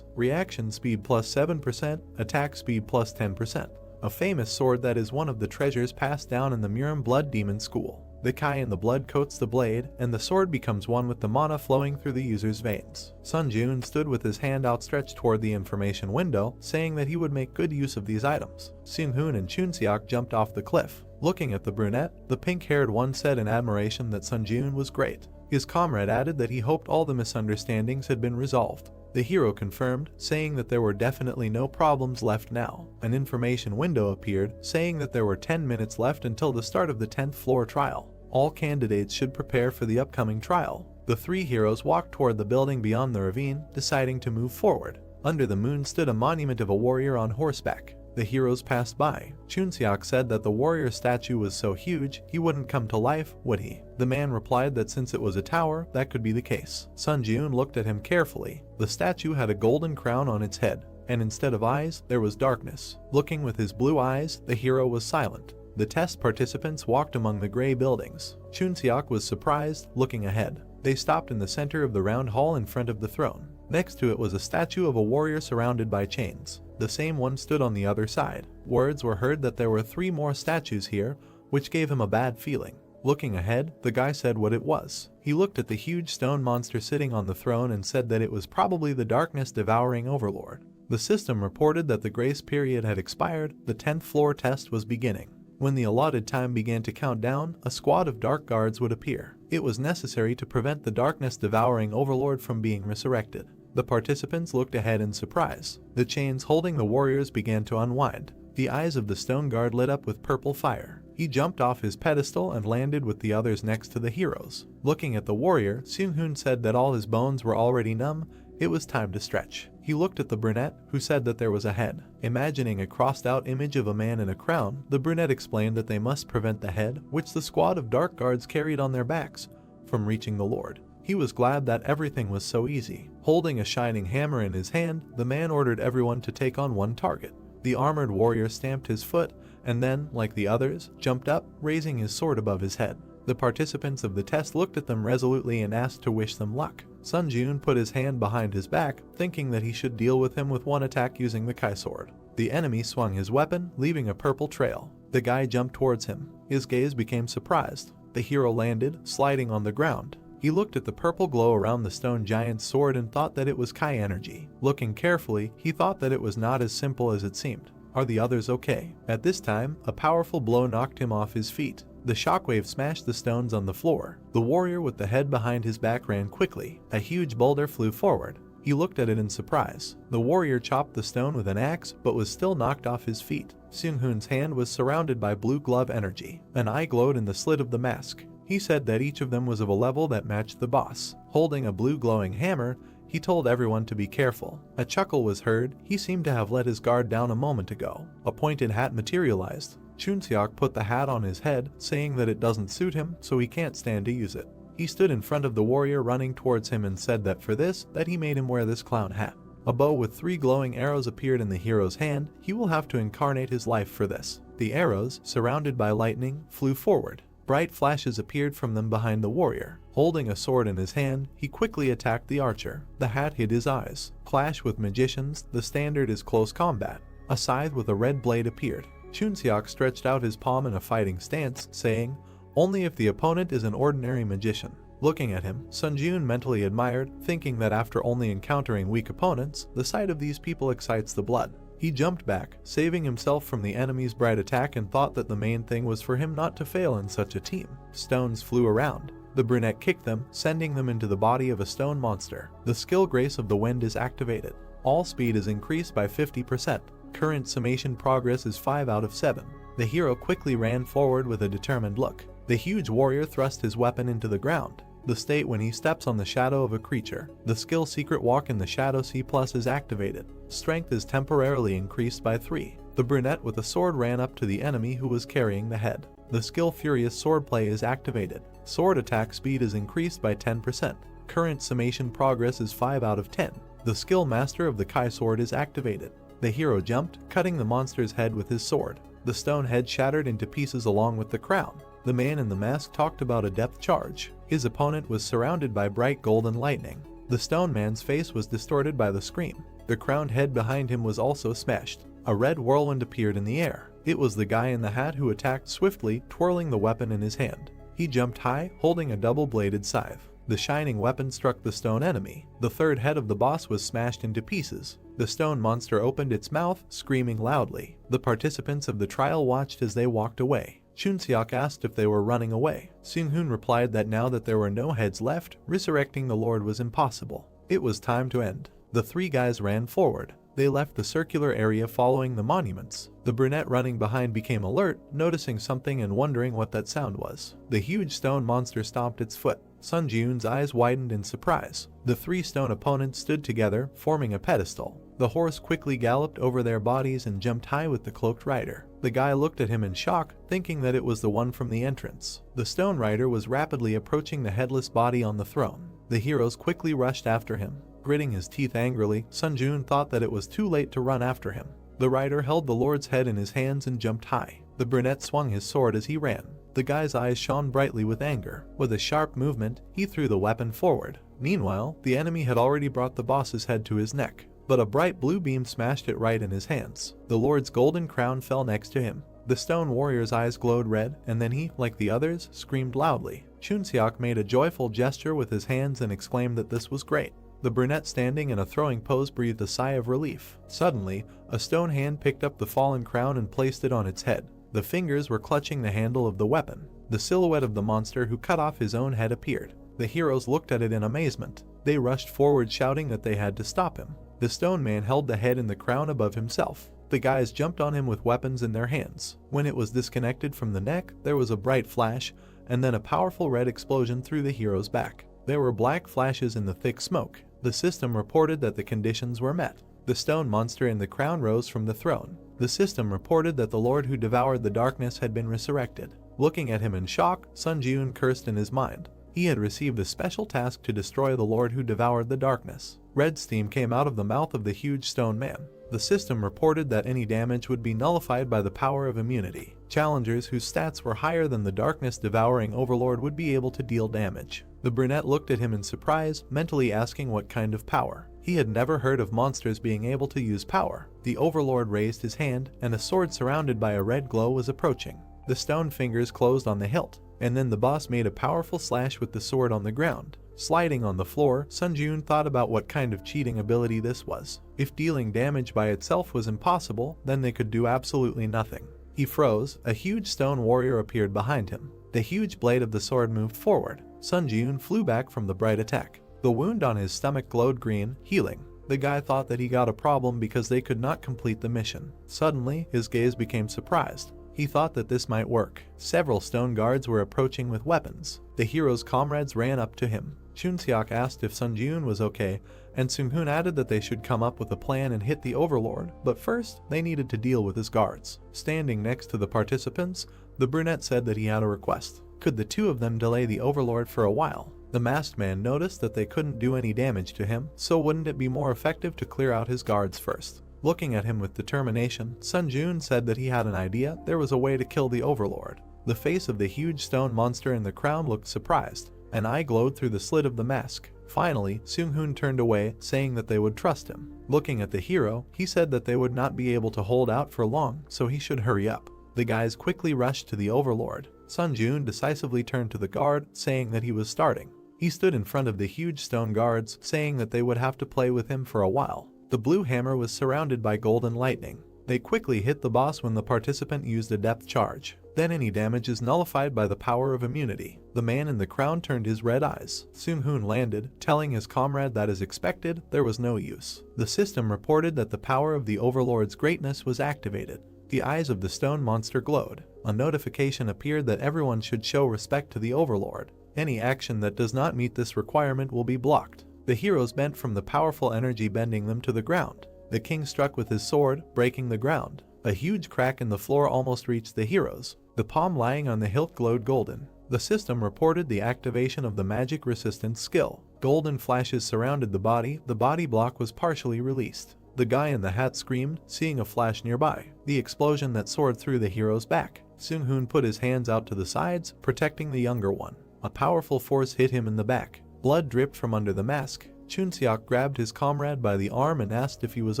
reaction speed plus 7%, attack speed plus 10%. A famous sword that is one of the treasures passed down in the Murim Blood Demon School. The Kai in the blood coats the blade, and the sword becomes one with the mana flowing through the user's veins. Sun Jun stood with his hand outstretched toward the information window, saying that he would make good use of these items. Seung-hoon and Chunseok jumped off the cliff. Looking at the brunette, the pink-haired one said in admiration that Sun Jun was great. His comrade added that he hoped all the misunderstandings had been resolved. The hero confirmed, saying that there were definitely no problems left now. An information window appeared, saying that there were 10 minutes left until the start of the 10th floor trial. All candidates should prepare for the upcoming trial. The three heroes walked toward the building beyond the ravine, deciding to move forward. Under the moon stood a monument of a warrior on horseback. The heroes passed by. Chunseok said that the warrior statue was so huge, he wouldn't come to life, would he? The man replied that since it was a tower, that could be the case. Sun Jun looked at him carefully. The statue had a golden crown on its head, and instead of eyes, there was darkness. Looking with his blue eyes, the hero was silent. The test participants walked among the gray buildings. Chunseok was surprised, looking ahead. They stopped in the center of the round hall in front of the throne. Next to it was a statue of a warrior surrounded by chains. The same one stood on the other side. Words were heard that there were 3 more statues here, which gave him a bad feeling. Looking ahead, the guy said what it was. He looked at the huge stone monster sitting on the throne and said that it was probably the darkness-devouring overlord. The system reported that the grace period had expired. The 10th floor test was beginning. When the allotted time began to count down, a squad of dark guards would appear. It was necessary to prevent the darkness-devouring overlord from being resurrected. The participants looked ahead in surprise. The chains holding the warriors began to unwind. The eyes of the stone guard lit up with purple fire. He jumped off his pedestal and landed with the others next to the heroes. Looking at the warrior, Seung-hoon said that all his bones were already numb. It was time to stretch. He looked at the brunette, who said that there was a head. Imagining a crossed-out image of a man in a crown, the brunette explained that they must prevent the head, which the squad of dark guards carried on their backs, from reaching the lord. He was glad that everything was so easy. Holding a shining hammer in his hand, the man ordered everyone to take on one target. The armored warrior stamped his foot, and then, like the others, jumped up, raising his sword above his head. The participants of the test looked at them resolutely and asked to wish them luck. Sun Jun put his hand behind his back, thinking that he should deal with him with one attack using the Kai sword. The enemy swung his weapon, leaving a purple trail. The guy jumped towards him. His gaze became surprised. The hero landed, sliding on the ground. He looked at the purple glow around the stone giant's sword and thought that it was Kai energy. Looking carefully, he thought that it was not as simple as it seemed. Are the others okay? At this time, a powerful blow knocked him off his feet. The shockwave smashed the stones on the floor. The warrior with the head behind his back ran quickly. A huge boulder flew forward. He looked at it in surprise. The warrior chopped the stone with an axe, but was still knocked off his feet. Seung-hoon's hand was surrounded by blue glove energy. An eye glowed in the slit of the mask. He said that each of them was of a level that matched the boss. Holding a blue glowing hammer, he told everyone to be careful. A chuckle was heard. He seemed to have let his guard down a moment ago. A pointed hat materialized. Chunseok put the hat on his head, saying that it doesn't suit him, so he can't stand to use it. He stood in front of the warrior running towards him and said that for this, that he made him wear this clown hat. A bow with 3 glowing arrows appeared in the hero's hand. He will have to incarnate his life for this. The arrows, surrounded by lightning, flew forward. Bright flashes appeared from them behind the warrior. Holding a sword in his hand, he quickly attacked the archer. The hat hid his eyes. Clash with magicians, the standard is close combat. A scythe with a red blade appeared. Chunseok stretched out his palm in a fighting stance, saying, "Only if the opponent is an ordinary magician." Looking at him, Sun Jun mentally admired, thinking that after only encountering weak opponents, the sight of these people excites the blood. He jumped back, saving himself from the enemy's bright attack, and thought that the main thing was for him not to fail in such a team. Stones flew around. The brunette kicked them, sending them into the body of a stone monster. The skill Grace of the Wind is activated. All speed is increased by 50%. Current summation progress is 5 out of 7. The hero quickly ran forward with a determined look. The huge warrior thrust his weapon into the ground. The state when he steps on the shadow of a creature. The skill Secret Walk in the Shadow C+ is activated. Strength is temporarily increased by 3. The brunette with a sword ran up to the enemy who was carrying the head. The skill Furious Swordplay is activated. Sword attack speed is increased by 10%. Current summation progress is 5 out of 10. The skill Master of the Kai sword is activated. The hero jumped, cutting the monster's head with his sword. The stone head shattered into pieces along with the crown. The man in the mask talked about a depth charge. His opponent was surrounded by bright golden lightning. The stone man's face was distorted by the scream. The crowned head behind him was also smashed. A red whirlwind appeared in the air. It was the guy in the hat who attacked swiftly, twirling the weapon in his hand. He jumped high, holding a double-bladed scythe. The shining weapon struck the stone enemy. The third head of the boss was smashed into pieces. The stone monster opened its mouth, screaming loudly. The participants of the trial watched as they walked away. Chunseok asked if they were running away. Seung-hoon replied that now that there were no heads left, resurrecting the Lord was impossible. It was time to end. The three guys ran forward. They left the circular area following the monuments. The brunette running behind became alert, noticing something and wondering what that sound was. The huge stone monster stomped its foot. Sun Ji-yoon's eyes widened in surprise. The three stone opponents stood together, forming a pedestal. The horse quickly galloped over their bodies and jumped high with the cloaked rider. The guy looked at him in shock, thinking that it was the one from the entrance. The stone rider was rapidly approaching the headless body on the throne. The heroes quickly rushed after him. Gritting his teeth angrily, Sun Ji-yoon thought that it was too late to run after him. The rider held the Lord's head in his hands and jumped high. The brunette swung his sword as he ran. The guy's eyes shone brightly with anger. With a sharp movement, he threw the weapon forward. Meanwhile, the enemy had already brought the boss's head to his neck, but a bright blue beam smashed it right in his hands. The Lord's golden crown fell next to him. The stone warrior's eyes glowed red, and then he, like the others, screamed loudly. Chunseok made a joyful gesture with his hands and exclaimed that this was great. The brunette standing in a throwing pose breathed a sigh of relief. Suddenly, a stone hand picked up the fallen crown and placed it on its head. The fingers were clutching the handle of the weapon. The silhouette of the monster who cut off his own head appeared. The heroes looked at it in amazement. They rushed forward shouting that they had to stop him. The stone man held the head and the crown above himself. The guys jumped on him with weapons in their hands. When it was disconnected from the neck, there was a bright flash, and then a powerful red explosion through the hero's back. There were black flashes in the thick smoke. The system reported that the conditions were met. The stone monster in the crown rose from the throne. The system reported that the Lord who devoured the darkness had been resurrected. Looking at him in shock, Sun Ji-yoon cursed in his mind. He had received a special task to destroy the Lord who devoured the darkness. Red steam came out of the mouth of the huge stone man. The system reported that any damage would be nullified by the power of immunity. Challengers whose stats were higher than the darkness-devouring overlord would be able to deal damage. The brunette looked at him in surprise, mentally asking what kind of power. He had never heard of monsters being able to use power. The overlord raised his hand, and a sword surrounded by a red glow was approaching. The stone fingers closed on the hilt, and then the boss made a powerful slash with the sword on the ground. Sliding on the floor, Sun Ji-yoon thought about what kind of cheating ability this was. If dealing damage by itself was impossible, then they could do absolutely nothing. He froze. A huge stone warrior appeared behind him. The huge blade of the sword moved forward. Sun Ji-yoon flew back from the bright attack. The wound on his stomach glowed green, healing. The guy thought that he got a problem because they could not complete the mission. Suddenly, his gaze became surprised. He thought that this might work. Several stone guards were approaching with weapons. The hero's comrades ran up to him. Chunseok asked if Sun Ji-yoon was okay, and Seung-hoon added that they should come up with a plan and hit the overlord, but first, they needed to deal with his guards. Standing next to the participants, the brunette said that he had a request. Could the two of them delay the overlord for a while? The masked man noticed that they couldn't do any damage to him, so wouldn't it be more effective to clear out his guards first? Looking at him with determination, Sun Ji-yoon said that he had an idea. There was a way to kill the overlord. The face of the huge stone monster in the crown looked surprised. An eye glowed through the slit of the mask. Finally, Seung-hoon turned away, saying that they would trust him. Looking at the hero, he said that they would not be able to hold out for long, so he should hurry up. The guys quickly rushed to the overlord. Sun Ji-yoon decisively turned to the guard, saying that he was starting. He stood in front of the huge stone guards, saying that they would have to play with him for a while. The blue hammer was surrounded by golden lightning. They quickly hit the boss when the participant used a depth charge. Then any damage is nullified by the power of immunity. The man in the crown turned his red eyes. Seung-hoon landed, telling his comrade that as expected, there was no use. The system reported that the power of the overlord's greatness was activated. The eyes of the stone monster glowed. A notification appeared that everyone should show respect to the overlord. Any action that does not meet this requirement will be blocked. The heroes bent from the powerful energy bending them to the ground. The king struck with his sword, breaking the ground. A huge crack in the floor almost reached the heroes. The palm lying on the hilt glowed golden. The system reported the activation of the magic resistance skill. Golden flashes surrounded the body block was partially released. The guy in the hat screamed, seeing a flash nearby. The explosion that soared through the hero's back. Seung-hoon put his hands out to the sides, protecting the younger one. A powerful force hit him in the back. Blood dripped from under the mask. Chunseok grabbed his comrade by the arm and asked if he was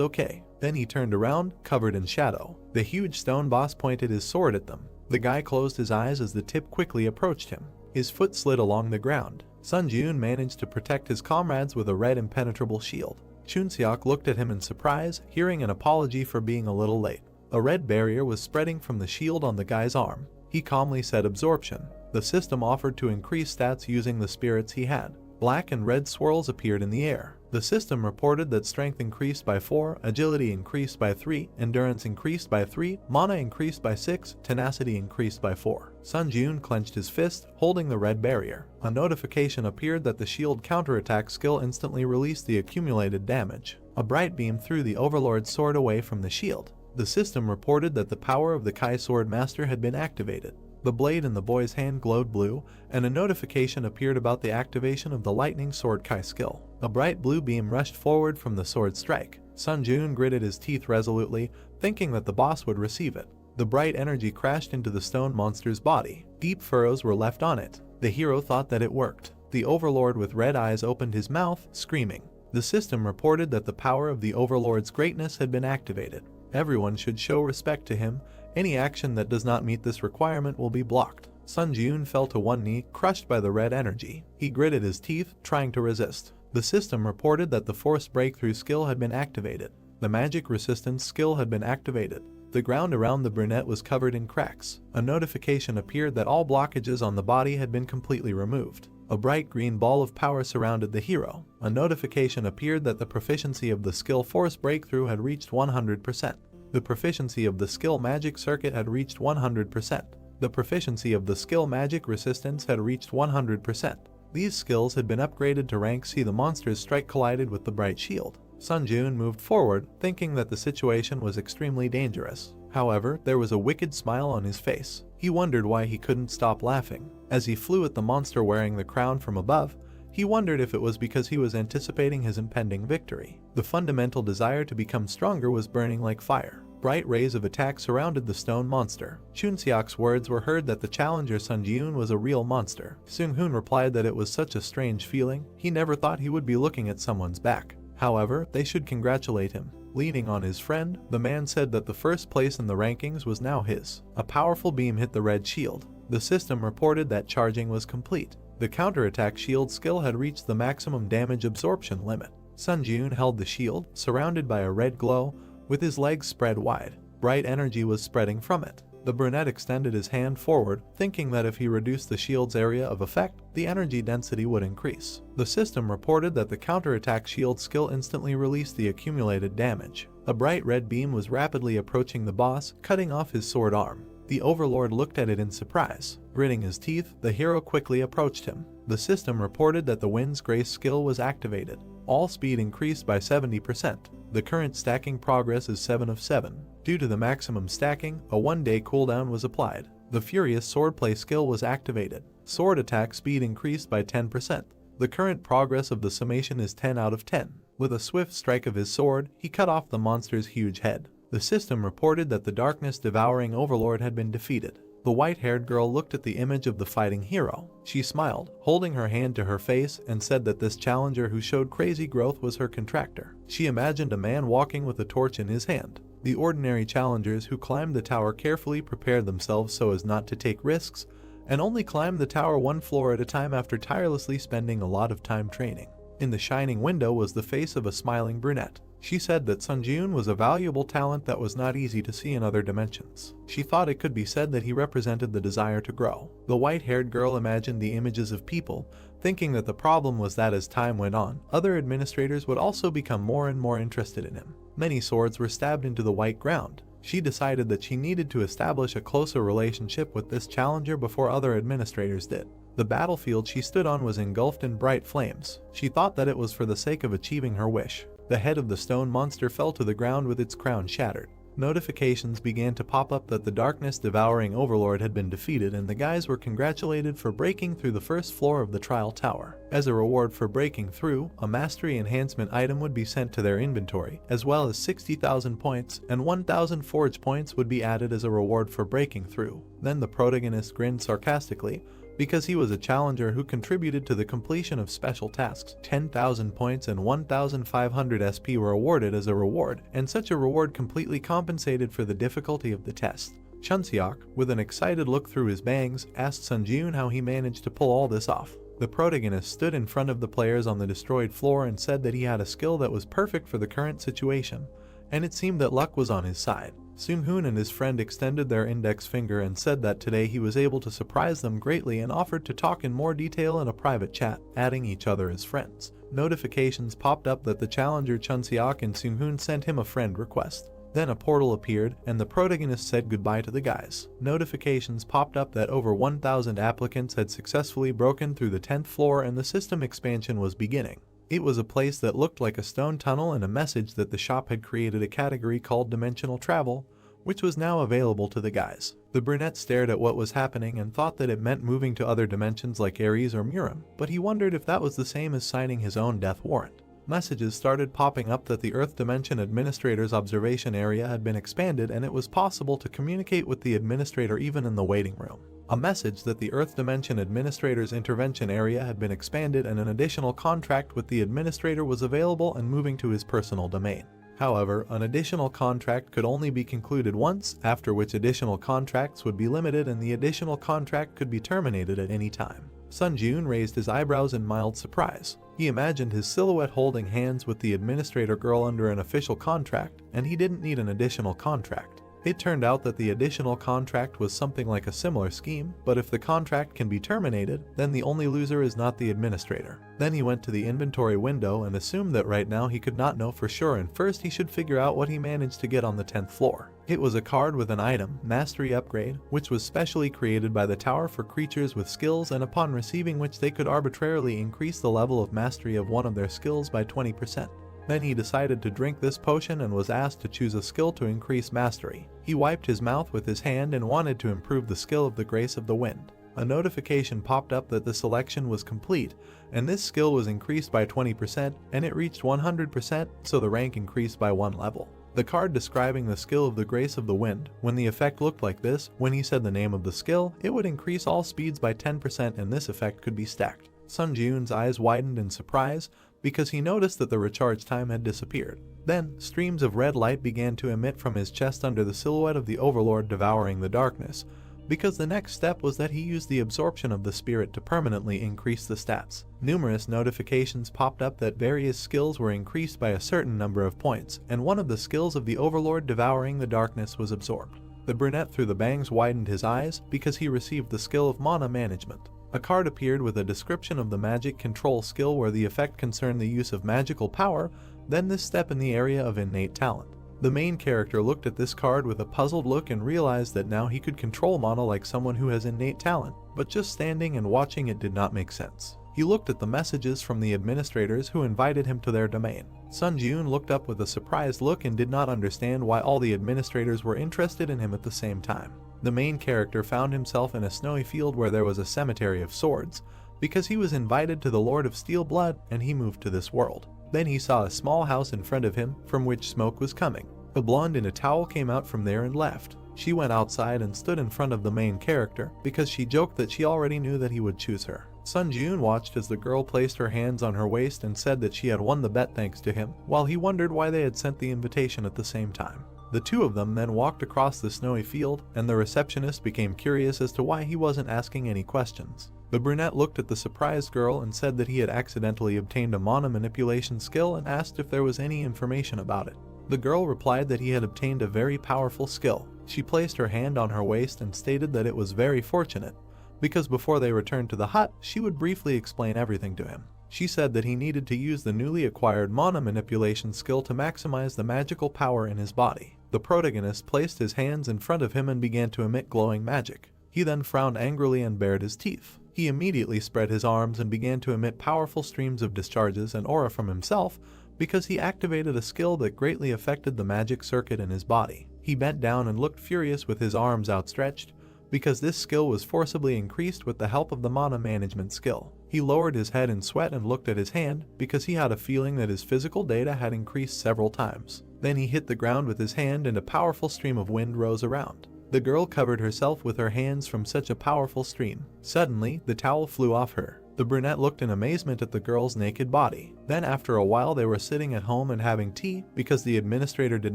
okay. Then he turned around, covered in shadow. The huge stone boss pointed his sword at them. The guy closed his eyes as the tip quickly approached him. His foot slid along the ground. Sun Ji-eun managed to protect his comrades with a red impenetrable shield. Chunseok looked at him in surprise, hearing an apology for being a little late. A red barrier was spreading from the shield on the guy's arm. He calmly said absorption. The system offered to increase stats using the spirits he had. Black and red swirls appeared in the air. The system reported that strength increased by 4, agility increased by 3, endurance increased by 3, mana increased by 6, tenacity increased by 4. Sun Ji-eun clenched his fist, holding the red barrier. A notification appeared that the shield counterattack skill instantly released the accumulated damage. A bright beam threw the Overlord's sword away from the shield. The system reported that the power of the Kai Sword Master had been activated. The blade in the boy's hand glowed blue, and a notification appeared about the activation of the Lightning Sword Kai skill. A bright blue beam rushed forward from the sword strike. Sun Ji-eun gritted his teeth resolutely, thinking that the boss would receive it. The bright energy crashed into the stone monster's body. Deep furrows were left on it. The hero thought that it worked. The Overlord with red eyes opened his mouth, screaming. The system reported that the power of the Overlord's greatness had been activated. Everyone should show respect to him. Any action that does not meet this requirement will be blocked. Sun Ji-eun fell to one knee, crushed by the red energy. He gritted his teeth, trying to resist. The system reported that the Force Breakthrough skill had been activated. The Magic Resistance skill had been activated. The ground around the brunette was covered in cracks. A notification appeared that all blockages on the body had been completely removed. A bright green ball of power surrounded the hero. A notification appeared that the proficiency of the skill Force Breakthrough had reached 100%. The proficiency of the skill Magic Circuit had reached 100%. The proficiency of the skill Magic Resistance had reached 100%. These skills had been upgraded to rank C. The monster's strike collided with the bright shield. Sun Ji-eun moved forward, thinking that the situation was extremely dangerous. However, there was a wicked smile on his face. He wondered why he couldn't stop laughing. As he flew at the monster wearing the crown from above, he wondered if it was because he was anticipating his impending victory. The fundamental desire to become stronger was burning like fire. Bright rays of attack surrounded the stone monster. Chunseok's words were heard that the challenger Sun Ji-eun was a real monster. Seung-hoon replied that it was such a strange feeling. He never thought he would be looking at someone's back. However, they should congratulate him. Leaning on his friend, the man said that the first place in the rankings was now his. A powerful beam hit the red shield. The system reported that charging was complete. The counterattack shield skill had reached the maximum damage absorption limit. Sun Ji-eun held the shield, surrounded by a red glow, with his legs spread wide. Bright energy was spreading from it. The brunette extended his hand forward, thinking that if he reduced the shield's area of effect, the energy density would increase. The system reported that the counterattack shield skill instantly released the accumulated damage. A bright red beam was rapidly approaching the boss, cutting off his sword arm. The Overlord looked at it in surprise. Gritting his teeth, the hero quickly approached him. The system reported that the Wind's Grace skill was activated. All speed increased by 70%. The current stacking progress is 7 of 7. Due to the maximum stacking, a 1-day cooldown was applied. The Furious Swordplay skill was activated. Sword attack speed increased by 10%. The current progress of the summation is 10 out of 10. With a swift strike of his sword, he cut off the monster's huge head. The system reported that the darkness-devouring Overlord had been defeated. The white-haired girl looked at the image of the fighting hero. She smiled, holding her hand to her face, and said that this challenger who showed crazy growth was her contractor. She imagined a man walking with a torch in his hand. The ordinary challengers who climbed the tower carefully prepared themselves so as not to take risks, and only climbed the tower one floor at a time after tirelessly spending a lot of time training. In the shining window was the face of a smiling brunette. She said that Sun Ji-eun was a valuable talent that was not easy to see in other dimensions. She thought it could be said that he represented the desire to grow. The white-haired girl imagined the images of people, thinking that the problem was that as time went on, other administrators would also become more and more interested in him. Many swords were stabbed into the white ground. She decided that she needed to establish a closer relationship with this challenger before other administrators did. The battlefield she stood on was engulfed in bright flames. She thought that it was for the sake of achieving her wish. The head of the stone monster fell to the ground with its crown shattered. notifications began to pop up that the darkness-devouring overlord had been defeated, and the guys were congratulated for breaking through the first floor of the trial tower. As a reward for breaking through, a mastery enhancement item would be sent to their inventory, as well as 60,000 points, and 1,000 forge points would be added as a reward for breaking through. Then the protagonist grinned sarcastically, because he was a challenger who contributed to the completion of special tasks. 10,000 points and 1,500 SP were awarded as a reward, and such a reward completely compensated for the difficulty of the test. Chunseok, with an excited look through his bangs, asked Sunjun how he managed to pull all this off. The protagonist stood in front of the players on the destroyed floor and said that he had a skill that was perfect for the current situation, and it seemed that luck was on his side. Seung-hoon and his friend extended their index finger and said that today he was able to surprise them greatly and offered to talk in more detail in a private chat, adding each other as friends. Notifications popped up that the challenger Chunseok and Seung-hoon sent him a friend request. Then a portal appeared, and the protagonist said goodbye to the guys. Notifications popped up that over 1,000 applicants had successfully broken through the 10th floor and the system expansion was beginning. It was a place that looked like a stone tunnel, and a message that the shop had created a category called Dimensional Travel, which was now available to the guys. The brunette stared at what was happening and thought that it meant moving to other dimensions like Ares or Murim, but he wondered if that was the same as signing his own death warrant. Messages started popping up that the Earth Dimension Administrator's observation area had been expanded and it was possible to communicate with the administrator even in the waiting room. A message that the Earth Dimension Administrator's intervention area had been expanded and an additional contract with the administrator was available and moving to his personal domain. However, an additional contract could only be concluded once, after which additional contracts would be limited and the additional contract could be terminated at any time. Sunjun raised his eyebrows in mild surprise. He imagined his silhouette holding hands with the administrator girl under an official contract, and he didn't need an additional contract. It turned out that the additional contract was something like a similar scheme, but if the contract can be terminated, then the only loser is not the administrator. Then he went to the inventory window and assumed that right now he could not know for sure, and first he should figure out what he managed to get on the 10th floor. It was a card with an item, Mastery Upgrade, which was specially created by the tower for creatures with skills, and upon receiving which they could arbitrarily increase the level of mastery of one of their skills by 20%. Then he decided to drink this potion and was asked to choose a skill to increase mastery. He wiped his mouth with his hand and wanted to improve the skill of the Grace of the Wind. A notification popped up that the selection was complete, and this skill was increased by 20%, and it reached 100%, so the rank increased by 1 level. The card describing the skill of the Grace of the Wind, when the effect looked like this, when he said the name of the skill, it would increase all speeds by 10% and this effect could be stacked. Sunjun's eyes widened in surprise, because he noticed that the recharge time had disappeared. Then, streams of red light began to emit from his chest under the silhouette of the Overlord devouring the darkness, because the next step was that he used the absorption of the spirit to permanently increase the stats. Numerous notifications popped up that various skills were increased by a certain number of points, and one of the skills of the Overlord devouring the darkness was absorbed. The brunette through the bangs widened his eyes, because he received the skill of mana management. A card appeared with a description of the magic control skill where the effect concerned the use of magical power, then this step in the area of innate talent. The main character looked at this card with a puzzled look and realized that now he could control mana like someone who has innate talent, but just standing and watching it did not make sense. He looked at the messages from the administrators who invited him to their domain. Sunjun looked up with a surprised look and did not understand why all the administrators were interested in him at the same time. The main character found himself in a snowy field where there was a cemetery of swords, because he was invited to the Lord of Steel Blood and he moved to this world. Then he saw a small house in front of him from which smoke was coming. A blonde in a towel came out from there and left. She went outside and stood in front of the main character because she joked that she already knew that he would choose her. Sunjun watched as the girl placed her hands on her waist and said that she had won the bet thanks to him, while he wondered why they had sent the invitation at the same time. The two of them then walked across the snowy field, and the receptionist became curious as to why he wasn't asking any questions. The brunette looked at the surprised girl and said that he had accidentally obtained a mana manipulation skill and asked if there was any information about it. The girl replied that he had obtained a very powerful skill. She placed her hand on her waist and stated that it was very fortunate, because before they returned to the hut, she would briefly explain everything to him. She said that he needed to use the newly acquired mana manipulation skill to maximize the magical power in his body. The protagonist placed his hands in front of him and began to emit glowing magic. He then frowned angrily and bared his teeth. He immediately spread his arms and began to emit powerful streams of discharges and aura from himself because he activated a skill that greatly affected the magic circuit in his body. He He bent down and looked furious with his arms outstretched, because this skill was forcibly increased with the help of the mana management skill. He lowered his head in sweat and looked at his hand, because he had a feeling that his physical data had increased several times. Then he hit the ground with his hand and a powerful stream of wind rose around. The girl covered herself with her hands from such a powerful stream. Suddenly, the towel flew off her. The brunette looked in amazement at the girl's naked body. Then after a while they were sitting at home and having tea, because the administrator did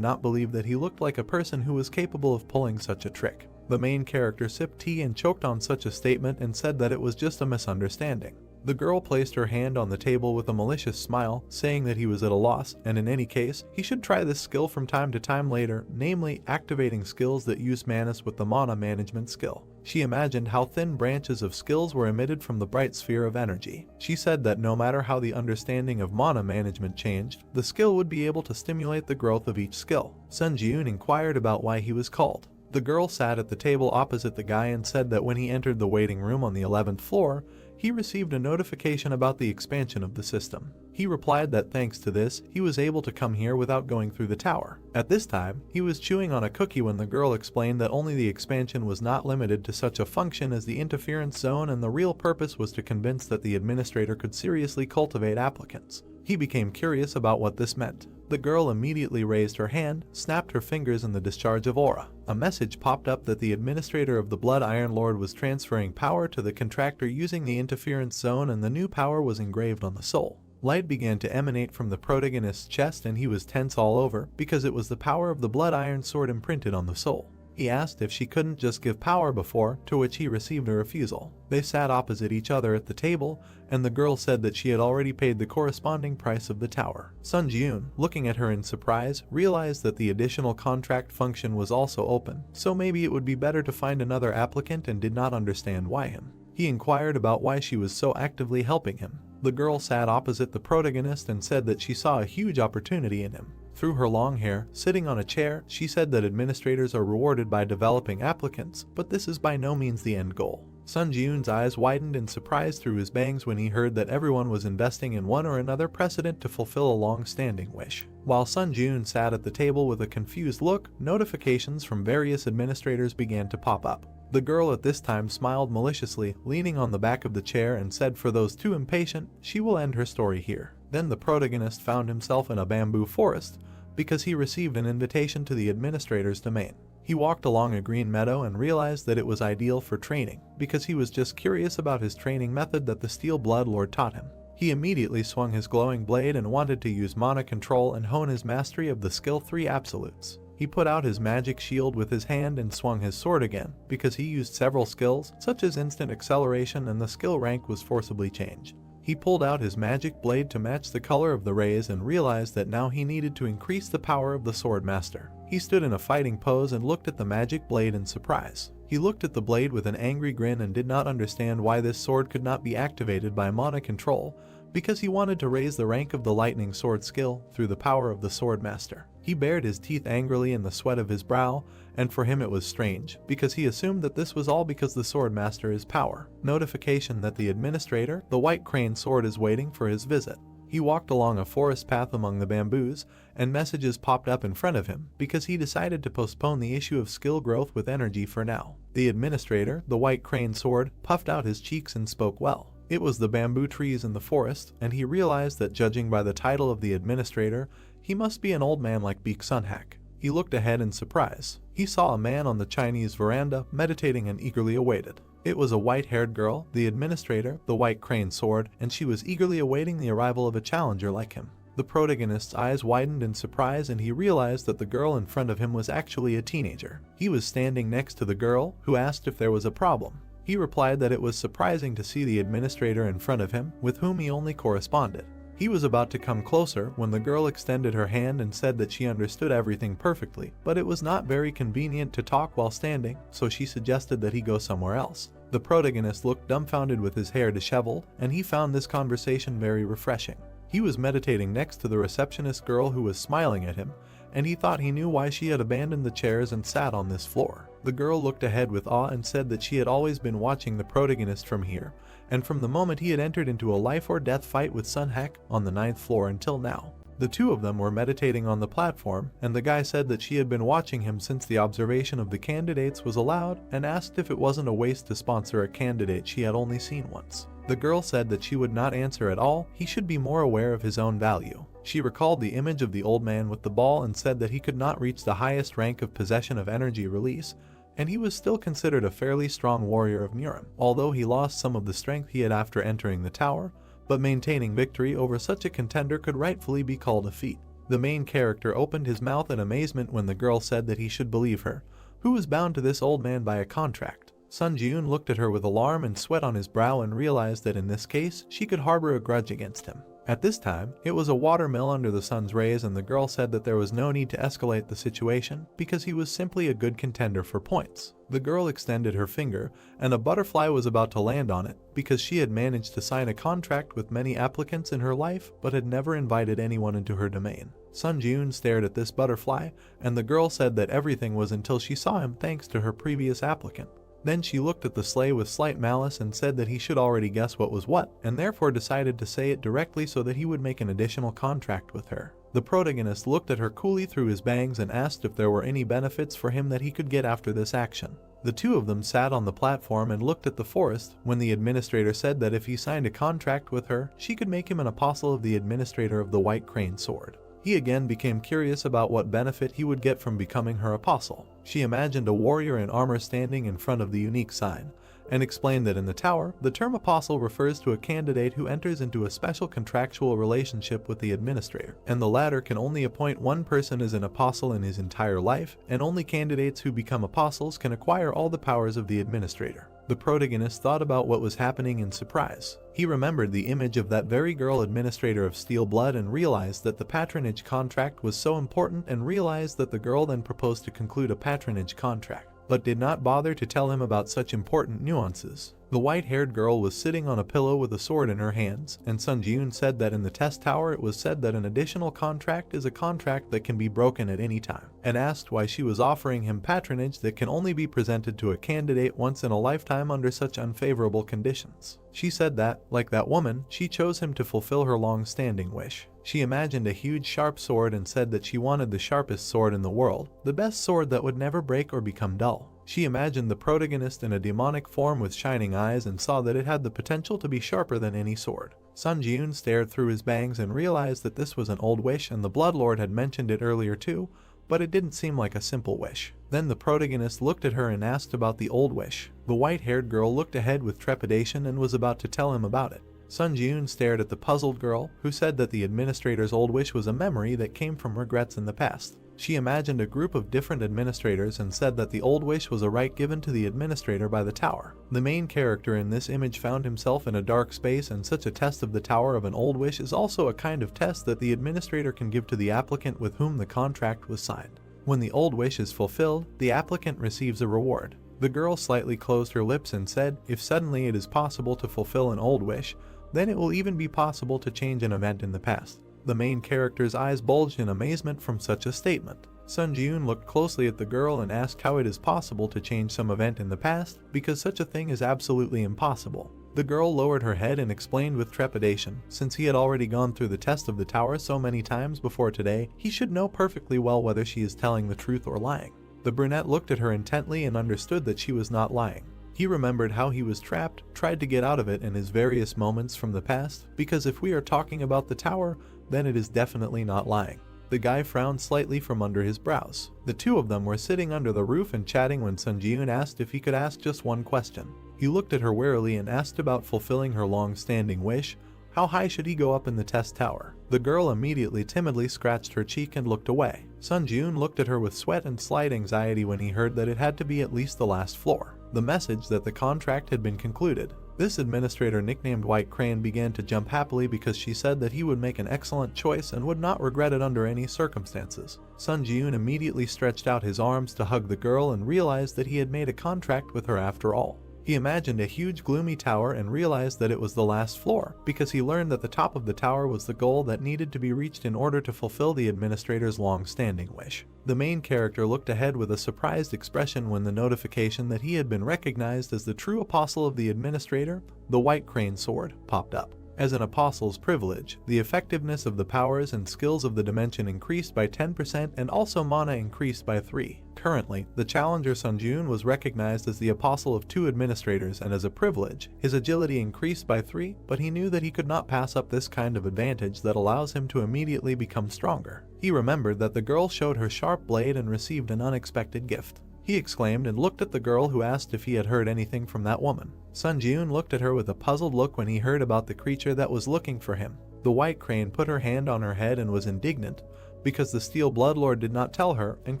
not believe that he looked like a person who was capable of pulling such a trick. The main character sipped tea and choked on such a statement and said that it was just a misunderstanding. The girl placed her hand on the table with a malicious smile, saying that he was at a loss, and in any case, he should try this skill from time to time later, namely activating skills that use manas with the mana management skill. She imagined how thin branches of skills were emitted from the bright sphere of energy. She said that no matter how the understanding of mana management changed, the skill would be able to stimulate the growth of each skill. Sun Ji-eun inquired about why he was called. The girl sat at the table opposite the guy and said that when he entered the waiting room on the 11th floor, he received a notification about the expansion of the system. He replied that thanks to this, he was able to come here without going through the tower. At this time, he was chewing on a cookie when the girl explained that only the expansion was not limited to such a function as the interference zone, and the real purpose was to convince that the administrator could seriously cultivate applicants. He became curious about what this meant. The girl immediately raised her hand, snapped her fingers in the discharge of aura. A message popped up that the administrator of the Blood Iron Lord was transferring power to the contractor using the interference zone, and the new power was engraved on the soul. Light began to emanate from the protagonist's chest and he was tense all over, because it was the power of the Blood Iron Sword imprinted on the soul. He asked if she couldn't just give power before, to which he received a refusal. They sat opposite each other at the table, and the girl said that she had already paid the corresponding price of the tower. Sun Ji-eun, looking at her in surprise, realized that the additional contract function was also open, so maybe it would be better to find another applicant, and did not understand why him. He inquired about why she was so actively helping him. The girl sat opposite the protagonist and said that she saw a huge opportunity in him. Through her long hair, sitting on a chair, she said that administrators are rewarded by developing applicants, but this is by no means the end goal. Sun Ji-eun's eyes widened in surprise through his bangs when he heard that everyone was investing in one or another precedent to fulfill a long-standing wish. While Sun Ji-eun sat at the table with a confused look, notifications from various administrators began to pop up. The girl at this time smiled maliciously, leaning on the back of the chair, and said for those too impatient, she will end her story here. Then the protagonist found himself in a bamboo forest, because he received an invitation to the administrator's domain. He walked along a green meadow and realized that it was ideal for training, because he was just curious about his training method that the Steel Blood Lord taught him. He immediately swung his glowing blade and wanted to use mana control and hone his mastery of the skill 3 absolutes. He put out his magic shield with his hand and swung his sword again, because he used several skills, such as instant acceleration, and the skill rank was forcibly changed. He pulled out his magic blade to match the color of the rays and realized that now he needed to increase the power of the sword master. He stood in a fighting pose and looked at the magic blade in surprise. He looked at the blade with an angry grin and did not understand why this sword could not be activated by mana control, because he wanted to raise the rank of the lightning sword skill through the power of the sword master. He bared his teeth angrily in the sweat of his brow, and for him it was strange, because he assumed that this was all because the sword master is power. Notification that the administrator, the White Crane Sword, is waiting for his visit. He walked along a forest path among the bamboos, and messages popped up in front of him, because he decided to postpone the issue of skill growth with energy for now. The administrator, the White Crane Sword, puffed out his cheeks and spoke well. It was the bamboo trees in the forest, and he realized that judging by the title of the administrator, he must be an old man like Beek Sunhak. He looked ahead in surprise. He saw a man on the Chinese veranda, meditating and eagerly awaited. It was a white-haired girl, the administrator, the White Crane Sword, and she was eagerly awaiting the arrival of a challenger like him. The protagonist's eyes widened in surprise, and he realized that the girl in front of him was actually a teenager. He was standing next to the girl, who asked if there was a problem. He replied that it was surprising to see the administrator in front of him, with whom he only corresponded. He was about to come closer when the girl extended her hand and said that she understood everything perfectly, but it was not very convenient to talk while standing, so she suggested that he go somewhere else. The protagonist looked dumbfounded with his hair disheveled, and he found this conversation very refreshing. He was meditating next to the receptionist girl who was smiling at him, and he thought he knew why she had abandoned the chairs and sat on this floor. The girl looked ahead with awe and said that she had always been watching the protagonist from here, and from the moment he had entered into a life or death fight with Sunhak on the 9th floor until now. The two of them were meditating on the platform, and the guy said that she had been watching him since the observation of the candidates was allowed and asked if it wasn't a waste to sponsor a candidate she had only seen once. The girl said that she would not answer at all, he should be more aware of his own value. She recalled the image of the old man with the ball and said that he could not reach the highest rank of possession of energy release, and he was still considered a fairly strong warrior of Murim, although he lost some of the strength he had after entering the tower, but maintaining victory over such a contender could rightfully be called a feat. The main character opened his mouth in amazement when the girl said that he should believe her, who was bound to this old man by a contract. Sun Ji-yoon looked at her with alarm and sweat on his brow and realized that in this case, she could harbor a grudge against him. At this time, it was a watermill under the sun's rays, and the girl said that there was no need to escalate the situation because he was simply a good contender for points. The girl extended her finger, and a butterfly was about to land on it because she had managed to sign a contract with many applicants in her life but had never invited anyone into her domain. Sun Ji-yoon stared at this butterfly, and the girl said that everything was until she saw him thanks to her previous applicant. Then she looked at the sleigh with slight malice and said that he should already guess what was what, and therefore decided to say it directly so that he would make an additional contract with her. The protagonist looked at her coolly through his bangs and asked if there were any benefits for him that he could get after this action. The two of them sat on the platform and looked at the forest when the administrator said that if he signed a contract with her, she could make him an apostle of the administrator of the White Crane Sword. He again became curious about what benefit he would get from becoming her apostle. She imagined a warrior in armor standing in front of the unique sign, and explained that in the tower, the term apostle refers to a candidate who enters into a special contractual relationship with the administrator, and the latter can only appoint one person as an apostle in his entire life, and only candidates who become apostles can acquire all the powers of the administrator. The protagonist thought about what was happening in surprise. He remembered the image of that very girl administrator of Steel Blood and realized that the patronage contract was so important, and realized that the girl then proposed to conclude a patronage contract, but did not bother to tell him about such important nuances. The white-haired girl was sitting on a pillow with a sword in her hands, and Sun Ji-yoon said that in the test tower it was said that an additional contract is a contract that can be broken at any time, and asked why she was offering him patronage that can only be presented to a candidate once in a lifetime under such unfavorable conditions. She said that, like that woman, she chose him to fulfill her long-standing wish. She imagined a huge sharp sword and said that she wanted the sharpest sword in the world, the best sword that would never break or become dull. She imagined the protagonist in a demonic form with shining eyes and saw that it had the potential to be sharper than any sword. Sun Ji-yoon stared through his bangs and realized that this was an old wish, and the Bloodlord had mentioned it earlier too, but it didn't seem like a simple wish. Then the protagonist looked at her and asked about the old wish. The white-haired girl looked ahead with trepidation and was about to tell him about it. Sun Ji-yoon stared at the puzzled girl, who said that the administrator's old wish was a memory that came from regrets in the past. She imagined a group of different administrators and said that the old wish was a right given to the administrator by the tower. The main character in this image found himself in a dark space, and such a test of the tower of an old wish is also a kind of test that the administrator can give to the applicant with whom the contract was signed. When the old wish is fulfilled, the applicant receives a reward. The girl slightly closed her lips and said, if suddenly it is possible to fulfill an old wish, then it will even be possible to change an event in the past. The main character's eyes bulged in amazement from such a statement. Sun Ji-yoon looked closely at the girl and asked how it is possible to change some event in the past, because such a thing is absolutely impossible. The girl lowered her head and explained with trepidation, since he had already gone through the test of the tower so many times before today, he should know perfectly well whether she is telling the truth or lying. The brunette looked at her intently and understood that she was not lying. He remembered how he was trapped, tried to get out of it in his various moments from the past, because if we are talking about the tower, then it is definitely not lying. The guy frowned slightly from under his brows. The two of them were sitting under the roof and chatting when Sun Ji-yoon asked if he could ask just one question. He looked at her warily and asked about fulfilling her long-standing wish. How high should he go up in the test tower? The girl immediately timidly scratched her cheek and looked away. Sun Ji-yoon looked at her with sweat and slight anxiety when he heard that it had to be at least the last floor. The message that the contract had been concluded. This administrator, nicknamed White Crane, began to jump happily because she said that he would make an excellent choice and would not regret it under any circumstances. Sun Ji-yoon immediately stretched out his arms to hug the girl and realized that he had made a contract with her after all. He imagined a huge gloomy tower and realized that it was the last floor, because he learned that the top of the tower was the goal that needed to be reached in order to fulfill the administrator's long-standing wish. The main character looked ahead with a surprised expression when the notification that he had been recognized as the true apostle of the administrator, the White Crane Sword, popped up. As an apostle's privilege, the effectiveness of the powers and skills of the dimension increased by 10% and also mana increased by 3. Currently, the challenger Sunjun was recognized as the apostle of 2 administrators, and as a privilege, his agility increased by 3, but he knew that he could not pass up this kind of advantage that allows him to immediately become stronger. He remembered that the girl showed her sharp blade and received an unexpected gift. He exclaimed and looked at the girl, who asked if he had heard anything from that woman. Sunjun looked at her with a puzzled look when he heard about the creature that was looking for him. The white crane put her hand on her head and was indignant because the steel bloodlord did not tell her and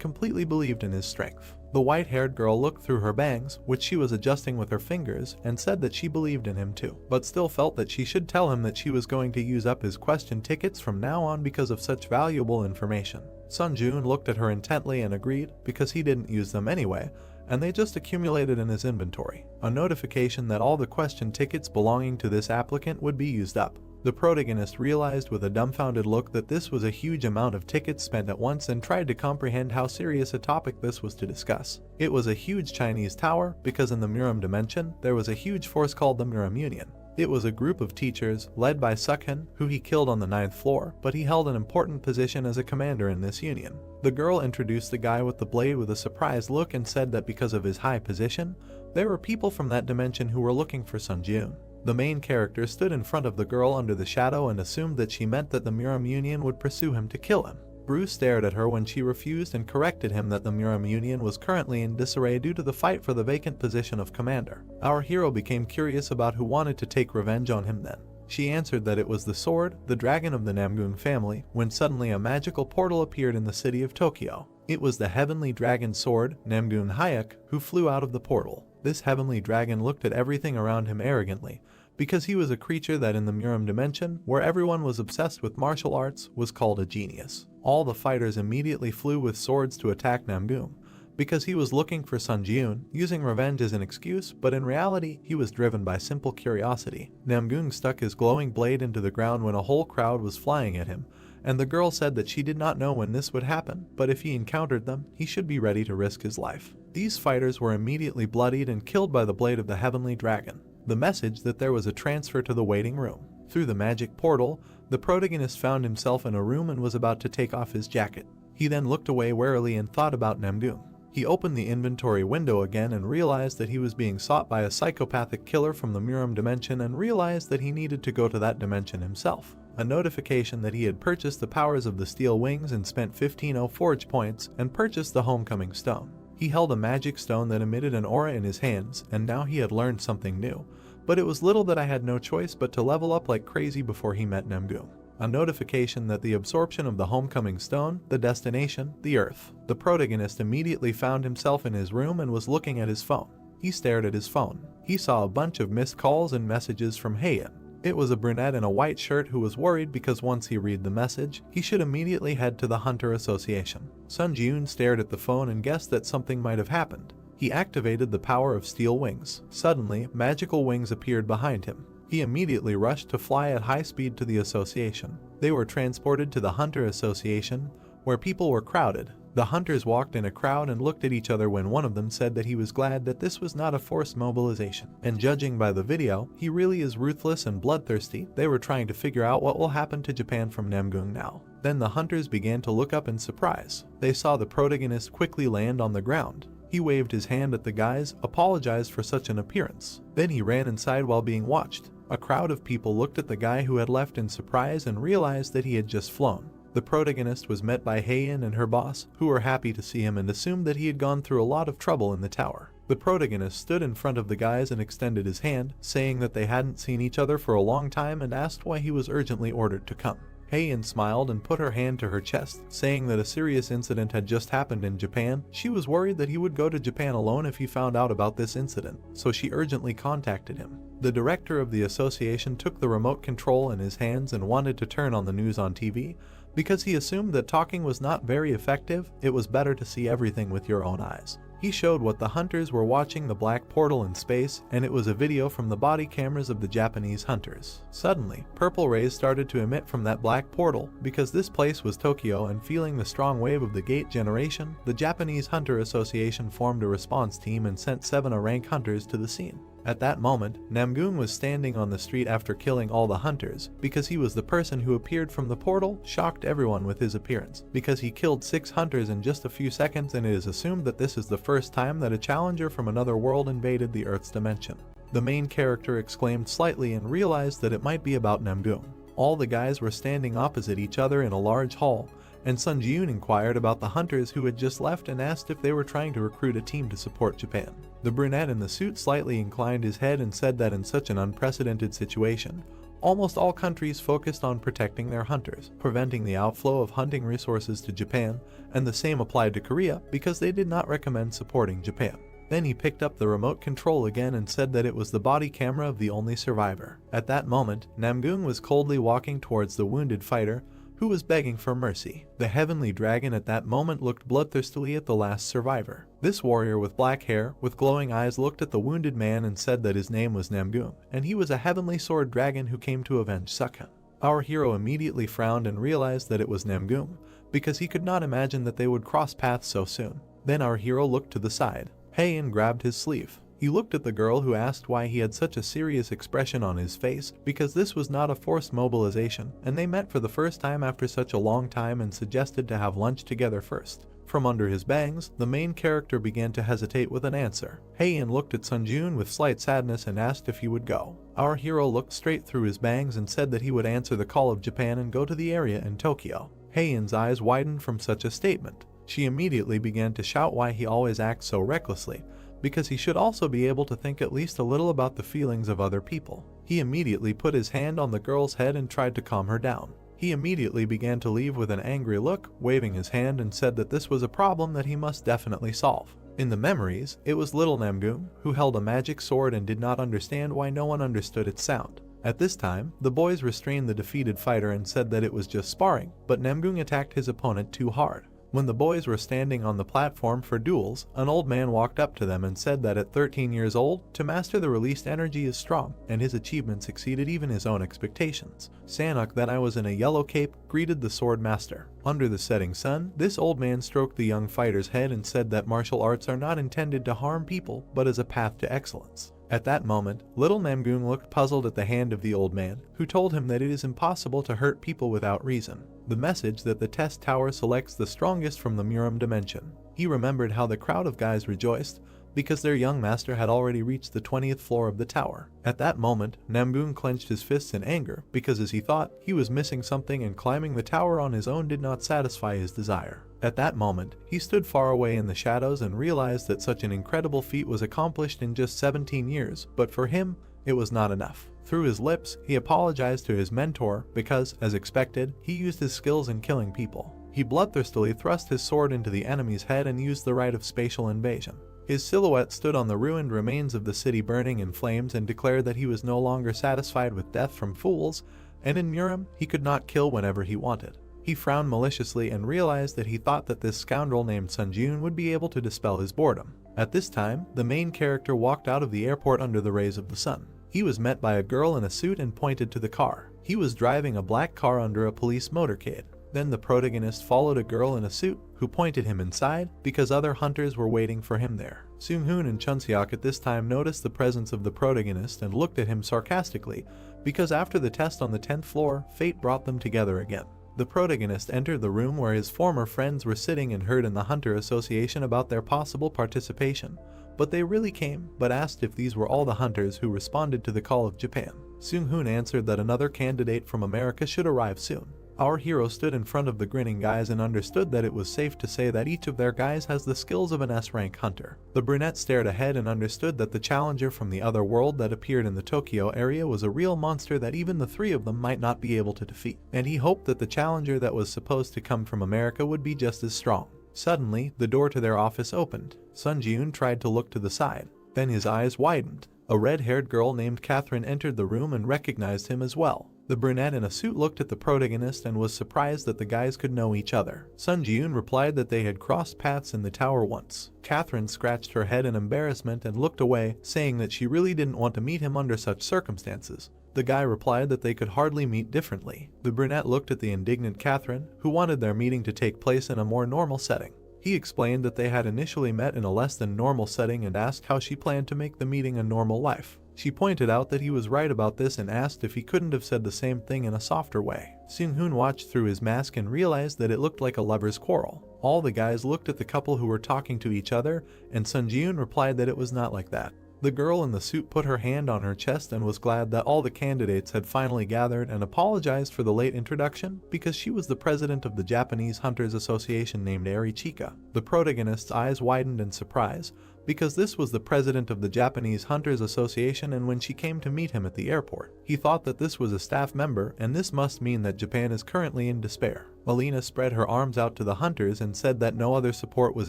completely believed in his strength. The white-haired girl looked through her bangs, which she was adjusting with her fingers, and said that she believed in him too, but still felt that she should tell him that she was going to use up his question tickets from now on because of such valuable information. Sunjun looked at her intently and agreed, because he didn't use them anyway, and they just accumulated in his inventory. A notification that all the question tickets belonging to this applicant would be used up. The protagonist realized with a dumbfounded look that this was a huge amount of tickets spent at once and tried to comprehend how serious a topic this was to discuss. It was a huge Chinese tower, because in the Muram dimension, there was a huge force called the Muram Union. It was a group of teachers, led by Sukhan, who he killed on the 9th floor, but he held an important position as a commander in this union. The girl introduced the guy with the blade with a surprised look and said that because of his high position, there were people from that dimension who were looking for Sunjun. The main character stood in front of the girl under the shadow and assumed that she meant that the Muram Union would pursue him to kill him. Bruce stared at her when she refused and corrected him that the Muram Union was currently in disarray due to the fight for the vacant position of commander. Our hero became curious about who wanted to take revenge on him then. She answered that it was the sword, the dragon of the Namgung family, when suddenly a magical portal appeared in the city of Tokyo. It was the heavenly dragon sword, Namgung Hayek, who flew out of the portal. This heavenly dragon looked at everything around him arrogantly, because he was a creature that in the Muram dimension, where everyone was obsessed with martial arts, was called a genius. All the fighters immediately flew with swords to attack Namgung, because he was looking for Sunjun, using revenge as an excuse, but in reality, he was driven by simple curiosity. Namgung stuck his glowing blade into the ground when a whole crowd was flying at him, and the girl said that she did not know when this would happen, but if he encountered them, he should be ready to risk his life. These fighters were immediately bloodied and killed by the blade of the heavenly dragon. The message that there was a transfer to the waiting room. Through the magic portal, the protagonist found himself in a room and was about to take off his jacket. He then looked away warily and thought about Namgung. He opened the inventory window again and realized that he was being sought by a psychopathic killer from the Muram dimension and realized that he needed to go to that dimension himself. A notification that he had purchased the powers of the steel wings and spent 15 forge points and purchased the homecoming stone. He held a magic stone that emitted an aura in his hands, and now he had learned something new. But it was little that I had no choice but to level up like crazy before he met Namgung. A notification that the absorption of the homecoming stone, the destination, the Earth. The protagonist immediately found himself in his room and was looking at his phone. He stared at his phone. He saw a bunch of missed calls and messages from Heian. It was a brunette in a white shirt who was worried because once he read the message, he should immediately head to the Hunter Association. Sunjun stared at the phone and guessed that something might have happened. He activated the power of steel wings. Suddenly, magical wings appeared behind him. He immediately rushed to fly at high speed to the association. They were transported to the Hunter Association, where people were crowded. The hunters walked in a crowd and looked at each other when one of them said that he was glad that this was not a forced mobilization. And judging by the video, he really is ruthless and bloodthirsty. They were trying to figure out what will happen to Japan from Namgung now. Then the hunters began to look up in surprise. They saw the protagonist quickly land on the ground. He waved his hand at the guys, apologized for such an appearance. Then he ran inside while being watched. A crowd of people looked at the guy who had left in surprise and realized that he had just flown. The protagonist was met by Heian and her boss, who were happy to see him and assumed that he had gone through a lot of trouble in the tower. The protagonist stood in front of the guys and extended his hand, saying that they hadn't seen each other for a long time and asked why he was urgently ordered to come. Heian smiled and put her hand to her chest, saying that a serious incident had just happened in Japan. She was worried that he would go to Japan alone if he found out about this incident, so she urgently contacted him. The director of the association took the remote control in his hands and wanted to turn on the news on TV. Because he assumed that talking was not very effective, it was better to see everything with your own eyes. He showed what the hunters were watching, the black portal in space, and it was a video from the body cameras of the Japanese hunters. Suddenly, purple rays started to emit from that black portal. Because this place was Tokyo, and feeling the strong wave of the gate generation, the Japanese Hunter Association formed a response team and sent 7 rank hunters to the scene. At that moment, Namgoong was standing on the street after killing all the hunters, because he was the person who appeared from the portal, shocked everyone with his appearance, because he killed 6 hunters in just a few seconds, and it is assumed that this is the first time that a challenger from another world invaded the Earth's dimension. The main character exclaimed slightly and realized that it might be about Namgoong. All the guys were standing opposite each other in a large hall, and Sun Ji-yoon inquired about the hunters who had just left and asked if they were trying to recruit a team to support Japan. The brunette in the suit slightly inclined his head and said that in such an unprecedented situation, almost all countries focused on protecting their hunters, preventing the outflow of hunting resources to Japan, and the same applied to Korea because they did not recommend supporting Japan. Then he picked up the remote control again and said that it was the body camera of the only survivor. At that moment, Namgoong was coldly walking towards the wounded fighter, who was begging for mercy. The heavenly dragon at that moment looked bloodthirstily at the last survivor. This warrior with black hair, with glowing eyes, looked at the wounded man and said that his name was Namgoong, and he was a heavenly sword dragon who came to avenge Sukhan. Our hero immediately frowned and realized that it was Namgoong, because he could not imagine that they would cross paths so soon. Then our hero looked to the side. Hae-in grabbed his sleeve. He looked at the girl who asked why he had such a serious expression on his face, because this was not a forced mobilization, and they met for the first time after such a long time and suggested to have lunch together first. From under his bangs, the main character began to hesitate with an answer. Hae-in looked at Sun Ji-yoon with slight sadness and asked if he would go. Our hero looked straight through his bangs and said that he would answer the call of Japan and go to the area in Tokyo. Hae-in's eyes widened from such a statement. She immediately began to shout why he always acts so recklessly, because he should also be able to think at least a little about the feelings of other people. He immediately put his hand on the girl's head and tried to calm her down. He immediately began to leave with an angry look, waving his hand, and said that this was a problem that he must definitely solve. In the memories, it was little Namgoong, who held a magic sword and did not understand why no one understood its sound. At this time, the boys restrained the defeated fighter and said that it was just sparring, but Namgoong attacked his opponent too hard. When the boys were standing on the platform for duels, an old man walked up to them and said that at 13 years old, to master the released energy is strong, and his achievements exceeded even his own expectations. Sanok, that I was in a yellow cape, greeted the sword master. Under the setting sun, this old man stroked the young fighter's head and said that martial arts are not intended to harm people, but as a path to excellence. At that moment, little Namgoong looked puzzled at the hand of the old man, who told him that it is impossible to hurt people without reason. The message that the test tower selects the strongest from the Muram dimension. He remembered how the crowd of guys rejoiced, because their young master had already reached the 20th floor of the tower. At that moment, Namgoong clenched his fists in anger, because as he thought, he was missing something and climbing the tower on his own did not satisfy his desire. At that moment, he stood far away in the shadows and realized that such an incredible feat was accomplished in just 17 years, but for him, it was not enough. Through his lips, he apologized to his mentor because, as expected, he used his skills in killing people. He bloodthirstily thrust his sword into the enemy's head and used the rite of spatial invasion. His silhouette stood on the ruined remains of the city burning in flames and declared that he was no longer satisfied with death from fools, and in Muram, he could not kill whenever he wanted. He frowned maliciously and realized that he thought that this scoundrel named Sun Ji-yoon would be able to dispel his boredom. At this time, the main character walked out of the airport under the rays of the sun. He was met by a girl in a suit and pointed to the car. He was driving a black car under a police motorcade. Then the protagonist followed a girl in a suit who pointed him inside because other hunters were waiting for him there. Seung-hoon and Chun-seok at this time noticed the presence of the protagonist and looked at him sarcastically because after the test on the 10th floor, fate brought them together again. The protagonist entered the room where his former friends were sitting and heard in the Hunter Association about their possible participation, but they really came, but asked if these were all the hunters who responded to the call of Japan. Seung-hoon answered that another candidate from America should arrive soon. Our hero stood in front of the grinning guys and understood that it was safe to say that each of their guys has the skills of an S-rank hunter. The brunette stared ahead and understood that the challenger from the other world that appeared in the Tokyo area was a real monster that even the three of them might not be able to defeat, and he hoped that the challenger that was supposed to come from America would be just as strong. Suddenly, the door to their office opened. Sun Ji-yoon tried to look to the side. Then his eyes widened. A red-haired girl named Catherine entered the room and recognized him as well. The brunette in a suit looked at the protagonist and was surprised that the guys could know each other. Sun Ji-yoon replied that they had crossed paths in the tower once. Catherine scratched her head in embarrassment and looked away, saying that she really didn't want to meet him under such circumstances. The guy replied that they could hardly meet differently. The brunette looked at the indignant Catherine, who wanted their meeting to take place in a more normal setting. He explained that they had initially met in a less than normal setting and asked how she planned to make the meeting a normal life. She pointed out that he was right about this and asked if he couldn't have said the same thing in a softer way. Seung-hoon watched through his mask and realized that it looked like a lover's quarrel. All the guys looked at the couple who were talking to each other, and Sun Ji-yoon replied that it was not like that. The girl in the suit put her hand on her chest and was glad that all the candidates had finally gathered and apologized for the late introduction because she was the president of the Japanese Hunters Association named Eri Chika. The protagonist's eyes widened in surprise because this was the president of the Japanese Hunters Association, and when she came to meet him at the airport, he thought that this was a staff member, and this must mean that Japan is currently in despair. Alina spread her arms out to the hunters and said that no other support was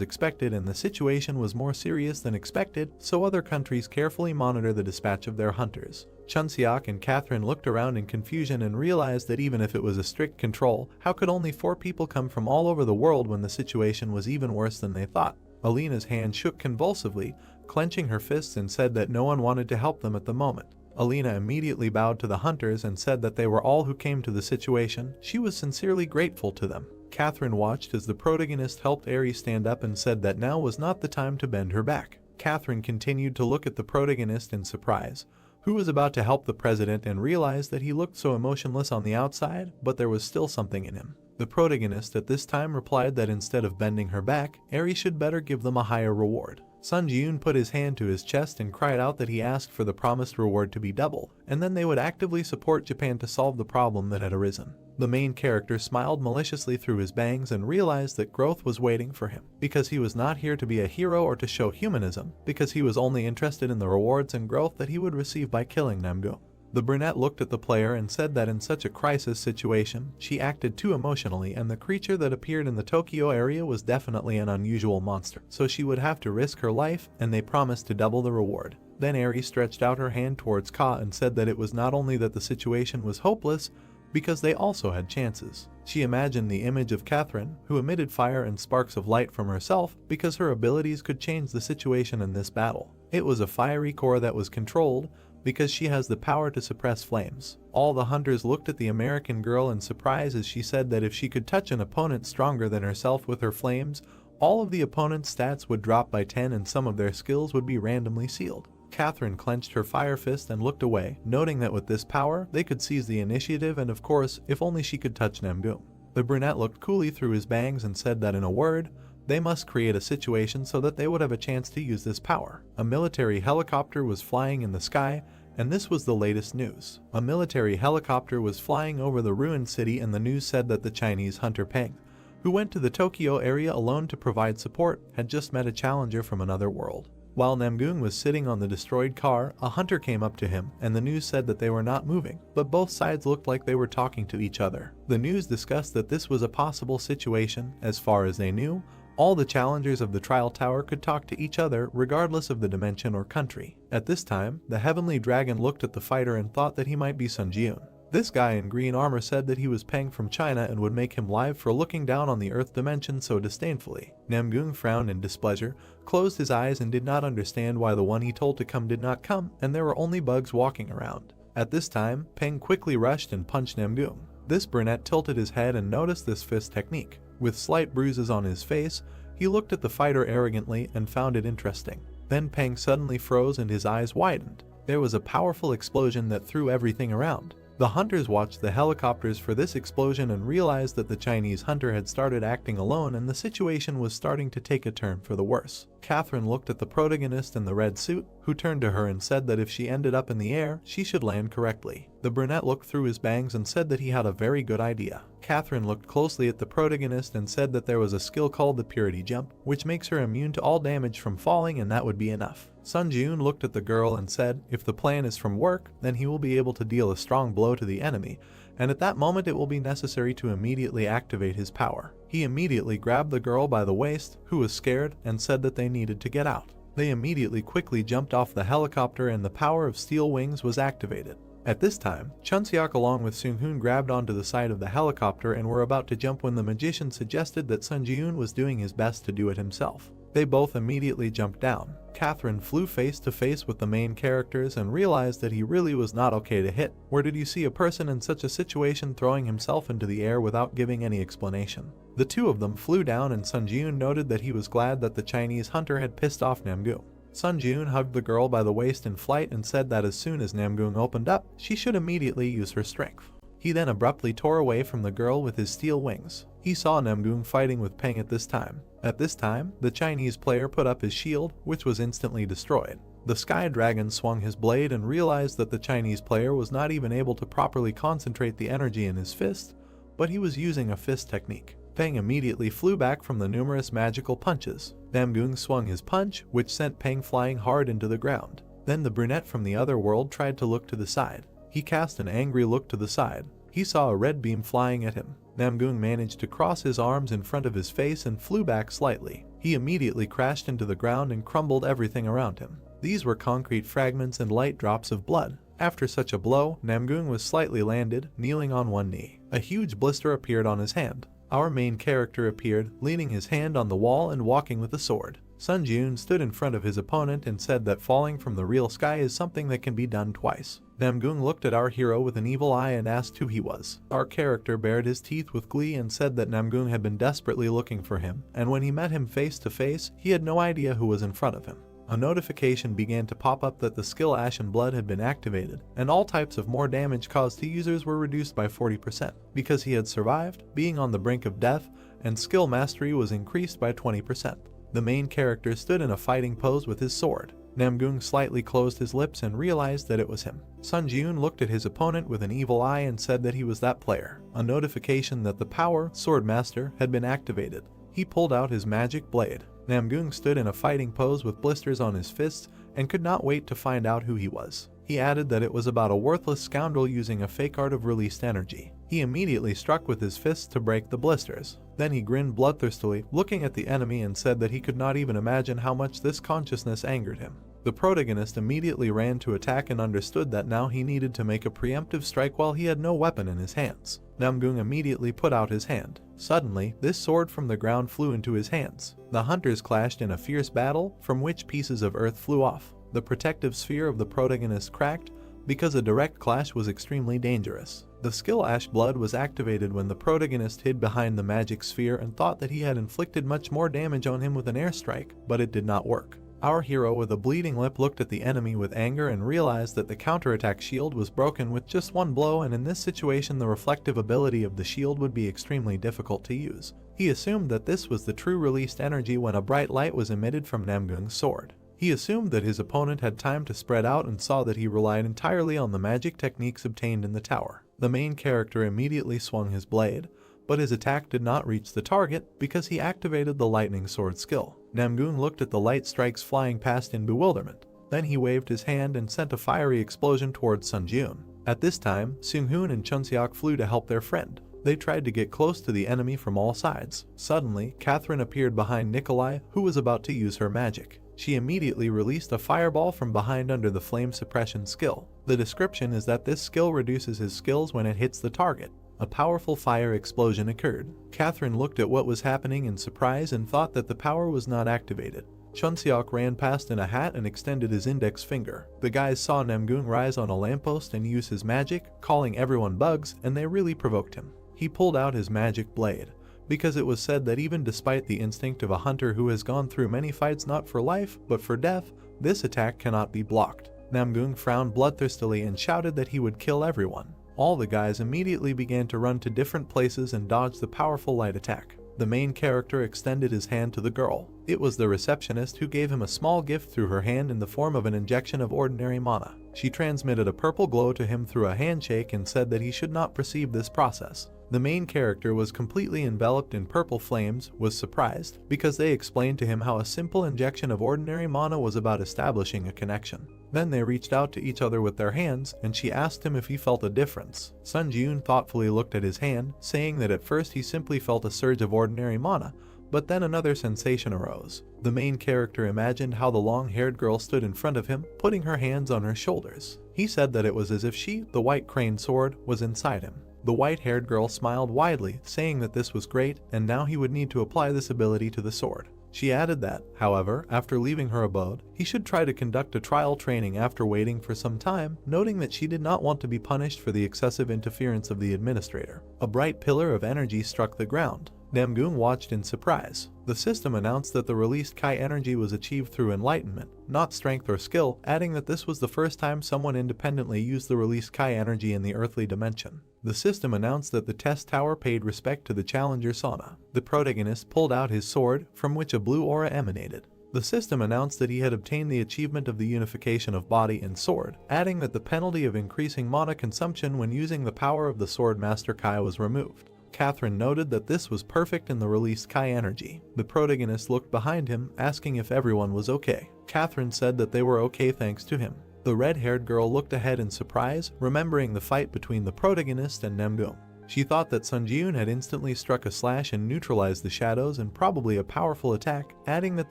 expected and the situation was more serious than expected, so other countries carefully monitor the dispatch of their hunters. Chun-seok and Catherine looked around in confusion and realized that even if it was a strict control, how could only 4 people come from all over the world when the situation was even worse than they thought? Alina's hand shook convulsively, clenching her fists, and said that no one wanted to help them at the moment. Alina immediately bowed to the hunters and said that they were all who came to the situation. She was sincerely grateful to them. Catherine watched as the protagonist helped Eri stand up and said that now was not the time to bend her back. Catherine continued to look at the protagonist in surprise, who was about to help the president, and realized that he looked so emotionless on the outside, but there was still something in him. The protagonist at this time replied that instead of bending her back, Eri should better give them a higher reward. Sun Ji-yoon put his hand to his chest and cried out that he asked for the promised reward to be double, and then they would actively support Japan to solve the problem that had arisen. The main character smiled maliciously through his bangs and realized that growth was waiting for him, because he was not here to be a hero or to show humanism, because he was only interested in the rewards and growth that he would receive by killing Namgung. The brunette looked at the player and said that in such a crisis situation, she acted too emotionally, and the creature that appeared in the Tokyo area was definitely an unusual monster, so she would have to risk her life, and they promised to double the reward. Then Eri stretched out her hand towards Ka and said that it was not only that the situation was hopeless, because they also had chances. She imagined the image of Catherine, who emitted fire and sparks of light from herself because her abilities could change the situation in this battle. It was a fiery core that was controlled, because she has the power to suppress flames. All the hunters looked at the American girl in surprise as she said that if she could touch an opponent stronger than herself with her flames, all of the opponent's stats would drop by 10 and some of their skills would be randomly sealed. Catherine clenched her fire fist and looked away, noting that with this power, they could seize the initiative, and of course, if only she could touch Namgung. The brunette looked coolly through his bangs and said that in a word, they must create a situation so that they would have a chance to use this power. A military helicopter was flying in the sky, and this was the latest news. A military helicopter was flying over the ruined city, and the news said that the Chinese hunter Peng, who went to the Tokyo area alone to provide support, had just met a challenger from another world. While Namgung was sitting on the destroyed car, a hunter came up to him, and the news said that they were not moving, but both sides looked like they were talking to each other. The news discussed that this was a possible situation. As far as they knew, all the challengers of the trial tower could talk to each other regardless of the dimension or country. At this time, the heavenly dragon looked at the fighter and thought that he might be Sun Ji-yoon. This guy in green armor said that he was Peng from China and would make him live for looking down on the earth dimension so disdainfully. Namgung frowned in displeasure, closed his eyes, and did not understand why the one he told to come did not come, and there were only bugs walking around. At this time, Peng quickly rushed and punched Namgung. This brunette tilted his head and noticed this fist technique. With slight bruises on his face, he looked at the fighter arrogantly and found it interesting. Then Peng suddenly froze and his eyes widened. There was a powerful explosion that threw everything around. The hunters watched the helicopters for this explosion and realized that the Chinese hunter had started acting alone and the situation was starting to take a turn for the worse. Catherine looked at the protagonist in the red suit, who turned to her and said that if she ended up in the air, she should land correctly. The brunette looked through his bangs and said that he had a very good idea. Catherine looked closely at the protagonist and said that there was a skill called the Purity Jump, which makes her immune to all damage from falling, and that would be enough. Sun Ji-yoon looked at the girl and said, if the plan is from work, then he will be able to deal a strong blow to the enemy, and at that moment it will be necessary to immediately activate his power. He immediately grabbed the girl by the waist, who was scared, and said that they needed to get out. They immediately quickly jumped off the helicopter and the power of steel wings was activated. At this time, Chun-seok along with Seung-hoon grabbed onto the side of the helicopter and were about to jump when the magician suggested that Sun Ji-yoon was doing his best to do it himself. They both immediately jumped down. Catherine flew face to face with the main characters and realized that he really was not okay to hit. Where did you see a person in such a situation throwing himself into the air without giving any explanation? The two of them flew down, and Sun Jun noted that he was glad that the Chinese hunter had pissed off Namgung. Sun Jun hugged the girl by the waist in flight and said that as soon as Namgung opened up, she should immediately use her strength. He then abruptly tore away from the girl with his steel wings. He saw Namgung fighting with Peng at this time. At this time, the Chinese player put up his shield, which was instantly destroyed. The Sky Dragon swung his blade and realized that the Chinese player was not even able to properly concentrate the energy in his fist, but he was using a fist technique. Peng immediately flew back from the numerous magical punches. Namgung swung his punch, which sent Peng flying hard into the ground. Then the brunette from the other world tried to look to the side. He cast an angry look to the side. He saw a red beam flying at him. Namgung managed to cross his arms in front of his face and flew back slightly. He immediately crashed into the ground and crumbled everything around him. These were concrete fragments and light drops of blood. After such a blow, Namgung was slightly landed, kneeling on one knee. A huge blister appeared on his hand. Our main character appeared, leaning his hand on the wall and walking with a sword. Sun Jun stood in front of his opponent and said that falling from the real sky is something that can be done twice. Namgung looked at our hero with an evil eye and asked who he was. Our character bared his teeth with glee and said that Namgung had been desperately looking for him, and when he met him face to face, he had no idea who was in front of him. A notification began to pop up that the skill Ashen Blood had been activated, and all types of more damage caused to users were reduced by 40%. Because he had survived, being on the brink of death, and skill mastery was increased by 20%. The main character stood in a fighting pose with his sword. Namgung slightly closed his lips and realized that it was him. Sun Jun looked at his opponent with an evil eye and said that he was that player. A notification that the power, Sword Master, had been activated. He pulled out his magic blade. Namgung stood in a fighting pose with blisters on his fists and could not wait to find out who he was. He added that it was about a worthless scoundrel using a fake art of released energy. He immediately struck with his fists to break the blisters. Then he grinned bloodthirstily, looking at the enemy, and said that he could not even imagine how much this consciousness angered him. The protagonist immediately ran to attack and understood that now he needed to make a preemptive strike while he had no weapon in his hands. Namgung immediately put out his hand. Suddenly, this sword from the ground flew into his hands. The hunters clashed in a fierce battle, from which pieces of earth flew off. The protective sphere of the protagonist cracked, because a direct clash was extremely dangerous. The skill Ash Blood was activated when the protagonist hid behind the magic sphere and thought that he had inflicted much more damage on him with an airstrike, but it did not work. Our hero with a bleeding lip looked at the enemy with anger and realized that the counterattack shield was broken with just one blow, and in this situation the reflective ability of the shield would be extremely difficult to use. He assumed that this was the true released energy when a bright light was emitted from Namgung's sword. He assumed that his opponent had time to spread out and saw that he relied entirely on the magic techniques obtained in the tower. The main character immediately swung his blade, but his attack did not reach the target because he activated the lightning sword skill. Namgung looked at the light strikes flying past in bewilderment. Then he waved his hand and sent a fiery explosion towards Sun Jun. At this time, Seung-hoon and Chunseok flew to help their friend. They tried to get close to the enemy from all sides. Suddenly, Catherine appeared behind Nikolai, who was about to use her magic. She immediately released a fireball from behind under the flame suppression skill. The description is that this skill reduces his skills when it hits the target. A powerful fire explosion occurred. Catherine looked at what was happening in surprise and thought that the power was not activated. Chunseok ran past in a hat and extended his index finger. The guys saw Namgung rise on a lamppost and use his magic, calling everyone bugs, and they really provoked him. He pulled out his magic blade, because it was said that even despite the instinct of a hunter who has gone through many fights not for life, but for death, this attack cannot be blocked. Namgung frowned bloodthirstily and shouted that he would kill everyone. All the guys immediately began to run to different places and dodge the powerful light attack. The main character extended his hand to the girl. It was the receptionist who gave him a small gift through her hand in the form of an injection of ordinary mana. She transmitted a purple glow to him through a handshake and said that he should not perceive this process. The main character was completely enveloped in purple flames, was surprised, because they explained to him how a simple injection of ordinary mana was about establishing a connection. Then they reached out to each other with their hands, and she asked him if he felt a difference. Sun Jun thoughtfully looked at his hand, saying that at first he simply felt a surge of ordinary mana, but then another sensation arose. The main character imagined how the long-haired girl stood in front of him, putting her hands on her shoulders. He said that it was as if she, the white crane sword, was inside him. The white-haired girl smiled widely, saying that this was great, and now he would need to apply this ability to the sword. She added that, however, after leaving her abode, he should try to conduct a trial training after waiting for some time, noting that she did not want to be punished for the excessive interference of the administrator. A bright pillar of energy struck the ground. Namgung watched in surprise. The system announced that the released Kai energy was achieved through enlightenment, not strength or skill, adding that this was the first time someone independently used the released Kai energy in the earthly dimension. The system announced that the test tower paid respect to the challenger Sona. The protagonist pulled out his sword, from which a blue aura emanated. The system announced that he had obtained the achievement of the unification of body and sword, adding that the penalty of increasing mana consumption when using the power of the Sword Master Kai was removed. Catherine noted that this was perfect in the released Kai energy. The protagonist looked behind him, asking if everyone was okay. Catherine said that they were okay thanks to him. The red-haired girl looked ahead in surprise, remembering the fight between the protagonist and Namgung. She thought that Sun Ji-eun had instantly struck a slash and neutralized the shadows and probably a powerful attack, adding that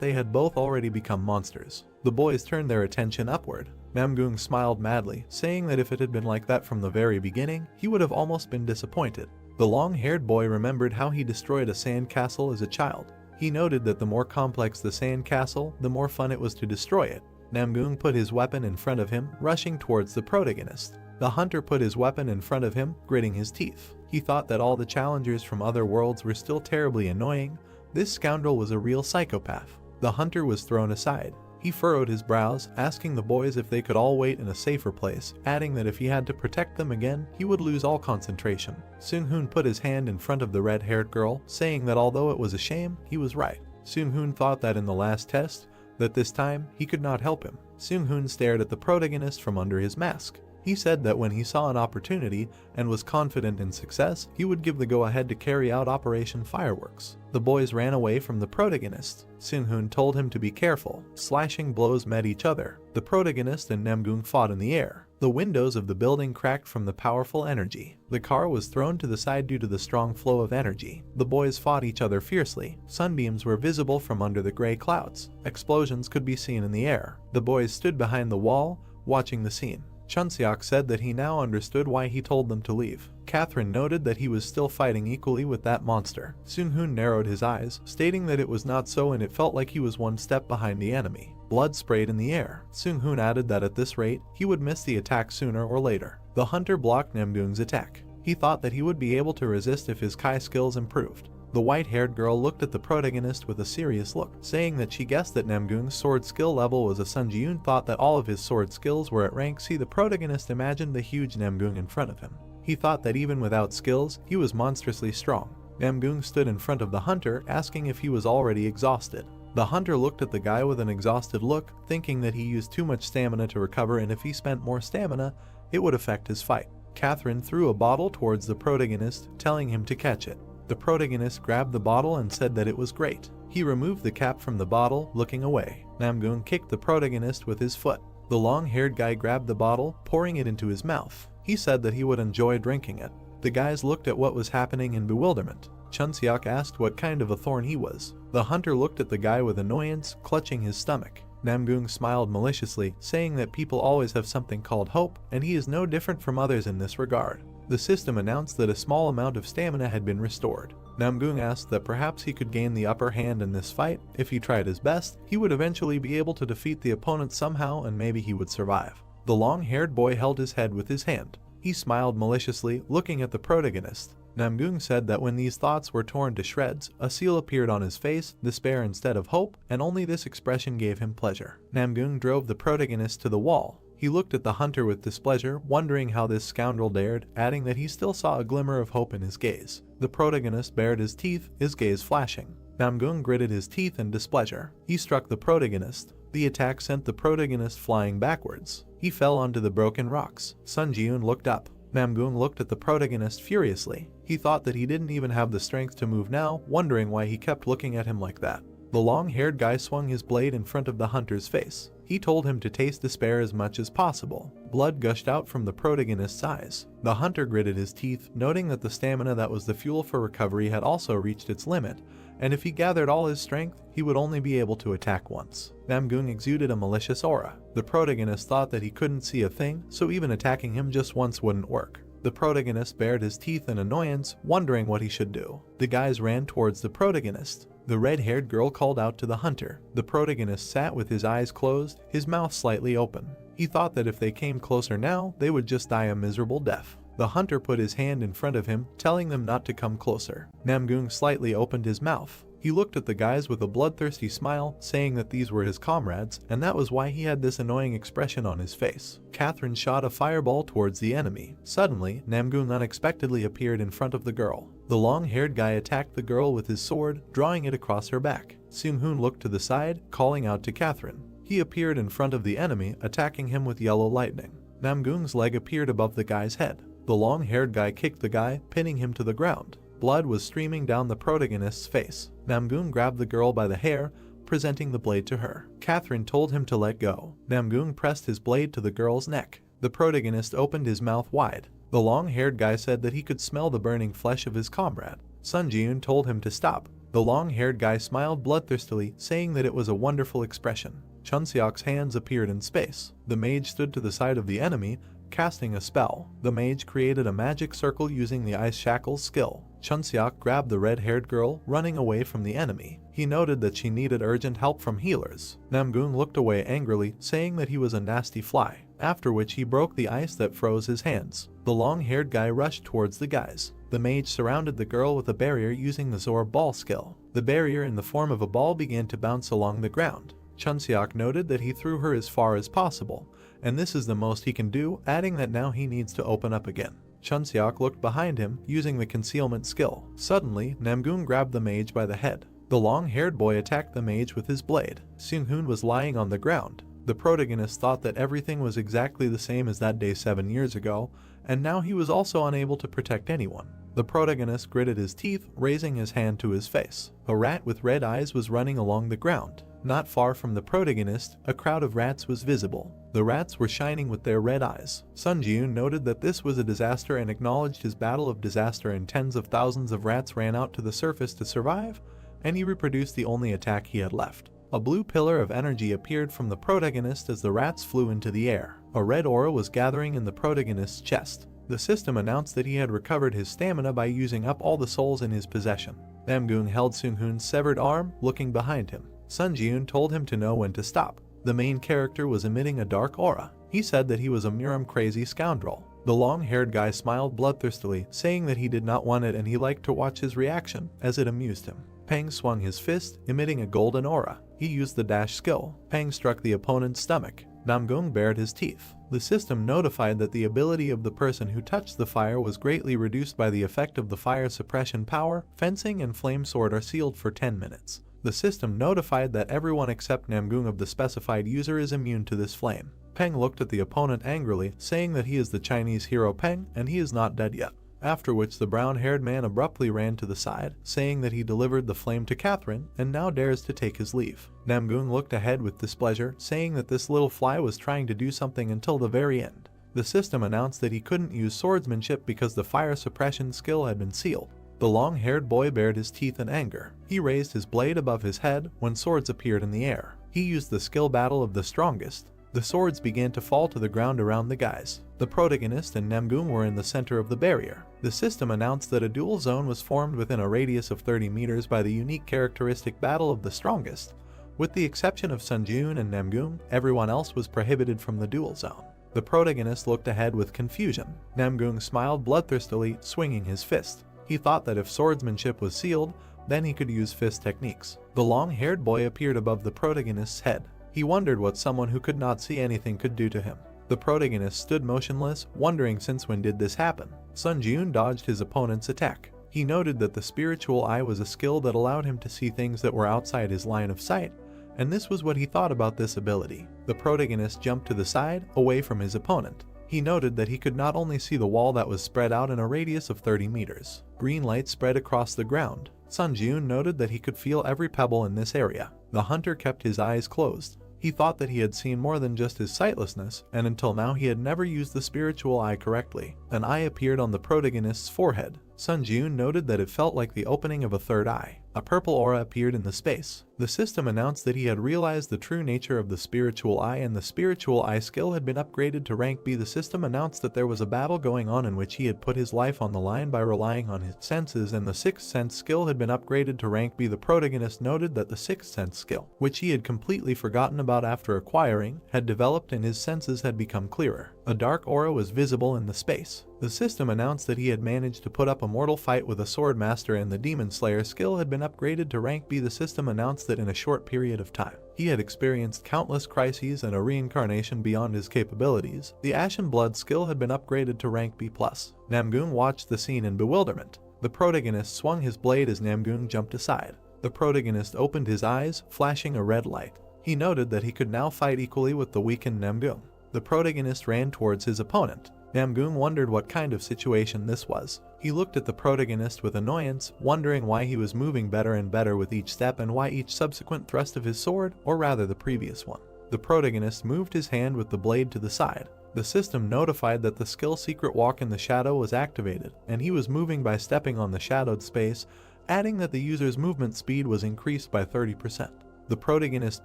they had both already become monsters. The boys turned their attention upward. Namgung smiled madly, saying that if it had been like that from the very beginning, he would have almost been disappointed. The long-haired boy remembered how he destroyed a sand castle as a child. He noted that the more complex the sand castle, the more fun it was to destroy it. Namgung put his weapon in front of him, rushing towards the protagonist. The hunter put his weapon in front of him, gritting his teeth. He thought that all the challengers from other worlds were still terribly annoying. This scoundrel was a real psychopath. The hunter was thrown aside. He furrowed his brows, asking the boys if they could all wait in a safer place, adding that if he had to protect them again, he would lose all concentration. Seung-hoon put his hand in front of the red-haired girl, saying that although it was a shame, he was right. Seung-hoon thought that in the last test, that this time, he could not help him. Seung-hoon stared at the protagonist from under his mask. He said that when he saw an opportunity and was confident in success, he would give the go-ahead to carry out Operation Fireworks. The boys ran away from the protagonist. Seung-hoon told him to be careful. Slashing blows met each other. The protagonist and Namgung fought in the air. The windows of the building cracked from the powerful energy. The car was thrown to the side due to the strong flow of energy. The boys fought each other fiercely. Sunbeams were visible from under the gray clouds. Explosions could be seen in the air. The boys stood behind the wall, watching the scene. Chunseok said that he now understood why he told them to leave. Catherine noted that he was still fighting equally with that monster. Seung-hoon narrowed his eyes, stating that it was not so and it felt like he was one step behind the enemy. Blood sprayed in the air. Seung-hoon added that at this rate, he would miss the attack sooner or later. The hunter blocked Namgung's attack. He thought that he would be able to resist if his Kai skills improved. The white-haired girl looked at the protagonist with a serious look, saying that she guessed that Namgung's sword skill level was a Sun Ji-eun thought that all of his sword skills were at rank C. The protagonist imagined the huge Namgung in front of him. He thought that even without skills, he was monstrously strong. Namgung stood in front of the hunter, asking if he was already exhausted. The hunter looked at the guy with an exhausted look, thinking that he used too much stamina to recover and if he spent more stamina, it would affect his fight. Catherine threw a bottle towards the protagonist, telling him to catch it. The protagonist grabbed the bottle and said that it was great. He removed the cap from the bottle, looking away. Namgung kicked the protagonist with his foot. The long-haired guy grabbed the bottle, pouring it into his mouth. He said that he would enjoy drinking it. The guys looked at what was happening in bewilderment. Chunseok asked what kind of a thorn he was. The hunter looked at the guy with annoyance, clutching his stomach. Namgung smiled maliciously, saying that people always have something called hope, and he is no different from others in this regard. The system announced that a small amount of stamina had been restored. Namgung asked that perhaps he could gain the upper hand in this fight. If he tried his best, he would eventually be able to defeat the opponent somehow and maybe he would survive. The long-haired boy held his head with his hand. He smiled maliciously, looking at the protagonist. Namgung said that when these thoughts were torn to shreds, a seal appeared on his face, despair instead of hope, and only this expression gave him pleasure. Namgung drove the protagonist to the wall. He looked at the hunter with displeasure, wondering how this scoundrel dared, adding that he still saw a glimmer of hope in his gaze. The protagonist bared his teeth, his gaze flashing. Namgung gritted his teeth in displeasure. He struck the protagonist. The attack sent the protagonist flying backwards. He fell onto the broken rocks. Sun Ji-eun looked up. Namgung looked at the protagonist furiously. He thought that he didn't even have the strength to move now, wondering why he kept looking at him like that. The long-haired guy swung his blade in front of the hunter's face. He told him to taste despair as much as possible. Blood gushed out from the protagonist's eyes. The hunter gritted his teeth, noting that the stamina that was the fuel for recovery had also reached its limit, and if he gathered all his strength, he would only be able to attack once. Namgung exuded a malicious aura. The protagonist thought that he couldn't see a thing, so even attacking him just once wouldn't work. The protagonist bared his teeth in annoyance, wondering what he should do. The guys ran towards the protagonist. The red-haired girl called out to the hunter. The protagonist sat with his eyes closed, his mouth slightly open. He thought that if they came closer now, they would just die a miserable death. The hunter put his hand in front of him, telling them not to come closer. Namgung slightly opened his mouth. He looked at the guys with a bloodthirsty smile, saying that these were his comrades, and that was why he had this annoying expression on his face. Catherine shot a fireball towards the enemy. Suddenly, Namgung unexpectedly appeared in front of the girl. The long-haired guy attacked the girl with his sword, drawing it across her back. Seung-hoon looked to the side, calling out to Catherine. He appeared in front of the enemy, attacking him with yellow lightning. Namgung's leg appeared above the guy's head. The long-haired guy kicked the guy, pinning him to the ground. Blood was streaming down the protagonist's face. Namgung grabbed the girl by the hair, presenting the blade to her. Catherine told him to let go. Namgung pressed his blade to the girl's neck. The protagonist opened his mouth wide. The long-haired guy said that he could smell the burning flesh of his comrade. Sun Ji-eun told him to stop. The long-haired guy smiled bloodthirstily, saying that it was a wonderful expression. Chun-seok's hands appeared in space. The mage stood to the side of the enemy, casting a spell. The mage created a magic circle using the ice shackles skill. Chun-seok grabbed the red-haired girl, running away from the enemy. He noted that she needed urgent help from healers. Namgung looked away angrily, saying that he was a nasty fly, after which he broke the ice that froze his hands. The long-haired guy rushed towards the guys. The mage surrounded the girl with a barrier using the Zor ball skill. The barrier in the form of a ball began to bounce along the ground. Chun-seok noted that he threw her as far as possible, and this is the most he can do, adding that now he needs to open up again. Chun-seok looked behind him, using the concealment skill. Suddenly, Namgung grabbed the mage by the head. The long-haired boy attacked the mage with his blade. Seung-hoon was lying on the ground. The protagonist thought that everything was exactly the same as that day 7 years ago, and now he was also unable to protect anyone. The protagonist gritted his teeth, raising his hand to his face. A rat with red eyes was running along the ground. Not far from the protagonist, a crowd of rats was visible. The rats were shining with their red eyes. Sun Ji-eun noted that this was a disaster and acknowledged his battle of disaster, and tens of thousands of rats ran out to the surface to survive, and he reproduced the only attack he had left. A blue pillar of energy appeared from the protagonist as the rats flew into the air. A red aura was gathering in the protagonist's chest. The system announced that he had recovered his stamina by using up all the souls in his possession. Namgung held Seung-hoon's severed arm, looking behind him. Sun Ji-eun told him to know when to stop. The main character was emitting a dark aura. He said that he was a Muram-crazy scoundrel. The long-haired guy smiled bloodthirstily, saying that he did not want it and he liked to watch his reaction, as it amused him. Pang swung his fist, emitting a golden aura. He used the dash skill. Pang struck the opponent's stomach. Namgung bared his teeth. The system notified that the ability of the person who touched the fire was greatly reduced by the effect of the fire suppression power. Fencing and flame sword are sealed for 10 minutes. The system notified that everyone except Namgung of the specified user is immune to this flame. Peng looked at the opponent angrily, saying that he is the Chinese hero Peng and he is not dead yet. After which the brown-haired man abruptly ran to the side, saying that he delivered the flame to Catherine and now dares to take his leave. Namgung looked ahead with displeasure, saying that this little fly was trying to do something until the very end. The system announced that he couldn't use swordsmanship because the fire suppression skill had been sealed. The long-haired boy bared his teeth in anger. He raised his blade above his head when swords appeared in the air. He used the skill battle of the strongest. The swords began to fall to the ground around the guys. The protagonist and Namgung were in the center of the barrier. The system announced that a duel zone was formed within a radius of 30 meters by the unique characteristic battle of the strongest. With the exception of Sun Ji-eun and Namgung, everyone else was prohibited from the duel zone. The protagonist looked ahead with confusion. Namgung smiled bloodthirstily, swinging his fist. He thought that if swordsmanship was sealed, then he could use fist techniques. The long-haired boy appeared above the protagonist's head. He wondered what someone who could not see anything could do to him. The protagonist stood motionless, wondering since when did this happen. Sun Ji-eun dodged his opponent's attack. He noted that the spiritual eye was a skill that allowed him to see things that were outside his line of sight, and this was what he thought about this ability. The protagonist jumped to the side, away from his opponent. He noted that he could not only see the wall that was spread out in a radius of 30 meters. Green light spread across the ground. Sun Ji-eun noted that he could feel every pebble in this area. The hunter kept his eyes closed. He thought that he had seen more than just his sightlessness, and until now he had never used the spiritual eye correctly. An eye appeared on the protagonist's forehead. Sun Jun noted that it felt like the opening of a third eye. A purple aura appeared in the space. The system announced that he had realized the true nature of the spiritual eye, and the spiritual eye skill had been upgraded to rank B. The system announced that there was a battle going on in which he had put his life on the line by relying on his senses, and the sixth sense skill had been upgraded to rank B. The protagonist noted that the sixth sense skill, which he had completely forgotten about after acquiring, had developed and his senses had become clearer. A dark aura was visible in the space. The system announced that he had managed to put up a mortal fight with a sword master, and the demon slayer skill had been upgraded to rank B. The system announced that in a short period of time, he had experienced countless crises and a reincarnation beyond his capabilities. The Ashen Blood skill had been upgraded to rank B+. Namgung watched the scene in bewilderment. The protagonist swung his blade as Namgung jumped aside. The protagonist opened his eyes, flashing a red light. He noted that he could now fight equally with the weakened Namgung. The protagonist ran towards his opponent. Namgung wondered what kind of situation this was. He looked at the protagonist with annoyance, wondering why he was moving better and better with each step and why each subsequent thrust of his sword, or rather the previous one. The protagonist moved his hand with the blade to the side. The system notified that the skill Secret Walk in the Shadow was activated, and he was moving by stepping on the shadowed space, adding that the user's movement speed was increased by 30%. The protagonist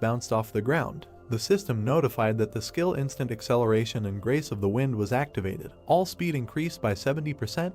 bounced off the ground. The system notified that the skill Instant Acceleration and Grace of the Wind was activated. All speed increased by 70%.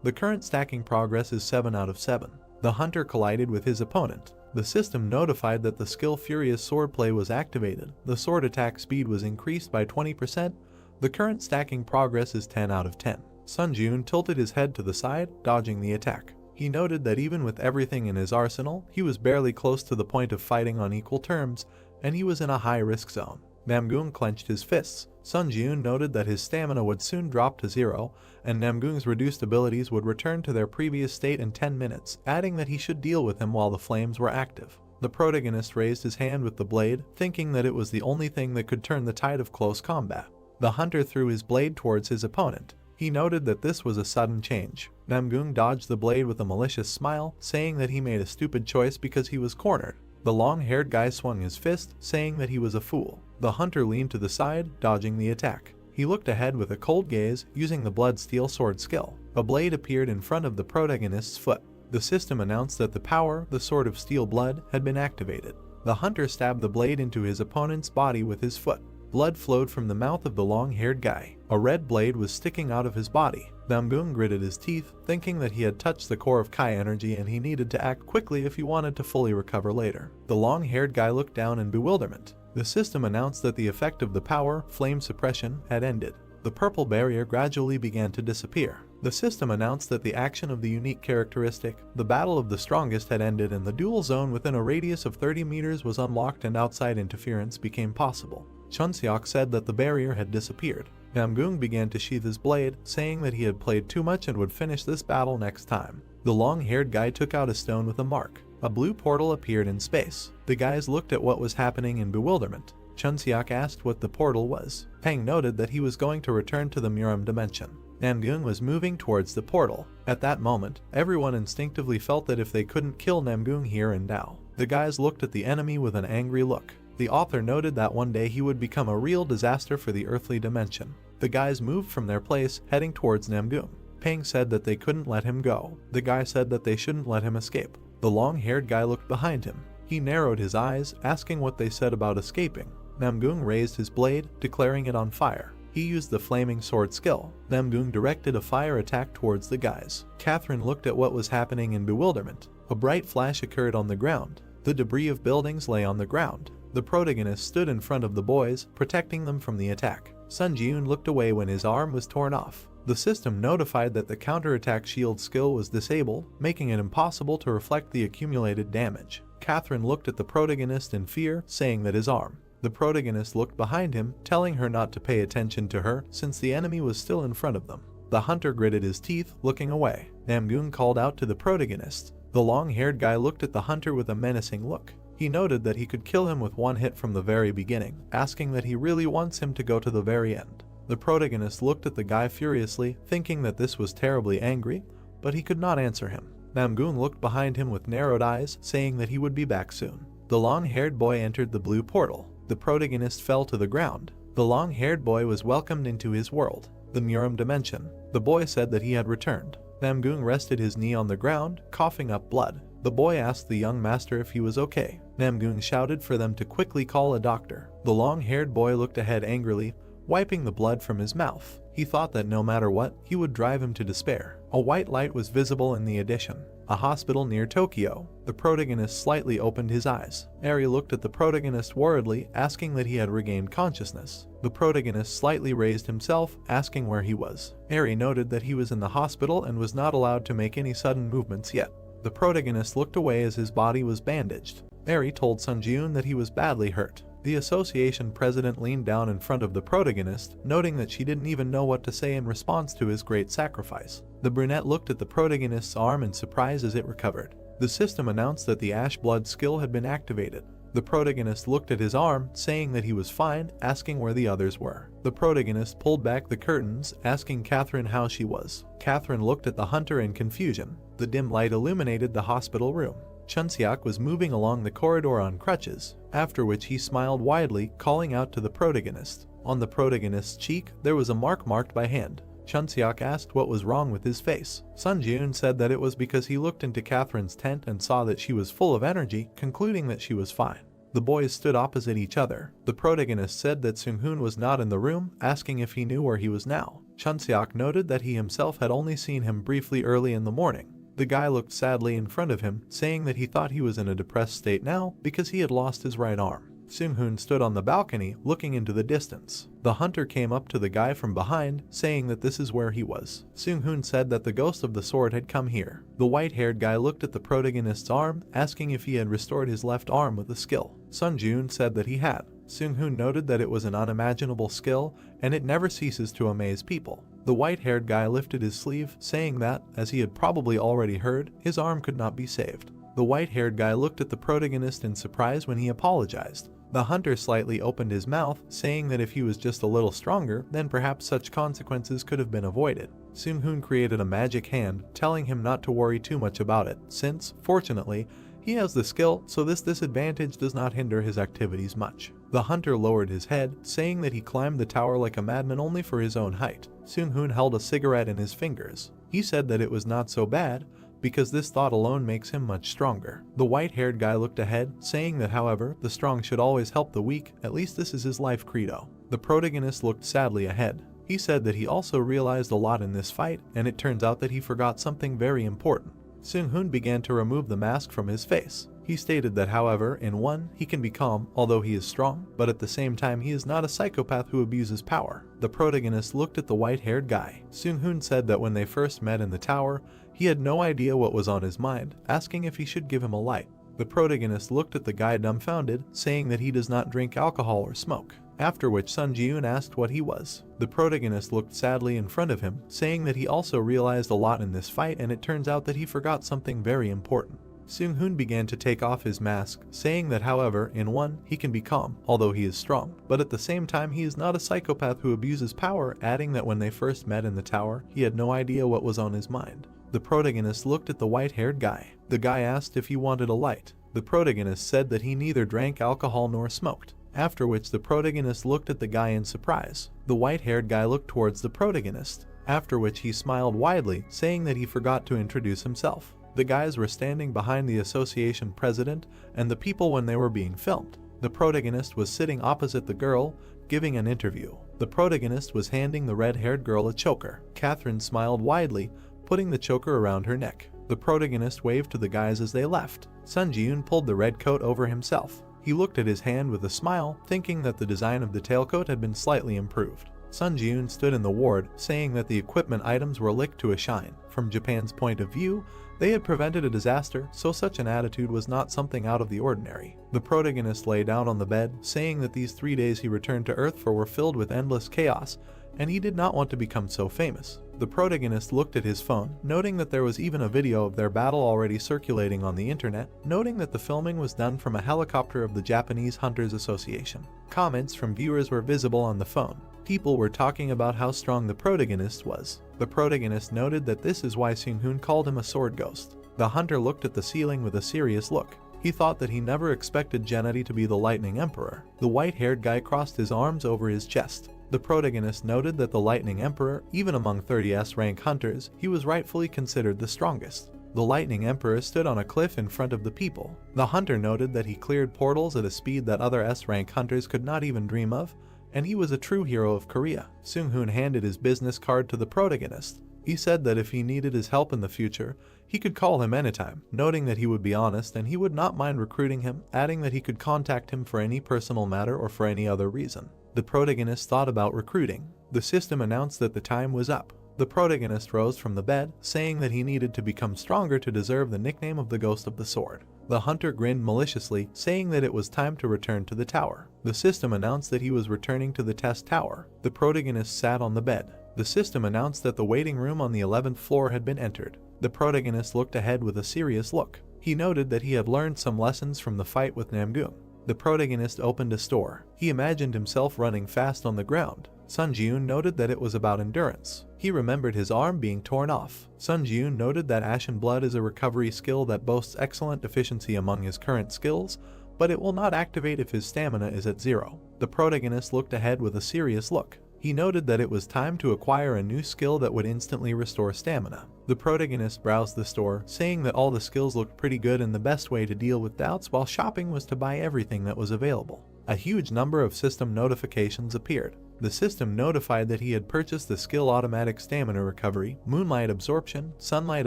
The current stacking progress is 7 out of 7. The hunter collided with his opponent. The system notified that the skill Furious Swordplay was activated. The sword attack speed was increased by 20%. The current stacking progress is 10 out of 10. Sun Jun tilted his head to the side, dodging the attack. He noted that even with everything in his arsenal, he was barely close to the point of fighting on equal terms, and he was in a high-risk zone. Namgung clenched his fists. Sun Jun noted that his stamina would soon drop to 0, and Namgung's reduced abilities would return to their previous state in 10 minutes, adding that he should deal with him while the flames were active. The protagonist raised his hand with the blade, thinking that it was the only thing that could turn the tide of close combat. The hunter threw his blade towards his opponent. He noted that this was a sudden change. Namgung dodged the blade with a malicious smile, saying that he made a stupid choice because he was cornered. The long-haired guy swung his fist, saying that he was a fool. The hunter leaned to the side, dodging the attack. He looked ahead with a cold gaze, using the Blood Steel Sword skill. A blade appeared in front of the protagonist's foot. The system announced that the power, the Sword of Steel Blood, had been activated. The hunter stabbed the blade into his opponent's body with his foot. Blood flowed from the mouth of the long-haired guy. A red blade was sticking out of his body. Namgung gritted his teeth, thinking that he had touched the core of Kai energy and he needed to act quickly if he wanted to fully recover later. The long-haired guy looked down in bewilderment. The system announced that the effect of the power, flame suppression, had ended. The purple barrier gradually began to disappear. The system announced that the action of the unique characteristic, the Battle of the Strongest, had ended, and the duel zone within a radius of 30 meters was unlocked and outside interference became possible. Chunseok said that the barrier had disappeared. Namgung began to sheath his blade, saying that he had played too much and would finish this battle next time. The long-haired guy took out a stone with a mark. A blue portal appeared in space. The guys looked at what was happening in bewilderment. Chunseok asked what the portal was. Pang noted that he was going to return to the Muram dimension. Namgung was moving towards the portal. At that moment, everyone instinctively felt that if they couldn't kill Namgung here and now. The guys looked at the enemy with an angry look. The author noted that one day he would become a real disaster for the earthly dimension. The guys moved from their place, heading towards Namgung. Pang said that they couldn't let him go. The guy said that they shouldn't let him escape. The long-haired guy looked behind him. He narrowed his eyes, asking what they said about escaping. Namgung raised his blade, declaring it on fire. He used the flaming sword skill. Namgung directed a fire attack towards the guys. Catherine looked at what was happening in bewilderment. A bright flash occurred on the ground. The debris of buildings lay on the ground. The protagonist stood in front of the boys, protecting them from the attack. Sun Jun looked away when his arm was torn off. The system notified that the counterattack shield skill was disabled, making it impossible to reflect the accumulated damage. Catherine looked at the protagonist in fear, saying that his arm. The protagonist looked behind him, telling her not to pay attention to her since the enemy was still in front of them. The hunter gritted his teeth, looking away. Namgung called out to the protagonist. The long-haired guy looked at the hunter with a menacing look. He noted that he could kill him with one hit from the very beginning, asking that he really wants him to go to the very end. The protagonist looked at the guy furiously, thinking that this was terribly angry, but he could not answer him. Namgung looked behind him with narrowed eyes, saying that he would be back soon. The long-haired boy entered the blue portal. The protagonist fell to the ground. The long-haired boy was welcomed into his world, the Muram dimension. The boy said that he had returned. Namgung rested his knee on the ground, coughing up blood. The boy asked the young master if he was okay. Namgung shouted for them to quickly call a doctor. The long-haired boy looked ahead angrily, wiping the blood from his mouth. He thought that no matter what, he would drive him to despair. A white light was visible in the addition. A hospital near Tokyo. The protagonist slightly opened his eyes. Eri looked at the protagonist worriedly, asking that he had regained consciousness. The protagonist slightly raised himself, asking where he was. Eri noted that he was in the hospital and was not allowed to make any sudden movements yet. The protagonist looked away as his body was bandaged. Eri told Sunjun that he was badly hurt. The association president leaned down in front of the protagonist, noting that she didn't even know what to say in response to his great sacrifice. The brunette looked at the protagonist's arm in surprise as it recovered. The system announced that the ash blood skill had been activated. The protagonist looked at his arm, saying that he was fine, asking where the others were. The protagonist pulled back the curtains, asking Catherine how she was. Catherine looked at the hunter in confusion. The dim light illuminated the hospital room. Chunseok was moving along the corridor on crutches, after which he smiled widely, calling out to the protagonist. On the protagonist's cheek, there was a mark marked by hand. Chunseok asked what was wrong with his face. Sunjun said that it was because he looked into Catherine's tent and saw that she was full of energy, concluding that she was fine. The boys stood opposite each other. The protagonist said that Seung-hoon was not in the room, asking if he knew where he was now. Chunseok noted that he himself had only seen him briefly early in the morning. The guy looked sadly in front of him, saying that he thought he was in a depressed state now because he had lost his right arm. Seung-hoon stood on the balcony, looking into the distance. The hunter came up to the guy from behind, saying that this is where he was. Seung-hoon said that the ghost of the sword had come here. The white-haired guy looked at the protagonist's arm, asking if he had restored his left arm with a skill. Sunjun said that he had. Seung-hoon noted that it was an unimaginable skill, and it never ceases to amaze people. The white-haired guy lifted his sleeve, saying that, as he had probably already heard, his arm could not be saved. The white-haired guy looked at the protagonist in surprise when he apologized. The hunter slightly opened his mouth, saying that if he was just a little stronger, then perhaps such consequences could have been avoided. Seung-hoon created a magic hand, telling him not to worry too much about it, since, fortunately, he has the skill, so this disadvantage does not hinder his activities much. The hunter lowered his head, saying that he climbed the tower like a madman only for his own height. Seung-hoon held a cigarette in his fingers. He said that it was not so bad, because this thought alone makes him much stronger. The white-haired guy looked ahead, saying that however, the strong should always help the weak, at least this is his life credo. The protagonist looked sadly ahead. He said that he also realized a lot in this fight, and it turns out that he forgot something very important. Seung-hoon began to remove the mask from his face. He stated that however, in one, he can be calm, although he is strong, but at the same time he is not a psychopath who abuses power. The protagonist looked at the white-haired guy. Seung-hoon said that when they first met in the tower, he had no idea what was on his mind, asking if he should give him a light. The protagonist looked at the guy dumbfounded, saying that he does not drink alcohol or smoke. After which Sun Ji-yoon asked what he was. The protagonist looked sadly in front of him, saying that he also realized a lot in this fight and it turns out that he forgot something very important. Seung-hoon began to take off his mask, saying that however, in one, he can be calm, although he is strong, but at the same time he is not a psychopath who abuses power, adding that when they first met in the tower, he had no idea what was on his mind. The protagonist looked at the white-haired guy. The guy asked if he wanted a light. The protagonist said that he neither drank alcohol nor smoked. After which the protagonist looked at the guy in surprise. The white-haired guy looked towards the protagonist, after which he smiled widely, saying that he forgot to introduce himself. The guys were standing behind the association president and the people when they were being filmed. The protagonist was sitting opposite the girl, giving an interview. The protagonist was handing the red-haired girl a choker. Catherine smiled widely, putting the choker around her neck. The protagonist waved to the guys as they left. Sun Ji-yoon pulled the red coat over himself. He looked at his hand with a smile, thinking that the design of the tailcoat had been slightly improved. Sun Ji-yoon stood in the ward, saying that the equipment items were licked to a shine. From Japan's point of view, they had prevented a disaster, so such an attitude was not something out of the ordinary. The protagonist lay down on the bed, saying that these 3 days he returned to Earth for were filled with endless chaos, and he did not want to become so famous. The protagonist looked at his phone, noting that there was even a video of their battle already circulating on the internet, noting that the filming was done from a helicopter of the Japanese Hunters Association. Comments from viewers were visible on the phone. People were talking about how strong the protagonist was. The protagonist noted that this is why Seung-hoon called him a sword ghost. The hunter looked at the ceiling with a serious look. He thought that he never expected Gennady to be the Lightning Emperor. The white-haired guy crossed his arms over his chest. The protagonist noted that the Lightning Emperor, even among 30s rank hunters, he was rightfully considered the strongest. The Lightning Emperor stood on a cliff in front of the people. The hunter noted that he cleared portals at a speed that other S-rank hunters could not even dream of, and he was a true hero of Korea. Sung-hoon handed his business card to the protagonist. He said that if he needed his help in the future, he could call him anytime, noting that he would be honest and he would not mind recruiting him, adding that he could contact him for any personal matter or for any other reason. The protagonist thought about recruiting. The system announced that the time was up. The protagonist rose from the bed, saying that he needed to become stronger to deserve the nickname of the Ghost of the Sword. The hunter grinned maliciously, saying that it was time to return to the tower. The system announced that he was returning to the test tower. The protagonist sat on the bed. The system announced that the waiting room on the 11th floor had been entered. The protagonist looked ahead with a serious look. He noted that he had learned some lessons from the fight with Namgung. The protagonist opened a store. He imagined himself running fast on the ground. Sun Ji-yoon noted that it was about endurance. He remembered his arm being torn off. Sun Ji-yoon noted that Ashen Blood is a recovery skill that boasts excellent efficiency among his current skills, but it will not activate if his stamina is at 0. The protagonist looked ahead with a serious look. He noted that it was time to acquire a new skill that would instantly restore stamina. The protagonist browsed the store, saying that all the skills looked pretty good and the best way to deal with doubts while shopping was to buy everything that was available. A huge number of system notifications appeared. The system notified that he had purchased the skill Automatic Stamina Recovery, Moonlight Absorption, Sunlight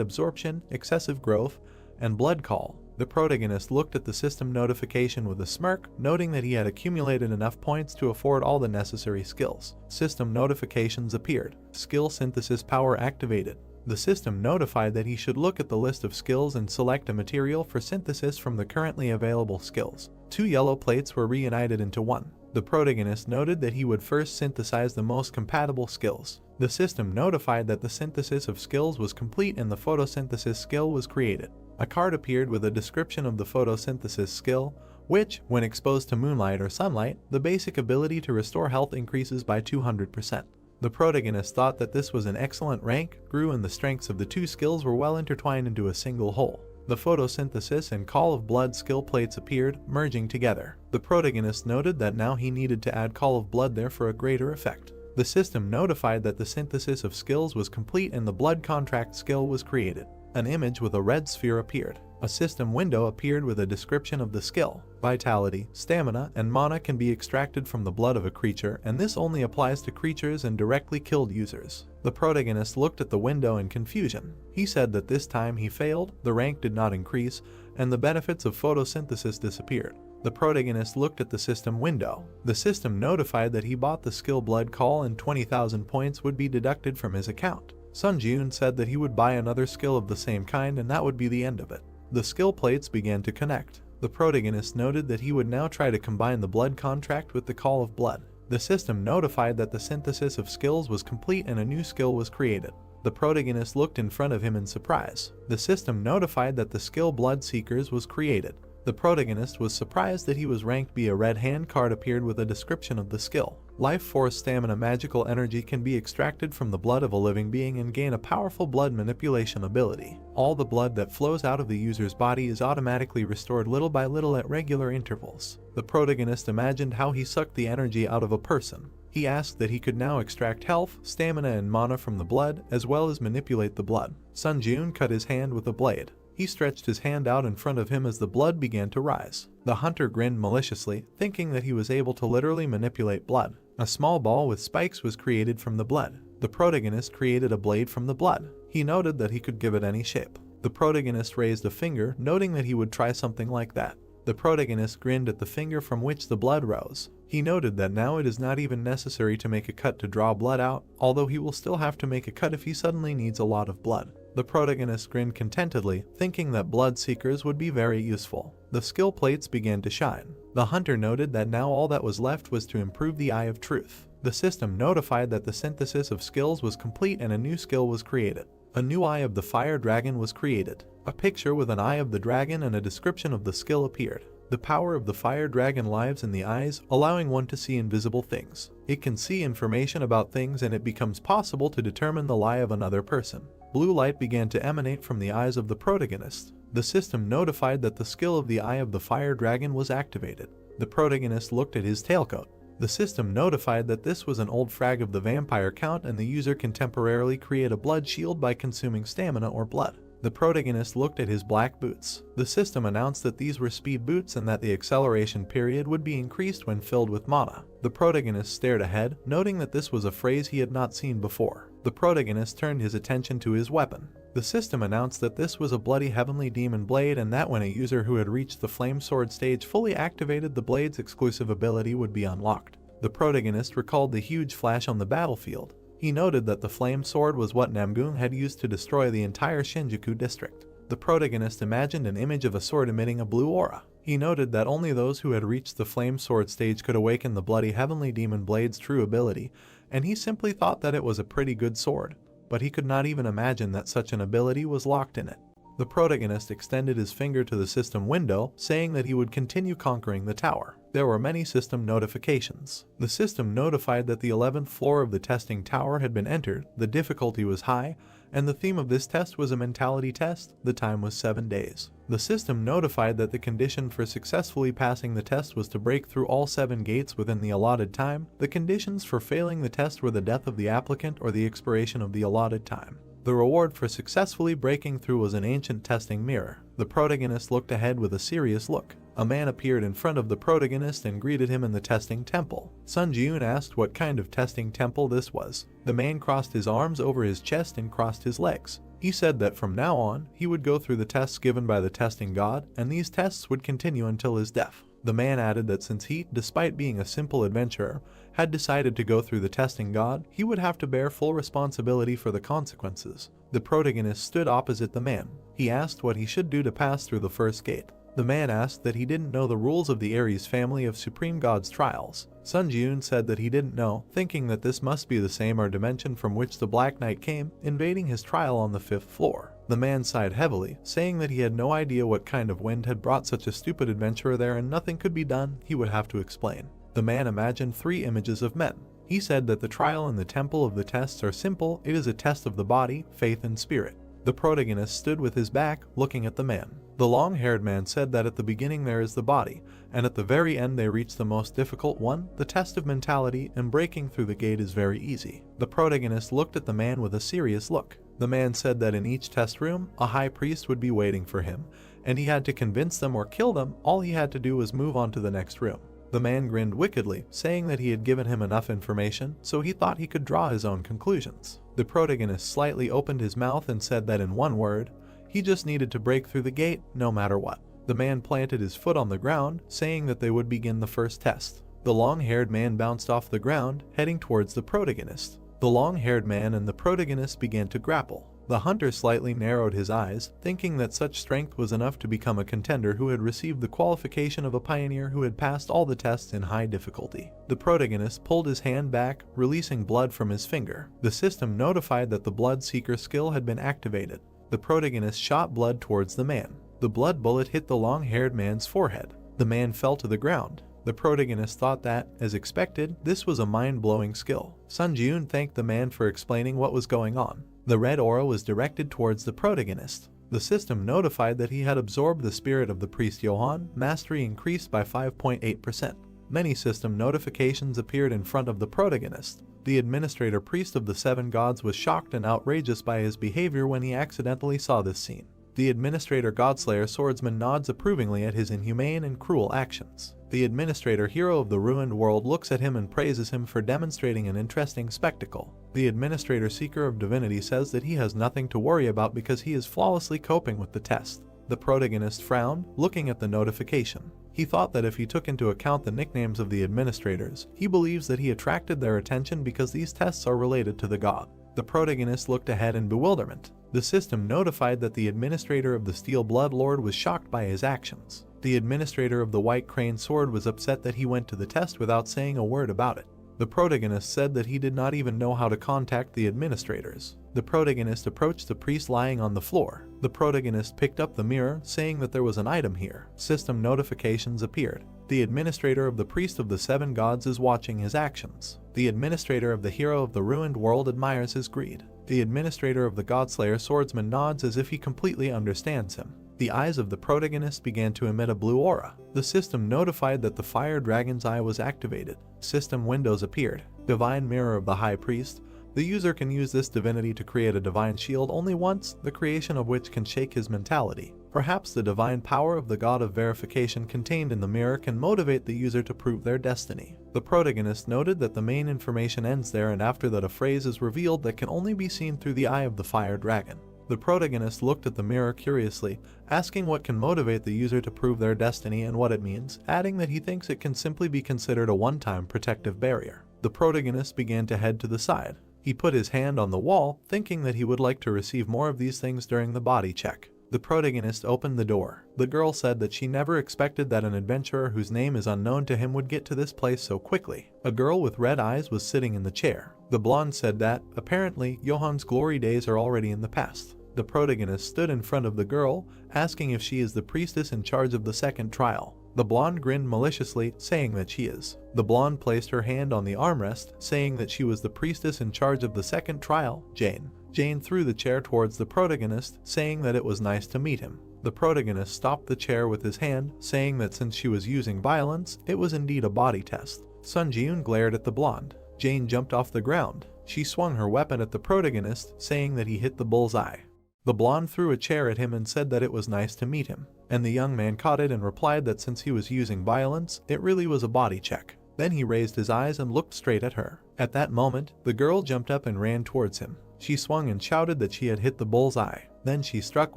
Absorption, Excessive Growth, and Blood Call. The protagonist looked at the system notification with a smirk, noting that he had accumulated enough points to afford all the necessary skills. System notifications appeared. Skill Synthesis Power activated. The system notified that he should look at the list of skills and select a material for synthesis from the currently available skills. 2 yellow plates were reunited into one. The protagonist noted that he would first synthesize the most compatible skills. The system notified that the synthesis of skills was complete and the photosynthesis skill was created. A card appeared with a description of the photosynthesis skill, which, when exposed to moonlight or sunlight, the basic ability to restore health increases by 200%. The protagonist thought that this was an excellent rank, grew, and the strengths of the two skills were well intertwined into a single whole. The photosynthesis and Call of Blood skill plates appeared, merging together. The protagonist noted that now he needed to add Call of Blood there for a greater effect. The system notified that the synthesis of skills was complete and the Blood Contract skill was created. An image with a red sphere appeared. A system window appeared with a description of the skill. Vitality, stamina, and mana can be extracted from the blood of a creature, and this only applies to creatures and directly killed users. The protagonist looked at the window in confusion. He said that this time he failed, the rank did not increase, and the benefits of photosynthesis disappeared. The protagonist looked at the system window. The system notified that he bought the skill Blood Call and 20,000 points would be deducted from his account. Sun Ji-yoon said that he would buy another skill of the same kind and that would be the end of it. The skill plates began to connect. The protagonist noted that he would now try to combine the Blood Contract with the Call of Blood. The system notified that the synthesis of skills was complete and a new skill was created. The protagonist looked in front of him in surprise. The system notified that the skill Blood Seekers was created. The protagonist was surprised that he was ranked B. A red hand card appeared with a description of the skill. Life Force Stamina magical energy can be extracted from the blood of a living being and gain a powerful blood manipulation ability. All the blood that flows out of the user's body is automatically restored little by little at regular intervals. The protagonist imagined how he sucked the energy out of a person. He asked that he could now extract health, stamina, and mana from the blood, as well as manipulate the blood. Sun Ji-yoon cut his hand with a blade. He stretched his hand out in front of him as the blood began to rise. The hunter grinned maliciously, thinking that he was able to literally manipulate blood. A small ball with spikes was created from the blood. The protagonist created a blade from the blood. He noted that he could give it any shape. The protagonist raised a finger, noting that he would try something like that. The protagonist grinned at the finger from which the blood rose. He noted that now it is not even necessary to make a cut to draw blood out, although he will still have to make a cut if he suddenly needs a lot of blood. The protagonist grinned contentedly, thinking that Blood Seekers would be very useful. The skill plates began to shine. The hunter noted that now all that was left was to improve the Eye of Truth. The system notified that the synthesis of skills was complete and a new skill was created. A new Eye of the Fire Dragon was created. A picture with an eye of the dragon and a description of the skill appeared. The power of the fire dragon lives in the eyes, allowing one to see invisible things. It can see information about things and it becomes possible to determine the lie of another person. Blue light began to emanate from the eyes of the protagonist. The system notified that the skill of the Eye of the Fire Dragon was activated. The protagonist looked at his tailcoat. The system notified that this was an old frag of the vampire count and the user can temporarily create a blood shield by consuming stamina or blood. The protagonist looked at his black boots. The system announced that these were speed boots and that the acceleration period would be increased when filled with mana. The protagonist stared ahead, noting that this was a phrase he had not seen before. The protagonist turned his attention to his weapon. The system announced that this was a bloody heavenly demon blade and that when a user who had reached the flame sword stage fully activated, the blade's exclusive ability would be unlocked. The protagonist recalled the huge flash on the battlefield. He noted that the flame sword was what Namgun had used to destroy the entire Shinjuku district. The protagonist imagined an image of a sword emitting a blue aura. He noted that only those who had reached the flame sword stage could awaken the bloody heavenly demon blade's true ability, and he simply thought that it was a pretty good sword, but he could not even imagine that such an ability was locked in it. The protagonist extended his finger to the system window, saying that he would continue conquering the tower. There were many system notifications. The system notified that the 11th floor of the testing tower had been entered, the difficulty was high, and the theme of this test was a mentality test. The time was 7 days. The system notified that the condition for successfully passing the test was to break through all 7 gates within the allotted time. The conditions for failing the test were the death of the applicant or the expiration of the allotted time. The reward for successfully breaking through was an ancient testing mirror. The protagonist looked ahead with a serious look. A man appeared in front of the protagonist and greeted him in the testing temple. Sun Ji-eun asked what kind of testing temple this was. The man crossed his arms over his chest and crossed his legs. He said that from now on, he would go through the tests given by the testing god, and these tests would continue until his death. The man added that since he, despite being a simple adventurer, had decided to go through the testing god, he would have to bear full responsibility for the consequences. The protagonist stood opposite the man. He asked what he should do to pass through the first gate. The man asked that he didn't know the rules of the Ares family of Supreme God's trials. Sun Ji-eun said that he didn't know, thinking that this must be the same or dimension from which the Black Knight came, invading his trial on the 5th floor. The man sighed heavily, saying that he had no idea what kind of wind had brought such a stupid adventurer there and nothing could be done. He would have to explain. The man imagined 3 images of men. He said that the trial and the temple of the tests are simple. It is a test of the body, faith, and spirit. The protagonist stood with his back, looking at the man. The long-haired man said that at the beginning there is the body, and at the very end they reach the most difficult one, the test of mentality, and breaking through the gate is very easy. The protagonist looked at the man with a serious look. The man said that in each test room, a high priest would be waiting for him, and he had to convince them or kill them. All he had to do was move on to the next room. The man grinned wickedly, saying that he had given him enough information, so he thought he could draw his own conclusions. The protagonist slightly opened his mouth and said that in one word, he just needed to break through the gate, no matter what. The man planted his foot on the ground, saying that they would begin the first test. The long-haired man bounced off the ground, heading towards the protagonist. The long-haired man and the protagonist began to grapple. The hunter slightly narrowed his eyes, thinking that such strength was enough to become a contender who had received the qualification of a pioneer who had passed all the tests in high difficulty. The protagonist pulled his hand back, releasing blood from his finger. The system notified that the blood seeker skill had been activated. The protagonist shot blood towards the man. The blood bullet hit the long-haired man's forehead. The man fell to the ground. The protagonist thought that, as expected, this was a mind-blowing skill. Sun Ji-eun thanked the man for explaining what was going on. The red aura was directed towards the protagonist. The system notified that he had absorbed the spirit of the priest Johann, mastery increased by 5.8%. Many system notifications appeared in front of the protagonist. The administrator priest of the 7 gods was shocked and outrageous by his behavior when he accidentally saw this scene. The administrator godslayer swordsman nods approvingly at his inhumane and cruel actions. The administrator hero of the ruined world looks at him and praises him for demonstrating an interesting spectacle. The administrator seeker of divinity says that he has nothing to worry about because he is flawlessly coping with the test. The protagonist frowned, looking at the notification. He thought that if he took into account the nicknames of the administrators, he believes that he attracted their attention because these tests are related to the god. The protagonist looked ahead in bewilderment. The system notified that the administrator of the Steel Blood Lord was shocked by his actions. The administrator of the White Crane Sword was upset that he went to the test without saying a word about it. The protagonist said that he did not even know how to contact the administrators. The protagonist approached the priest lying on the floor. The protagonist picked up the mirror, saying that there was an item here. System notifications appeared. The administrator of the priest of the 7 gods is watching his actions. The administrator of the hero of the ruined world admires his greed. The administrator of the godslayer swordsman nods as if he completely understands him. The eyes of the protagonist began to emit a blue aura. The system notified that the fire dragon's eye was activated. System windows appeared. Divine mirror of the high priest. The user can use this divinity to create a divine shield only once, the creation of which can shake his mentality. Perhaps the divine power of the god of verification contained in the mirror can motivate the user to prove their destiny. The protagonist noted that the main information ends there, and after that a phrase is revealed that can only be seen through the eye of the fire dragon. The protagonist looked at the mirror curiously, asking what can motivate the user to prove their destiny and what it means, adding that he thinks it can simply be considered a one-time protective barrier. The protagonist began to head to the side. He put his hand on the wall, thinking that he would like to receive more of these things during the body check. The protagonist opened the door. The girl said that she never expected that an adventurer whose name is unknown to him would get to this place so quickly. A girl with red eyes was sitting in the chair. The blonde said that, apparently, Johan's glory days are already in the past. The protagonist stood in front of the girl, asking if she is the priestess in charge of the second trial. The blonde grinned maliciously, saying that she is. The blonde placed her hand on the armrest, saying that she was the priestess in charge of the second trial, Jane. Jane threw the chair towards the protagonist, saying that it was nice to meet him. The protagonist stopped the chair with his hand, saying that since she was using violence, it was indeed a body test. Sun Ji-eun glared at the blonde. Jane jumped off the ground. She swung her weapon at the protagonist, saying that he hit the bullseye. The blonde threw a chair at him and said that it was nice to meet him, and the young man caught it and replied that since he was using violence, it really was a body check. Then he raised his eyes and looked straight at her. At that moment, the girl jumped up and ran towards him. She swung and shouted that she had hit the bullseye. Then she struck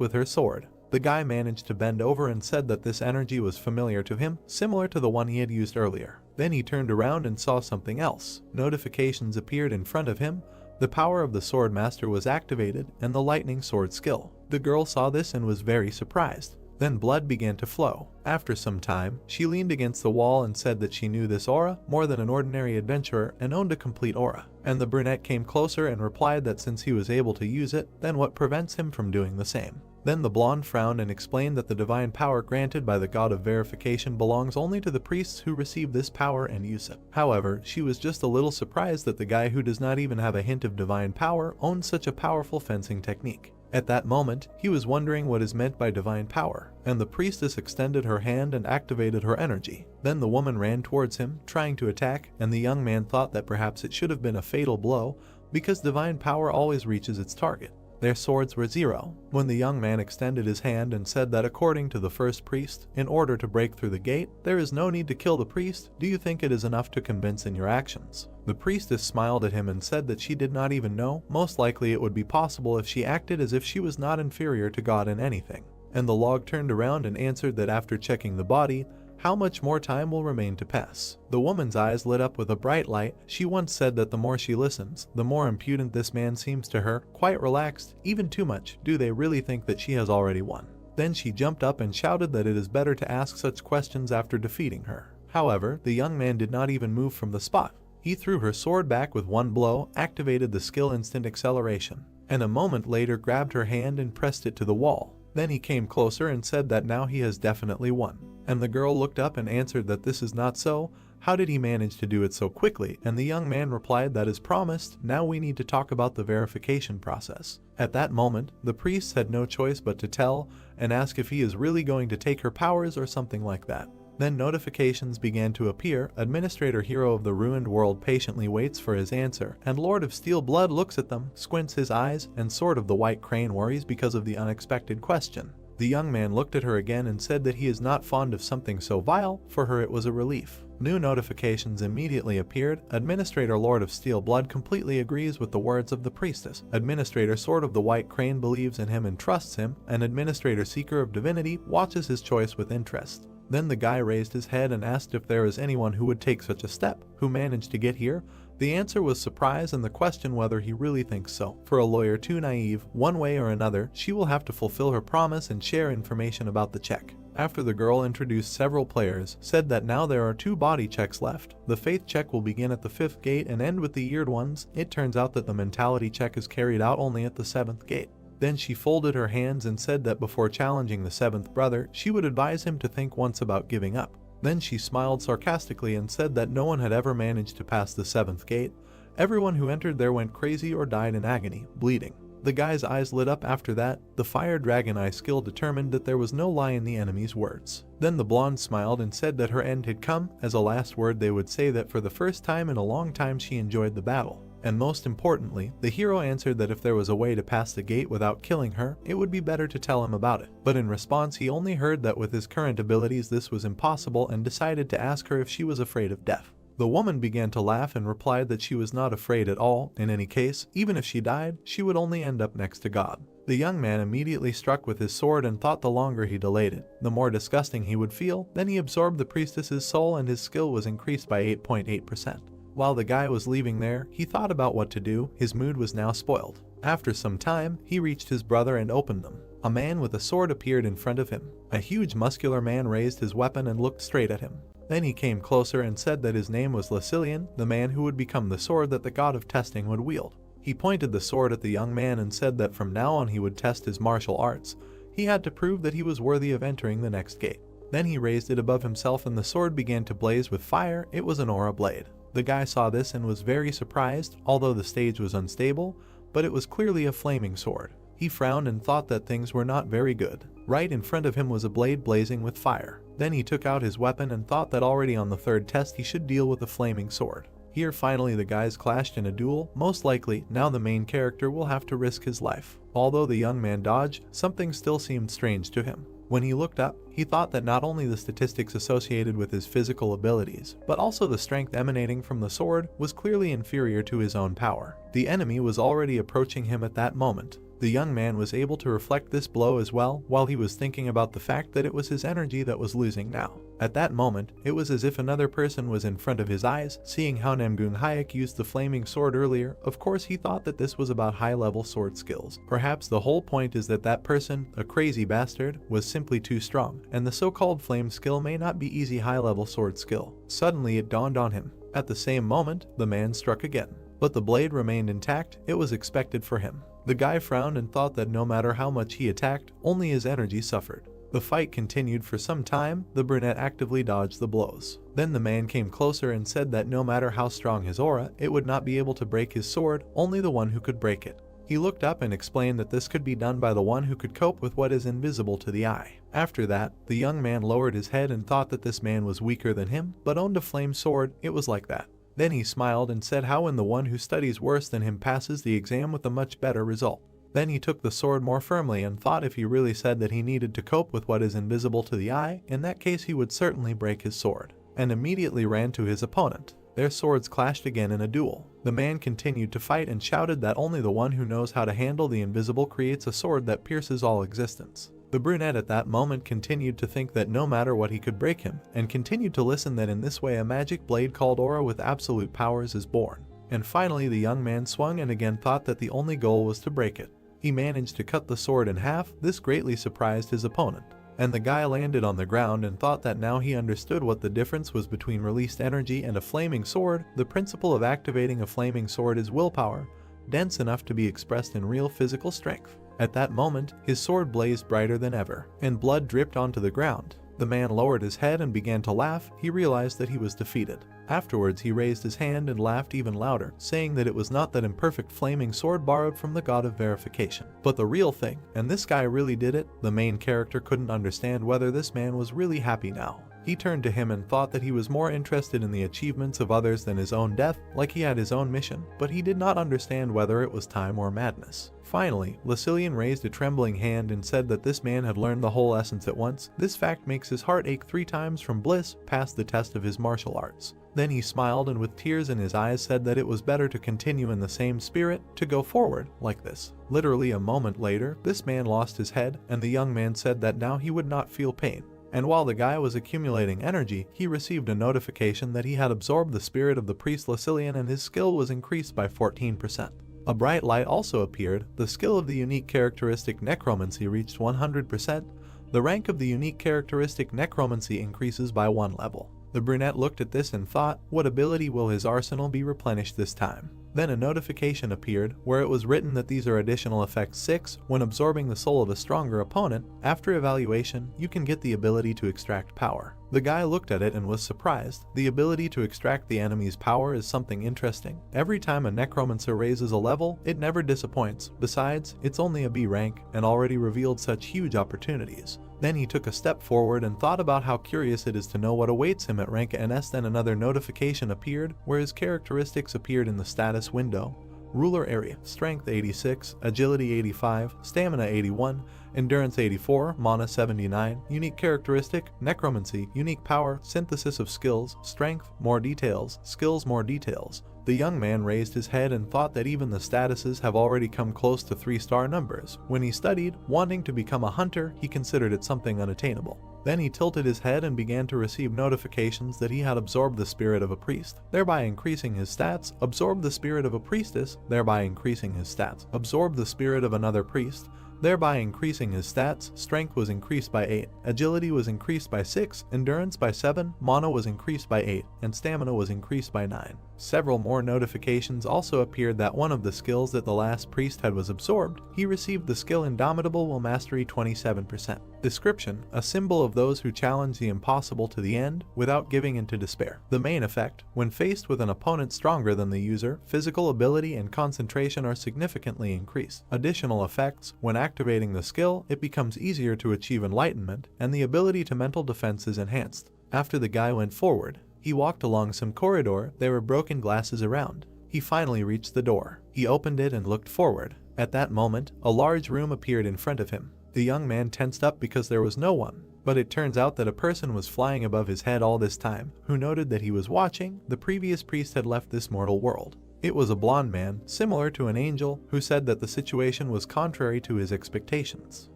with her sword. The guy managed to bend over and said that this energy was familiar to him, similar to the one he had used earlier. Then he turned around and saw something else. Notifications appeared in front of him. The power of the sword master was activated, and the lightning sword skill. The girl saw this and was very surprised. Then blood began to flow. After some time, she leaned against the wall and said that she knew this aura more than an ordinary adventurer and owned a complete aura. And the brunette came closer and replied that since he was able to use it, then what prevents him from doing the same? Then the blonde frowned and explained that the divine power granted by the god of verification belongs only to the priests who receive this power and use it. However, she was just a little surprised that the guy who does not even have a hint of divine power owns such a powerful fencing technique. At that moment, he was wondering what is meant by divine power, and the priestess extended her hand and activated her energy. Then the woman ran towards him, trying to attack, and the young man thought that perhaps it should have been a fatal blow, because divine power always reaches its target. Their swords were 0, when the young man extended his hand and said that according to the first priest, in order to break through the gate, there is no need to kill the priest. Do you think it is enough to convince in your actions? The priestess smiled at him and said that she did not even know. Most likely it would be possible if she acted as if she was not inferior to God in anything. And the log turned around and answered that after checking the body, how much more time will remain to pass? The woman's eyes lit up with a bright light. She once said that the more she listens, the more impudent this man seems to her, quite relaxed, even too much. Do they really think that she has already won? Then she jumped up and shouted that it is better to ask such questions after defeating her. However, the young man did not even move from the spot. He threw her sword back with one blow, activated the skill instant acceleration, and a moment later grabbed her hand and pressed it to the wall. Then he came closer and said that now he has definitely won. And the girl looked up and answered that this is not so. How did he manage to do it so quickly? And the young man replied that as promised, now we need to talk about the verification process. At that moment, the priest had no choice but to tell and ask if he is really going to take her powers or something like that. Then notifications began to appear. Administrator Hero of the Ruined World patiently waits for his answer, and Lord of Steel Blood looks at them, squints his eyes, and Sword of the White Crane worries because of the unexpected question. The young man looked at her again and said that he is not fond of something so vile. For her it was a relief. New notifications immediately appeared. Administrator Lord of Steel Blood completely agrees with the words of the priestess. Administrator Sword of the White Crane believes in him and trusts him, and Administrator Seeker of Divinity watches his choice with interest. Then the guy raised his head and asked if there is anyone who would take such a step, who managed to get here. The answer was surprise and the question whether he really thinks so. For a lawyer too naive, one way or another, she will have to fulfill her promise and share information about the check. After the girl introduced several players, said that now there are 2 body checks left. The faith check will begin at the 5th gate and end with the eared ones. It turns out that the mentality check is carried out only at the 7th gate. Then she folded her hands and said that before challenging the 7th brother, she would advise him to think once about giving up. Then she smiled sarcastically and said that no one had ever managed to pass the 7th gate. Everyone who entered there went crazy or died in agony, bleeding. The guy's eyes lit up after that. The fire dragon eye skill determined that there was no lie in the enemy's words. Then the blonde smiled and said that her end had come. As a last word, they would say that for the first time in a long time she enjoyed the battle. And most importantly, the hero answered that if there was a way to pass the gate without killing her, it would be better to tell him about it. But in response, he only heard that with his current abilities this was impossible and decided to ask her if she was afraid of death. The woman began to laugh and replied that she was not afraid at all. In any case, even if she died, she would only end up next to God. The young man immediately struck with his sword and thought the longer he delayed it, the more disgusting he would feel. Then he absorbed the priestess's soul and his skill was increased by 8.8%. While the guy was leaving there, he thought about what to do. His mood was now spoiled. After some time, he reached his brother and opened them. A man with a sword appeared in front of him. A huge muscular man raised his weapon and looked straight at him. Then he came closer and said that his name was Lucilian, the man who would become the sword that the god of testing would wield. He pointed the sword at the young man and said that from now on he would test his martial arts. He had to prove that he was worthy of entering the next gate. Then he raised it above himself and the sword began to blaze with fire. It was an aura blade. The guy saw this and was very surprised, although the stage was unstable, but it was clearly a flaming sword. He frowned and thought that things were not very good. Right in front of him was a blade blazing with fire. Then he took out his weapon and thought that already on the third test he should deal with a flaming sword. Here finally the guys clashed in a duel. Most likely, now the main character will have to risk his life. Although the young man dodged, something still seemed strange to him. When he looked up, he thought that not only the statistics associated with his physical abilities, but also the strength emanating from the sword was clearly inferior to his own power. The enemy was already approaching him at that moment. The young man was able to reflect this blow as well while he was thinking about the fact that it was his energy that was losing now. At that moment, it was as if another person was in front of his eyes. Seeing how Namgung Hayek used the flaming sword earlier, of course he thought that this was about high-level sword skills. Perhaps the whole point is that that person, a crazy bastard, was simply too strong, and the so-called flame skill may not be easy high-level sword skill. Suddenly it dawned on him. At the same moment, the man struck again. But the blade remained intact. It was expected for him. The guy frowned and thought that no matter how much he attacked, only his energy suffered. The fight continued for some time. The brunette actively dodged the blows. Then the man came closer and said that no matter how strong his aura, it would not be able to break his sword, only the one who could break it. He looked up and explained that this could be done by the one who could cope with what is invisible to the eye. After that, the young man lowered his head and thought that this man was weaker than him, but owned a flame sword. It was like that. Then he smiled and said how when the one who studies worse than him passes the exam with a much better result. Then he took the sword more firmly and thought if he really said that he needed to cope with what is invisible to the eye, in that case he would certainly break his sword, and immediately ran to his opponent. Their swords clashed again in a duel. The man continued to fight and shouted that only the one who knows how to handle the invisible creates a sword that pierces all existence. The brunette at that moment continued to think that no matter what he could break him, and continued to listen that in this way a magic blade called aura with absolute powers is born. And finally the young man swung and again thought that the only goal was to break it. He managed to cut the sword in half. This greatly surprised his opponent. And the guy landed on the ground and thought that now he understood what the difference was between released energy and a flaming sword. The principle of activating a flaming sword is willpower, dense enough to be expressed in real physical strength. At that moment, his sword blazed brighter than ever, and blood dripped onto the ground. The man lowered his head and began to laugh. He realized that he was defeated. Afterwards he raised his hand and laughed even louder, saying that it was not that imperfect flaming sword borrowed from the god of verification, but the real thing, and this guy really did it. The main character couldn't understand whether this man was really happy now. He turned to him and thought that he was more interested in the achievements of others than his own death, like he had his own mission, but he did not understand whether it was time or madness. Finally, Lucilian raised a trembling hand and said that this man had learned the whole essence at once. This fact makes his heart ache 3 times from bliss, passed the test of his martial arts. Then he smiled and with tears in his eyes said that it was better to continue in the same spirit, to go forward, like this. Literally a moment later, this man lost his head, and the young man said that now he would not feel pain. And while the guy was accumulating energy, he received a notification that he had absorbed the spirit of the priest Lucilian and his skill was increased by 14%. A bright light also appeared. The skill of the unique characteristic necromancy reached 100%. The rank of the unique characteristic necromancy increases by 1 level. The brunette looked at this and thought, what ability will his arsenal be replenished this time? Then a notification appeared where it was written that these are additional effects 6. When absorbing the soul of a stronger opponent, after evaluation, you can get the ability to extract power. The guy looked at it and was surprised. The ability to extract the enemy's power is something interesting. Every time a necromancer raises a level, it never disappoints. Besides, it's only a B rank and already revealed such huge opportunities. Then he took a step forward and thought about how curious it is to know what awaits him at rank NS. Then another notification appeared where his characteristics appeared in the status window. Ruler area, strength 86, agility 85, stamina 81, endurance 84, mana 79, unique characteristic, necromancy, unique power, synthesis of skills, strength, more details, skills, more details. The young man raised his head and thought that even the statuses have already come close to 3-star numbers. When he studied, wanting to become a hunter, he considered it something unattainable. Then he tilted his head and began to receive notifications that he had absorbed the spirit of a priest, thereby increasing his stats, absorbed the spirit of a priestess, thereby increasing his stats, absorbed the spirit of another priest, thereby increasing his stats. Strength was increased by 8, agility was increased by 6, endurance by 7, mana was increased by 8, and stamina was increased by 9. Several more notifications also appeared that one of the skills that the last priest had was absorbed. He received the skill Indomitable Will Mastery 27%. Description: a symbol of those who challenge the impossible to the end without giving in to despair. The main effect: when faced with an opponent stronger than the user, physical ability and concentration are significantly increased. Additional effects: when activating the skill, it becomes easier to achieve enlightenment, and the ability to mental defense is enhanced. After the guy went forward, he walked along some corridor. There were broken glasses around. He finally reached the door. He opened it and looked forward. At that moment, a large room appeared in front of him. The young man tensed up because there was no one, but it turns out that a person was flying above his head all this time, who noted that he was watching. The previous priest had left this mortal world. It was a blonde man, similar to an angel, who said that the situation was contrary to his expectations.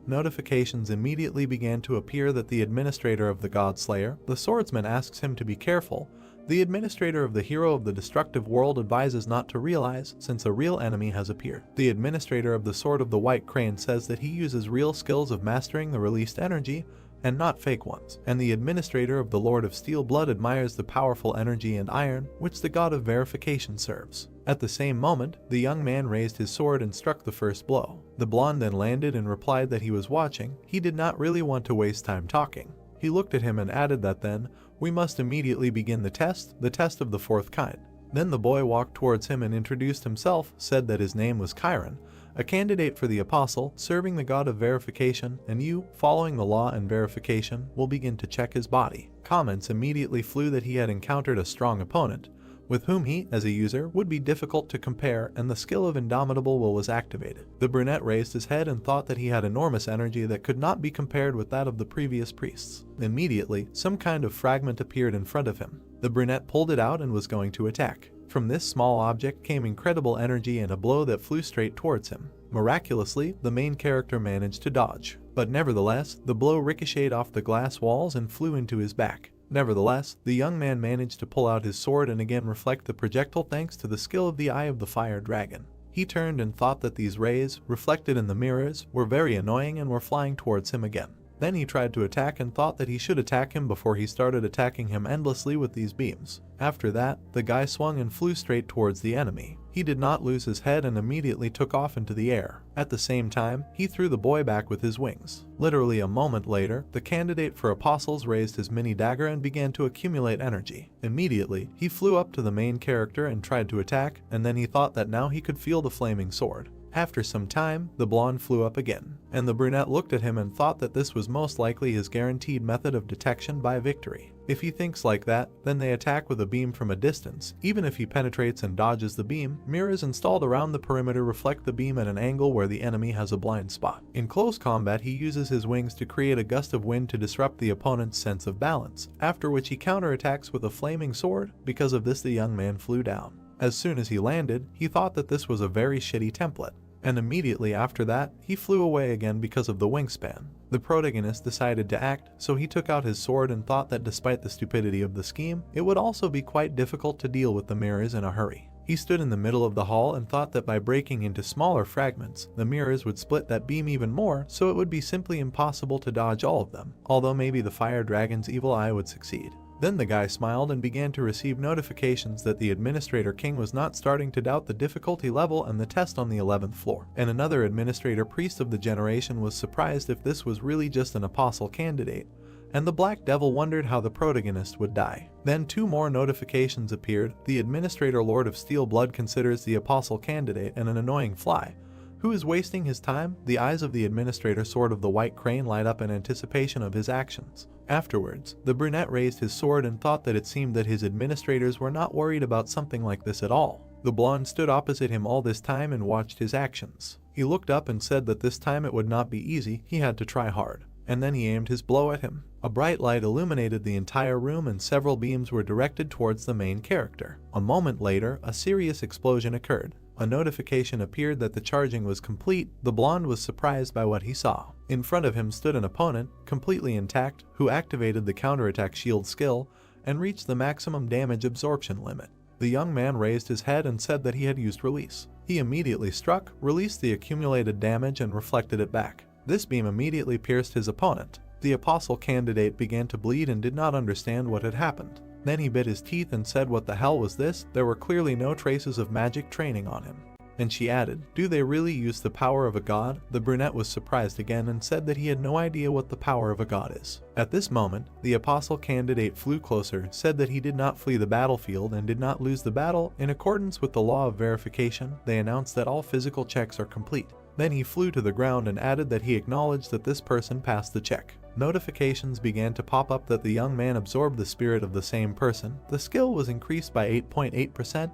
Notifications immediately began to appear that the administrator of the Godslayer, the swordsman, asks him to be careful. The administrator of the hero of the destructive world advises not to realize, since a real enemy has appeared. The administrator of the Sword of the White Crane says that he uses real skills of mastering the released energy, and not fake ones. And the administrator of the Lord of Steel Blood admires the powerful energy and iron, which the god of verification serves. At the same moment, the young man raised his sword and struck the first blow. The blonde then landed and replied that he was watching. He did not really want to waste time talking. He looked at him and added that then, we must immediately begin the test of the fourth kind. Then the boy walked towards him and introduced himself, said that his name was Chiron, a candidate for the apostle, serving the god of verification, and you, following the law and verification, will begin to check his body. Comments immediately flew that he had encountered a strong opponent, with whom he, as a user, would be difficult to compare, and the skill of Indomitable Will was activated. The brunette raised his head and thought that he had enormous energy that could not be compared with that of the previous priests. Immediately, some kind of fragment appeared in front of him. The brunette pulled it out and was going to attack. From this small object came incredible energy and a blow that flew straight towards him. Miraculously, the main character managed to dodge, but nevertheless, the blow ricocheted off the glass walls and flew into his back. Nevertheless, the young man managed to pull out his sword and again reflect the projectile thanks to the skill of the Eye of the Fire Dragon. He turned and thought that these rays, reflected in the mirrors, were very annoying and were flying towards him again. Then he tried to attack and thought that he should attack him before he started attacking him endlessly with these beams. After that, the guy swung and flew straight towards the enemy. He did not lose his head and immediately took off into the air. At the same time, he threw the boy back with his wings. Literally a moment later, the candidate for apostles raised his mini dagger and began to accumulate energy. Immediately, he flew up to the main character and tried to attack, and then he thought that now he could feel the flaming sword. After some time, the blonde flew up again, and the brunette looked at him and thought that this was most likely his guaranteed method of detection by victory. If he thinks like that, then they attack with a beam from a distance. Even if he penetrates and dodges the beam, mirrors installed around the perimeter reflect the beam at an angle where the enemy has a blind spot. In close combat, he uses his wings to create a gust of wind to disrupt the opponent's sense of balance, after which he counterattacks with a flaming sword. Because of this, the young man flew down. As soon as he landed, he thought that this was a very shitty template, and immediately after that, he flew away again because of the wingspan. The protagonist decided to act, so he took out his sword and thought that despite the stupidity of the scheme, it would also be quite difficult to deal with the mirrors in a hurry. He stood in the middle of the hall and thought that by breaking into smaller fragments, the mirrors would split that beam even more, so it would be simply impossible to dodge all of them, although maybe the fire dragon's evil eye would succeed. Then the guy smiled and began to receive notifications that the Administrator King was not starting to doubt the difficulty level and the test on the 11th floor. And another Administrator Priest of the generation was surprised if this was really just an apostle candidate. And the Black Devil wondered how the protagonist would die. Then 2 more notifications appeared. The Administrator Lord of Steel Blood considers the apostle candidate an annoying fly. Who is wasting his time? The eyes of the Administrator Sword of the White Crane light up in anticipation of his actions. Afterwards, the brunette raised his sword and thought that it seemed that his administrators were not worried about something like this at all. The blonde stood opposite him all this time and watched his actions. He looked up and said that this time it would not be easy, he had to try hard. And then he aimed his blow at him. A bright light illuminated the entire room and several beams were directed towards the main character. A moment later, a serious explosion occurred. A notification appeared that the charging was complete. The blonde was surprised by what he saw. In front of him stood an opponent, completely intact, who activated the counterattack shield skill and reached the maximum damage absorption limit. The young man raised his head and said that he had used release. He immediately struck, released the accumulated damage and reflected it back. This beam immediately pierced his opponent. The apostle candidate began to bleed and did not understand what had happened. Then he bit his teeth and said, "What the hell was this?" There were clearly no traces of magic training on him. And she added, "Do they really use the power of a god?" The brunette was surprised again and said that he had no idea what the power of a god is. At this moment, the apostle candidate flew closer, said that he did not flee the battlefield and did not lose the battle. In accordance with the law of verification, they announced that all physical checks are complete. Then he flew to the ground and added that he acknowledged that this person passed the check. Notifications began to pop up that the young man absorbed the spirit of the same person. The skill was increased by 8.8%.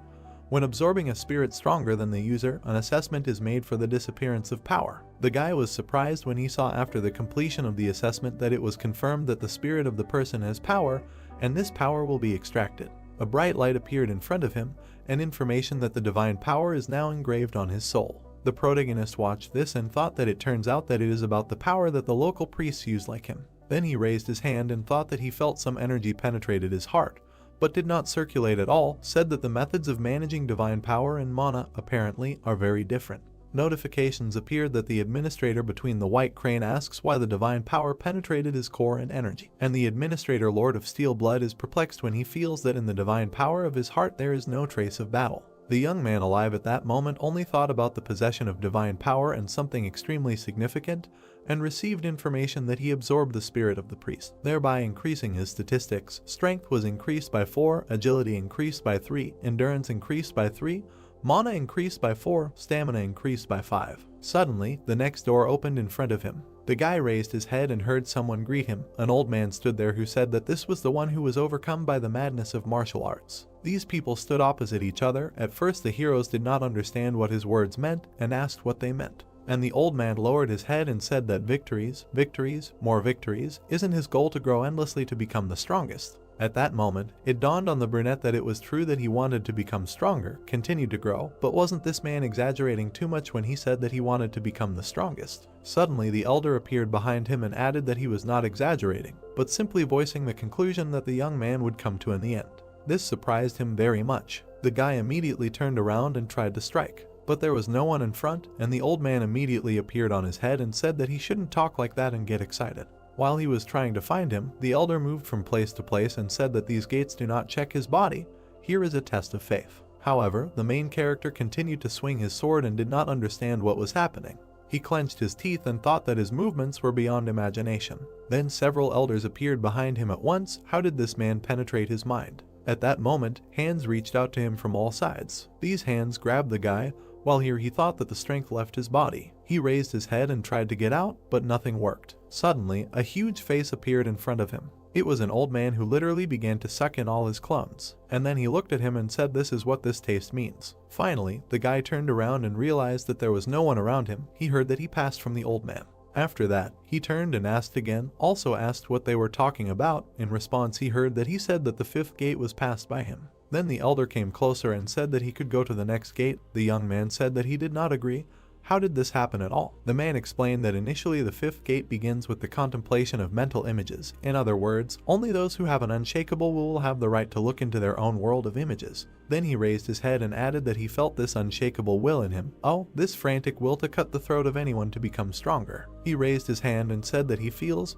When absorbing a spirit stronger than the user, an assessment is made for the disappearance of power. The guy was surprised when he saw after the completion of the assessment that it was confirmed that the spirit of the person has power, and this power will be extracted. A bright light appeared in front of him, and information that the divine power is now engraved on his soul. The protagonist watched this and thought that it turns out that it is about the power that the local priests use like him. Then he raised his hand and thought that he felt some energy penetrated his heart, but did not circulate at all, said that the methods of managing divine power and mana, apparently, are very different. Notifications appeared that the administrator between the White Crane asks why the divine power penetrated his core and energy, and the administrator Lord of Steel Blood is perplexed when he feels that in the divine power of his heart there is no trace of battle. The young man alive at that moment only thought about the possession of divine power and something extremely significant, and received information that he absorbed the spirit of the priest, thereby increasing his statistics. Strength was increased by 4, agility increased by 3, endurance increased by 3, mana increased by 4, stamina increased by 5. Suddenly, the next door opened in front of him. The guy raised his head and heard someone greet him. An old man stood there who said that this was the one who was overcome by the madness of martial arts. These people stood opposite each other. At first the heroes did not understand what his words meant and asked what they meant. And the old man lowered his head and said that victories, victories, more victories, isn't his goal to grow endlessly to become the strongest. At that moment, it dawned on the brunette that it was true that he wanted to become stronger, continue to grow, but wasn't this man exaggerating too much when he said that he wanted to become the strongest? Suddenly the elder appeared behind him and added that he was not exaggerating, but simply voicing the conclusion that the young man would come to in the end. This surprised him very much. The guy immediately turned around and tried to strike, but there was no one in front, and the old man immediately appeared on his head and said that he shouldn't talk like that and get excited. While he was trying to find him, the elder moved from place to place and said that these gates do not check his body. Here is a test of faith. However, the main character continued to swing his sword and did not understand what was happening. He clenched his teeth and thought that his movements were beyond imagination. Then several elders appeared behind him at once. How did this man penetrate his mind? At that moment, hands reached out to him from all sides. These hands grabbed the guy, while here he thought that the strength left his body. He raised his head and tried to get out, but nothing worked. Suddenly, a huge face appeared in front of him. It was an old man who literally began to suck in all his clones. And then he looked at him and said, "This is what this taste means." Finally, the guy turned around and realized that there was no one around him. He heard that he passed from the old man. After that, he turned and asked again, also asked what they were talking about. In response, he heard that he said that the 5th gate was passed by him. Then the elder came closer and said that he could go to the next gate. The young man said that he did not agree. How did this happen at all? The man explained that initially the 5th gate begins with the contemplation of mental images. In other words, only those who have an unshakable will have the right to look into their own world of images. Then he raised his head and added that he felt this unshakable will in him. Oh, this frantic will to cut the throat of anyone to become stronger. He raised his hand and said that he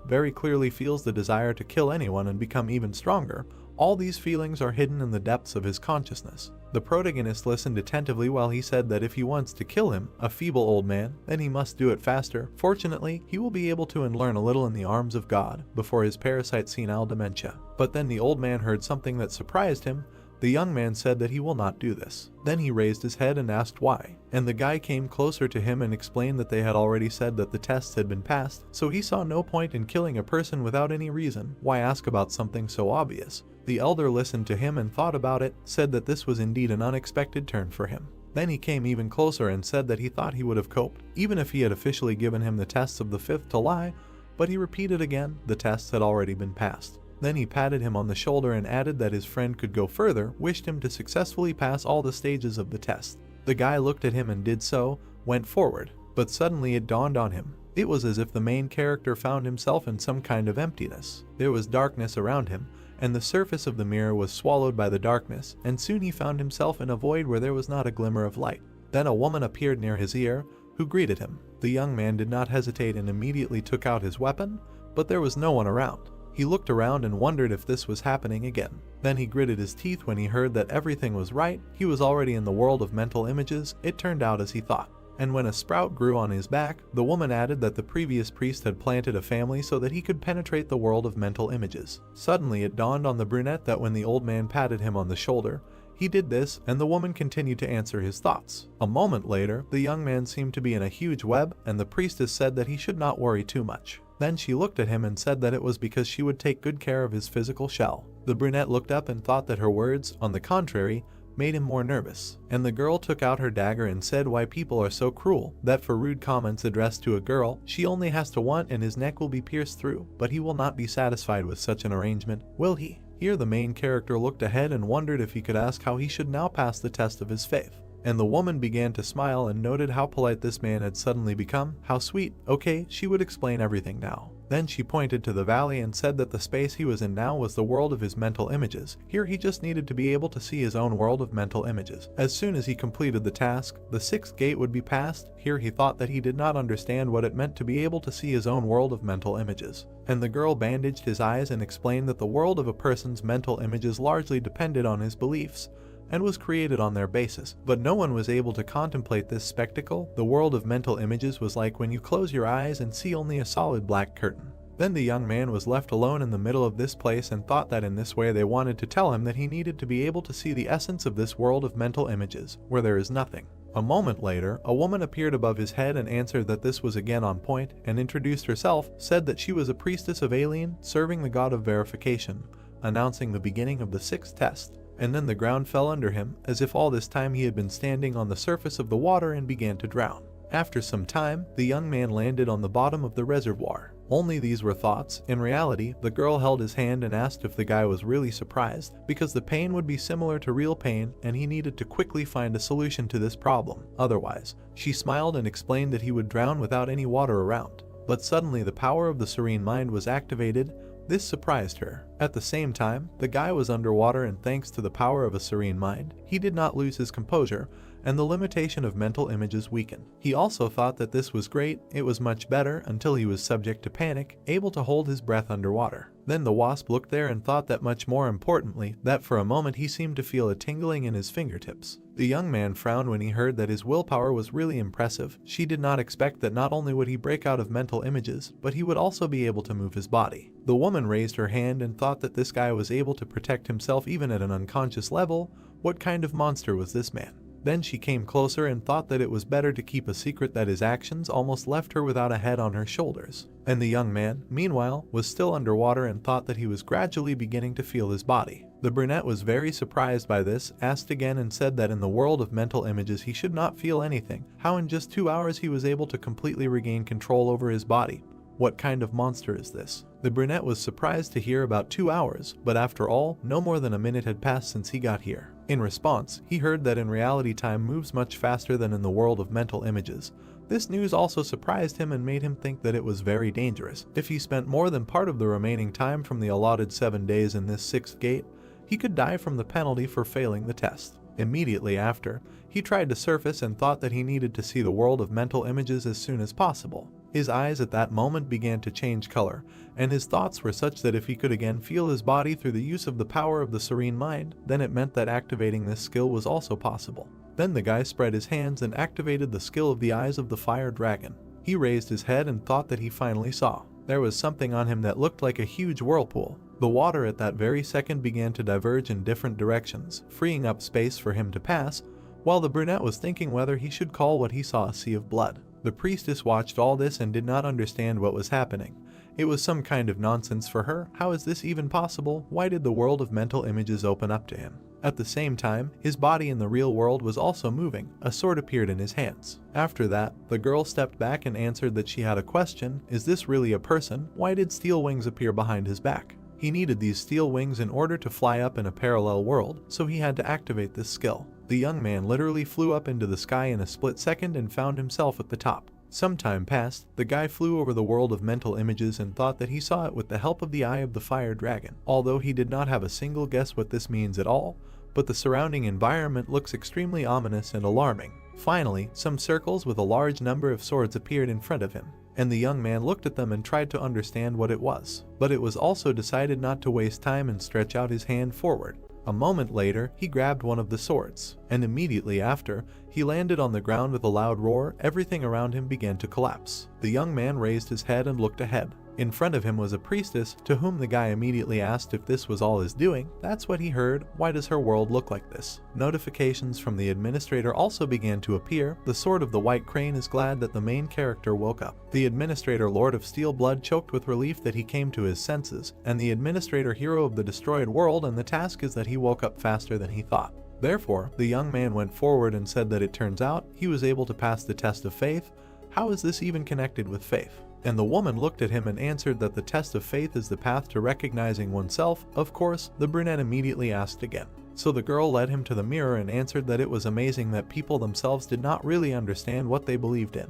very clearly feels the desire to kill anyone and become even stronger, All these feelings are hidden in the depths of his consciousness. The protagonist listened attentively while he said that if he wants to kill him, a feeble old man, then he must do it faster. Fortunately, he will be able to learn a little in the arms of God before his parasite senile dementia. But then the old man heard something that surprised him. The young man said that he will not do this. Then he raised his head and asked why, and the guy came closer to him and explained that they had already said that the tests had been passed, so he saw no point in killing a person without any reason. Why ask about something so obvious? The elder listened to him and thought about it, said that this was indeed an unexpected turn for him. Then he came even closer and said that he thought he would have coped, even if he had officially given him the tests of the fifth to lie, but he repeated again, the tests had already been passed. Then he patted him on the shoulder and added that his friend could go further, wished him to successfully pass all the stages of the test. The guy looked at him and did so, went forward, but suddenly it dawned on him. It was as if the main character found himself in some kind of emptiness. There was darkness around him, and the surface of the mirror was swallowed by the darkness, and soon he found himself in a void where there was not a glimmer of light. Then a woman appeared near his ear, who greeted him. The young man did not hesitate and immediately took out his weapon, but there was no one around. He looked around and wondered if this was happening again. Then he gritted his teeth when he heard that everything was right. He was already in the world of mental images. It turned out as he thought. And when a sprout grew on his back, the woman added that the previous priest had planted a family so that he could penetrate the world of mental images. Suddenly it dawned on the brunette that when the old man patted him on the shoulder, he did this, and the woman continued to answer his thoughts. A moment later, the young man seemed to be in a huge web, and the priestess said that he should not worry too much. Then she looked at him and said that it was because she would take good care of his physical shell. The brunette looked up and thought that her words, on the contrary, made him more nervous. And the girl took out her dagger and said why people are so cruel, that for rude comments addressed to a girl, she only has to want and his neck will be pierced through, but he will not be satisfied with such an arrangement, will he? Here the main character looked ahead and wondered if he could ask how he should now pass the test of his faith. And the woman began to smile and noted how polite this man had suddenly become. How sweet. Okay, she would explain everything now. Then she pointed to the valley and said that the space he was in now was the world of his mental images. Here he just needed to be able to see his own world of mental images. As soon as he completed the task, the sixth gate would be passed. Here he thought that he did not understand what it meant to be able to see his own world of mental images. And the girl bandaged his eyes and explained that the world of a person's mental images largely depended on his beliefs, and was created on their basis. But no one was able to contemplate this spectacle. The world of mental images was like when you close your eyes and see only a solid black curtain. Then the young man was left alone in the middle of this place and thought that in this way they wanted to tell him that he needed to be able to see the essence of this world of mental images, where there is nothing. A moment later, a woman appeared above his head and answered that this was again on point, and introduced herself, said that she was a priestess of Alien, serving the god of verification, announcing the beginning of the sixth test. And then the ground fell under him, as if all this time he had been standing on the surface of the water, and began to drown. After some time, the young man landed on the bottom of the reservoir. Only these were thoughts. In reality, the girl held his hand and asked if the guy was really surprised, because the pain would be similar to real pain and he needed to quickly find a solution to this problem. Otherwise, she smiled and explained that he would drown without any water around. But suddenly the power of the serene mind was activated. This surprised her. At the same time, the guy was underwater, and thanks to the power of a serene mind, he did not lose his composure, and the limitation of mental images weakened. He also thought that this was great. It was much better until he was subject to panic, able to hold his breath underwater. Then the wasp looked there and thought that much more importantly, that for a moment he seemed to feel a tingling in his fingertips. The young man frowned when he heard that his willpower was really impressive. She did not expect that not only would he break out of mental images, but he would also be able to move his body. The woman raised her hand and thought that this guy was able to protect himself even at an unconscious level. What kind of monster was this man? Then she came closer and thought that it was better to keep a secret that his actions almost left her without a head on her shoulders. And the young man, meanwhile, was still underwater and thought that he was gradually beginning to feel his body. The brunette was very surprised by this, asked again and said that in the world of mental images he should not feel anything. How in just 2 hours he was able to completely regain control over his body. What kind of monster is this? The brunette was surprised to hear about 2 hours, but after all, no more than a minute had passed since he got here. In response, he heard that in reality time moves much faster than in the world of mental images. This news also surprised him and made him think that it was very dangerous. If he spent more than part of the remaining time from the allotted 7 days in this sixth gate, he could die from the penalty for failing the test. Immediately after, he tried to surface and thought that he needed to see the world of mental images as soon as possible. His eyes at that moment began to change color, and his thoughts were such that if he could again feel his body through the use of the power of the serene mind, then it meant that activating this skill was also possible. Then the guy spread his hands and activated the skill of the eyes of the fire dragon. He raised his head and thought that he finally saw. There was something on him that looked like a huge whirlpool. The water at that very second began to diverge in different directions, freeing up space for him to pass, while the brunette was thinking whether he should call what he saw a sea of blood. The priestess watched all this and did not understand what was happening. It was some kind of nonsense for her. How is this even possible? Why did the world of mental images open up to him? At the same time, his body in the real world was also moving. A sword appeared in his hands. After that, the girl stepped back and answered that she had a question. Is this really a person? Why did steel wings appear behind his back? He needed these steel wings in order to fly up in a parallel world, so he had to activate this skill. The young man literally flew up into the sky in a split second and found himself at the top. Some time passed, the guy flew over the world of mental images and thought that he saw it with the help of the eye of the fire dragon. Although he did not have a single guess what this means at all, but the surrounding environment looks extremely ominous and alarming. Finally, some circles with a large number of swords appeared in front of him, and the young man looked at them and tried to understand what it was. But it was also decided not to waste time and stretch out his hand forward. A moment later, he grabbed one of the swords, and immediately after, he landed on the ground with a loud roar. Everything around him began to collapse. The young man raised his head and looked ahead. In front of him was a priestess, to whom the guy immediately asked if this was all his doing. That's what he heard. Why does her world look like this? Notifications from the administrator also began to appear. The sword of the white crane is glad that the main character woke up. The administrator Lord of Steel Blood choked with relief that he came to his senses, and the administrator hero of the destroyed world, and the task is that he woke up faster than he thought. Therefore, the young man went forward and said that it turns out he was able to pass the test of faith. How is this even connected with faith? And the woman looked at him and answered that the test of faith is the path to recognizing oneself. Of course, the brunette immediately asked again. So the girl led him to the mirror and answered that it was amazing that people themselves did not really understand what they believed in,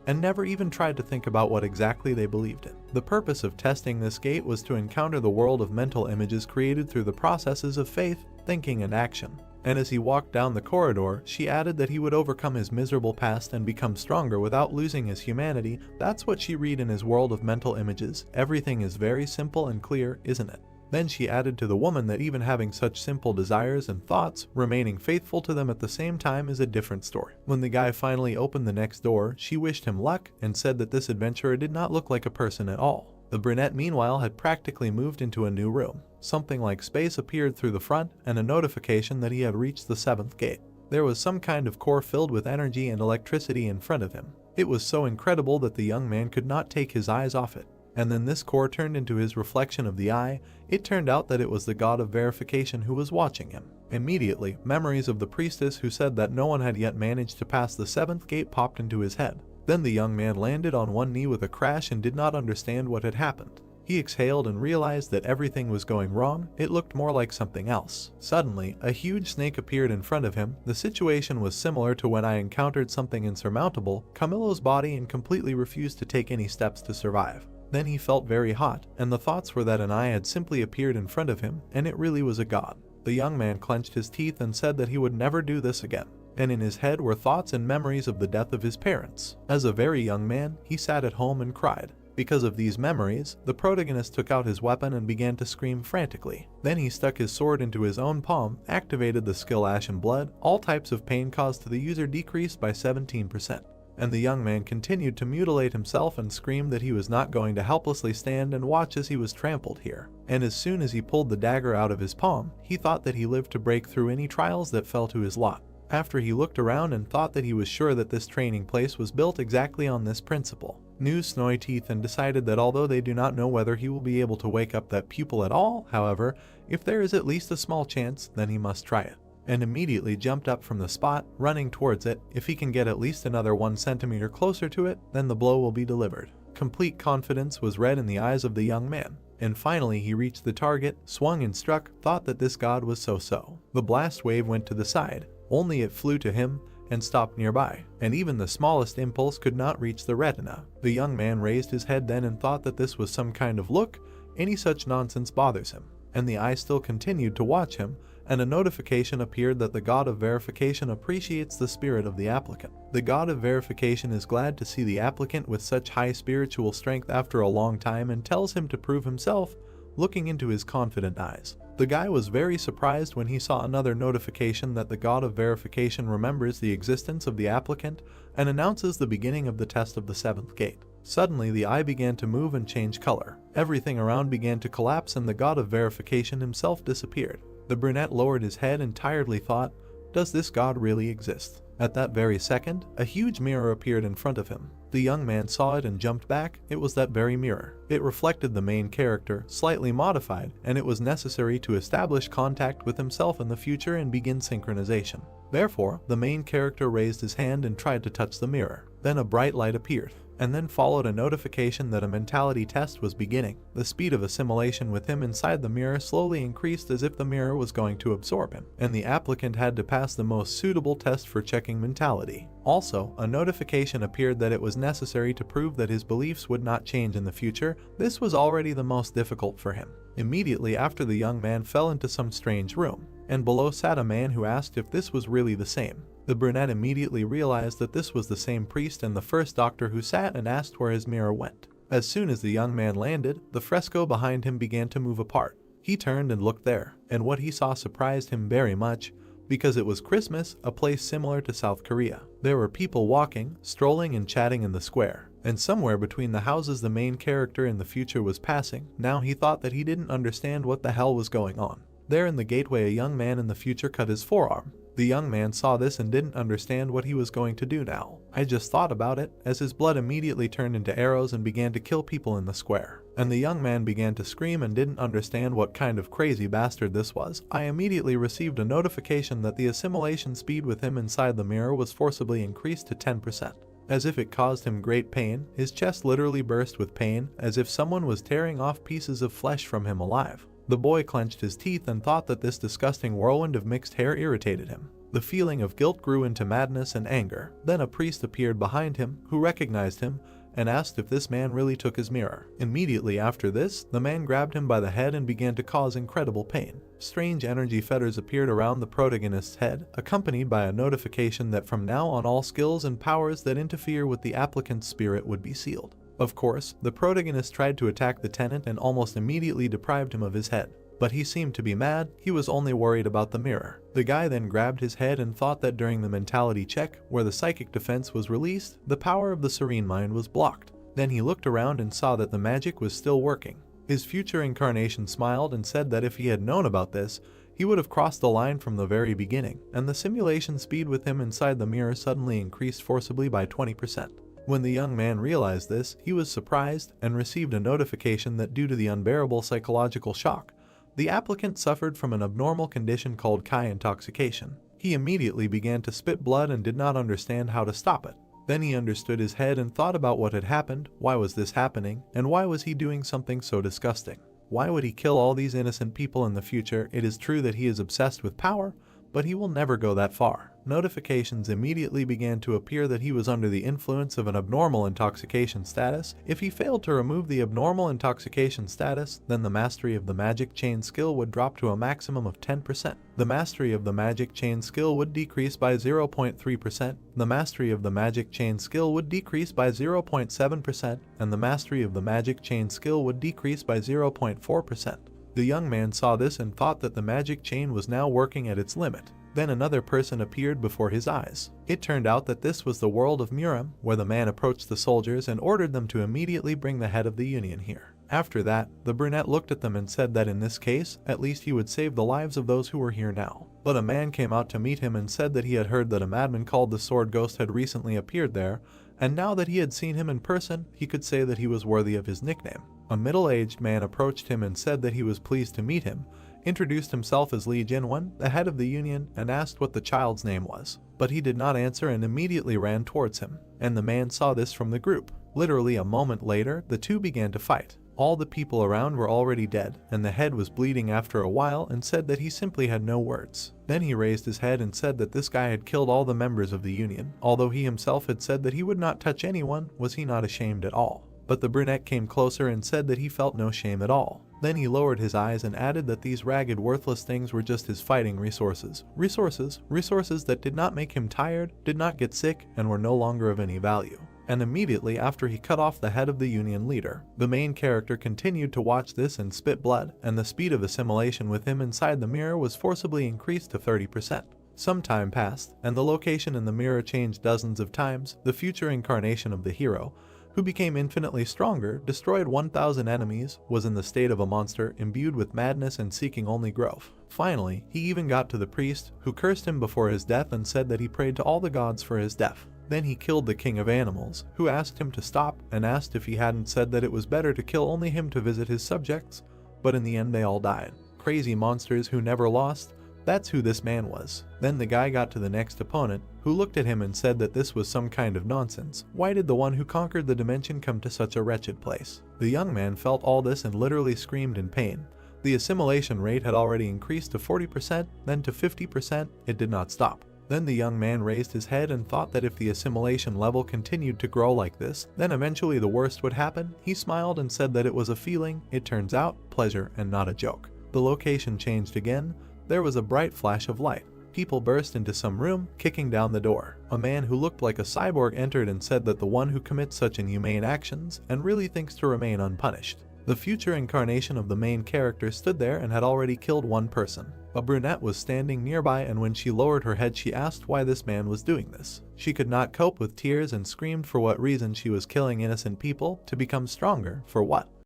and never even tried to think about what exactly they believed in. The purpose of testing this gate was to encounter the world of mental images created through the processes of faith, thinking, and action. And as he walked down the corridor, she added that he would overcome his miserable past and become stronger without losing his humanity. That's what she read in his world of mental images. Everything is very simple and clear, isn't it? Then she added to the woman that even having such simple desires and thoughts, remaining faithful to them at the same time is a different story. When the guy finally opened the next door, she wished him luck and said that this adventurer did not look like a person at all. The brunette meanwhile had practically moved into a new room. Something like space appeared through the front and a notification that he had reached the 7th gate. There was some kind of core filled with energy and electricity in front of him. It was so incredible that the young man could not take his eyes off it. And then this core turned into his reflection of the eye. It turned out that it was the god of verification who was watching him. Immediately, memories of the priestess who said that no one had yet managed to pass the 7th gate popped into his head. Then the young man landed on one knee with a crash and did not understand what had happened. He exhaled and realized that everything was going wrong. It looked more like something else. Suddenly, a huge snake appeared in front of him. The situation was similar to when I encountered something insurmountable. Camillo's body and completely refused to take any steps to survive. Then he felt very hot, and the thoughts were that an eye had simply appeared in front of him, and it really was a god. The young man clenched his teeth and said that he would never do this again. And in his head were thoughts and memories of the death of his parents. As a very young man, he sat at home and cried. Because of these memories, the protagonist took out his weapon and began to scream frantically. Then he stuck his sword into his own palm, activated the skill Ashen Blood. All types of pain caused to the user decreased by 17%. And the young man continued to mutilate himself and screamed that he was not going to helplessly stand and watch as he was trampled here. And as soon as he pulled the dagger out of his palm, he thought that he lived to break through any trials that fell to his lot. After he looked around and thought that he was sure that this training place was built exactly on this principle. New snowy teeth and decided that although they do not know whether he will be able to wake up that pupil at all, however, if there is at least a small chance, then he must try it. And immediately jumped up from the spot, running towards it. If he can get at least another 1 centimeter closer to it, then the blow will be delivered. Complete confidence was read in the eyes of the young man. And finally he reached the target, swung and struck, thought that this god was so-so. The blast wave went to the side. Only it flew to him and stopped nearby, and even the smallest impulse could not reach the retina. The young man raised his head then and thought that this was some kind of look. Any such nonsense bothers him. And the eye still continued to watch him, and a notification appeared that the god of verification appreciates the spirit of the applicant. The god of verification is glad to see the applicant with such high spiritual strength after a long time and tells him to prove himself, looking into his confident eyes. The guy was very surprised when he saw another notification that the god of verification remembers the existence of the applicant and announces the beginning of the test of the 7th gate. Suddenly the eye began to move and change color. Everything around began to collapse and the god of verification himself disappeared. The brunette lowered his head and tiredly thought, does this god really exist? At that very second, a huge mirror appeared in front of him. The young man saw it and jumped back. It was that very mirror. It reflected the main character, slightly modified, and it was necessary to establish contact with himself in the future and begin synchronization. Therefore, the main character raised his hand and tried to touch the mirror. Then a bright light appeared, and then followed a notification that a mentality test was beginning. The speed of assimilation with him inside the mirror slowly increased as if the mirror was going to absorb him, and the applicant had to pass the most suitable test for checking mentality. Also, a notification appeared that it was necessary to prove that his beliefs would not change in the future. This was already the most difficult for him. Immediately after, the young man fell into some strange room, and below sat a man who asked if this was really the same. The brunette immediately realized that this was the same priest and the first doctor who sat and asked where his mirror went. As soon as the young man landed, the fresco behind him began to move apart. He turned and looked there, and what he saw surprised him very much, because it was Christmas, a place similar to South Korea. There were people walking, strolling and chatting in the square, and somewhere between the houses the main character in the future was passing. Now he thought that he didn't understand what the hell was going on. There in the gateway a young man in the future cut his forearm. The young man saw this and didn't understand what he was going to do now. I just thought about it, as his blood immediately turned into arrows and began to kill people in the square. And the young man began to scream and didn't understand what kind of crazy bastard this was. I immediately received a notification that the assimilation speed with him inside the mirror was forcibly increased to 10%. As if it caused him great pain, his chest literally burst with pain, as if someone was tearing off pieces of flesh from him alive. The boy clenched his teeth and thought that this disgusting whirlwind of mixed hair irritated him. The feeling of guilt grew into madness and anger. Then a priest appeared behind him, who recognized him, and asked if this man really took his mirror. Immediately after this, the man grabbed him by the head and began to cause incredible pain. Strange energy fetters appeared around the protagonist's head, accompanied by a notification that from now on all skills and powers that interfere with the applicant's spirit would be sealed. Of course, the protagonist tried to attack the tenant and almost immediately deprived him of his head. But he seemed to be mad. He was only worried about the mirror. The guy then grabbed his head and thought that during the mentality check, where the psychic defense was released, the power of the serene mind was blocked. Then he looked around and saw that the magic was still working. His future incarnation smiled and said that if he had known about this, he would have crossed the line from the very beginning, and the simulation speed with him inside the mirror suddenly increased forcibly by 20%. When the young man realized this, he was surprised and received a notification that due to the unbearable psychological shock, the applicant suffered from an abnormal condition called Kai intoxication. He immediately began to spit blood and did not understand how to stop it. Then he understood his head and thought about what had happened, why was this happening, and why was he doing something so disgusting? Why would he kill all these innocent people in the future? It is true that he is obsessed with power, but he will never go that far. Notifications immediately began to appear that he was under the influence of an abnormal intoxication status. If he failed to remove the abnormal intoxication status, then the mastery of the magic chain skill would drop to a maximum of 10%. The mastery of the magic chain skill would decrease by 0.3%, the mastery of the magic chain skill would decrease by 0.7%, and the mastery of the magic chain skill would decrease by 0.4%. The young man saw this and thought that the magic chain was now working at its limit. Then another person appeared before his eyes. It turned out that this was the world of Muram, where the man approached the soldiers and ordered them to immediately bring the head of the Union here. After that, the brunette looked at them and said that in this case, at least he would save the lives of those who were here now. But a man came out to meet him and said that he had heard that a madman called the Sword Ghost had recently appeared there, and now that he had seen him in person, he could say that he was worthy of his nickname. A middle-aged man approached him and said that he was pleased to meet him, introduced himself as Lee Jinwon, the head of the Union, and asked what the child's name was. But he did not answer and immediately ran towards him, and the man saw this from the group. Literally a moment later, the two began to fight. All the people around were already dead, and the head was bleeding after a while and said that he simply had no words. Then he raised his head and said that this guy had killed all the members of the Union. Although he himself had said that he would not touch anyone, was he not ashamed at all? But the brunette came closer and said that he felt no shame at all. Then he lowered his eyes and added that these ragged, worthless things were just his fighting resources. Resources that did not make him tired, did not get sick, and were no longer of any value. And immediately after he cut off the head of the Union leader, the main character continued to watch this and spit blood, and the speed of assimilation with him inside the mirror was forcibly increased to 30%. Some time passed, and the location in the mirror changed dozens of times. The future incarnation of the hero, who became infinitely stronger, destroyed 1,000 enemies, was in the state of a monster, imbued with madness and seeking only growth. Finally, he even got to the priest, who cursed him before his death and said that he prayed to all the gods for his death. Then he killed the king of animals, who asked him to stop and asked if he hadn't said that it was better to kill only him to visit his subjects, but in the end they all died. Crazy monsters who never lost. That's who this man was. Then the guy got to the next opponent, who looked at him and said that this was some kind of nonsense. Why did the one who conquered the dimension come to such a wretched place? The young man felt all this and literally screamed in pain. The assimilation rate had already increased to 40%, then to 50%, it did not stop. Then the young man raised his head and thought that if the assimilation level continued to grow like this, then eventually the worst would happen. He smiled and said that it was a feeling, it turns out, pleasure and not a joke. The location changed again. There was a bright flash of light. People burst into some room, kicking down the door. A man who looked like a cyborg entered and said that the one who commits such inhumane actions and really thinks to remain unpunished. The future incarnation of the main character stood there and had already killed one person. A brunette was standing nearby, and when she lowered her head she asked why this man was doing this. She could not cope with tears and screamed for what reason she was killing innocent people, to become stronger, for what?